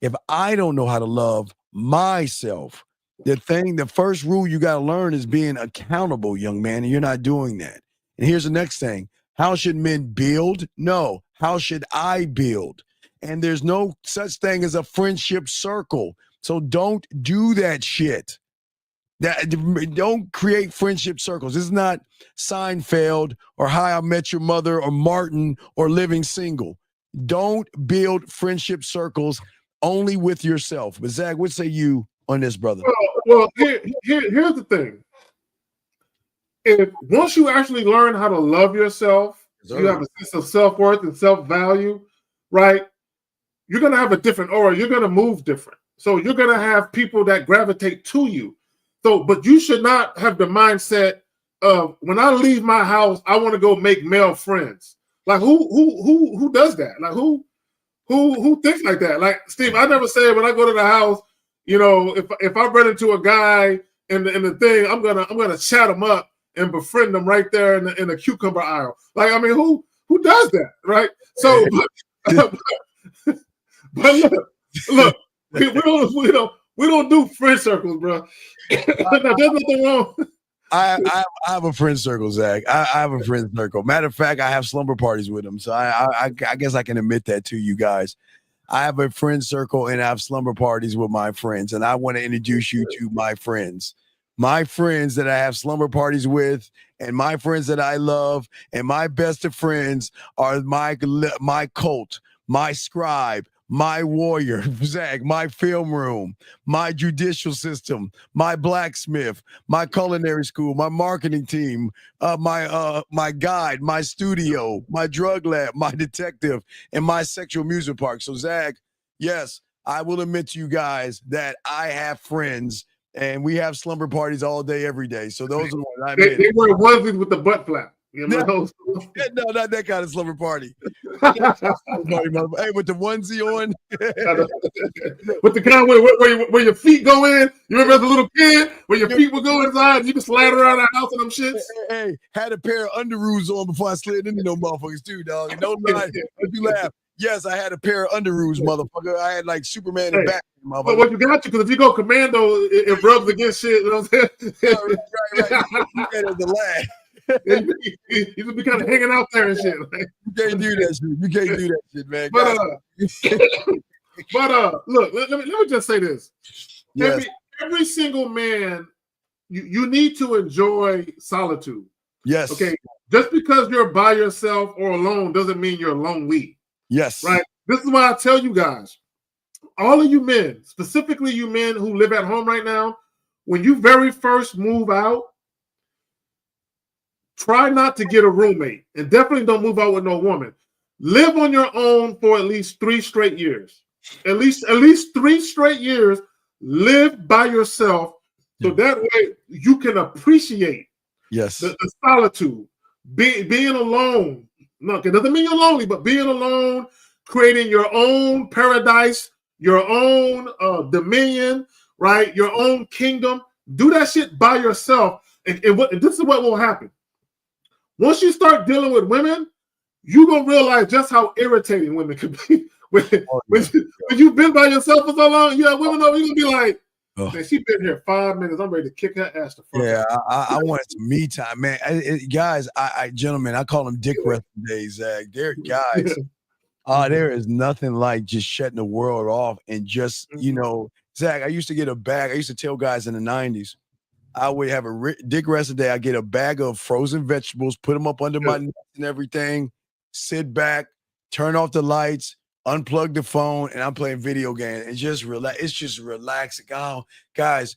if I don't know how to love myself? The first rule you got to learn is being accountable, young man, and you're not doing that. And here's the next thing. How should men build? No. How should I build? And there's no such thing as a friendship circle. So don't do that shit. Don't create friendship circles. This is not Seinfeld or How I Met Your Mother or Martin or Living Single. Don't build friendship circles only with yourself. But Zach, what say you on this, brother? Well, here's the thing. If once you actually learn how to love yourself, you have a sense of self-worth and self-value, right? You're going to have a different aura. You're going to move different. So you're going to have people that gravitate to you. So, but you should not have the mindset of when I leave my house, I want to go make male friends. Like who does that? Like who thinks like that? Like Steve, I never say when I go to the house, if I run into a guy in the thing, I'm gonna chat him up and befriend them right there in the cucumber aisle. Like, I mean, who does that, right? So, but look, we don't do friend circles, bro. There's nothing wrong. I have a friend circle, Zach. I have a friend circle. Matter of fact, I have slumber parties with them. So I guess I can admit that to you guys. I have a friend circle and I have slumber parties with my friends. And I want to introduce you to my friends that I have slumber parties with, and my friends that I love, and my best of friends are my cult, my scribe, my warrior, Zach, my film room, my judicial system, my blacksmith, my culinary school, my marketing team, my guide, my studio, my drug lab, my detective, and my sexual amusement park. So, Zach, yes, I will admit to you guys that I have friends, and we have slumber parties all day, every day. So those are what I meant. They wear onesies with the butt flap. No, not that kind of slumber party. Hey, with the onesie on. With the kind where your feet go in. You remember as a little kid where your feet would go inside and you can slide around the house and them shits? Hey, had a pair of underoos on before I slid into no motherfuckers too, dog. And don't lie. Don't you laugh. Yes, I had a pair of underoos, motherfucker. I had like Superman and Batman, motherfucker. But what you got you, because if you go commando, it rubs against shit. You know what I'm saying? Right. You got it to laugh. You could be kind of hanging out there and shit. You can't do that shit. You can't do that shit, man. But look, let me just say this. Yes. Every single man, you need to enjoy solitude. Yes. Okay. Just because you're by yourself or alone doesn't mean you're lonely. Yes. Right. This is why I tell you guys, all of you men, specifically you men who live at home right now, when you very first move out, try not to get a roommate, and definitely don't move out with no woman. Live on your own for at least 3 straight years. At least 3 straight years. Live by yourself, so that way you can appreciate the solitude, being alone. No, it doesn't mean you're lonely, but being alone, creating your own paradise, your own dominion, right? Your own kingdom. Do that shit by yourself, and this is what will happen. Once you start dealing with women, you're going to realize just how irritating women can be. When you've been by yourself for so long, you have women over, you're going to be like, man, she's been here 5 minutes. I'm ready to kick her ass the fuck out. I wanted some me time, man. Guys, gentlemen, I call them dick resting days, Zach. Guys, there is nothing like just shutting the world off and just, Zach, I used to get a bag. I used to tell guys in the 90s, I would have a dick rest a day. I get a bag of frozen vegetables, put them up under my nuts and everything, sit back, turn off the lights, unplug the phone, and I'm playing video games and just relax. It's just relaxing. Oh, guys,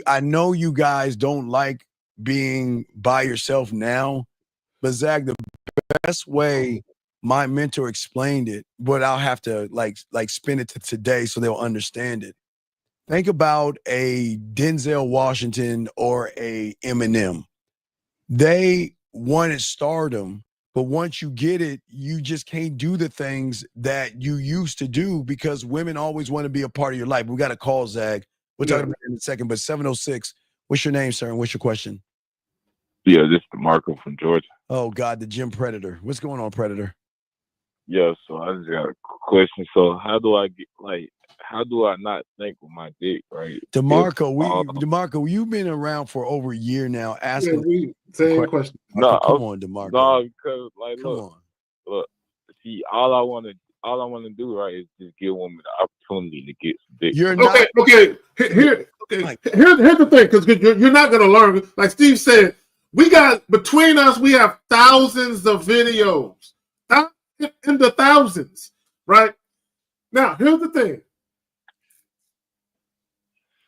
I know you guys don't like being by yourself now, but Zach, the best way my mentor explained it, but I'll have to like spin it to today so they'll understand it. Think about a Denzel Washington or a Eminem. They wanted stardom, but once you get it, you just can't do the things that you used to do because women always want to be a part of your life. We got a call, Zag. We'll talk about it in a second, but 706, what's your name, sir, and what's your question? Yeah, this is DeMarco from Georgia. Oh, God, the gym Predator. What's going on, Predator? Yeah, so I just got a question. So how do I not think with my dick, right? DeMarco, you've been around for over a year now asking same question. No, come on, DeMarco. No, because look, see, all I want to do, right, is just give women the opportunity to get some dick. Here's the thing, because you're not gonna learn. Like Steve said, between us, we have thousands of videos. In the thousands, right? Now, here's the thing.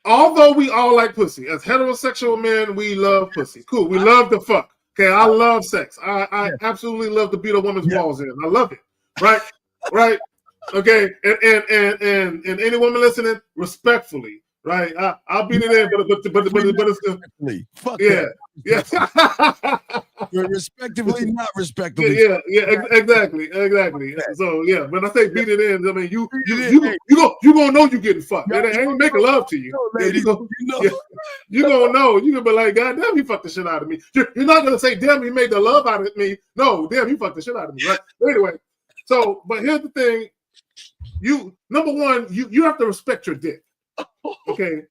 Although we all like pussy, as heterosexual men, we love pussy. Cool. We love the fuck. Okay, I love sex. I absolutely love to beat a woman's walls in. I love it. Right? Right? Okay. And any woman listening, respectfully, right? I'll beat it in, but it's still. Fuck yeah. Yeah. Respectively, not respectively. Yeah, exactly. So yeah, when I say beat it in, I mean you gonna know you getting fucked. They ain't making love to you. You gonna know. You gonna be like, God damn, you fucked the shit out of me. You're not gonna say, damn, you made the love out of me. No, damn, you fucked the shit out of me. Right? Anyway, but here's the thing. Number one, you have to respect your dick. Okay,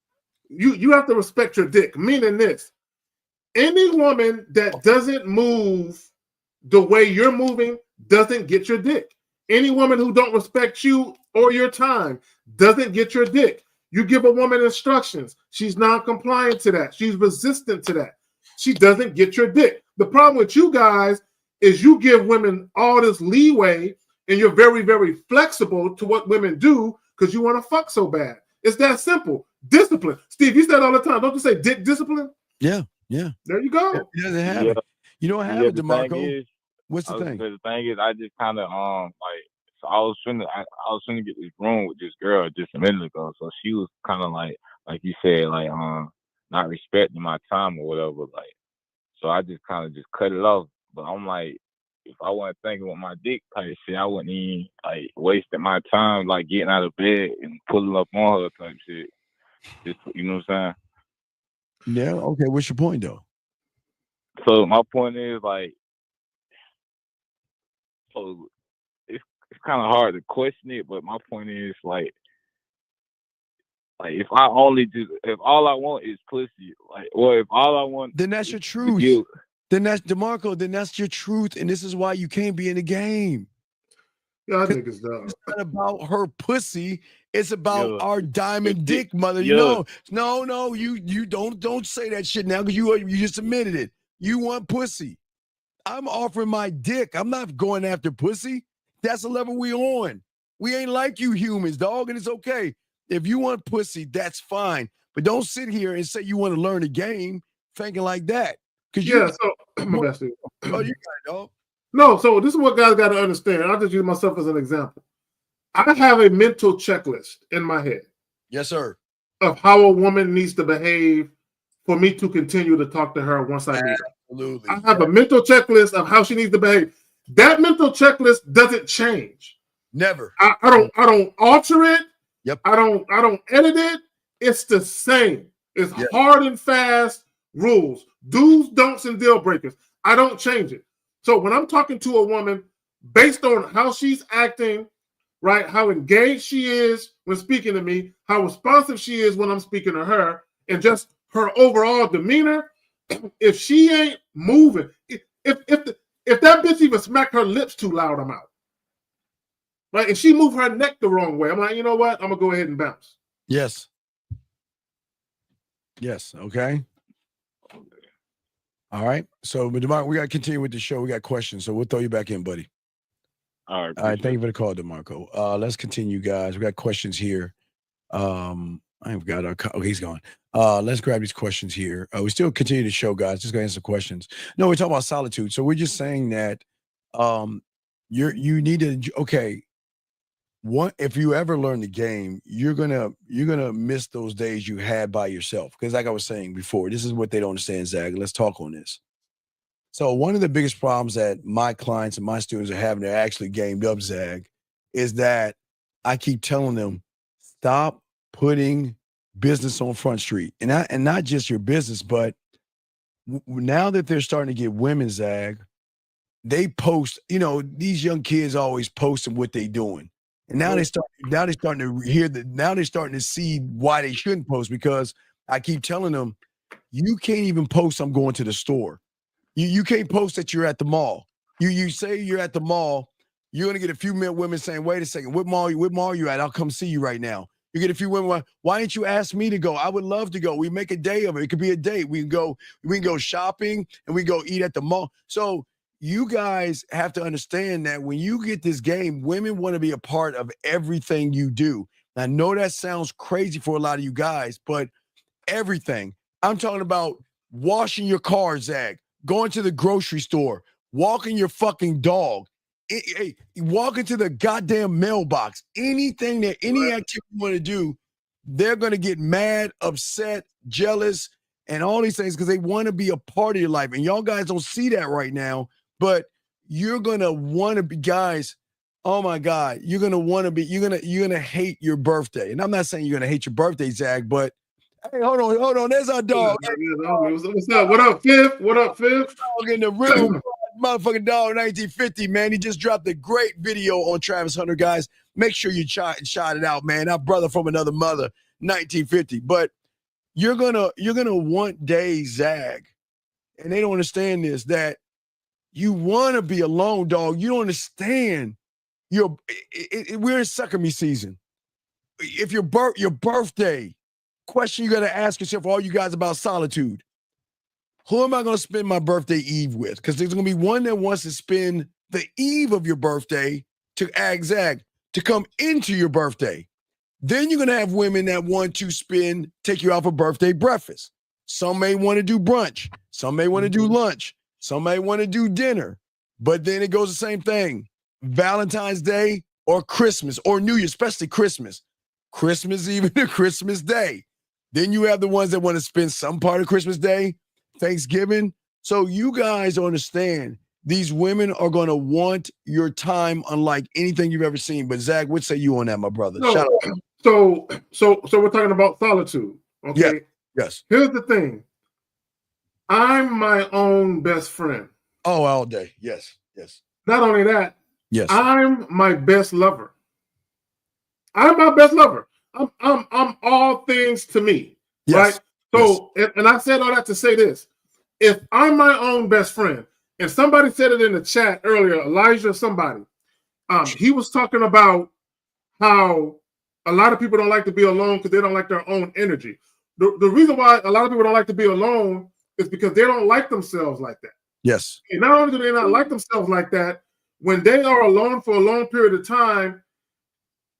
you have to respect your dick. Meaning this. Any woman that doesn't move the way you're moving doesn't get your dick. Any woman who don't respect you or your time doesn't get your dick. You give a woman instructions. She's non-compliant to that. She's resistant to that. She doesn't get your dick. The problem with you guys is you give women all this leeway and you're very, very flexible to what women do because you want to fuck so bad. It's that simple. Discipline. Steve, you say it all the time. Don't you say dick discipline? Yeah. There you go. He doesn't have it. You don't have it, DeMarco. What's the thing? The thing is, I just kind of so I was finna get this room with this girl just a minute ago. So she was kind of like you said, not respecting my time or whatever. So I just kind of just cut it off. But I'm like, if I wasn't thinking with my dick type shit, I wouldn't even wasting my time getting out of bed and pulling up on her type shit. Just you know what I'm saying? Yeah. Okay. What's your point, though? So my point is so it's kind of hard to question it, but my point is if all I want is pussy, or if all I want, then that's your truth. Then that's DeMarco. Then that's your truth, and this is why you can't be in the game. Y'all niggas dumb. It's not about her pussy. It's about our diamond dick, mother. Yo. No. You don't say that shit now because you just admitted it. You want pussy. I'm offering my dick. I'm not going after pussy. That's the level we on. We ain't like you humans, dog, and it's okay. If you want pussy, that's fine. But don't sit here and say you want to learn a game thinking like that. Yeah, so my best. Oh, you got it, dog. No, so this is what guys got to understand. I'll just use myself as an example. I have a mental checklist in my head. Yes, sir. Of how a woman needs to behave for me to continue to talk to her once I meet her. Absolutely. I have a mental checklist of how she needs to behave. That mental checklist doesn't change. Never. I don't alter it. Yep. I don't edit it. It's the same. It's hard and fast rules. Do's, don'ts, and deal breakers. I don't change it. So when I'm talking to a woman, based on how she's acting, right, how engaged she is when speaking to me, how responsive she is when I'm speaking to her, and just her overall demeanor, if she ain't moving, if that bitch even smack her lips too loud, I'm out. Right? If she move her neck the wrong way, I'm like, you know what? I'm gonna go ahead and bounce. Yes. Yes. Okay. All right. So, but DeMarco, we got to continue with the show. We got questions, so we'll throw you back in, buddy. All right. All right. Thank you for the call, DeMarco. Let's continue, guys. We got questions here. I've got our. Oh, he's gone. Let's grab these questions here. We still continue the show, guys. Just gonna answer questions. No, we're talking about solitude. So we're just saying that you need to. Okay. What if you ever learn the game, you're gonna miss those days you had by yourself. Because like I was saying before, this is what they don't understand, Zach. Let's talk on this. So one of the biggest problems that my clients and my students are having, they're actually gamed up, Zag, is that I keep telling them, stop putting business on Front Street. And not just your business, but now that they're starting to get women, Zag, they post, these young kids always posting what they doing. And now they're starting to hear that. Now they're starting to see why they shouldn't post, because I keep telling them, you can't even post I'm going to the store. You can't post that you're at the mall. You say you're at the mall, you're gonna get a few women saying, wait a second, what mall are you at? I'll come see you right now. You get a few women, why didn't you ask me to go? I would love to go. We make a day of it. It could be a date. We can go shopping and we go eat at the mall. So you guys have to understand that when you get this game, women want to be a part of everything you do. I know that sounds crazy for a lot of you guys, but everything. I'm talking about washing your car, Zach, going to the grocery store, walking your fucking dog, walking to the goddamn mailbox, any activity you want to do, they're going to get mad, upset, jealous, and all these things because they want to be a part of your life. And y'all guys don't see that right now. But you're gonna want to be, guys. Oh my God, you're gonna hate your birthday. And I'm not saying you're gonna hate your birthday, Zach, but hey, hold on. There's our dog. What's up? What up, Fifth? What up, Fifth? Dog in the real motherfucking dog, 1950, man. He just dropped a great video on Travis Hunter, guys. Make sure you shot it out, man. Our brother from another mother, 1950. But you're gonna want days, Zach, and they don't understand this, that you want to be alone, dog. You don't understand. We're in sucker me season. If your birthday, question you got to ask yourself, all you guys, about solitude. Who am I going to spend my birthday eve with? Because there's going to be one that wants to spend the eve of your birthday to Zag to come into your birthday. Then you're going to have women that want to take you out for birthday breakfast. Some may want to do brunch. Some may want to do lunch. Some may want to do dinner, but then it goes the same thing. Valentine's Day or Christmas or New Year, especially Christmas. Christmas Eve and Christmas Day. Then you have the ones that want to spend some part of Christmas Day, Thanksgiving. So you guys understand, these women are going to want your time unlike anything you've ever seen. But Zach, what say you on that, my brother? So we're talking about solitude. Okay. Yes. Here's the thing. I'm my own best friend. Oh, all day. Yes. Not only that, yes, I'm my best lover. I'm my best lover. I'm all things to me. Yes. Right? So, and I said all that to say this. If I'm my own best friend, and somebody said it in the chat earlier, Elijah, somebody, He was talking about how a lot of people don't like to be alone because they don't like their own energy. The reason why a lot of people don't like to be alone is because they don't like themselves like that. Yes. And not only do they not like themselves like that, when they are alone for a long period of time,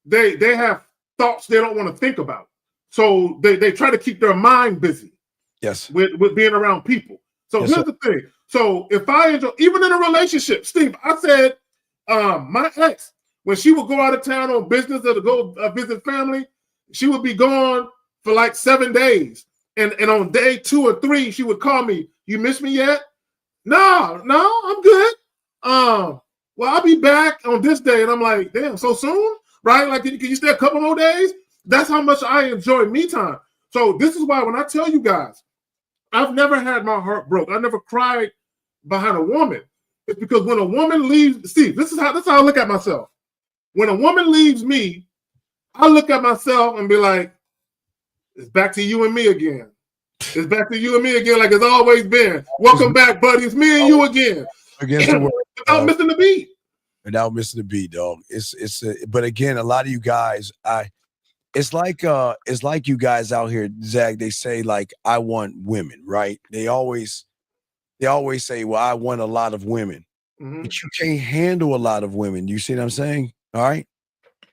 they have thoughts they don't want to think about. So they try to keep their mind busy. Yes. With being around people. So Yes, here's sir. the thing. So if I enjoy, even in a relationship, Steve, I said, my ex, when she would go out of town on business or to go visit family, she would be gone for like 7 days. And on day 2 or 3, she would call me, "You miss me yet?" No, I'm good. Well, I'll be back on this day. And I'm like, damn, so soon? Right? Like, can you stay a couple more days? That's how much I enjoy me time. So this is why when I tell you guys, I've never had my heart broke. I never cried behind a woman. It's because when a woman leaves, Steve, this is how I look at myself. When a woman leaves me, I look at myself and be like, it's back to you and me again. It's back to you and me again, like it's always been. Welcome back, buddy. It's me and you again. Against the world. Without missing the beat. Without missing the beat, dog. But again, a lot of you guys, it's like you guys out here, Zach, they say like, I want women, right? They always say, well, I want a lot of women. Mm-hmm. But you can't handle a lot of women. You see what I'm saying? All right.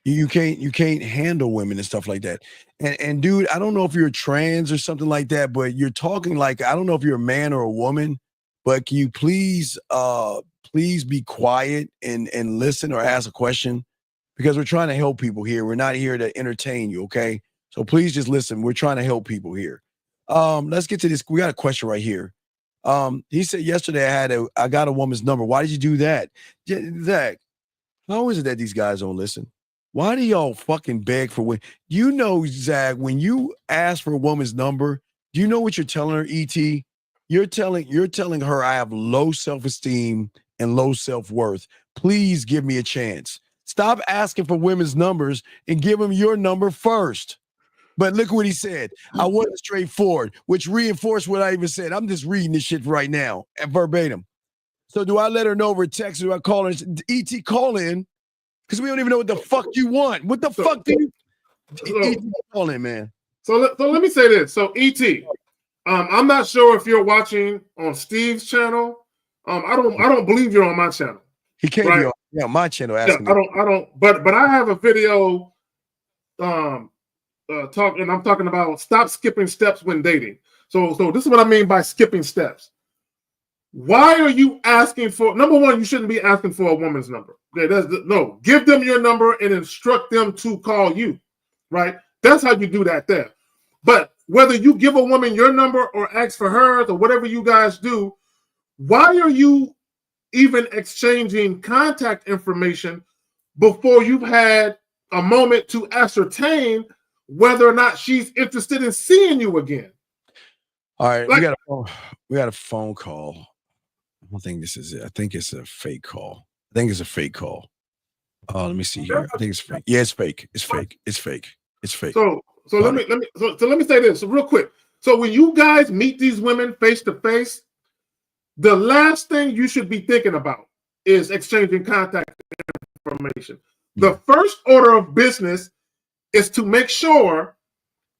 You can't handle women and stuff like that. And dude, I don't know if you're trans or something like that, but you're talking like, I don't know if you're a man or a woman, but can you please be quiet and listen or ask a question? Because we're trying to help people here. We're not here to entertain you, okay? So please just listen. We're trying to help people here. Let's get to this. We got a question right here. He said yesterday I got a woman's number. Why did you do that? Zach, how is it that these guys don't listen? Why do y'all fucking beg for women? You know, Zach, when you ask for a woman's number, do you know what you're telling her, E.T.? You're telling her I have low self-esteem and low self-worth. Please give me a chance. Stop asking for women's numbers and give them your number first. But look what he said. I wasn't straightforward, which reinforced what I even said. I'm just reading this shit right now at verbatim. So do I let her know over text or do I call her and say, E.T., call in? Because we don't even know what the fuck you want. What the fuck do you E.T., call in, man? So let me say this. So E.T., I'm not sure if you're watching on Steve's channel. I don't believe you're on my channel. He can't be on my channel asking me. I don't. But I have a video I'm talking about stop skipping steps when dating. So this is what I mean by skipping steps. Why are you asking for, number one, you shouldn't be asking for a woman's number. Okay, no, give them your number and instruct them to call you, right? That's how you do that there. But whether you give a woman your number or ask for hers or whatever you guys do, why are you even exchanging contact information before you've had a moment to ascertain whether or not she's interested in seeing you again? All right, we got a phone call. I don't think this is it. I think it's a fake call. Let me see here. I think it's fake. Yeah, it's fake. It's fake. It's fake. It's fake. So let me say this real quick. So when you guys meet these women face to face, the last thing you should be thinking about is exchanging contact information. The first order of business is to make sure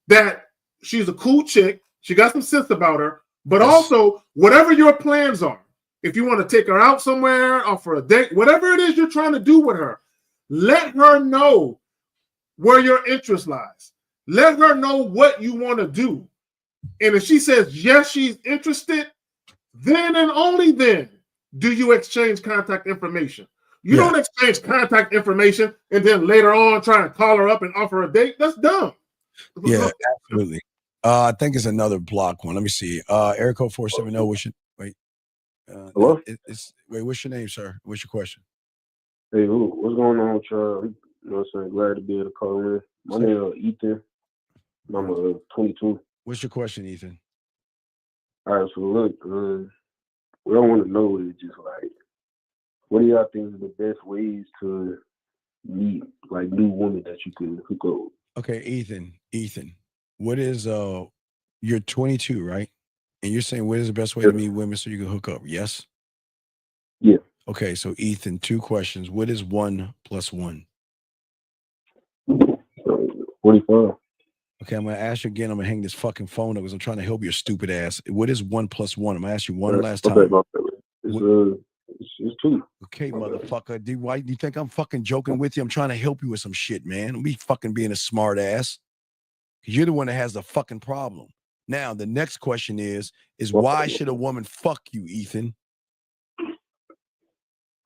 that she's a cool chick, she got some sense about her, but also whatever your plans are, if you want to take her out somewhere or for a date, whatever it is you're trying to do with her, let her know where your interest lies. Let her know what you want to do. And if she says yes, she's interested, then and only then do you exchange contact information. You don't exchange contact information and then later on try and call her up and offer a date. That's dumb. Yeah, absolutely. I think it's another block one. Let me see. Area code 470. Hello? What's your name, sir? What's your question? Hey, what's going on with y'all? You know what I'm saying? Glad to be able to call in. My name is Ethan. I'm 22. What's your question, Ethan? All right, so look, what I want to know is just like, what do y'all think is the best ways to meet like new women that you can hook up with? Okay, Ethan, what is you're 22, right? And you're saying what is the best way to meet women so you can hook up? Yes? Yeah. Okay, so Ethan, 2 questions. What is 1 plus 1? 45. Okay, I'm gonna ask you again. I'm gonna hang this fucking phone up because I'm trying to help your stupid ass. What is 1 plus 1? I'm gonna ask you one last time. It's 2. Okay, motherfucker. Why do you think I'm fucking joking with you? I'm trying to help you with some shit, man. Don't be fucking being a smart ass. Because you're the one that has the fucking problem. Now, the next question is why should a woman fuck you, Ethan?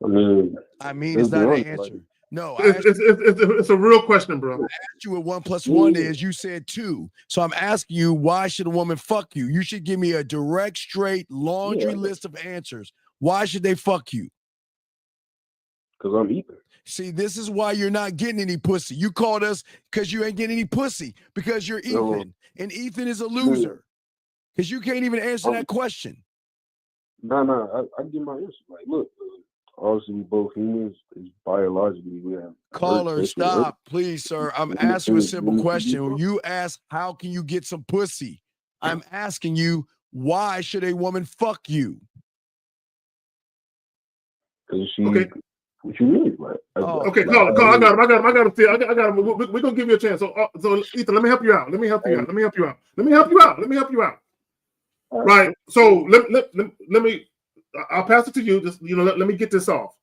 I mean, it's not an answer. No, it's a real question, bro. I asked you what 1 plus 1 is. You said 2. So I'm asking you, why should a woman fuck you? You should give me a direct, straight laundry list of answers. Why should they fuck you? Because I'm Ethan. See, this is why you're not getting any pussy. You called us because you ain't getting any pussy because you're Ethan. And Ethan is a loser. Because you can't even answer that question. No, I give my answer. Like, look, obviously we both humans. It's biologically we have. Caller, stop, please, sir. I'm asking you a simple question. You ask, how can you get some pussy? I'm asking you, why should a woman fuck you? Because what you mean? Like, okay, call. I got him. We're gonna give you a chance. So Ethan, let me help you out. Let me help you out. Right. So let me. I'll pass it to you. Just let me get this off.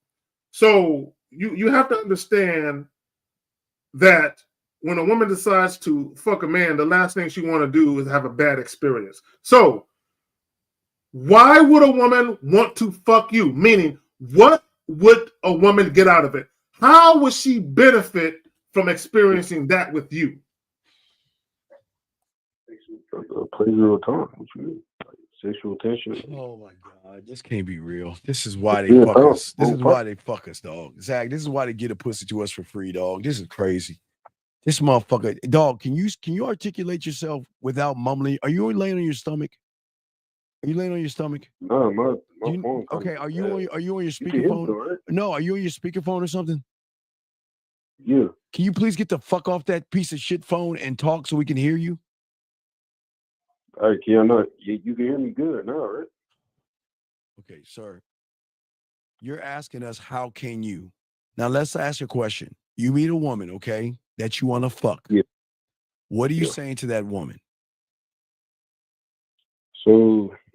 So you have to understand that when a woman decides to fuck a man, the last thing she want to do is have a bad experience. So why would a woman want to fuck you? Meaning, what would a woman get out of it? How would she benefit from experiencing that with you? Pleasure time. What you mean? Like sexual tension. Oh my God, this can't be real. This is why they fuck us. This is why they fuck us, dog. Zach, this is why they get a pussy to us for free, dog. This is crazy. This motherfucker, dog. Can you articulate yourself without mumbling? Are you laying on your stomach? Are you laying on your stomach? No, my phone. Okay, are you on your speakerphone? Right? No, are you on your speakerphone or something? Yeah. Can you please get the fuck off that piece of shit phone and talk so we can hear you? All right, Keanu, you can hear me good now, right? Okay, sir. You're asking us, how can you? Now, let's ask you a question. You meet a woman, okay, that you want to fuck. Yeah. What are you saying to that woman?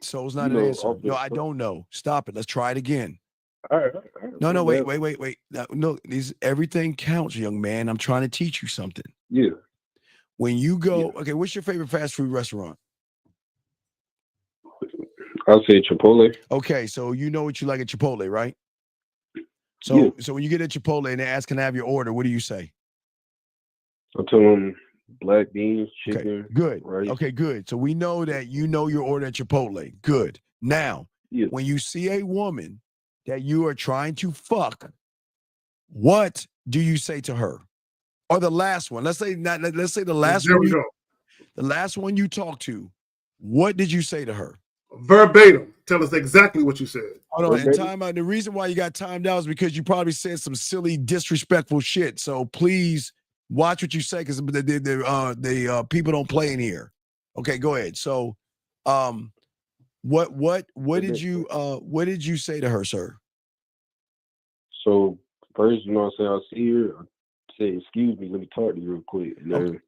So's not an answer. No, I don't know. Stop it. Let's try it again. All right. No, wait. No, everything counts, young man. I'm trying to teach you something. Yeah. When you go, okay, what's your favorite fast food restaurant? I'll say Chipotle. Okay, so you know what you like at Chipotle, right? So when you get at Chipotle and they ask, can I have your order? What do you say? I tell them black beans, chicken. Okay, good. Rice. Okay, good. So we know that you know your order at Chipotle. Good. Now, when you see a woman that you are trying to fuck, what do you say to her? Or the last one. Let's say the last there one. We go. The last one you talked to. What did you say to her? Verbatim. Tell us exactly what you said. Hold on. And time out. The reason why you got timed out is because you probably said some silly, disrespectful shit. So please watch what you say, because the people don't play in here. Okay, go ahead. So, what did you say to her, sir? So first, I see her. I say, "Excuse me, let me talk to you real quick," and then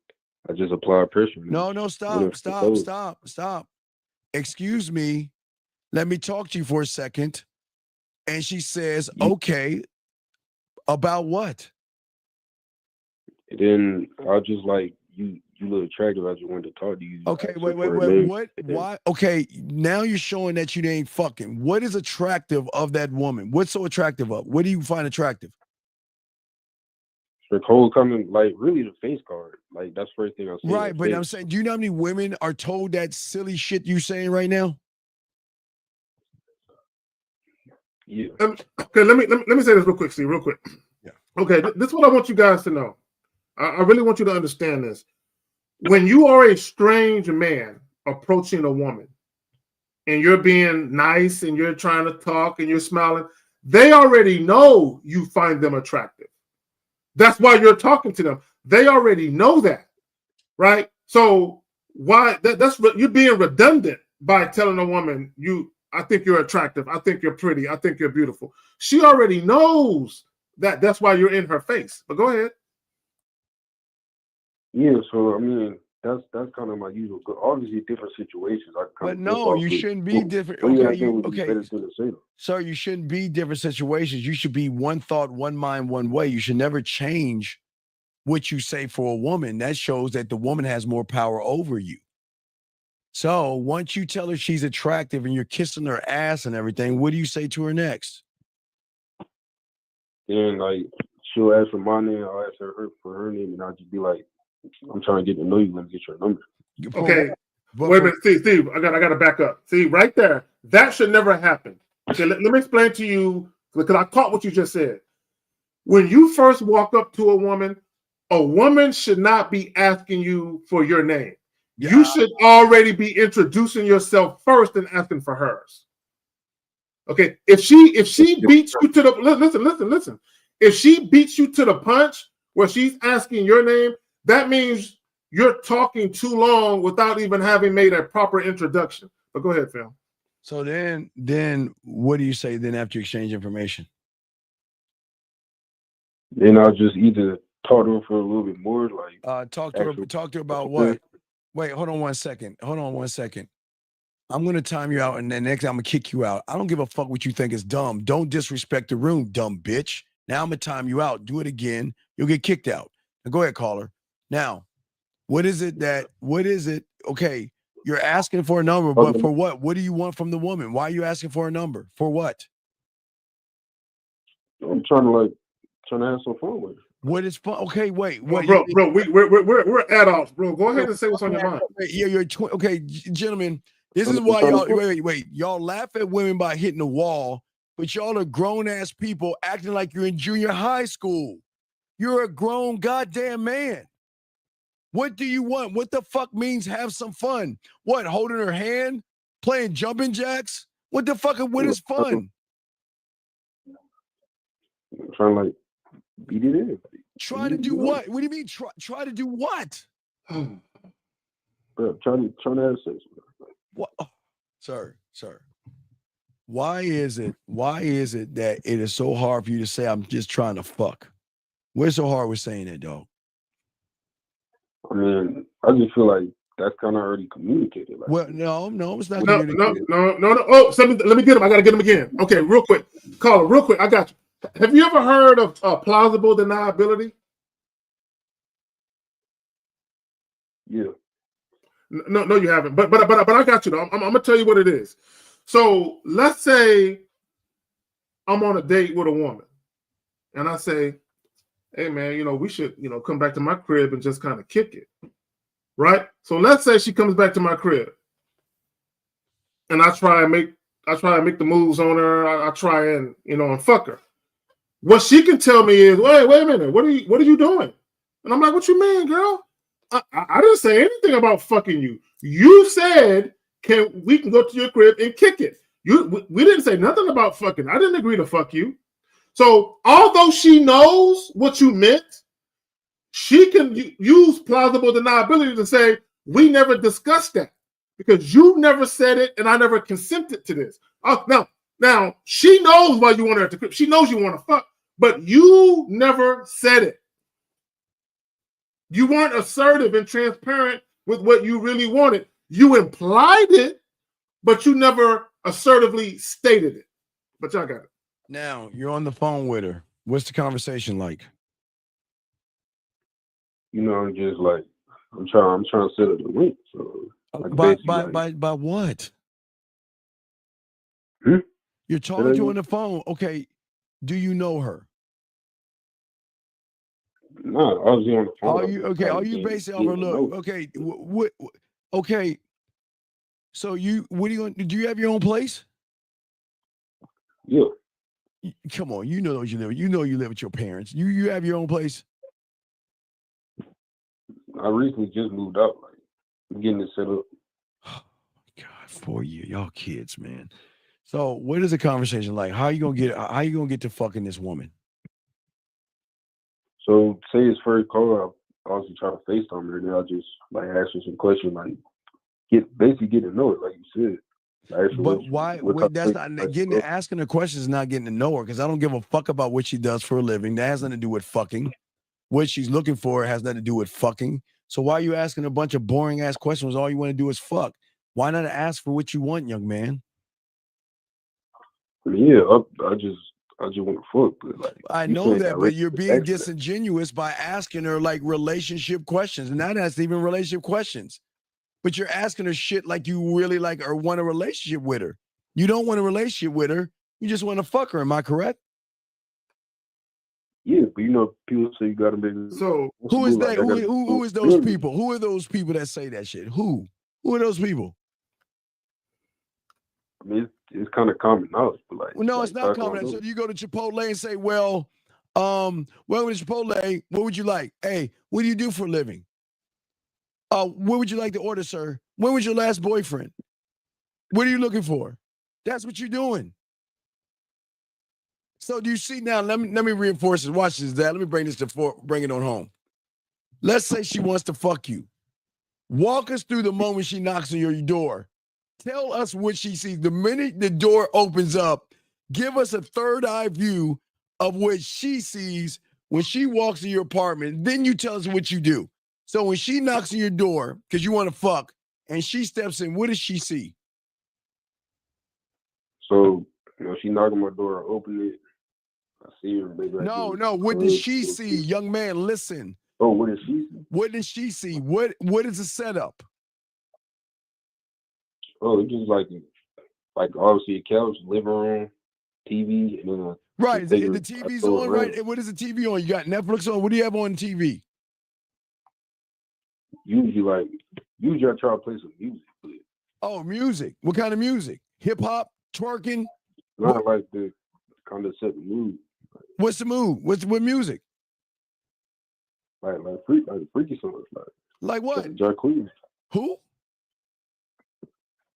I just apply pressure. No, stop. Excuse me, let me talk to you for a second. And she says, "Okay, about what?" And then I just like, you look attractive. I just wanted to talk to you. Okay, wait. What? Why? Okay, now you're showing that you ain't fucking. What is attractive of that woman? What's so attractive of? What do you find attractive? Her cold coming, like really the face card. Like that's the first thing I say. Right, but I'm saying, do you know how many women are told that silly shit you saying right now? Yeah. Okay, let me say this real quick, Steve, real quick. Yeah. Okay, this is what I want you guys to know. I really want you to understand this. When you are a strange man approaching a woman and you're being nice and you're trying to talk and you're smiling, they already know you find them attractive. That's why you're talking to them. They already know that, right? So why that's you're being redundant by telling a woman, I think you're attractive, I think you're pretty, I think you're beautiful. she already knows that that's why you're in her face. But go ahead. Yeah, so I mean, that's kind of my usual. Obviously, different situations. I kind But of no, you shouldn't be different. What do you Okay, think would be okay, better thing to say? Though? sir, you shouldn't be different situations. You should be one thought, one mind, one way. You should never change what you say for a woman. That shows that the woman has more power over you. So once you tell her she's attractive and you're kissing her ass and everything, what do you say to her next? Then like she'll ask for my name, I'll ask her for her name, and I'll just be like, I'm trying to get to know you. Let me get your number. Okay. Wait a minute, Steve. I got to back up. See, right there, that should never happen. Okay, let me explain to you because I caught what you just said. When you first walk up to a woman should not be asking you for your name. Yeah. You should already be introducing yourself first and asking for hers. Okay, if she beats you to the listen. If she beats you to the punch where she's asking your name, that means you're talking too long without even having made a proper introduction. But go ahead, Phil. So then what do you say then after you exchange information? Then I'll just either talk to her for a little bit more, like talk to her about what? Wait, hold on one second. I'm gonna time you out, and then next I'm gonna kick you out. I don't give a fuck what you think is dumb. Don't disrespect the room, dumb bitch. Now I'm gonna time you out. Do it again. You'll get kicked out. Now go ahead, caller. Now, what is it? Okay, you're asking for a number, but for what? What do you want from the woman? Why are you asking for a number? For what? I'm trying to have some fun with her. What is fun? Okay, wait, bro. We're adults, bro. Go ahead and say what's on your mind. Yeah, okay, gentlemen. This is why y'all wait. Y'all laugh at women by hitting the wall, but y'all are grown ass people acting like you're in junior high school. You're a grown goddamn man. What do you want? What the fuck means have some fun? What, holding her hand, playing jumping jacks? What the fuck? What is fun? I'm trying to beat it in. Try to do what? What do you mean? Try to do what? Bro, trying to have sex with her. What? Oh, sir. Why is it that it is so hard for you to say I'm just trying to fuck? What's so hard with saying that, dog? I mean, I just feel like that's kind of already communicated. Well, no, it's not communicated. No. Oh, let me get him. I got to get him again. Okay, real quick. Caller, real quick. I got you. Have you ever heard of plausible deniability? Yeah. No, you haven't. But I got you though. I'm gonna tell you what it is. So let's say I'm on a date with a woman, and I say, "Hey man, we should come back to my crib and just kind of kick it." Right? So let's say she comes back to my crib, and I try and make the moves on her. I try and and fuck her. What she can tell me is, wait a minute, what are you doing? And I'm like, what you mean, girl? I didn't say anything about fucking you. You said we can go to your crib and kick it. We didn't say nothing about fucking. I didn't agree to fuck you. So although she knows what you meant, she can use plausible deniability to say, we never discussed that because you never said it and I never consented to this. Now she knows why you want her to crib. She knows you want to fuck, but you never said it. You weren't assertive and transparent with what you really wanted. You implied it, but you never assertively stated it. But y'all got it. Now, you're on the phone with her. What's the conversation like? I'm just like, I'm trying to set up the link. So by what? You're talking to her on the phone. Okay. Do you know her? No, I was on the phone. Are you basing off her look? Okay. What? Okay. So what are you going to do? You have your own place? Yeah. Come on, you know you live. You live with your parents. You have your own place. I recently just moved out. I'm getting it set up. Oh my God, 4 years, y'all kids, man. So, what is the conversation like? How you gonna get to fucking this woman? So, say his first call, I also try to FaceTime her, and then I'll just ask her some questions, get to know it, like you said. But why? Wait, that's not getting asking her questions is not getting to know her because I don't give a fuck about what she does for a living. That has nothing to do with fucking. What she's looking for has nothing to do with fucking. So why are you asking a bunch of boring ass questions? All you want to do is fuck. Why not ask for what you want, young man? Yeah, I just want to fuck. But like, I know that, but you're being disingenuous by asking her like relationship questions, and that has even relationship questions. But you're asking her shit like you really like or want a relationship with her. You don't want a relationship with her. You just want to fuck her. Am I correct? Yeah, but you know, people say you got to make. So who is that? Who is those people? Who are those people that say that shit? Who are those people? I mean, it's kind of common knowledge, but like, no, it's not common. So you go to Chipotle and say, "Well, welcome to Chipotle. What would you like? Hey, what do you do for a living? What would you like to order, sir? When was your last boyfriend? What are you looking for?" That's what you're doing. So do you see now? Let me reinforce it. Watch this, Dad. Let me bring it on home. Let's say she wants to fuck you. Walk us through the moment she knocks on your door. Tell us what she sees. The minute the door opens up, give us a third eye view of what she sees when she walks in your apartment. Then you tell us what you do. So when she knocks on your door because you want to fuck and she steps in, what does she see? So, you know, she knocked on my door, I open it, I see her. Maybe no. What does she see? Young man, listen. Oh, what does she see? What does she see? What is the setup? Oh, it's just like obviously a couch, living room, TV, and then right. The TV's on, right? And what is the TV on? You got Netflix on. What do you have on TV? Usually I try to play some music. But... Oh, music. What kind of music? Hip hop, twerking? Not like the kind of set the mood. What's the mood? What music? Like freaky songs. Like what? Jack Queen. Who?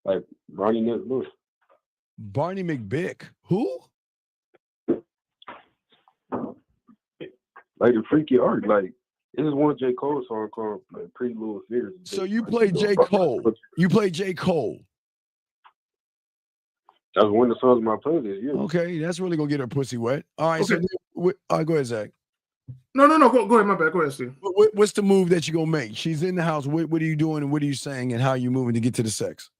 Like Barney McBick. Barney McBick. Who? Like the freaky art. Like this is one J. Cole song called like Pretty Little Fears. So you play J. Cole. You play J. Cole. That's one of the songs on my playlist. Yeah. Okay, that's really gonna get her pussy wet. All right, okay. So go ahead, Zach. No. Go ahead. My bad. Go ahead, Steve. What's the move that you're gonna make? She's in the house. What are you doing and what are you saying and how are you moving to get to the sex?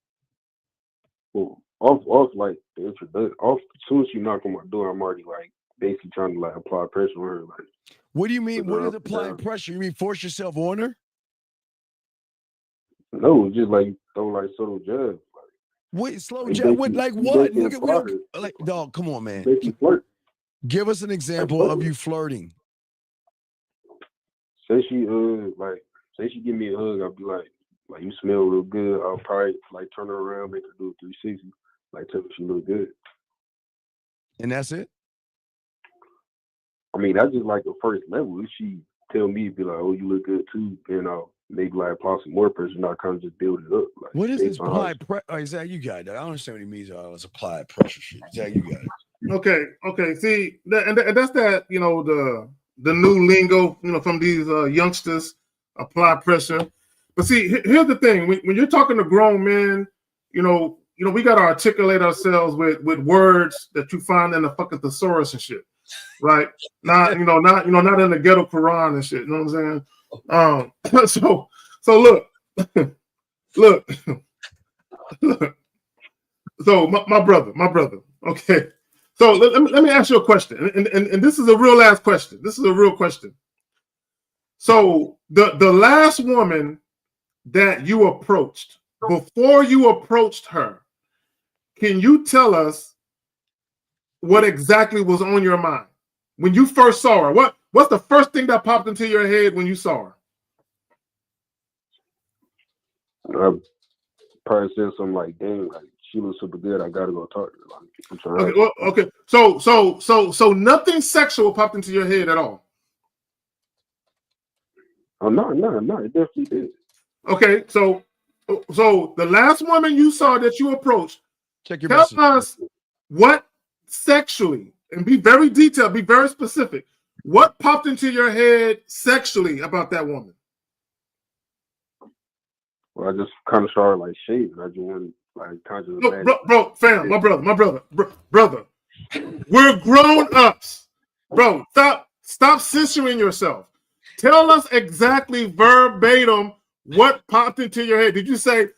Well, off like the introduction. Off as soon as she knock on my door, I'm already like basically trying to like apply pressure on her. Like, what do you mean? What is applying pressure? You mean force yourself on her? No, just like throw like subtle jabs. Wait, slow jab. What? Like what? Nigga, like dog. Come on, man. Give us an example of you flirting. Say she give me a hug, I'll be like you smell real good. I'll probably like turn her around, make her do a 360, like tell her she look good. And that's it? I mean, that's just like the first level. If she tell me, be like, oh, you look good too, then I'll maybe like apply some more pressure, not kind of just build it up. Like, what is this applied pressure? Zach, you got it. I don't understand what he means. It's applied pressure shit. Zach, you got it. Okay. See, and that's that. You know the new lingo. You know from these youngsters, apply pressure. But see, here's the thing: when you're talking to grown men, you know, we got to articulate ourselves with words that you find in the fucking thesaurus and shit, right? Not in the ghetto Quran and shit. You know what I'm saying? So look. So my brother. Okay. So let me ask you a question, and this is a real last question. This is a real question. So the last woman that you approached, before you approached her, can you tell us what exactly was on your mind when you first saw her? What's the first thing that popped into your head when you saw her? I probably said something like, "Dang, like she looks super good. I gotta go talk to her." Like, okay. So nothing sexual popped into your head at all. Oh no, it definitely did. Okay, so the last woman you saw that you approached, tell us what sexually, and be very detailed, be very specific. What popped into your head sexually about that woman? Well, I just kind of started like shaving. I just wanted like conscious No, of bro, fam, my brother. We're grown ups, bro. Stop censoring yourself. Tell us exactly verbatim what popped into your head. Did you say,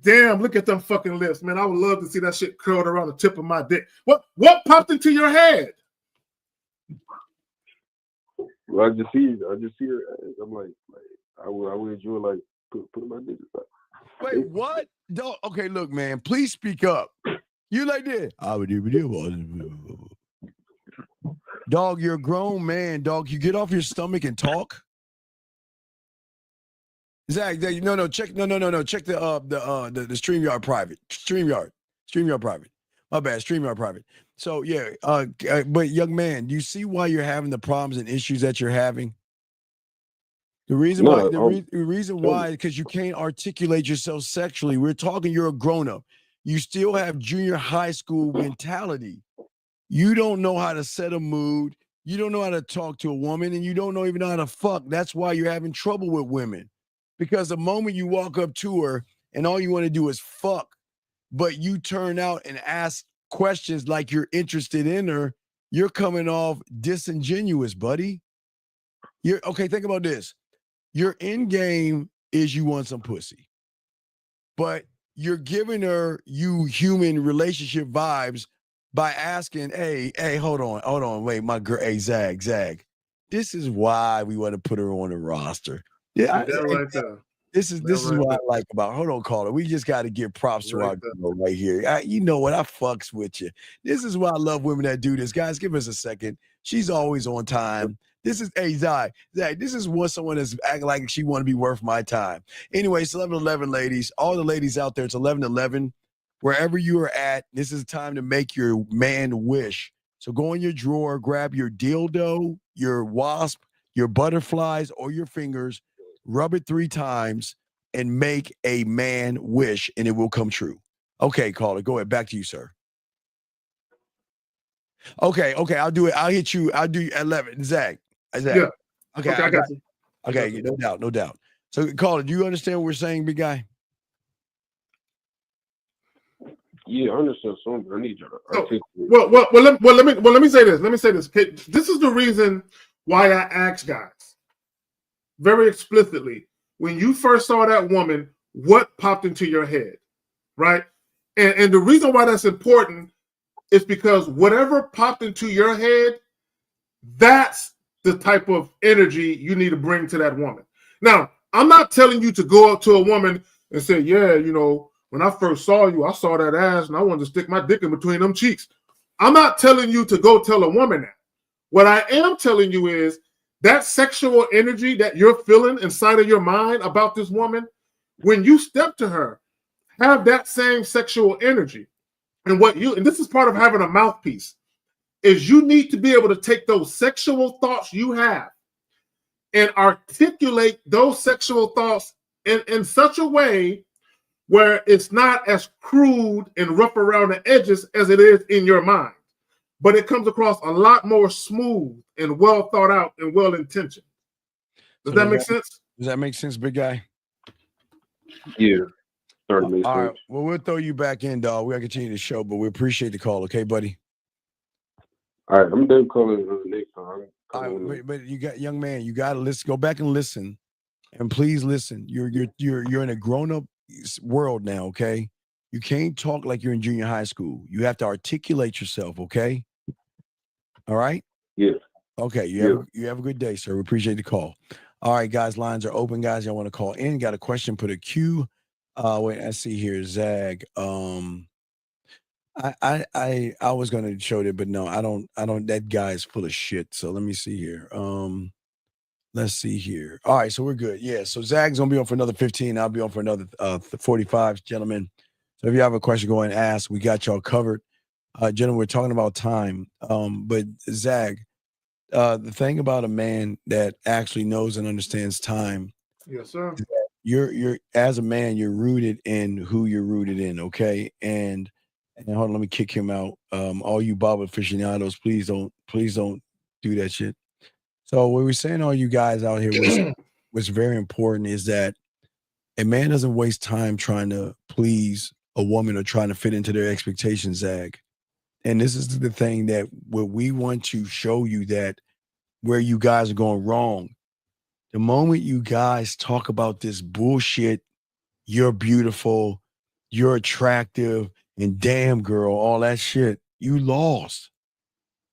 "Damn, look at them fucking lips, man. I would love to see that shit curled around the tip of my dick." What popped into your head? Well, I just see her. I'm like I would enjoy like putting my dick inside. Wait, what? Okay, look, man. Please speak up. You like that? I would do. Dog, you're a grown man. Dog, you get off your stomach and talk. Zach, no. Check Check the StreamYard private. StreamYard private. My bad. StreamYard private. So yeah, but young man, do you see why you're having the problems and issues that you're having? The reason why, because you can't articulate yourself sexually. We're talking, you're a grown-up. You still have junior high school mentality. You don't know how to set a mood. You don't know how to talk to a woman, and you don't even know how to fuck. That's why you're having trouble with women. Because the moment you walk up to her and all you want to do is fuck, but you turn out and ask questions like you're interested in her, you're coming off disingenuous, buddy. Think about this. Your end game is you want some pussy, but you're giving her you human relationship vibes by asking, hey, hold on, wait, my girl, hey, Zag, this is why we want to put her on the roster. Yeah, this is what I like about. Hold on, caller. We just got to give props to our girl right here. You know what? I fucks with you. This is why I love women that do this. Guys, give us a second. She's always on time. This is Zag. This is what someone that's acting like she want to be worth my time. Anyway, it's 11:11, ladies. All the ladies out there, it's 11:11. Wherever you are at, this is time to make your man wish. So go in your drawer, grab your dildo, your wasp, your butterflies, or your fingers, rub it 3 times, and make a man wish, and it will come true. Okay, caller, go ahead. Back to you, sir. Okay, I'll do it. I'll hit you. I'll do 11. Zach. Yeah. Okay, I got you. Okay, no doubt. So, caller, do you understand what we're saying, big guy? Yeah, I understand something. I need you to articulate. Let me say this. Okay, this is the reason why I asked guys very explicitly, when you first saw that woman, what popped into your head, right? And the reason why that's important is because whatever popped into your head, that's the type of energy you need to bring to that woman. Now, I'm not telling you to go up to a woman and say, yeah, when I first saw you, I saw that ass and I wanted to stick my dick in between them cheeks. I'm not telling you to go tell a woman that. What I am telling you is that sexual energy that you're feeling inside of your mind about this woman, when you step to her, have that same sexual energy. And this is part of having a mouthpiece, is you need to be able to take those sexual thoughts you have and articulate those sexual thoughts in such a way where it's not as crude and rough around the edges as it is in your mind, but it comes across a lot more smooth and well thought out and well intentioned. Does that make sense? Does that make sense, big guy? Yeah. All right. Well, we'll throw you back in, dog. We gotta continue the show, but we appreciate the call, okay, buddy? All right, I'm done calling next time. All right, but you got, young man, you gotta listen. Go back and listen, and please listen. You're in a grown-up world now, okay? You can't talk like you're in junior high school. You have to articulate yourself, okay? All right? Yeah. Okay, you have a good day, sir. We appreciate the call. All right, guys, lines are open, guys. Y'all want to call in? Got a question? Put a Q. Wait, I see here, Zag. I was gonna show that, but no, I don't. That guy is full of shit. So let me see here. Let's see here. All right, so we're good. Yeah. So Zag's gonna be on for another 15. I'll be on for another 45, gentlemen. So if you have a question, go ahead and ask. We got y'all covered. Gentlemen, we're talking about time. But Zag, the thing about a man that actually knows and understands time. Yes, sir. You're as a man, you're rooted in who you're rooted in, okay? And hold on, let me kick him out. All you Bob aficionados, please don't do that shit. So what we're saying, all you guys out here, what's very important is that a man doesn't waste time trying to please a woman are trying to fit into their expectations, Zach. And this is the thing that where we want to show you that where you guys are going wrong. The moment you guys talk about this bullshit, you're beautiful, you're attractive, and damn girl, all that shit, you lost.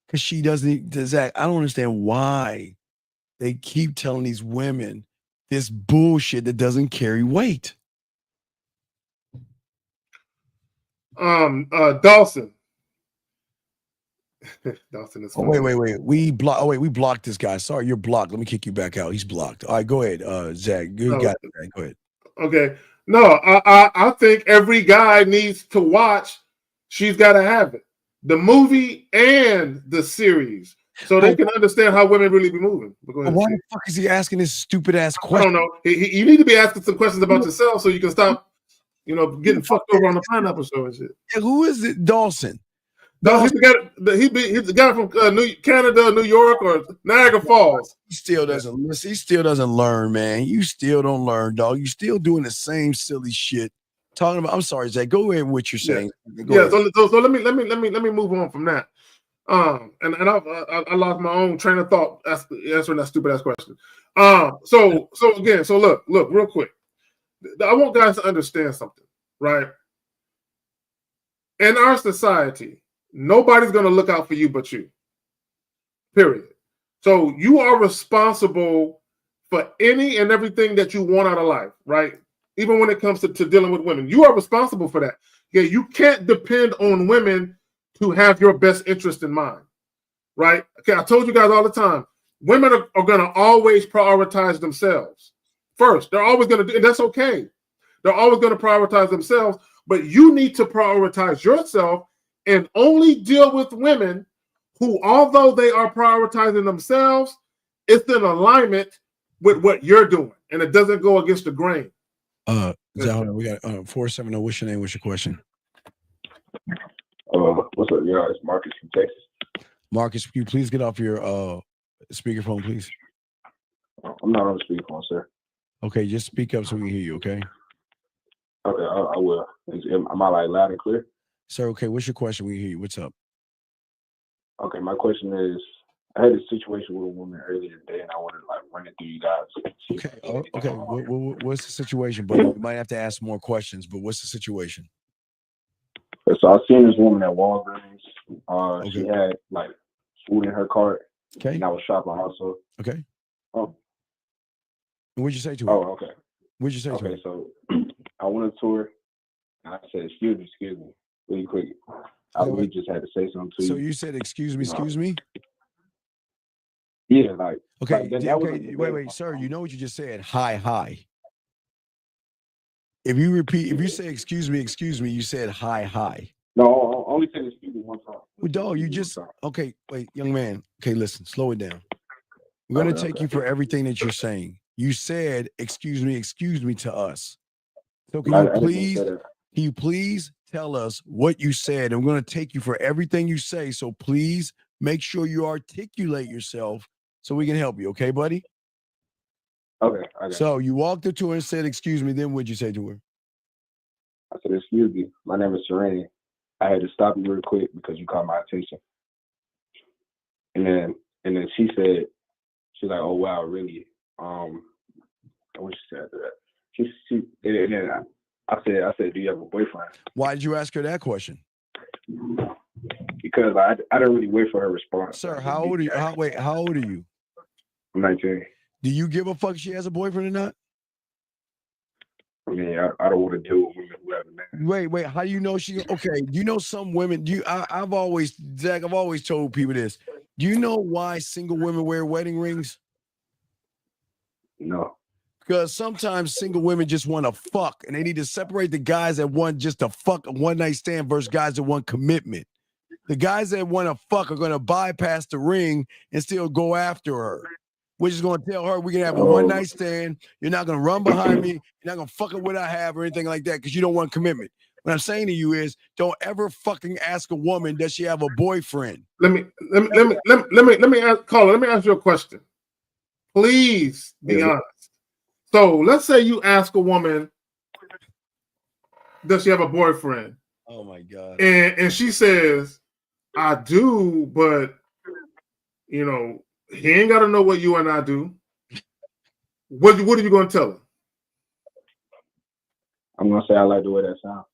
Because she doesn't, Zach, I don't understand why they keep telling these women this bullshit that doesn't carry weight. Dawson. Dawson is Oh, wait. We blocked this guy. Sorry, you're blocked. Let me kick you back out. He's blocked. All right, go ahead, Zach. You got it, Zach. Go ahead. Okay. No, I think every guy needs to watch She's Gotta Have It, the movie and the series, so they can understand how women really be moving. Why the fuck is he asking this stupid ass I question? don't know. You need to be asking some questions about yourself so you can stop, getting fucked over on the pineapple show and shit. Yeah, who is it, Dawson? No, he's the guy from Canada, New York, or Niagara Falls. He still doesn't listen. He still doesn't learn, man. You still don't learn, dog. You still doing the same silly shit. Talking about. I'm sorry, Zach. Go ahead with what you're saying. Yeah. So let me move on from that. And I lost my own train of thought answering that stupid ass question. So look, real quick. I want guys to understand something, right? In our society, nobody's going to look out for you but you. Period. So you are responsible for any and everything that you want out of life, right? Even when it comes to dealing with women, you are responsible for that. Yeah, you can't depend on women to have your best interest in mind, right? Okay, I told you guys all the time, women are going to always prioritize themselves first. They're always going to do, and that's okay. They're always going to prioritize themselves, but you need to prioritize yourself and only deal with women who, although they are prioritizing themselves, it's in alignment with what you're doing, and it doesn't go against the grain. Zach, we got 470. What's your name? What's your question? What's up, y'all? It's Marcus from Texas. Marcus, can you please get off your speakerphone, please? I'm not on the speakerphone, sir. Okay, just speak up so we can hear you, okay? Okay, I will. Am I like loud and clear? Sir, okay, what's your question? We can hear you. What's up? Okay, my question is, I had a situation with a woman earlier today, and I wanted to like run it through you guys. Okay. What's the situation? But you might have to ask more questions. But what's the situation? So I seen this woman at Walgreens. She had like food in her cart. Okay. And I was shopping also. Okay. Oh. What'd you say to her? Oh, okay. What'd you say to her? Okay, so I went up to her, and I said, excuse me, really quick. I really just had to say something to you. So you said, excuse me? Yeah, like. Okay, like wait, sir, you know what you just said? Hi. If you say excuse me, you said hi. No, I only said excuse me one time. Well, dog, you just, okay, wait, young man. Okay, listen, slow it down. We're going to take you for everything that you're saying. You said, excuse me to us. So can you please tell us what you said? And we're going to take you for everything you say. So please make sure you articulate yourself so we can help you. Okay, buddy? Okay. So you walked up to her and said, excuse me. Then what'd you say to her? I said, excuse me. My name is Serene. I had to stop you real quick because you caught my attention. And then she said, she's like, oh wow, really? What she said after that? And then I said, do you have a boyfriend? Why did you ask her that question? Because I didn't really wait for her response. Sir, how old are you? How old are you? I'm 19. Do you give a fuck if she has a boyfriend or not? I mean, I don't want to deal with women who have a man. Wait, how do you know she? Okay, you know some women. I've always told people this. Do you know why single women wear wedding rings? No. Because sometimes single women just want to fuck, and they need to separate the guys that want just to fuck a one-night stand versus guys that want commitment. The guys that want to fuck are going to bypass the ring and still go after her. We're just going to tell her we're going to have a one-night stand. You're not going to run behind me. You're not going to fuck with what I have or anything like that because you don't want commitment. What I'm saying to you is, don't ever fucking ask a woman, does she have a boyfriend? Let me ask, caller. Let me ask you a question. Please be honest. So let's say you ask a woman, does she have a boyfriend? Oh my God. And she says, I do, but you know, he ain't got to know what you and I do. What are you going to tell her? I'm gonna say I like the way that sounds.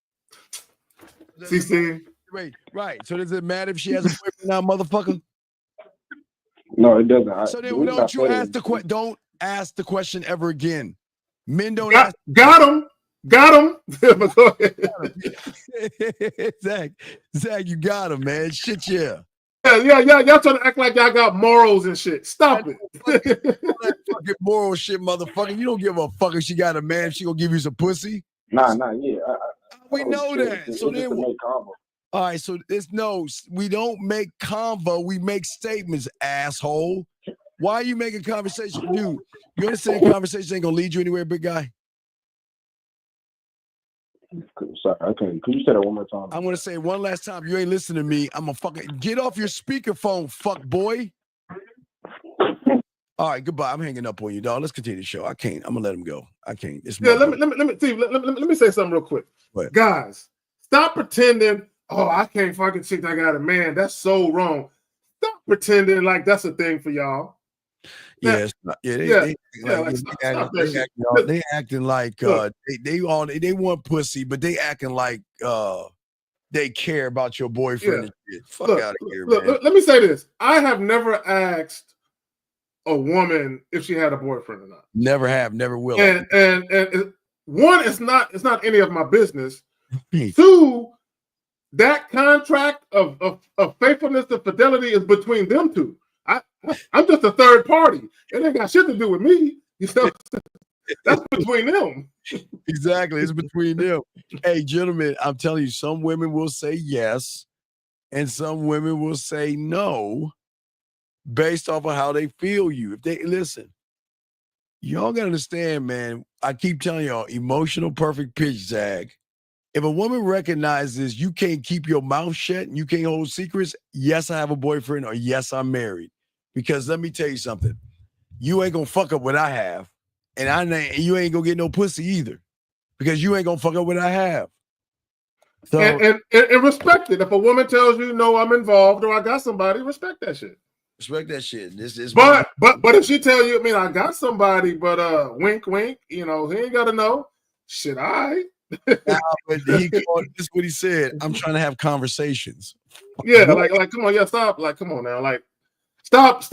See? Wait, right. So does it matter if she has a boyfriend now, motherfucker? No, it doesn't. So then don't you ask the question? Don't ask the question ever again. Men don't got, ask. Got him. Go ahead. Zach, you got him, man. Shit, yeah. Yeah. Y'all trying to act like y'all got morals and shit. Stop it. Fucking moral shit, motherfucker. You don't give a fuck if she got a man. She gonna give you some pussy. Nah, yeah. We know that. So then, all right. So we don't make convo. We make statements, asshole. Why are you making conversation, dude? You understand conversation ain't gonna lead you anywhere, big guy. Sorry, I couldn't. Could you say that one more time? I'm gonna say it one last time. You ain't listening to me. I'm gonna fucking get off your speakerphone, fuck boy. All right, goodbye. I'm hanging up on you, dog. Let's continue the show. I can't. I'm gonna let him go. I can't. Let me say something real quick. What? Guys, stop pretending. Oh, I can't fucking chick that got a man. That's so wrong. Stop pretending like that's a thing for y'all. They acting like they want pussy, but they acting like they care about your boyfriend and shit. Fuck out of here, man. Let me say this. I have never asked a woman if she had a boyfriend or not. Never have, never will. And one, it's not any of my business. Two, that contract of faithfulness and fidelity is between them two. I'm just a third party. It ain't got shit to do with me. You know, that's between them. Exactly. It's between them. Hey, gentlemen, I'm telling you, some women will say yes, and some women will say no based off of how they feel you. If they listen, y'all gotta understand, man. I keep telling y'all, emotional perfect pitch, Zag. If a woman recognizes you can't keep your mouth shut and you can't hold secrets, yes, I have a boyfriend, or yes, I'm married. Because let me tell you something. You ain't gonna fuck up what I have. And you ain't gonna get no pussy either. Because you ain't gonna fuck up what I have. So and respect it. If a woman tells you, no, I'm involved or I got somebody, respect that shit. Respect that shit. But if she tell you, I mean, I got somebody, but wink, wink, you know, he ain't gotta know. Shit, but this is what he said. I'm trying to have conversations. Yeah, like come on, stop. Like, come on now. Like, stop.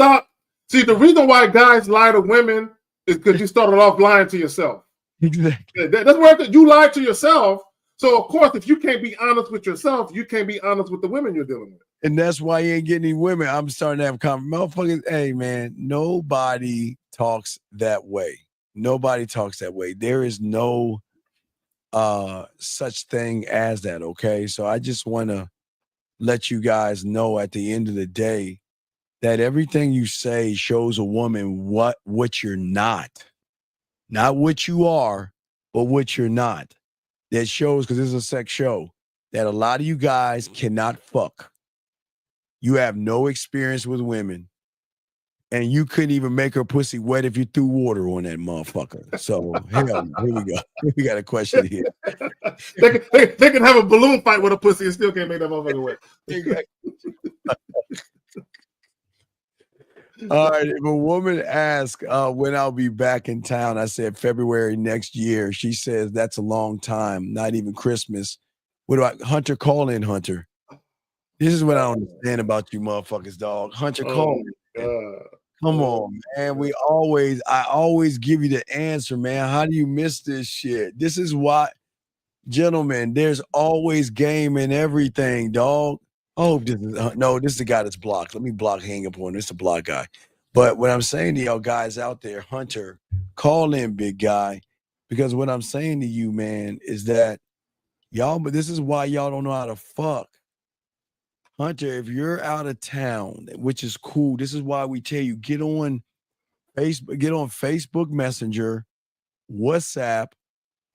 See, the reason why guys lie to women is because you started off lying to yourself. Exactly. That's where you lied to yourself. So, of course, if you can't be honest with yourself, you can't be honest with the women you're dealing with. And that's why you ain't getting any women. I'm starting to have conversations. Motherfuckers, hey, man, nobody talks that way. Nobody talks that way. There is no such thing as that, okay? So I just want to let you guys know at the end of the day that everything you say shows a woman what you're not what you are, but what you're not. That shows, because this is a sex show, that a lot of you guys cannot fuck. You have no experience with women, and you couldn't even make her pussy wet if you threw water on that motherfucker. So hell, here we go. We got a question here. they can have a balloon fight with a pussy and still can't make that motherfucker wet. All right. If a woman asks when I'll be back in town, I said February next year. She says that's a long time, not even Christmas. What do Hunter, call in, Hunter? This is what I don't understand about you motherfuckers, dog. Hunter, call in. Come on, man. I always give you the answer, man. How do you miss this shit? This is why, gentlemen, there's always game in everything, dog. Oh, this is the guy that's blocked. Let me hang up on this. It's a block guy. But what I'm saying to y'all guys out there, Hunter, call in, big guy, because what I'm saying to you, man, is that but this is why y'all don't know how to fuck. Hunter, if you're out of town, which is cool, this is why we tell you get on Facebook Messenger, WhatsApp,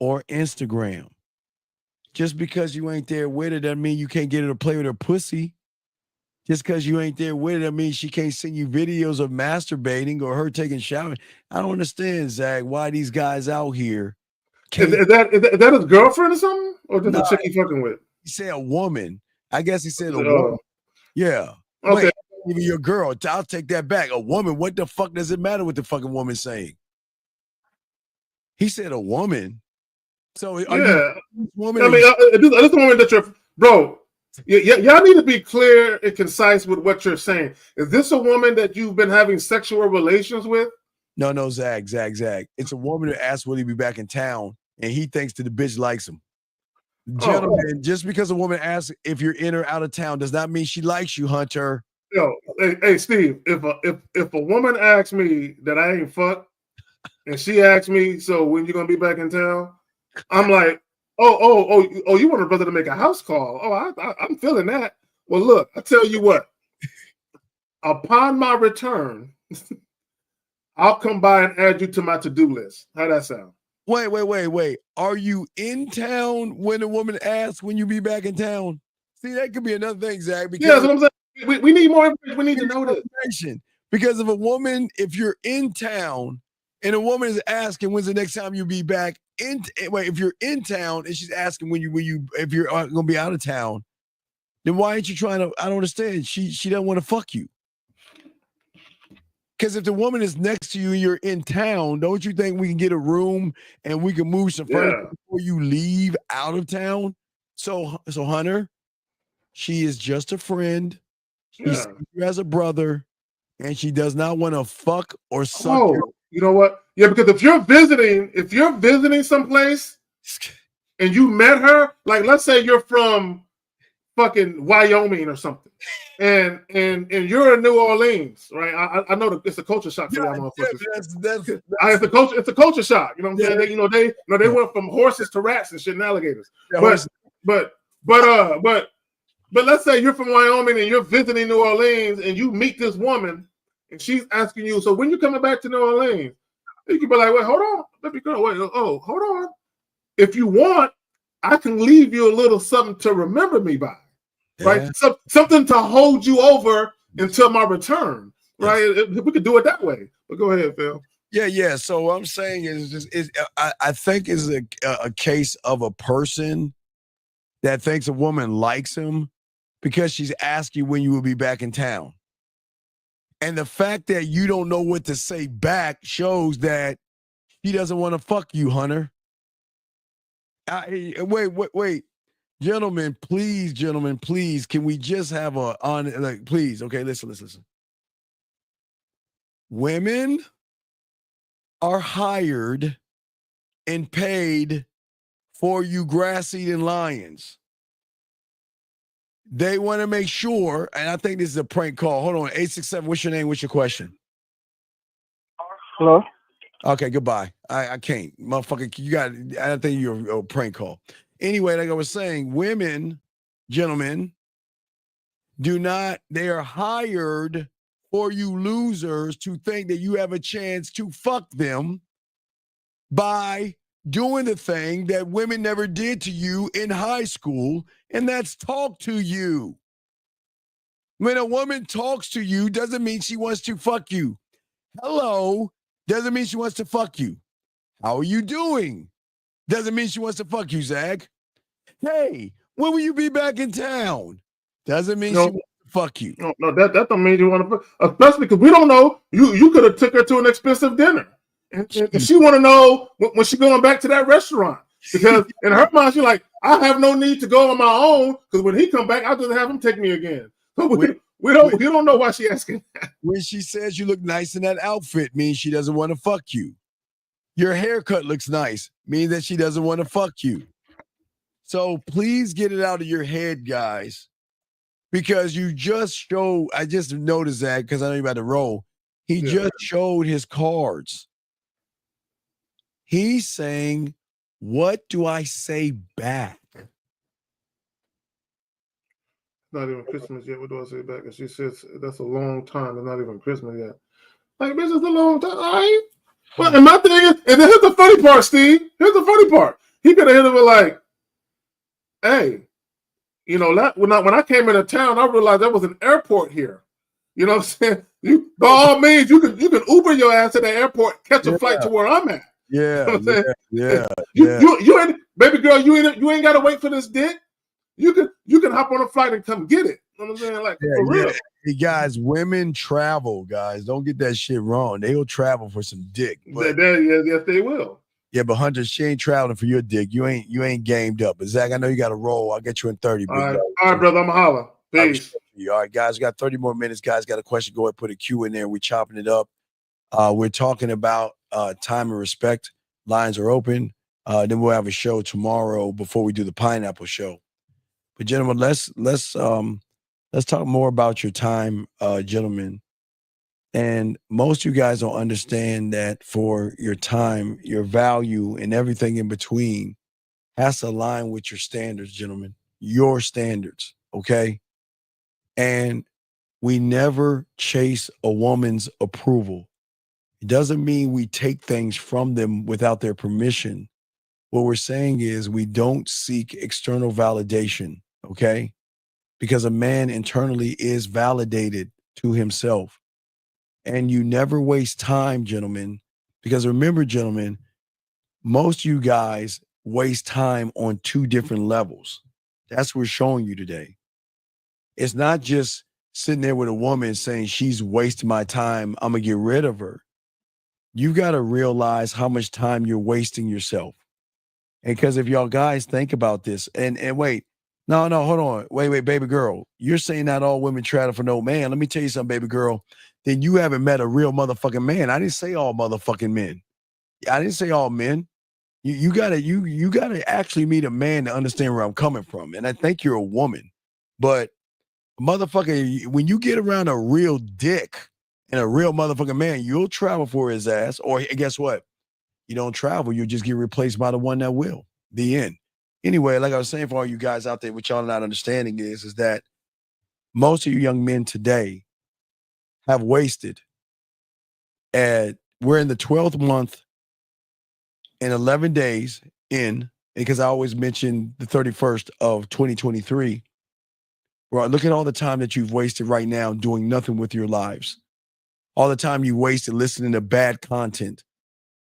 or Instagram. Just because you ain't there with her doesn't mean you can't get her to play with her pussy. Just because you ain't there with her doesn't mean she can't send you videos of masturbating or her taking showers. I don't understand, Zach, why these guys out here Is that his girlfriend or something? Or just a chick he fucking with? He said a woman. I guess he said a woman. Yeah. Okay. Wait, even your girl. I'll take that back. A woman. What the fuck does it matter what the fucking woman's saying? He said a woman. So are you woman? I mean, this woman that you're, bro. Y'all need to be clear and concise with what you're saying. Is this a woman that you've been having sexual relations with? No, Zach. It's a woman who asked will he be back in town, and he thinks that the bitch likes him. Gentlemen, just because a woman asks if you're in or out of town does not mean she likes you, Hunter. Yo, hey, Steve. If a woman asks me that I ain't fucked, and she asks me, so when you gonna be back in town? I'm like, oh, you want a brother to make a house call? Oh, I'm feeling that. Well, look, I tell you what. Upon my return, I'll come by and add you to my to-do list. How that sound? Wait. Are you in town when a woman asks when you be back in town? See, that could be another thing, Zach. Because that's what I'm saying. We need more information. We need to know this. Because if you're in town and a woman is asking when's the next time you'll be back if you're in town and she's asking if you're gonna be out of town, then why aren't you trying to? I don't understand. She doesn't want to fuck you. Because if the woman is next to you and you're in town, don't you think we can get a room and we can move some furniture before you leave out of town? So Hunter, she is just a friend. She sees you as a brother, and she does not want to fuck or suck. You know what? Yeah, because if you're visiting someplace and you met her, like let's say you're from fucking Wyoming or something, and you're in New Orleans, right? I know it's a culture shock for y'all motherfuckers. It's a culture shock. You know what I'm saying? They went from horses to rats and shit and alligators. But let's say you're from Wyoming and you're visiting New Orleans and you meet this woman and she's asking you, so when you coming back to New Orleans? You can be like, wait, hold on. Let me go. Wait, hold on. If you want, I can leave you a little something to remember me by. Right? So, something to hold you over until my return. Right? We could do it that way. But go ahead, Phil. Yeah. So what I'm saying I think is a case of a person that thinks a woman likes him because she's asking when you will be back in town. And the fact that you don't know what to say back shows that he doesn't want to fuck you, Hunter. Wait. Gentlemen, please, can we just have please, okay, listen. Women are hired and paid for you grass-eating lions. They want to make sure, and I think this is a prank call. Hold on, 867, what's your name? What's your question? Hello? Okay, goodbye. I can't. Motherfucker, I think you're a prank call. Anyway, like I was saying, women, gentlemen, they are hired for you losers to think that you have a chance to fuck them by doing the thing that women never did to you in high school, and that's talk to you. When a woman talks to you, doesn't mean she wants to fuck you. Hello, doesn't mean she wants to fuck you. How are you doing? Doesn't mean she wants to fuck you, Zach. Hey, when will you be back in town? Doesn't mean she wants to fuck you. No, that don't mean you want to fuck. Especially because we don't know. You could have took her to an expensive dinner. And she want to know when she going back to that restaurant. Because in her mind, she's like, I have no need to go on my own because when he come back, I'll just have him take me again. So we don't know why she asking that. When she says you look nice in that outfit, means she doesn't want to fuck you. Your haircut looks nice, means that she doesn't want to fuck you. So please get it out of your head, guys, because you just showed, I just noticed that because I know you're about to roll. He just showed his cards. He's saying, what do I say back? Not even Christmas yet. What do I say back? And she says, that's a long time. It's not even Christmas yet. Like, bitch, it's a long time. All right. Well, and my thing is, and then here's the funny part, Steve. Here's the funny part. He could have hit him with like, hey, when I came into town, I realized there was an airport here. You know what I'm saying? By all means, you can Uber your ass to the airport, catch a flight to where I'm at. Yeah, You know what I'm yeah, saying? yeah. You ain't, baby girl, you ain't gotta wait for this dick. You can hop on a flight and come get it. You know what I'm saying? Like for real. Hey guys, women travel, guys. Don't get that shit wrong. They will travel for some dick. But, Yes, they will. yeah, but Hunter, she ain't traveling for your dick. You ain't gamed up. But Zach, I know you got to roll. I'll get you in 30. All right, brother. I'm a holler. Peace. All right, guys, we got 30 more minutes. Guys, got a question? Go ahead, put a Q in there. We're chopping it up. We're talking about time and respect. Lines are open. Then we'll have a show tomorrow before we do the pineapple show. But gentlemen, let's talk more about your time, gentlemen. And most of you guys don't understand that for your time, your value, and everything in between has to align with your standards, gentlemen. Your standards, okay? And we never chase a woman's approval. It doesn't mean we take things from them without their permission. What we're saying is we don't seek external validation, okay? Because a man internally is validated to himself. And you never waste time, gentlemen, because remember, gentlemen, most of you guys waste time on two different levels. That's what we're showing you today. It's not just sitting there with a woman saying she's wasting my time, I'm going to get rid of her. You got to realize how much time you're wasting yourself. And because if y'all guys think about this, and wait, no, hold on. Wait, baby girl. You're saying not all women travel for no man. Let me tell you something, baby girl. Then you haven't met a real motherfucking man. I didn't say all motherfucking men. I didn't say all men. You gotta actually meet a man to understand where I'm coming from. And I think you're a woman. But motherfucker, when you get around a real dick and a real motherfucking man, you'll travel for his ass. Or guess what? You don't travel, you'll just get replaced by the one that will. The end. Anyway, like I was saying, for all you guys out there, what y'all not understanding is that most of you young men today have wasted. And we're in the 12th month and 11 days in, because I always mention the 31st of 2023. Well, look at all the time that you've wasted right now doing nothing with your lives. All the time you wasted listening to bad content.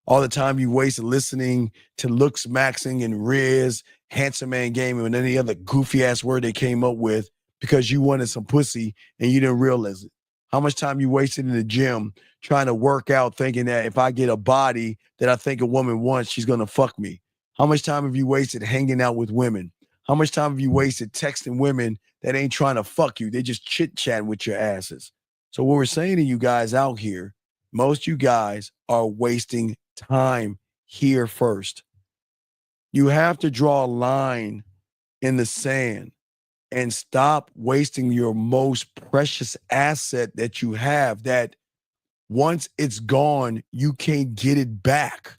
All the time you wasted listening to Looks Maxing and Riz, Handsome Man Gaming, and any other goofy ass word they came up with because you wanted some pussy and you didn't realize it. How much time you wasted in the gym trying to work out thinking that if I get a body that I think a woman wants, she's going to fuck me. How much time have you wasted hanging out with women? How much time have you wasted texting women that ain't trying to fuck you? They just chit-chatting with your asses. So what we're saying to you guys out here, most you guys are wasting time here first. You have to draw a line in the sand and stop wasting your most precious asset that you have, that once it's gone, you can't get it back.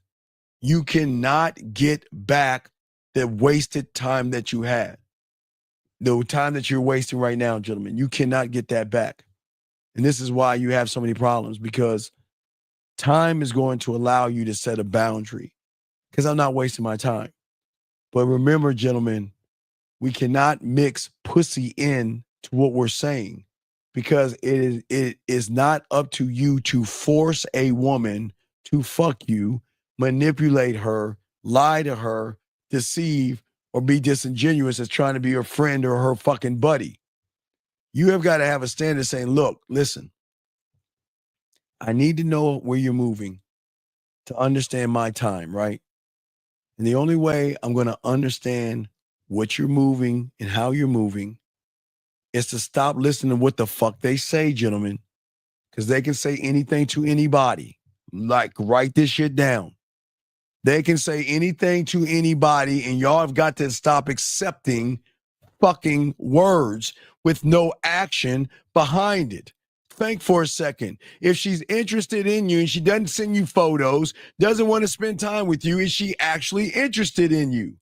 You cannot get back the wasted time that you had. The time that you're wasting right now, gentlemen, you cannot get that back. And this is why you have so many problems, because time is going to allow you to set a boundary, because I'm not wasting my time. But remember, gentlemen, we cannot mix pussy in to what we're saying, because it is not up to you to force a woman to fuck you, manipulate her, lie to her, deceive, or be disingenuous as trying to be her friend or her fucking buddy. You have got to have a standard saying, look, listen, I need to know where you're moving to understand my time, right? And the only way I'm going to understand what you're moving and how you're moving is to stop listening to what the fuck they say, gentlemen, because they can say anything to anybody. Like, write this shit down. They can say anything to anybody, and y'all have got to stop accepting fucking words with no action behind it. Think for a second. If she's interested in you and she doesn't send you photos, doesn't want to spend time with you, is she actually interested in you?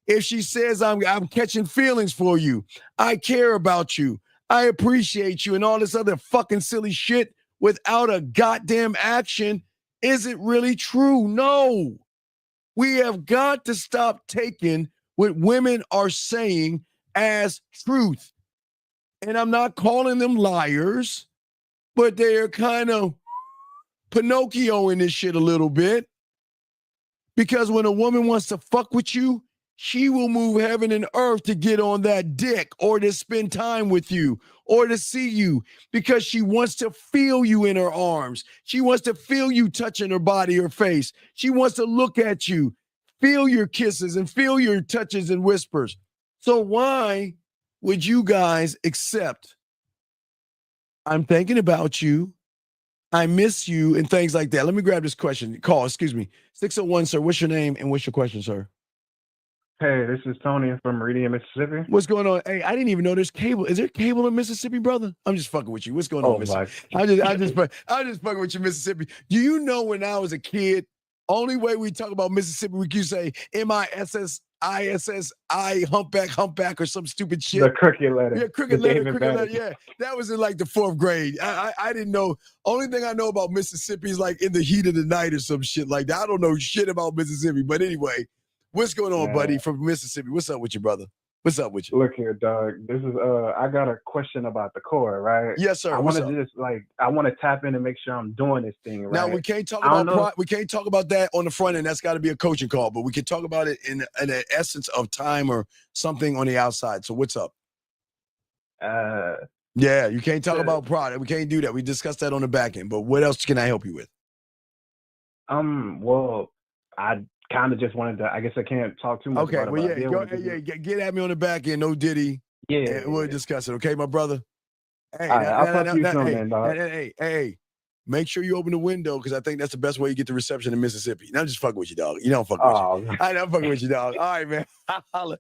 If she says, I'm catching feelings for you, I care about you, I appreciate you, and all this other fucking silly shit without a goddamn action, is it really true? No. We have got to stop taking what women are saying as truth. And I'm not calling them liars, but they're kind of Pinocchio in this shit a little bit. Because when a woman wants to fuck with you, she will move heaven and earth to get on that dick or to spend time with you or to see you because she wants to feel you in her arms. She wants to feel you touching her body or face. She wants to look at you, feel your kisses and feel your touches and whispers. So why would you guys accept, I'm thinking about you, I miss you, and things like that? Let me grab this question. Call, excuse me. 601, sir. What's your name and what's your question, sir? Hey, this is Tony from Meridian, Mississippi. What's going on? Hey, I didn't even know there's cable. Is there cable in Mississippi, brother? I'm just fucking with you. What's going on, Mississippi? I'm just fucking with you, Mississippi. Do you know when I was a kid, only way we talk about Mississippi, we could say MISSISSI, humpback, or some stupid shit. The crooked letter. Yeah, crooked letter. Yeah, that was in like the 4th grade. I didn't know. Only thing I know about Mississippi is like in the heat of the night or some shit like that. I don't know shit about Mississippi. But anyway, what's going on, buddy, from Mississippi? What's up with you, brother? What's up with you? Look here, dog. This is I got a question about the core, right? Yes, sir. I want to just I want to tap in and make sure I'm doing this thing right. Now we can't talk about we can't talk about that on the front end. That's got to be a coaching call, but we can talk about it in the essence of time or something on the outside. So what's up? Yeah, you can't talk about product. We can't do that. We discussed that on the back end. But what else can I help you with? Well, I kind of just wanted to. I guess I can't talk too much. Okay, about well, it, get at me on the back end. No Diddy. Yeah, and we'll discuss it. Okay, my brother. Hey, all right, I'll talk to you soon, then, dog. Hey, make sure you open the window because I think that's the best way you get the reception in Mississippi. Now I'm just fucking with you, dog. You don't fuck with you. I'm fucking with you, dog. All right, man. Talk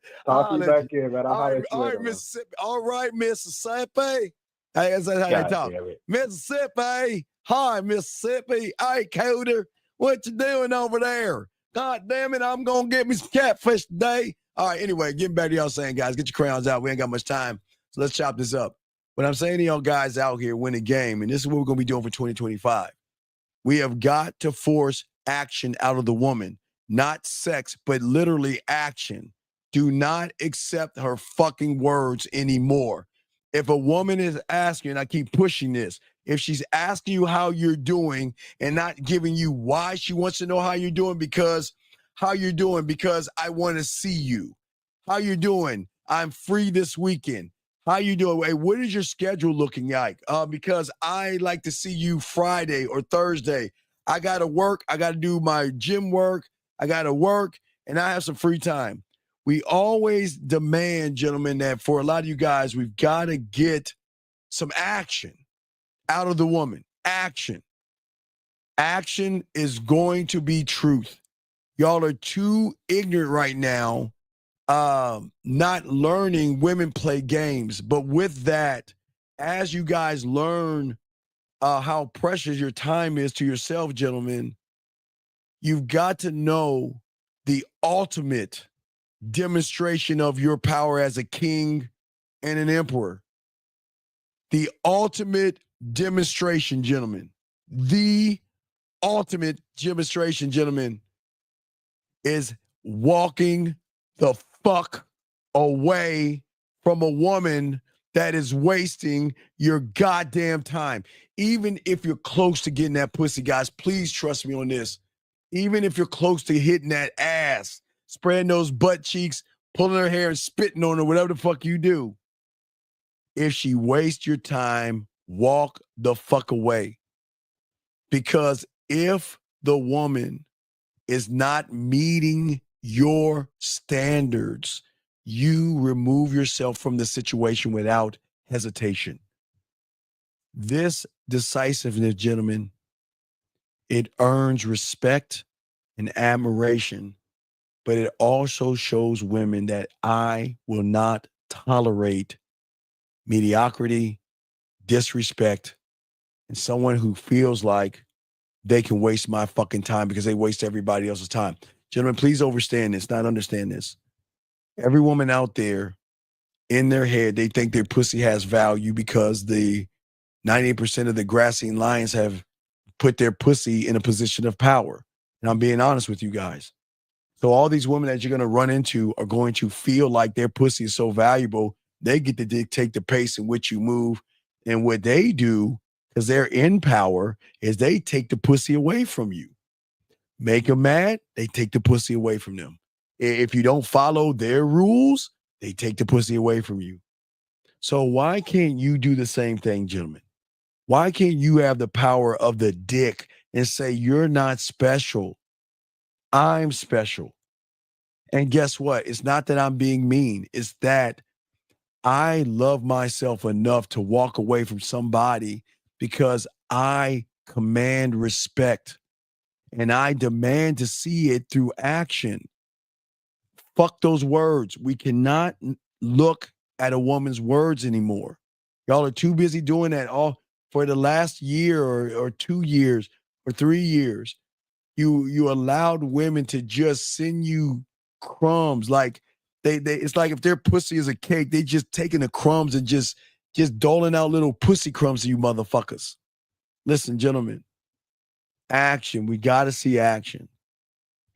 to you back here, man. All right, Mississippi. All right, Mississippi. Hey, that's how they talk. Mississippi. Hi, Mississippi. Hey, Coder. What you doing over there? God damn it, I'm going to get me some catfish today. All right, anyway, getting back to y'all saying, guys, get your crayons out. We ain't got much time, so let's chop this up. What I'm saying to y'all guys out here, win a game, and this is what we're going to be doing for 2025. We have got to force action out of the woman. Not sex, but literally action. Do not accept her fucking words anymore. If a woman is asking, and I keep pushing this, if she's asking you how you're doing and not giving you why she wants to know how you're doing, because I want to see you. How you doing? I'm free this weekend. How you doing? Hey, what is your schedule looking like? Because I like to see you Friday or Thursday. I got to work. I got to do my gym work. I got to work, and I have some free time. We always demand, gentlemen, that for a lot of you guys, we've got to get some action out of the woman. Action. Action is going to be truth. Y'all are too ignorant right now, not learning women play games. But with that, as you guys learn how precious your time is to yourself, gentlemen, you've got to know the ultimate demonstration of your power as a king and an emperor. The ultimate demonstration, gentlemen. The ultimate demonstration, gentlemen, is walking the fuck away from a woman that is wasting your goddamn time. Even if you're close to getting that pussy, guys, please trust me on this. Even if you're close to hitting that ass, spreading those butt cheeks, pulling her hair and spitting on her, whatever the fuck you do. If she wastes your time, walk the fuck away. Because if the woman is not meeting your standards, you remove yourself from the situation without hesitation. This decisiveness, gentlemen, it earns respect and admiration, but it also shows women that I will not tolerate mediocrity, disrespect, and someone who feels like they can waste my fucking time because they waste everybody else's time. Gentlemen, please understand this, not understand this. Every woman out there, in their head, they think their pussy has value because the 98% of the grassy lions have put their pussy in a position of power. And I'm being honest with you guys. So all these women that you're going to run into are going to feel like their pussy is so valuable, they get to dictate the pace in which you move. And what they do, because they're in power, is they take the pussy away from you. Make them mad, they take the pussy away from them. If you don't follow their rules, they take the pussy away from you. So why can't you do the same thing, gentlemen? Why can't you have the power of the dick and say, you're not special? I'm special. And guess what? It's not that I'm being mean. It's that I love myself enough to walk away from somebody because I command respect and I demand to see it through action. Fuck those words. We cannot look at a woman's words anymore. Y'all are too busy doing that all for the last year or 2 years or 3 years. You allowed women to just send you crumbs. Like they it's like if their pussy is a cake, they just taking the crumbs and just doling out little pussy crumbs to you motherfuckers. Listen, gentlemen, action. We got to see action.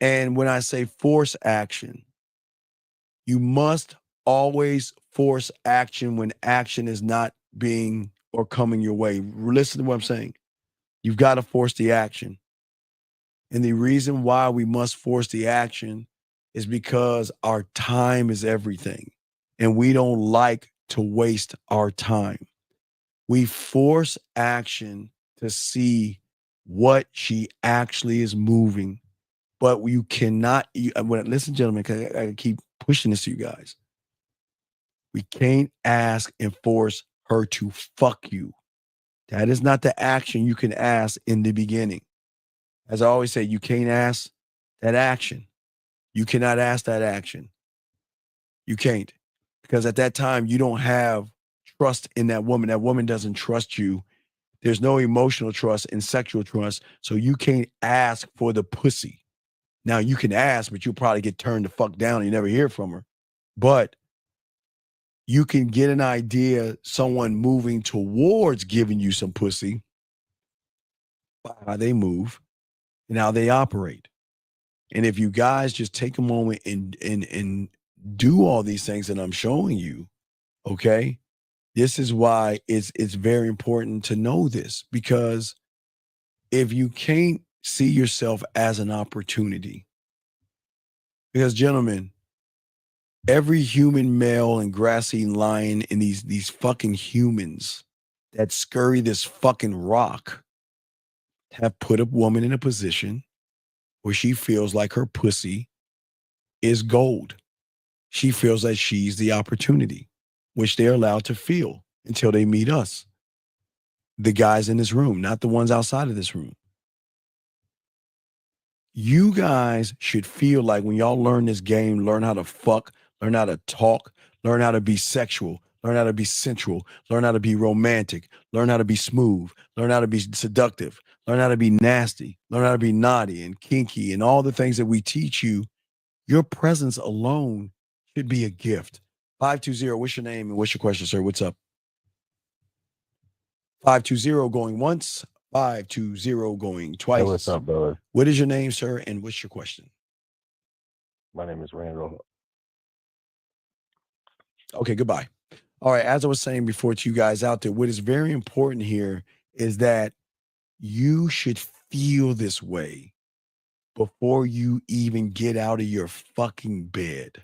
And when I say force action, you must always force action when action is not being or coming your way. Listen to what I'm saying. You've got to force the action. And the reason why we must force the action is because our time is everything. And we don't like to waste our time. We force action to see what she actually is moving. But you cannot, listen, gentlemen, because I keep pushing this to you guys. We can't ask and force her to fuck you. That is not the action you can ask in the beginning. As I always say, you can't ask that action. You cannot ask that action. You can't. Because at that time, you don't have trust in that woman. That woman doesn't trust you. There's no emotional trust and sexual trust. So you can't ask for the pussy. Now, you can ask, but you'll probably get turned the fuck down and you never hear from her. But you can get an idea, someone moving towards giving you some pussy, by how they move and how they operate. And if you guys just take a moment and do all these things that I'm showing you, okay, this is why it's very important to know this, because if you can't see yourself as an opportunity, because gentlemen, every human male and grass-eating lion and these fucking humans that scurry this fucking rock have put a woman in a position where she feels like her pussy is gold. She feels that she's the opportunity, which they're allowed to feel until they meet us. The guys in this room, not the ones outside of this room. You guys should feel like when y'all learn this game, learn how to fuck, learn how to talk, learn how to be sexual, learn how to be sensual, learn how to be romantic, learn how to be smooth, learn how to be seductive, learn how to be nasty, learn how to be naughty and kinky and all the things that we teach you. Your presence alone should be a gift. 520, what's your name and what's your question, sir? What's up? 520 going once, 520 going twice. Hey, what's up, brother? What is your name, sir, and what's your question? My name is Randall. Okay, goodbye. All right, as I was saying before to you guys out there, what is very important here is that you should feel this way before you even get out of your fucking bed.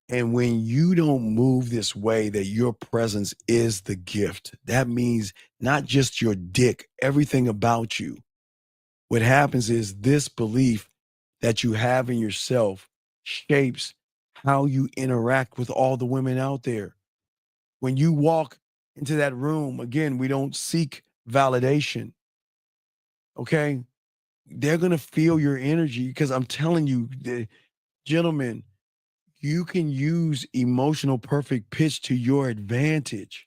And when you don't move this way, that your presence is the gift. That means not just your dick, everything about you. What happens is this belief that you have in yourself shapes how you interact with all the women out there. When you walk into that room, again, we don't seek validation. Okay? They're going to feel your energy because I'm telling you, gentlemen, you can use emotional perfect pitch to your advantage.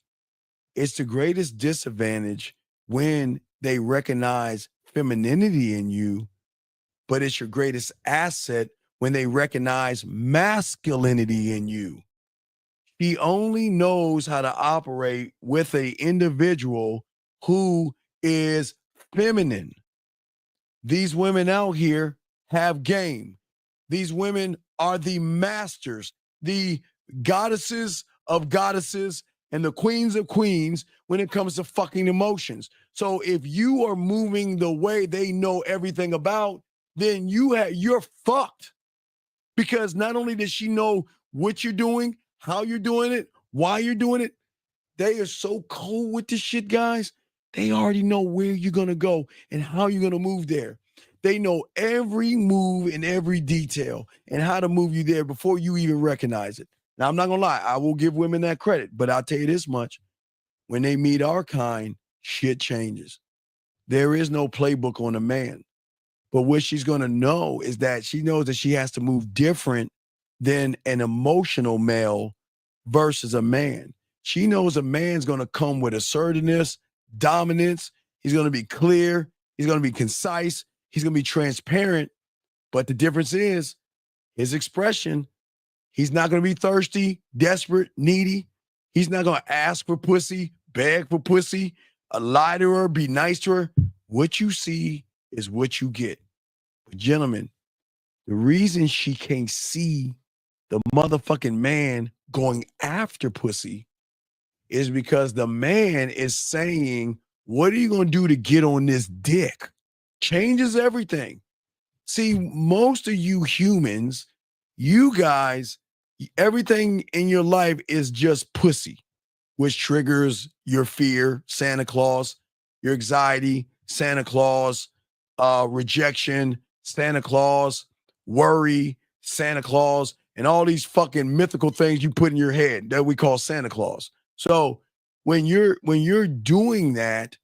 It's the greatest disadvantage when they recognize femininity in you, but it's your greatest asset when they recognize masculinity in you. He only knows how to operate with an individual who is feminine. These women out here have game. These women are the masters, the goddesses of goddesses and the queens of queens when it comes to fucking emotions. So if you are moving the way they know everything about, then you're fucked. Because not only does she know what you're doing, how you're doing it, why you're doing it, they are so cold with this shit, guys. They already know where you're going to go and how you're going to move there. They know every move and every detail and how to move you there before you even recognize it. Now, I'm not going to lie. I will give women that credit, but I'll tell you this much. When they meet our kind, shit changes. There is no playbook on a man. But what she's going to know is that she knows that she has to move different than an emotional male versus a man. She knows a man's going to come with assertiveness, dominance. He's going to be clear. He's going to be concise. He's going to be transparent. But the difference is his expression. He's not going to be thirsty, desperate, needy. He's not going to ask for pussy, beg for pussy, lie to her, be nice to her. What you see is what you get. But gentlemen, the reason she can't see the motherfucking man going after pussy is because the man is saying, what are you going to do to get on this dick? Changes everything. See, most of you humans, you guys, everything in your life is just pussy, which triggers your fear, Santa Claus, your anxiety, Santa Claus, rejection, Santa Claus, worry, Santa Claus, and all these fucking mythical things you put in your head that we call Santa Claus. So when you're doing that,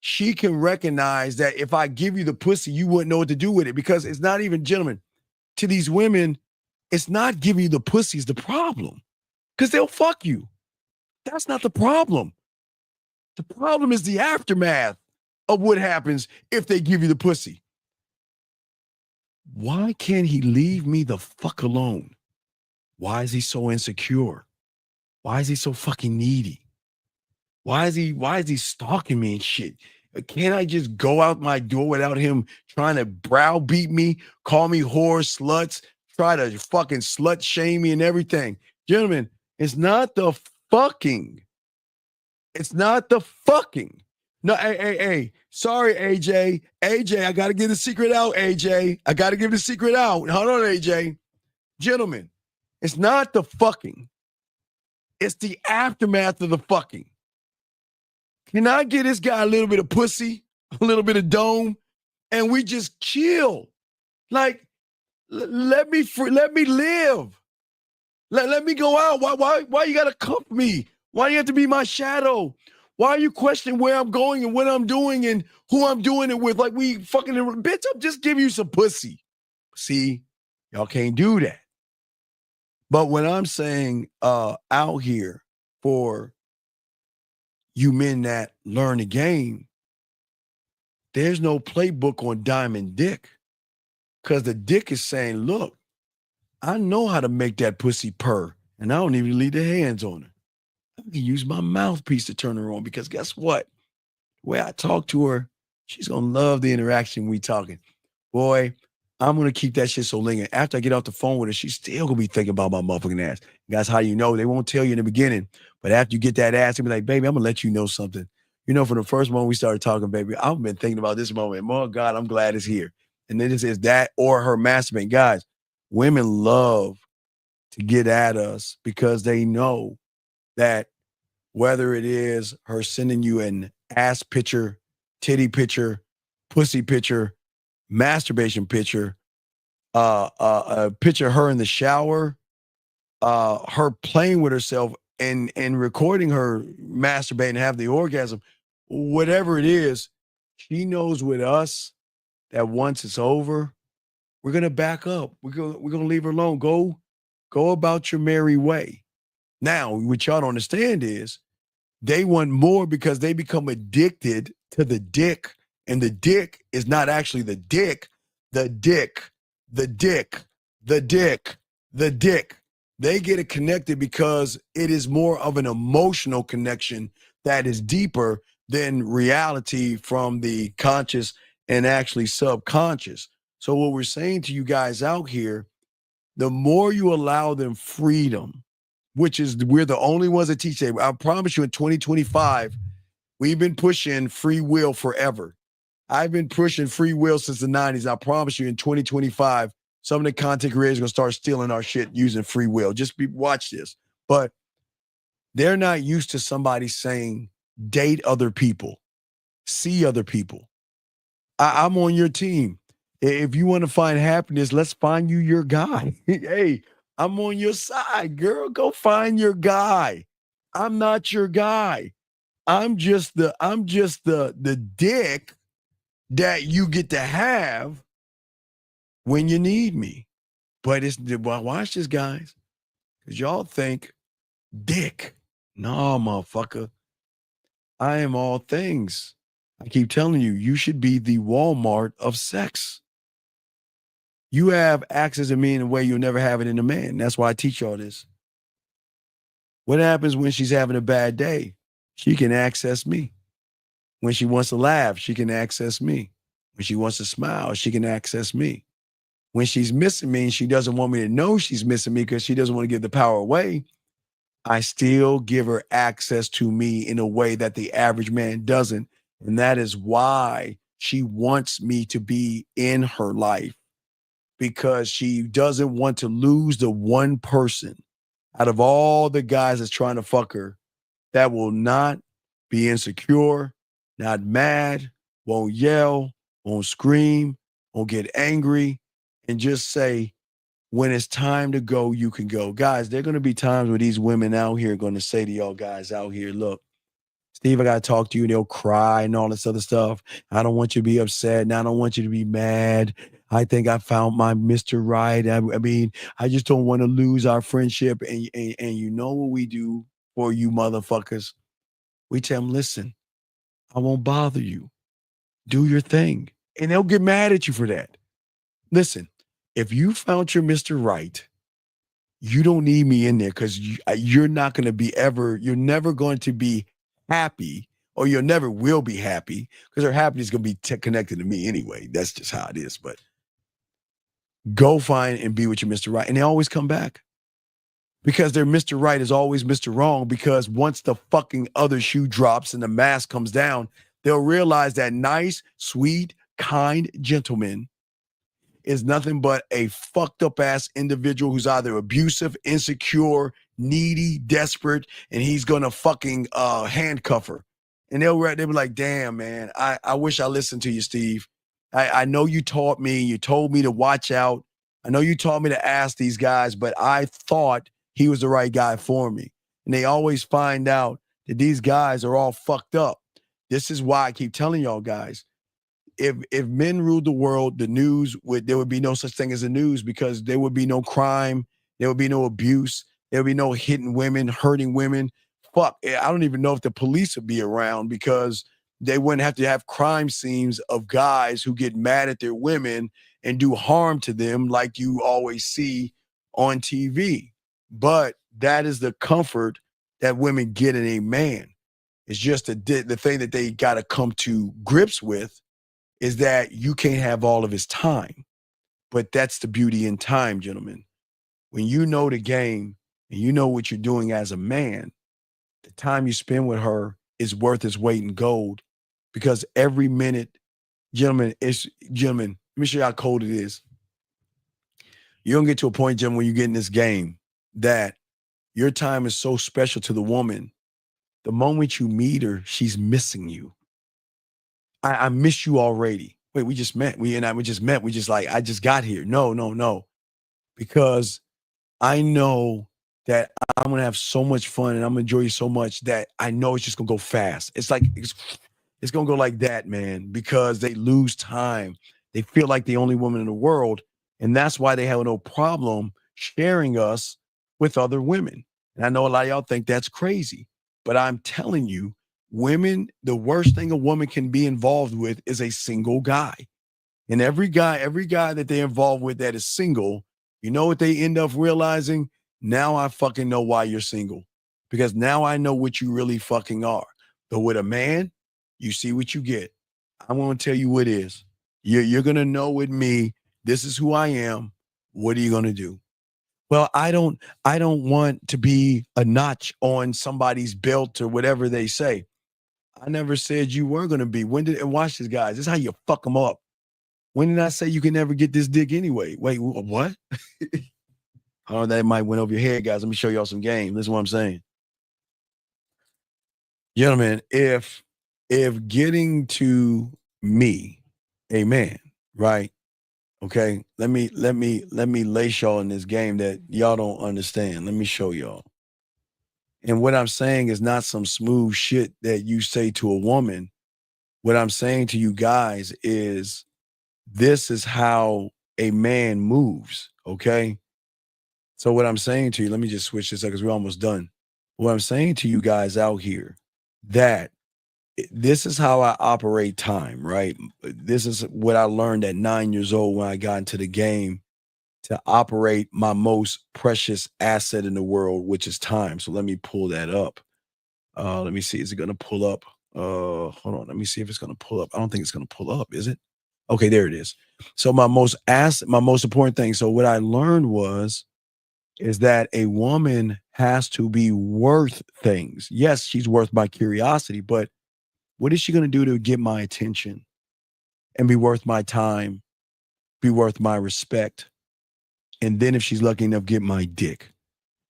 she can recognize that if I give you the pussy, you wouldn't know what to do with it, because it's not even, gentlemen, to these women, it's not giving you the pussy is the problem, because they'll fuck you. That's not the problem. The problem is the aftermath of what happens if they give you the pussy. Why can't he leave me the fuck alone? Why is he so insecure? Why is he so fucking needy? Why is he stalking me and shit? Can't I just go out my door without him trying to browbeat me, call me whore, sluts, try to fucking slut shame me and everything? Gentlemen, it's not the fucking. It's not the fucking. No, hey. Sorry, AJ. AJ, I got to get the secret out, AJ. I got to give the secret out. Hold on, AJ. Gentlemen, it's not the fucking. It's the aftermath of the fucking. Can I get this guy a little bit of pussy, a little bit of dome, and we just chill? Like, let me live. Let me go out. Why you gotta cuff me? Why do you have to be my shadow? Why are you questioning where I'm going and what I'm doing and who I'm doing it with? Like we fucking, bitch, I'll just give you some pussy. See, y'all can't do that. But when I'm saying out here for you men that learn the game, there's no playbook on Diamond Dick, because the dick is saying, look, I know how to make that pussy purr, and I don't even leave the hands on her. I can use my mouthpiece to turn her on, because guess what? The way I talk to her, she's going to love the interaction we talking. Boy, I'm going to keep that shit so lingering. After I get off the phone with her, she's still going to be thinking about my motherfucking ass. That's how you know. They won't tell you in the beginning, but after you get that ass, they'll be like, baby, I'm going to let you know something. You know, from the first moment we started talking, baby, I've been thinking about this moment. Oh, God, I'm glad it's here. And then it says that or her masturbate. Guys, women love to get at us because they know that whether it is her sending you an ass picture, titty picture, pussy picture, masturbation picture, a picture of her in the shower, her playing with herself and recording her masturbating and have the orgasm, whatever it is, she knows with us that once it's over, we're gonna back up. We're gonna leave her alone. Go about your merry way. Now, what y'all don't understand is they want more because they become addicted to the dick, and the dick is not actually the dick. The dick. They get it connected because it is more of an emotional connection that is deeper than reality from the conscious and actually subconscious. So what we're saying to you guys out here, the more you allow them freedom, which is we're the only ones that teach that. I promise you in 2025, we've been pushing free will forever. I've been pushing free will since the 90s. I promise you in 2025, some of the content creators are going to start stealing our shit using free will. Watch this. But they're not used to somebody saying, date other people, see other people. I'm on your team. If you want to find happiness, let's find you your guy. Hey, I'm on your side, girl. Go find your guy. I'm not your guy. I'm just the dick that you get to have when you need me. But watch this, guys. Because y'all think dick. No, motherfucker. I am all things. I keep telling you, you should be the Walmart of sex. You have access to me in a way you'll never have it in a man. That's why I teach y'all this. What happens when she's having a bad day? She can access me. When she wants to laugh, she can access me. When she wants to smile, she can access me. When she's missing me and she doesn't want me to know she's missing me because she doesn't want to give the power away, I still give her access to me in a way that the average man doesn't. And that is why she wants me to be in her life, because she doesn't want to lose the one person out of all the guys that's trying to fuck her that will not be insecure, not mad, won't yell, won't scream, won't get angry, and just say, when it's time to go, you can go. Guys, there are going to be times where these women out here are going to say to y'all guys out here, look, Steve, I got to talk to you. And they'll cry and all this other stuff. I don't want you to be upset. And I don't want you to be mad. I think I found my Mr. Right. I mean, I just don't want to lose our friendship. And you know what we do for you motherfuckers? We tell them, listen, I won't bother you. Do your thing. And they'll get mad at you for that. Listen, if you found your Mr. Right, you don't need me in there, because you're not going to be you're never going to be happy, or you never will be happy, because her happiness is going to be connected to me anyway. That's just how it is. But go find and be with your Mr. Right. And they always come back, because their Mr. Right is always Mr. Wrong, because once the fucking other shoe drops and the mask comes down, they'll realize that nice, sweet, kind gentleman is nothing but a fucked up ass individual who's either abusive, insecure, needy, desperate, and he's gonna fucking handcuff her. And they'll be like, damn, man, I wish I listened to you, Steve. I know you taught me, you told me to watch out. I know you taught me to ask these guys, but I thought he was the right guy for me. And they always find out that these guys are all fucked up. This is why I keep telling y'all guys, if men ruled the world, there would be no such thing as the news, because there would be no crime, there would be no abuse, there would be no hitting women, hurting women. Fuck, I don't even know if the police would be around, because they wouldn't have to have crime scenes of guys who get mad at their women and do harm to them like you always see on TV. But that is the comfort that women get in a man. It's just the thing that they got to come to grips with is that you can't have all of his time. But that's the beauty in time, gentlemen. When you know the game and you know what you're doing as a man, the time you spend with her is worth its weight in gold, because every minute, gentlemen, let me show you how cold it is. You're going to get to a point, gentlemen, when you get in this game, that your time is so special to the woman. The moment you meet her, she's missing you. I miss you already. Wait, we just met. We just met. We just I just got here. No. Because I know that I'm going to have so much fun and I'm going to enjoy you so much that I know it's just going to go fast. It's going to go like that, man, because they lose time. They feel like the only woman in the world. And that's why they have no problem sharing us with other women. And I know a lot of y'all think that's crazy, but I'm telling you, women, the worst thing a woman can be involved with is a single guy. And every guy that they're involved with that is single, you know what they end up realizing? Now I fucking know why you're single, because now I know what you really fucking are. But with a man, you see what you get. I'm going to tell you what it is. You're going to know with me, this is who I am. What are you going to do? Well, I don't want to be a notch on somebody's belt or whatever they say. I never said you weren't going to be. And watch this, guys. This is how you fuck them up. When did I say you can never get this dick anyway? Wait, what? Oh, that might went over your head, guys. Let me show y'all some game. This is what I'm saying. Gentlemen, if getting to me, a man, right? Okay, let me lace y'all in this game that y'all don't understand. Let me show y'all. And what I'm saying is not some smooth shit that you say to a woman. What I'm saying to you guys is this is how a man moves, okay? So what I'm saying to you, let me just switch this up because we're almost done. What I'm saying to you guys out here, that this is how I operate time, right? This is what I learned at 9 years old when I got into the game to operate my most precious asset in the world, which is time. So let me pull that up. Let me see. Is it going to pull up? Hold on. Let me see if it's going to pull up. I don't think it's going to pull up. Is it? Okay, there it is. So my most important thing. So what I learned is that a woman has to be worth things. Yes, she's worth my curiosity, but what is she going to do to get my attention and be worth my time, be worth my respect? And then if she's lucky enough, get my dick.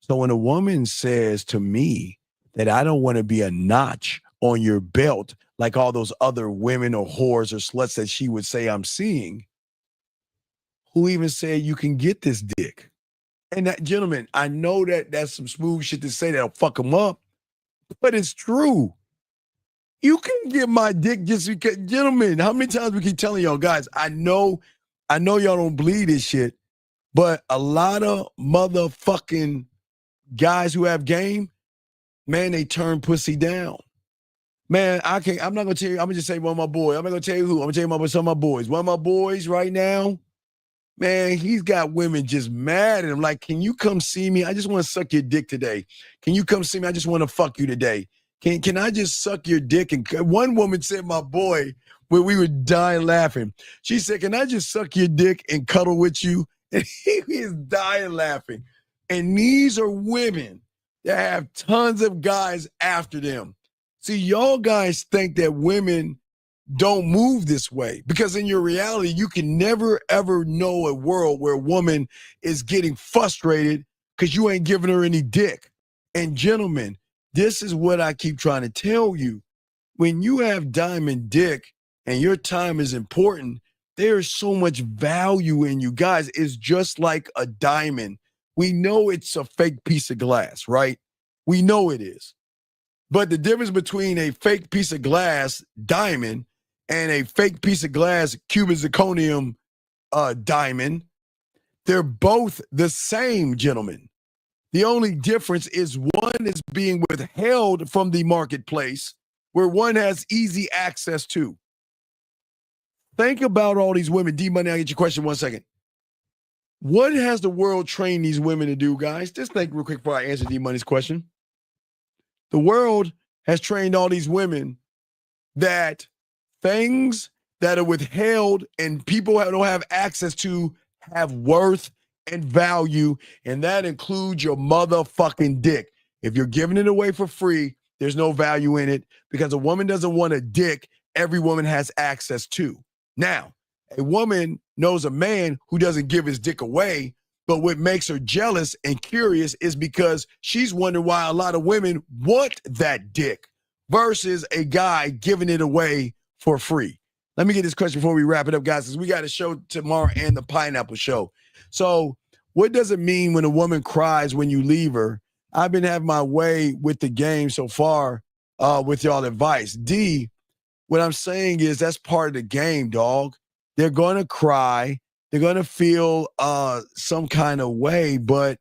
So when a woman says to me that I don't want to be a notch on your belt like all those other women or whores or sluts that she would say I'm seeing, who even said you can get this dick? And that, gentlemen, I know that that's some smooth shit to say that'll fuck them up, but it's true. You can get my dick just because, gentlemen, how many times we keep telling y'all, guys, I know y'all don't believe this shit, but a lot of motherfucking guys who have game, man, they turn pussy down. Man, I'm not going to tell you, I'm going to just say one of my boys. I'm not going to tell you who. I'm going to tell you some of my boys. One of my boys right now, man, he's got women just mad at him. Like, can you come see me? I just want to suck your dick today. Can you come see me? I just want to fuck you today. Can I just suck your dick? And one woman said, my boy, where we were dying laughing. She said, can I just suck your dick and cuddle with you? And he is dying laughing. And these are women that have tons of guys after them. See, y'all guys think that women don't move this way because in your reality, you can never, ever know a world where a woman is getting frustrated because you ain't giving her any dick. And gentlemen, this is what I keep trying to tell you. When you have diamond dick and your time is important, there's so much value in you. Guys, it's just like a diamond. We know it's a fake piece of glass, right? We know it is. But the difference between a fake piece of glass diamond and a fake piece of glass cubic zirconium diamond, they're both the same, gentlemen. The only difference is one is being withheld from the marketplace where one has easy access to. Think about all these women. D-Money, I'll get your question 1 second. What has the world trained these women to do, guys? Just think real quick before I answer D-Money's question. The world has trained all these women that things that are withheld and people don't have access to have worth and value, and that includes your motherfucking dick. If you're giving it away for free, there's no value in it because a woman doesn't want a dick every woman has access to. Now, a woman knows a man who doesn't give his dick away, but what makes her jealous and curious is because she's wondering why a lot of women want that dick versus a guy giving it away for free. Let me get this question before we wrap it up, guys, because we got a show tomorrow and the Pineapple Show. So what does it mean when a woman cries when you leave her? I've been having my way with the game so far with y'all advice. D, what I'm saying is that's part of the game, dog. They're going to cry. They're going to feel some kind of way, but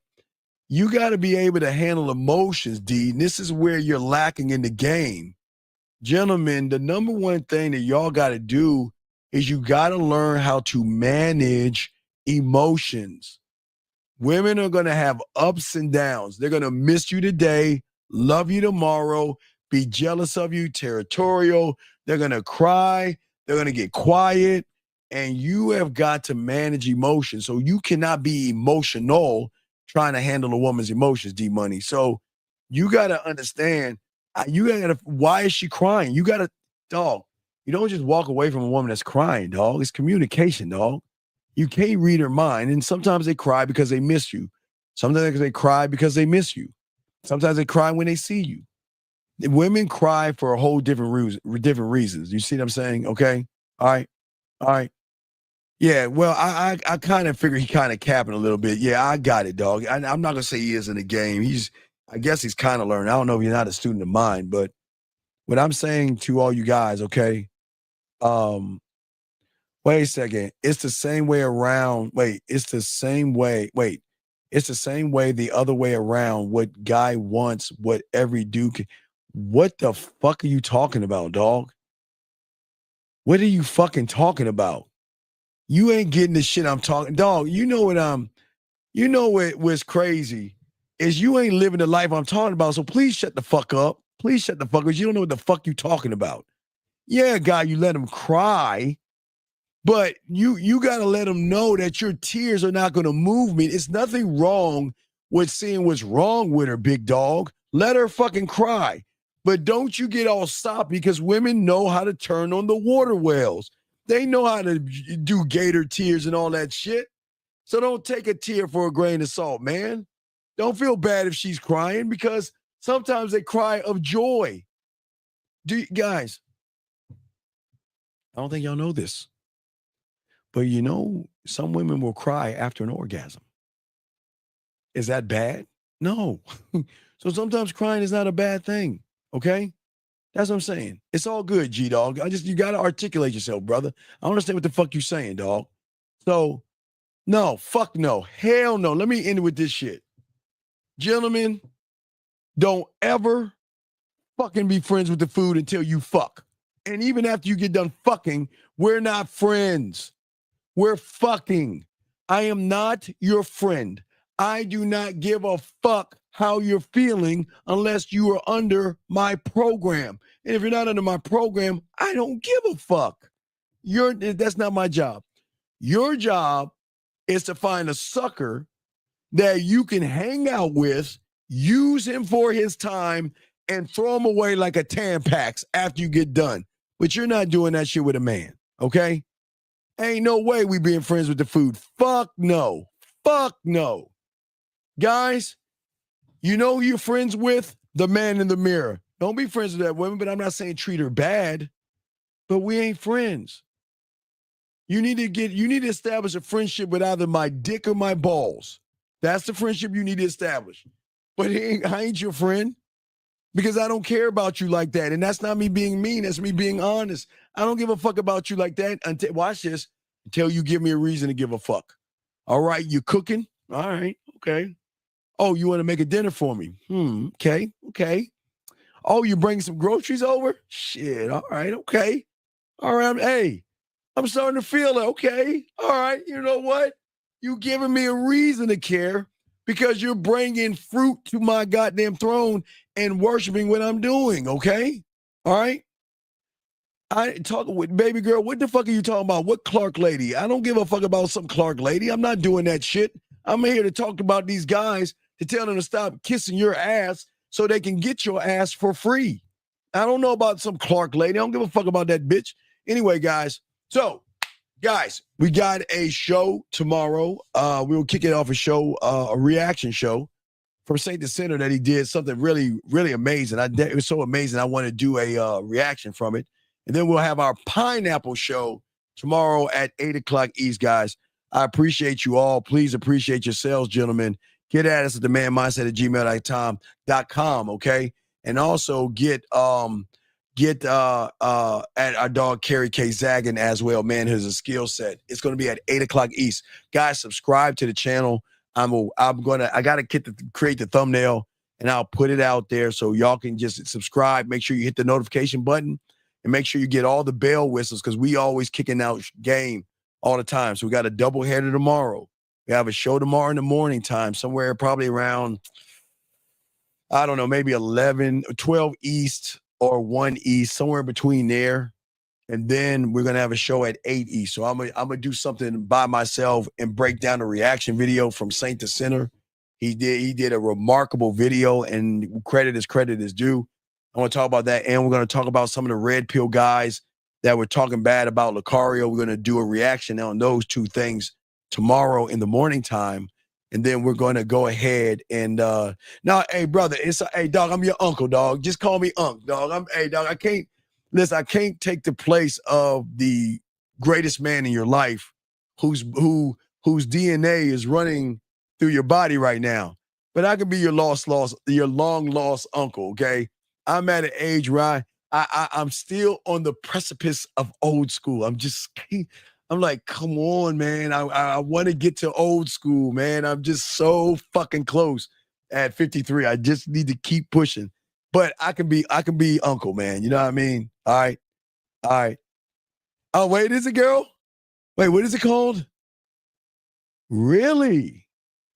you got to be able to handle emotions, D. And this is where you're lacking in the game. Gentlemen, the number one thing that y'all got to do is you got to learn how to manage emotions. Women are going to have ups and downs. They're going to miss you today, love you tomorrow, be jealous of you, territorial. They're going to cry. They're going to get quiet. And you have got to manage emotions. So you cannot be emotional trying to handle a woman's emotions, D-Money. So you got to understand You gotta. Why is she crying? You gotta, dog. You don't just walk away from a woman that's crying, dog. It's communication, dog. You can't read her mind, and sometimes they cry because they miss you. Sometimes they cry because they miss you. Sometimes they cry when they see you. Women cry for a whole different reasons. You see what I'm saying? Okay. All right. Yeah. Well, I kind of figure he kind of capping a little bit. Yeah, I got it, dog. I'm not gonna say he is in the game. I guess he's kind of learning. I don't know if you're not a student of mine, but what I'm saying to all you guys, okay? Wait a second. It's the same way around. It's the same way. It's the same way the other way around. What guy wants, what every dude can. What the fuck are you talking about, dog? What are you fucking talking about? You ain't getting the shit I'm talking, dog. You know what's crazy is you ain't living the life I'm talking about. So please shut the fuck up. Please shut the fuck up. You don't know what the fuck you talking about. Yeah, guy, you let him cry, but you gotta let him know that your tears are not gonna move me. It's nothing wrong with seeing what's wrong with her, big dog. Let her fucking cry. But don't you get all soppy because women know how to turn on the water wells. They know how to do gator tears and all that shit. So don't take a tear for a grain of salt, man. Don't feel bad if she's crying because sometimes they cry of joy. Guys, I don't think y'all know this, but you know, some women will cry after an orgasm. Is that bad? No. So sometimes crying is not a bad thing, okay? That's what I'm saying. It's all good, G-Dog. You got to articulate yourself, brother. I don't understand what the fuck you saying, dog. So, no, fuck no. Hell no. Let me end with this shit. Gentlemen, don't ever fucking be friends with the food until you fuck. And even after you get done fucking, we're not friends. We're fucking. I am not your friend. I do not give a fuck how you're feeling unless you are under my program. And if you're not under my program, I don't give a fuck. That's not my job. Your job is to find a sucker that you can hang out with, use him for his time, and throw him away like a Tampax after you get done. But you're not doing that shit with a man, okay? Ain't no way we being friends with the food. Fuck no. Fuck no. Guys, you know who you're friends with? The man in the mirror. Don't be friends with that woman, but I'm not saying treat her bad, but we ain't friends. You need to establish a friendship with either my dick or my balls. That's the friendship you need to establish. But I ain't your friend because I don't care about you like that. And that's not me being mean. That's me being honest. I don't give a fuck about you like that until you give me a reason to give a fuck. All right, you cooking? All right, okay. Oh, you want to make a dinner for me? Okay. Oh, you bring some groceries over? Shit, all right, okay. All right, hey, I'm starting to feel it, okay. All right, you know what? You giving me a reason to care because you're bringing fruit to my goddamn throne and worshiping what I'm doing, okay? All right? I talk with baby girl, what the fuck are you talking about? What Clark lady? I don't give a fuck about some Clark lady. I'm not doing that shit. I'm here to talk about these guys to tell them to stop kissing your ass so they can get your ass for free. I don't know about some Clark lady. I don't give a fuck about that bitch. Anyway, guys. So, guys, we got a show tomorrow. We will kick it off a reaction show from Saint the Center that he did something really, really amazing. It was so amazing. I want to do a reaction from it. And then we'll have our pineapple show tomorrow at 8 o'clock East, guys. I appreciate you all. Please appreciate yourselves, gentlemen. Get at us at themandmindset@gmail.com, okay? And also get at our dog Carrie K. Zaggin as well. Man, here's a skill set. It's going to be at 8 o'clock East. Guys, subscribe to the channel. I got to create the thumbnail, and I'll put it out there so y'all can just subscribe. Make sure you hit the notification button, and make sure you get all the bell whistles because we always kicking out game all the time. So we got a doubleheader tomorrow. We have a show tomorrow in the morning time, somewhere probably around, I don't know, maybe 12 East or 1 East, somewhere between there. And then we're going to have a show at 8 East. So I'm gonna do something by myself and break down a reaction video from Saint the Center. He did a remarkable video, and credit is due. I want to talk about that. And we're going to talk about some of the red pill guys that were talking bad about Lucario. We're going to do a reaction on those two things tomorrow in the morning time. And then we're going to go ahead and now, hey, brother, hey, dog, I'm your uncle, dog. Just call me Unc, dog. Hey, dog, I can't take the place of the greatest man in your life whose DNA is running through your body right now. But I could be your long lost uncle, okay? I'm at an age where I'm still on the precipice of old school. I'm like, come on, man. I want to get to old school, man. I'm just so fucking close at 53. I just need to keep pushing. But I can be uncle, man. You know what I mean? All right. Oh, wait, is it girl? Wait, what is it called? Really?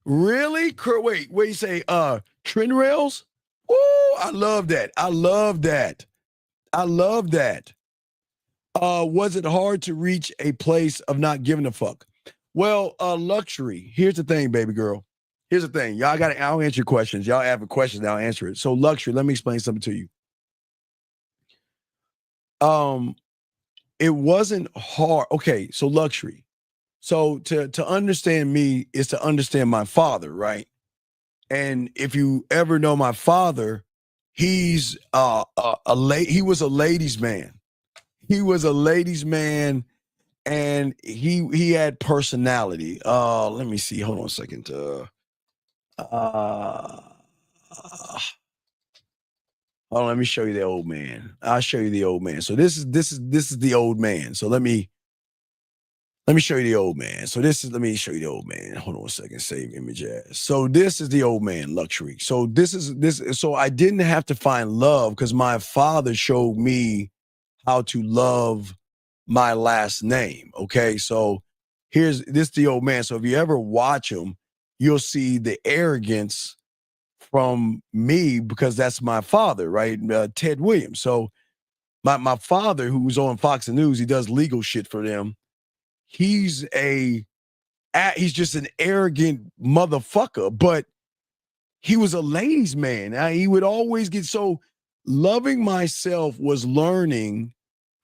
Really? Wait, you say trend rails? Ooh, I love that. Was it hard to reach a place of not giving a fuck? Well, luxury. Here's the thing, baby girl. Here's the thing. I'll answer your questions. Y'all have a question, I'll answer it. So luxury, let me explain something to you. It wasn't hard. Okay, so luxury. So to understand me is to understand my father, right? And if you ever know my father, he's he was a ladies' man. He was a ladies' man, and he had personality. Let me see. Hold on a second. Hold on, let me show you the old man. I'll show you the old man. So this is the old man. So let me show you the old man. So let me show you the old man. Hold on a second. Save image as. So this is the old man, luxury. So so I didn't have to find love because my father showed me how to love my last name. Okay. So this the old man. So if you ever watch him, you'll see the arrogance from me because that's my father, right? Ted Williams. So my father, who's on Fox News, he does legal shit for them. He's just an arrogant motherfucker, but he was a ladies' man. He would always get so loving myself was learning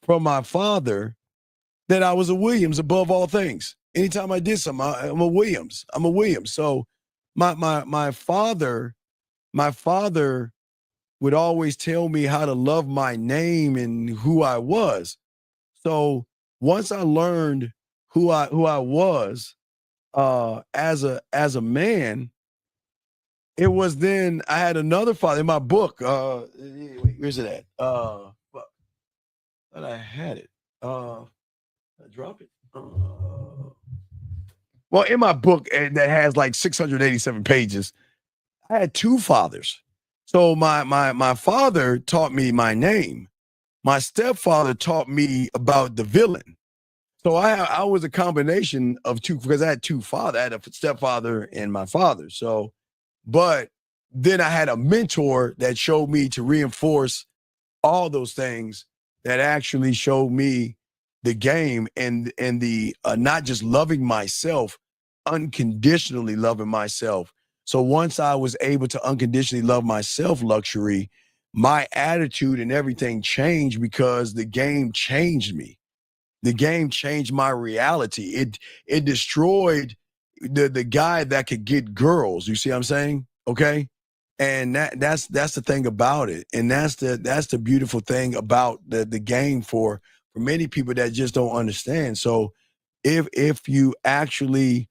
from my father that I was a Williams above all things. Anytime I did something, I'm a Williams. So my father would always tell me how to love my name and who I was. So once I learned who I was as a man, it was then I had another father in my book. Wait, where's it at? Thought I had it. I drop it. Well, in my book that has like 687 pages, I had two fathers. So my father taught me my name. My stepfather taught me about the villain. So I was a combination of two because I had two fathers. I had a stepfather and my father. So, but then I had a mentor that showed me to reinforce all those things that actually showed me the game and the not just loving myself, unconditionally loving myself. So once I was able to unconditionally love myself, luxury, my attitude and everything changed because the game changed me. The game changed my reality. It destroyed the guy that could get girls. You see what I'm saying? Okay. And that's the thing about it. And that's the beautiful thing about the game for many people that just don't understand. So if you actually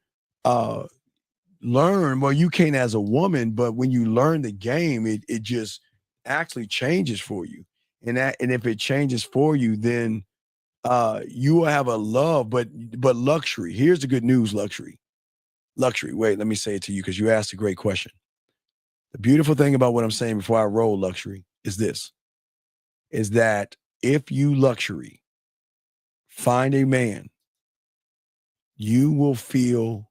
learn, well, you can't as a woman, but when you learn the game, it just actually changes for you. And if it changes for you, then you will have a love, but luxury. Here's the good news, luxury. Wait, let me say it to you because you asked a great question. The beautiful thing about what I'm saying before I roll, luxury, is that if you, luxury, find a man, you will feel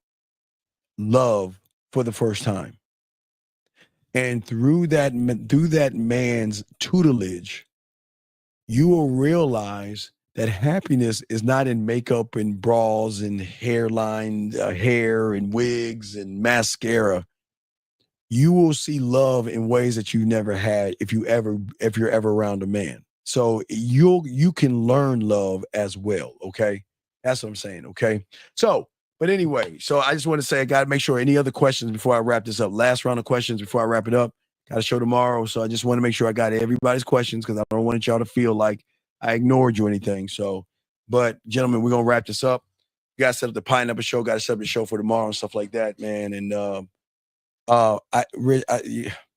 love for the first time. And through that man's tutelage, you will realize that happiness is not in makeup and bras and hairline, hair and wigs and mascara. you will see love in ways that you never had if you're ever around a man. So you can learn love as well. Okay, that's what I'm saying. Okay, so but anyway, so I just want to say I got to make sure any other questions before I wrap this up. Last round of questions before I wrap it up. Got a show tomorrow, so I just want to make sure I got everybody's questions because I don't want y'all to feel like I ignored you or anything. So, but gentlemen, we're gonna wrap this up. You got to set up the Pineapple Show. Got to set up the show for tomorrow and stuff like that, man. And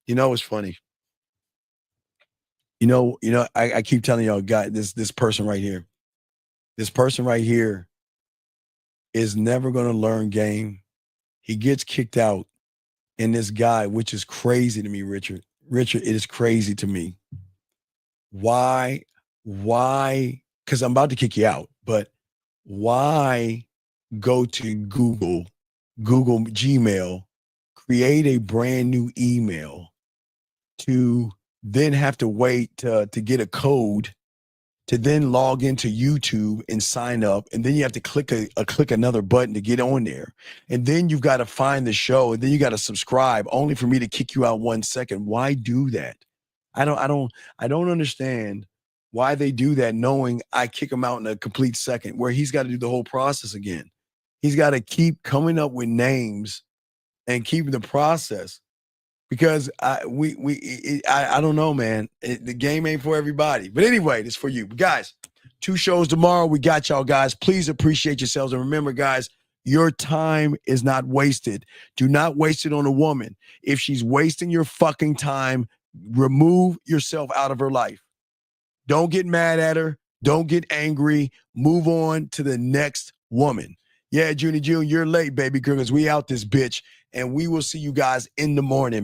you know, it's funny. I keep telling y'all, guys, this person right here, is never gonna learn game. He gets kicked out, and this guy, which is crazy to me, Richard, it is crazy to me. Why? Because I'm about to kick you out, but why go to Google Gmail, create a brand new email to then have to wait to get a code to then log into YouTube and sign up, and then you have to click another button to get on there, and then you've got to find the show, and then you got to subscribe, only for me to kick you out 1 second. Why do that? I don't understand why they do that, knowing I kick him out in a complete second, where he's got to do the whole process again. He's got to keep coming up with names and keeping the process. Because I don't know, man. The game ain't for everybody. But anyway, it's for you. But guys, 2 shows tomorrow. We got y'all, guys. Please appreciate yourselves. And remember, guys, your time is not wasted. Do not waste it on a woman. If she's wasting your fucking time, remove yourself out of her life. Don't get mad at her. Don't get angry. Move on to the next woman. Yeah, Junie June, you're late, baby girl, because we out this bitch. And we will see you guys in the morning, man.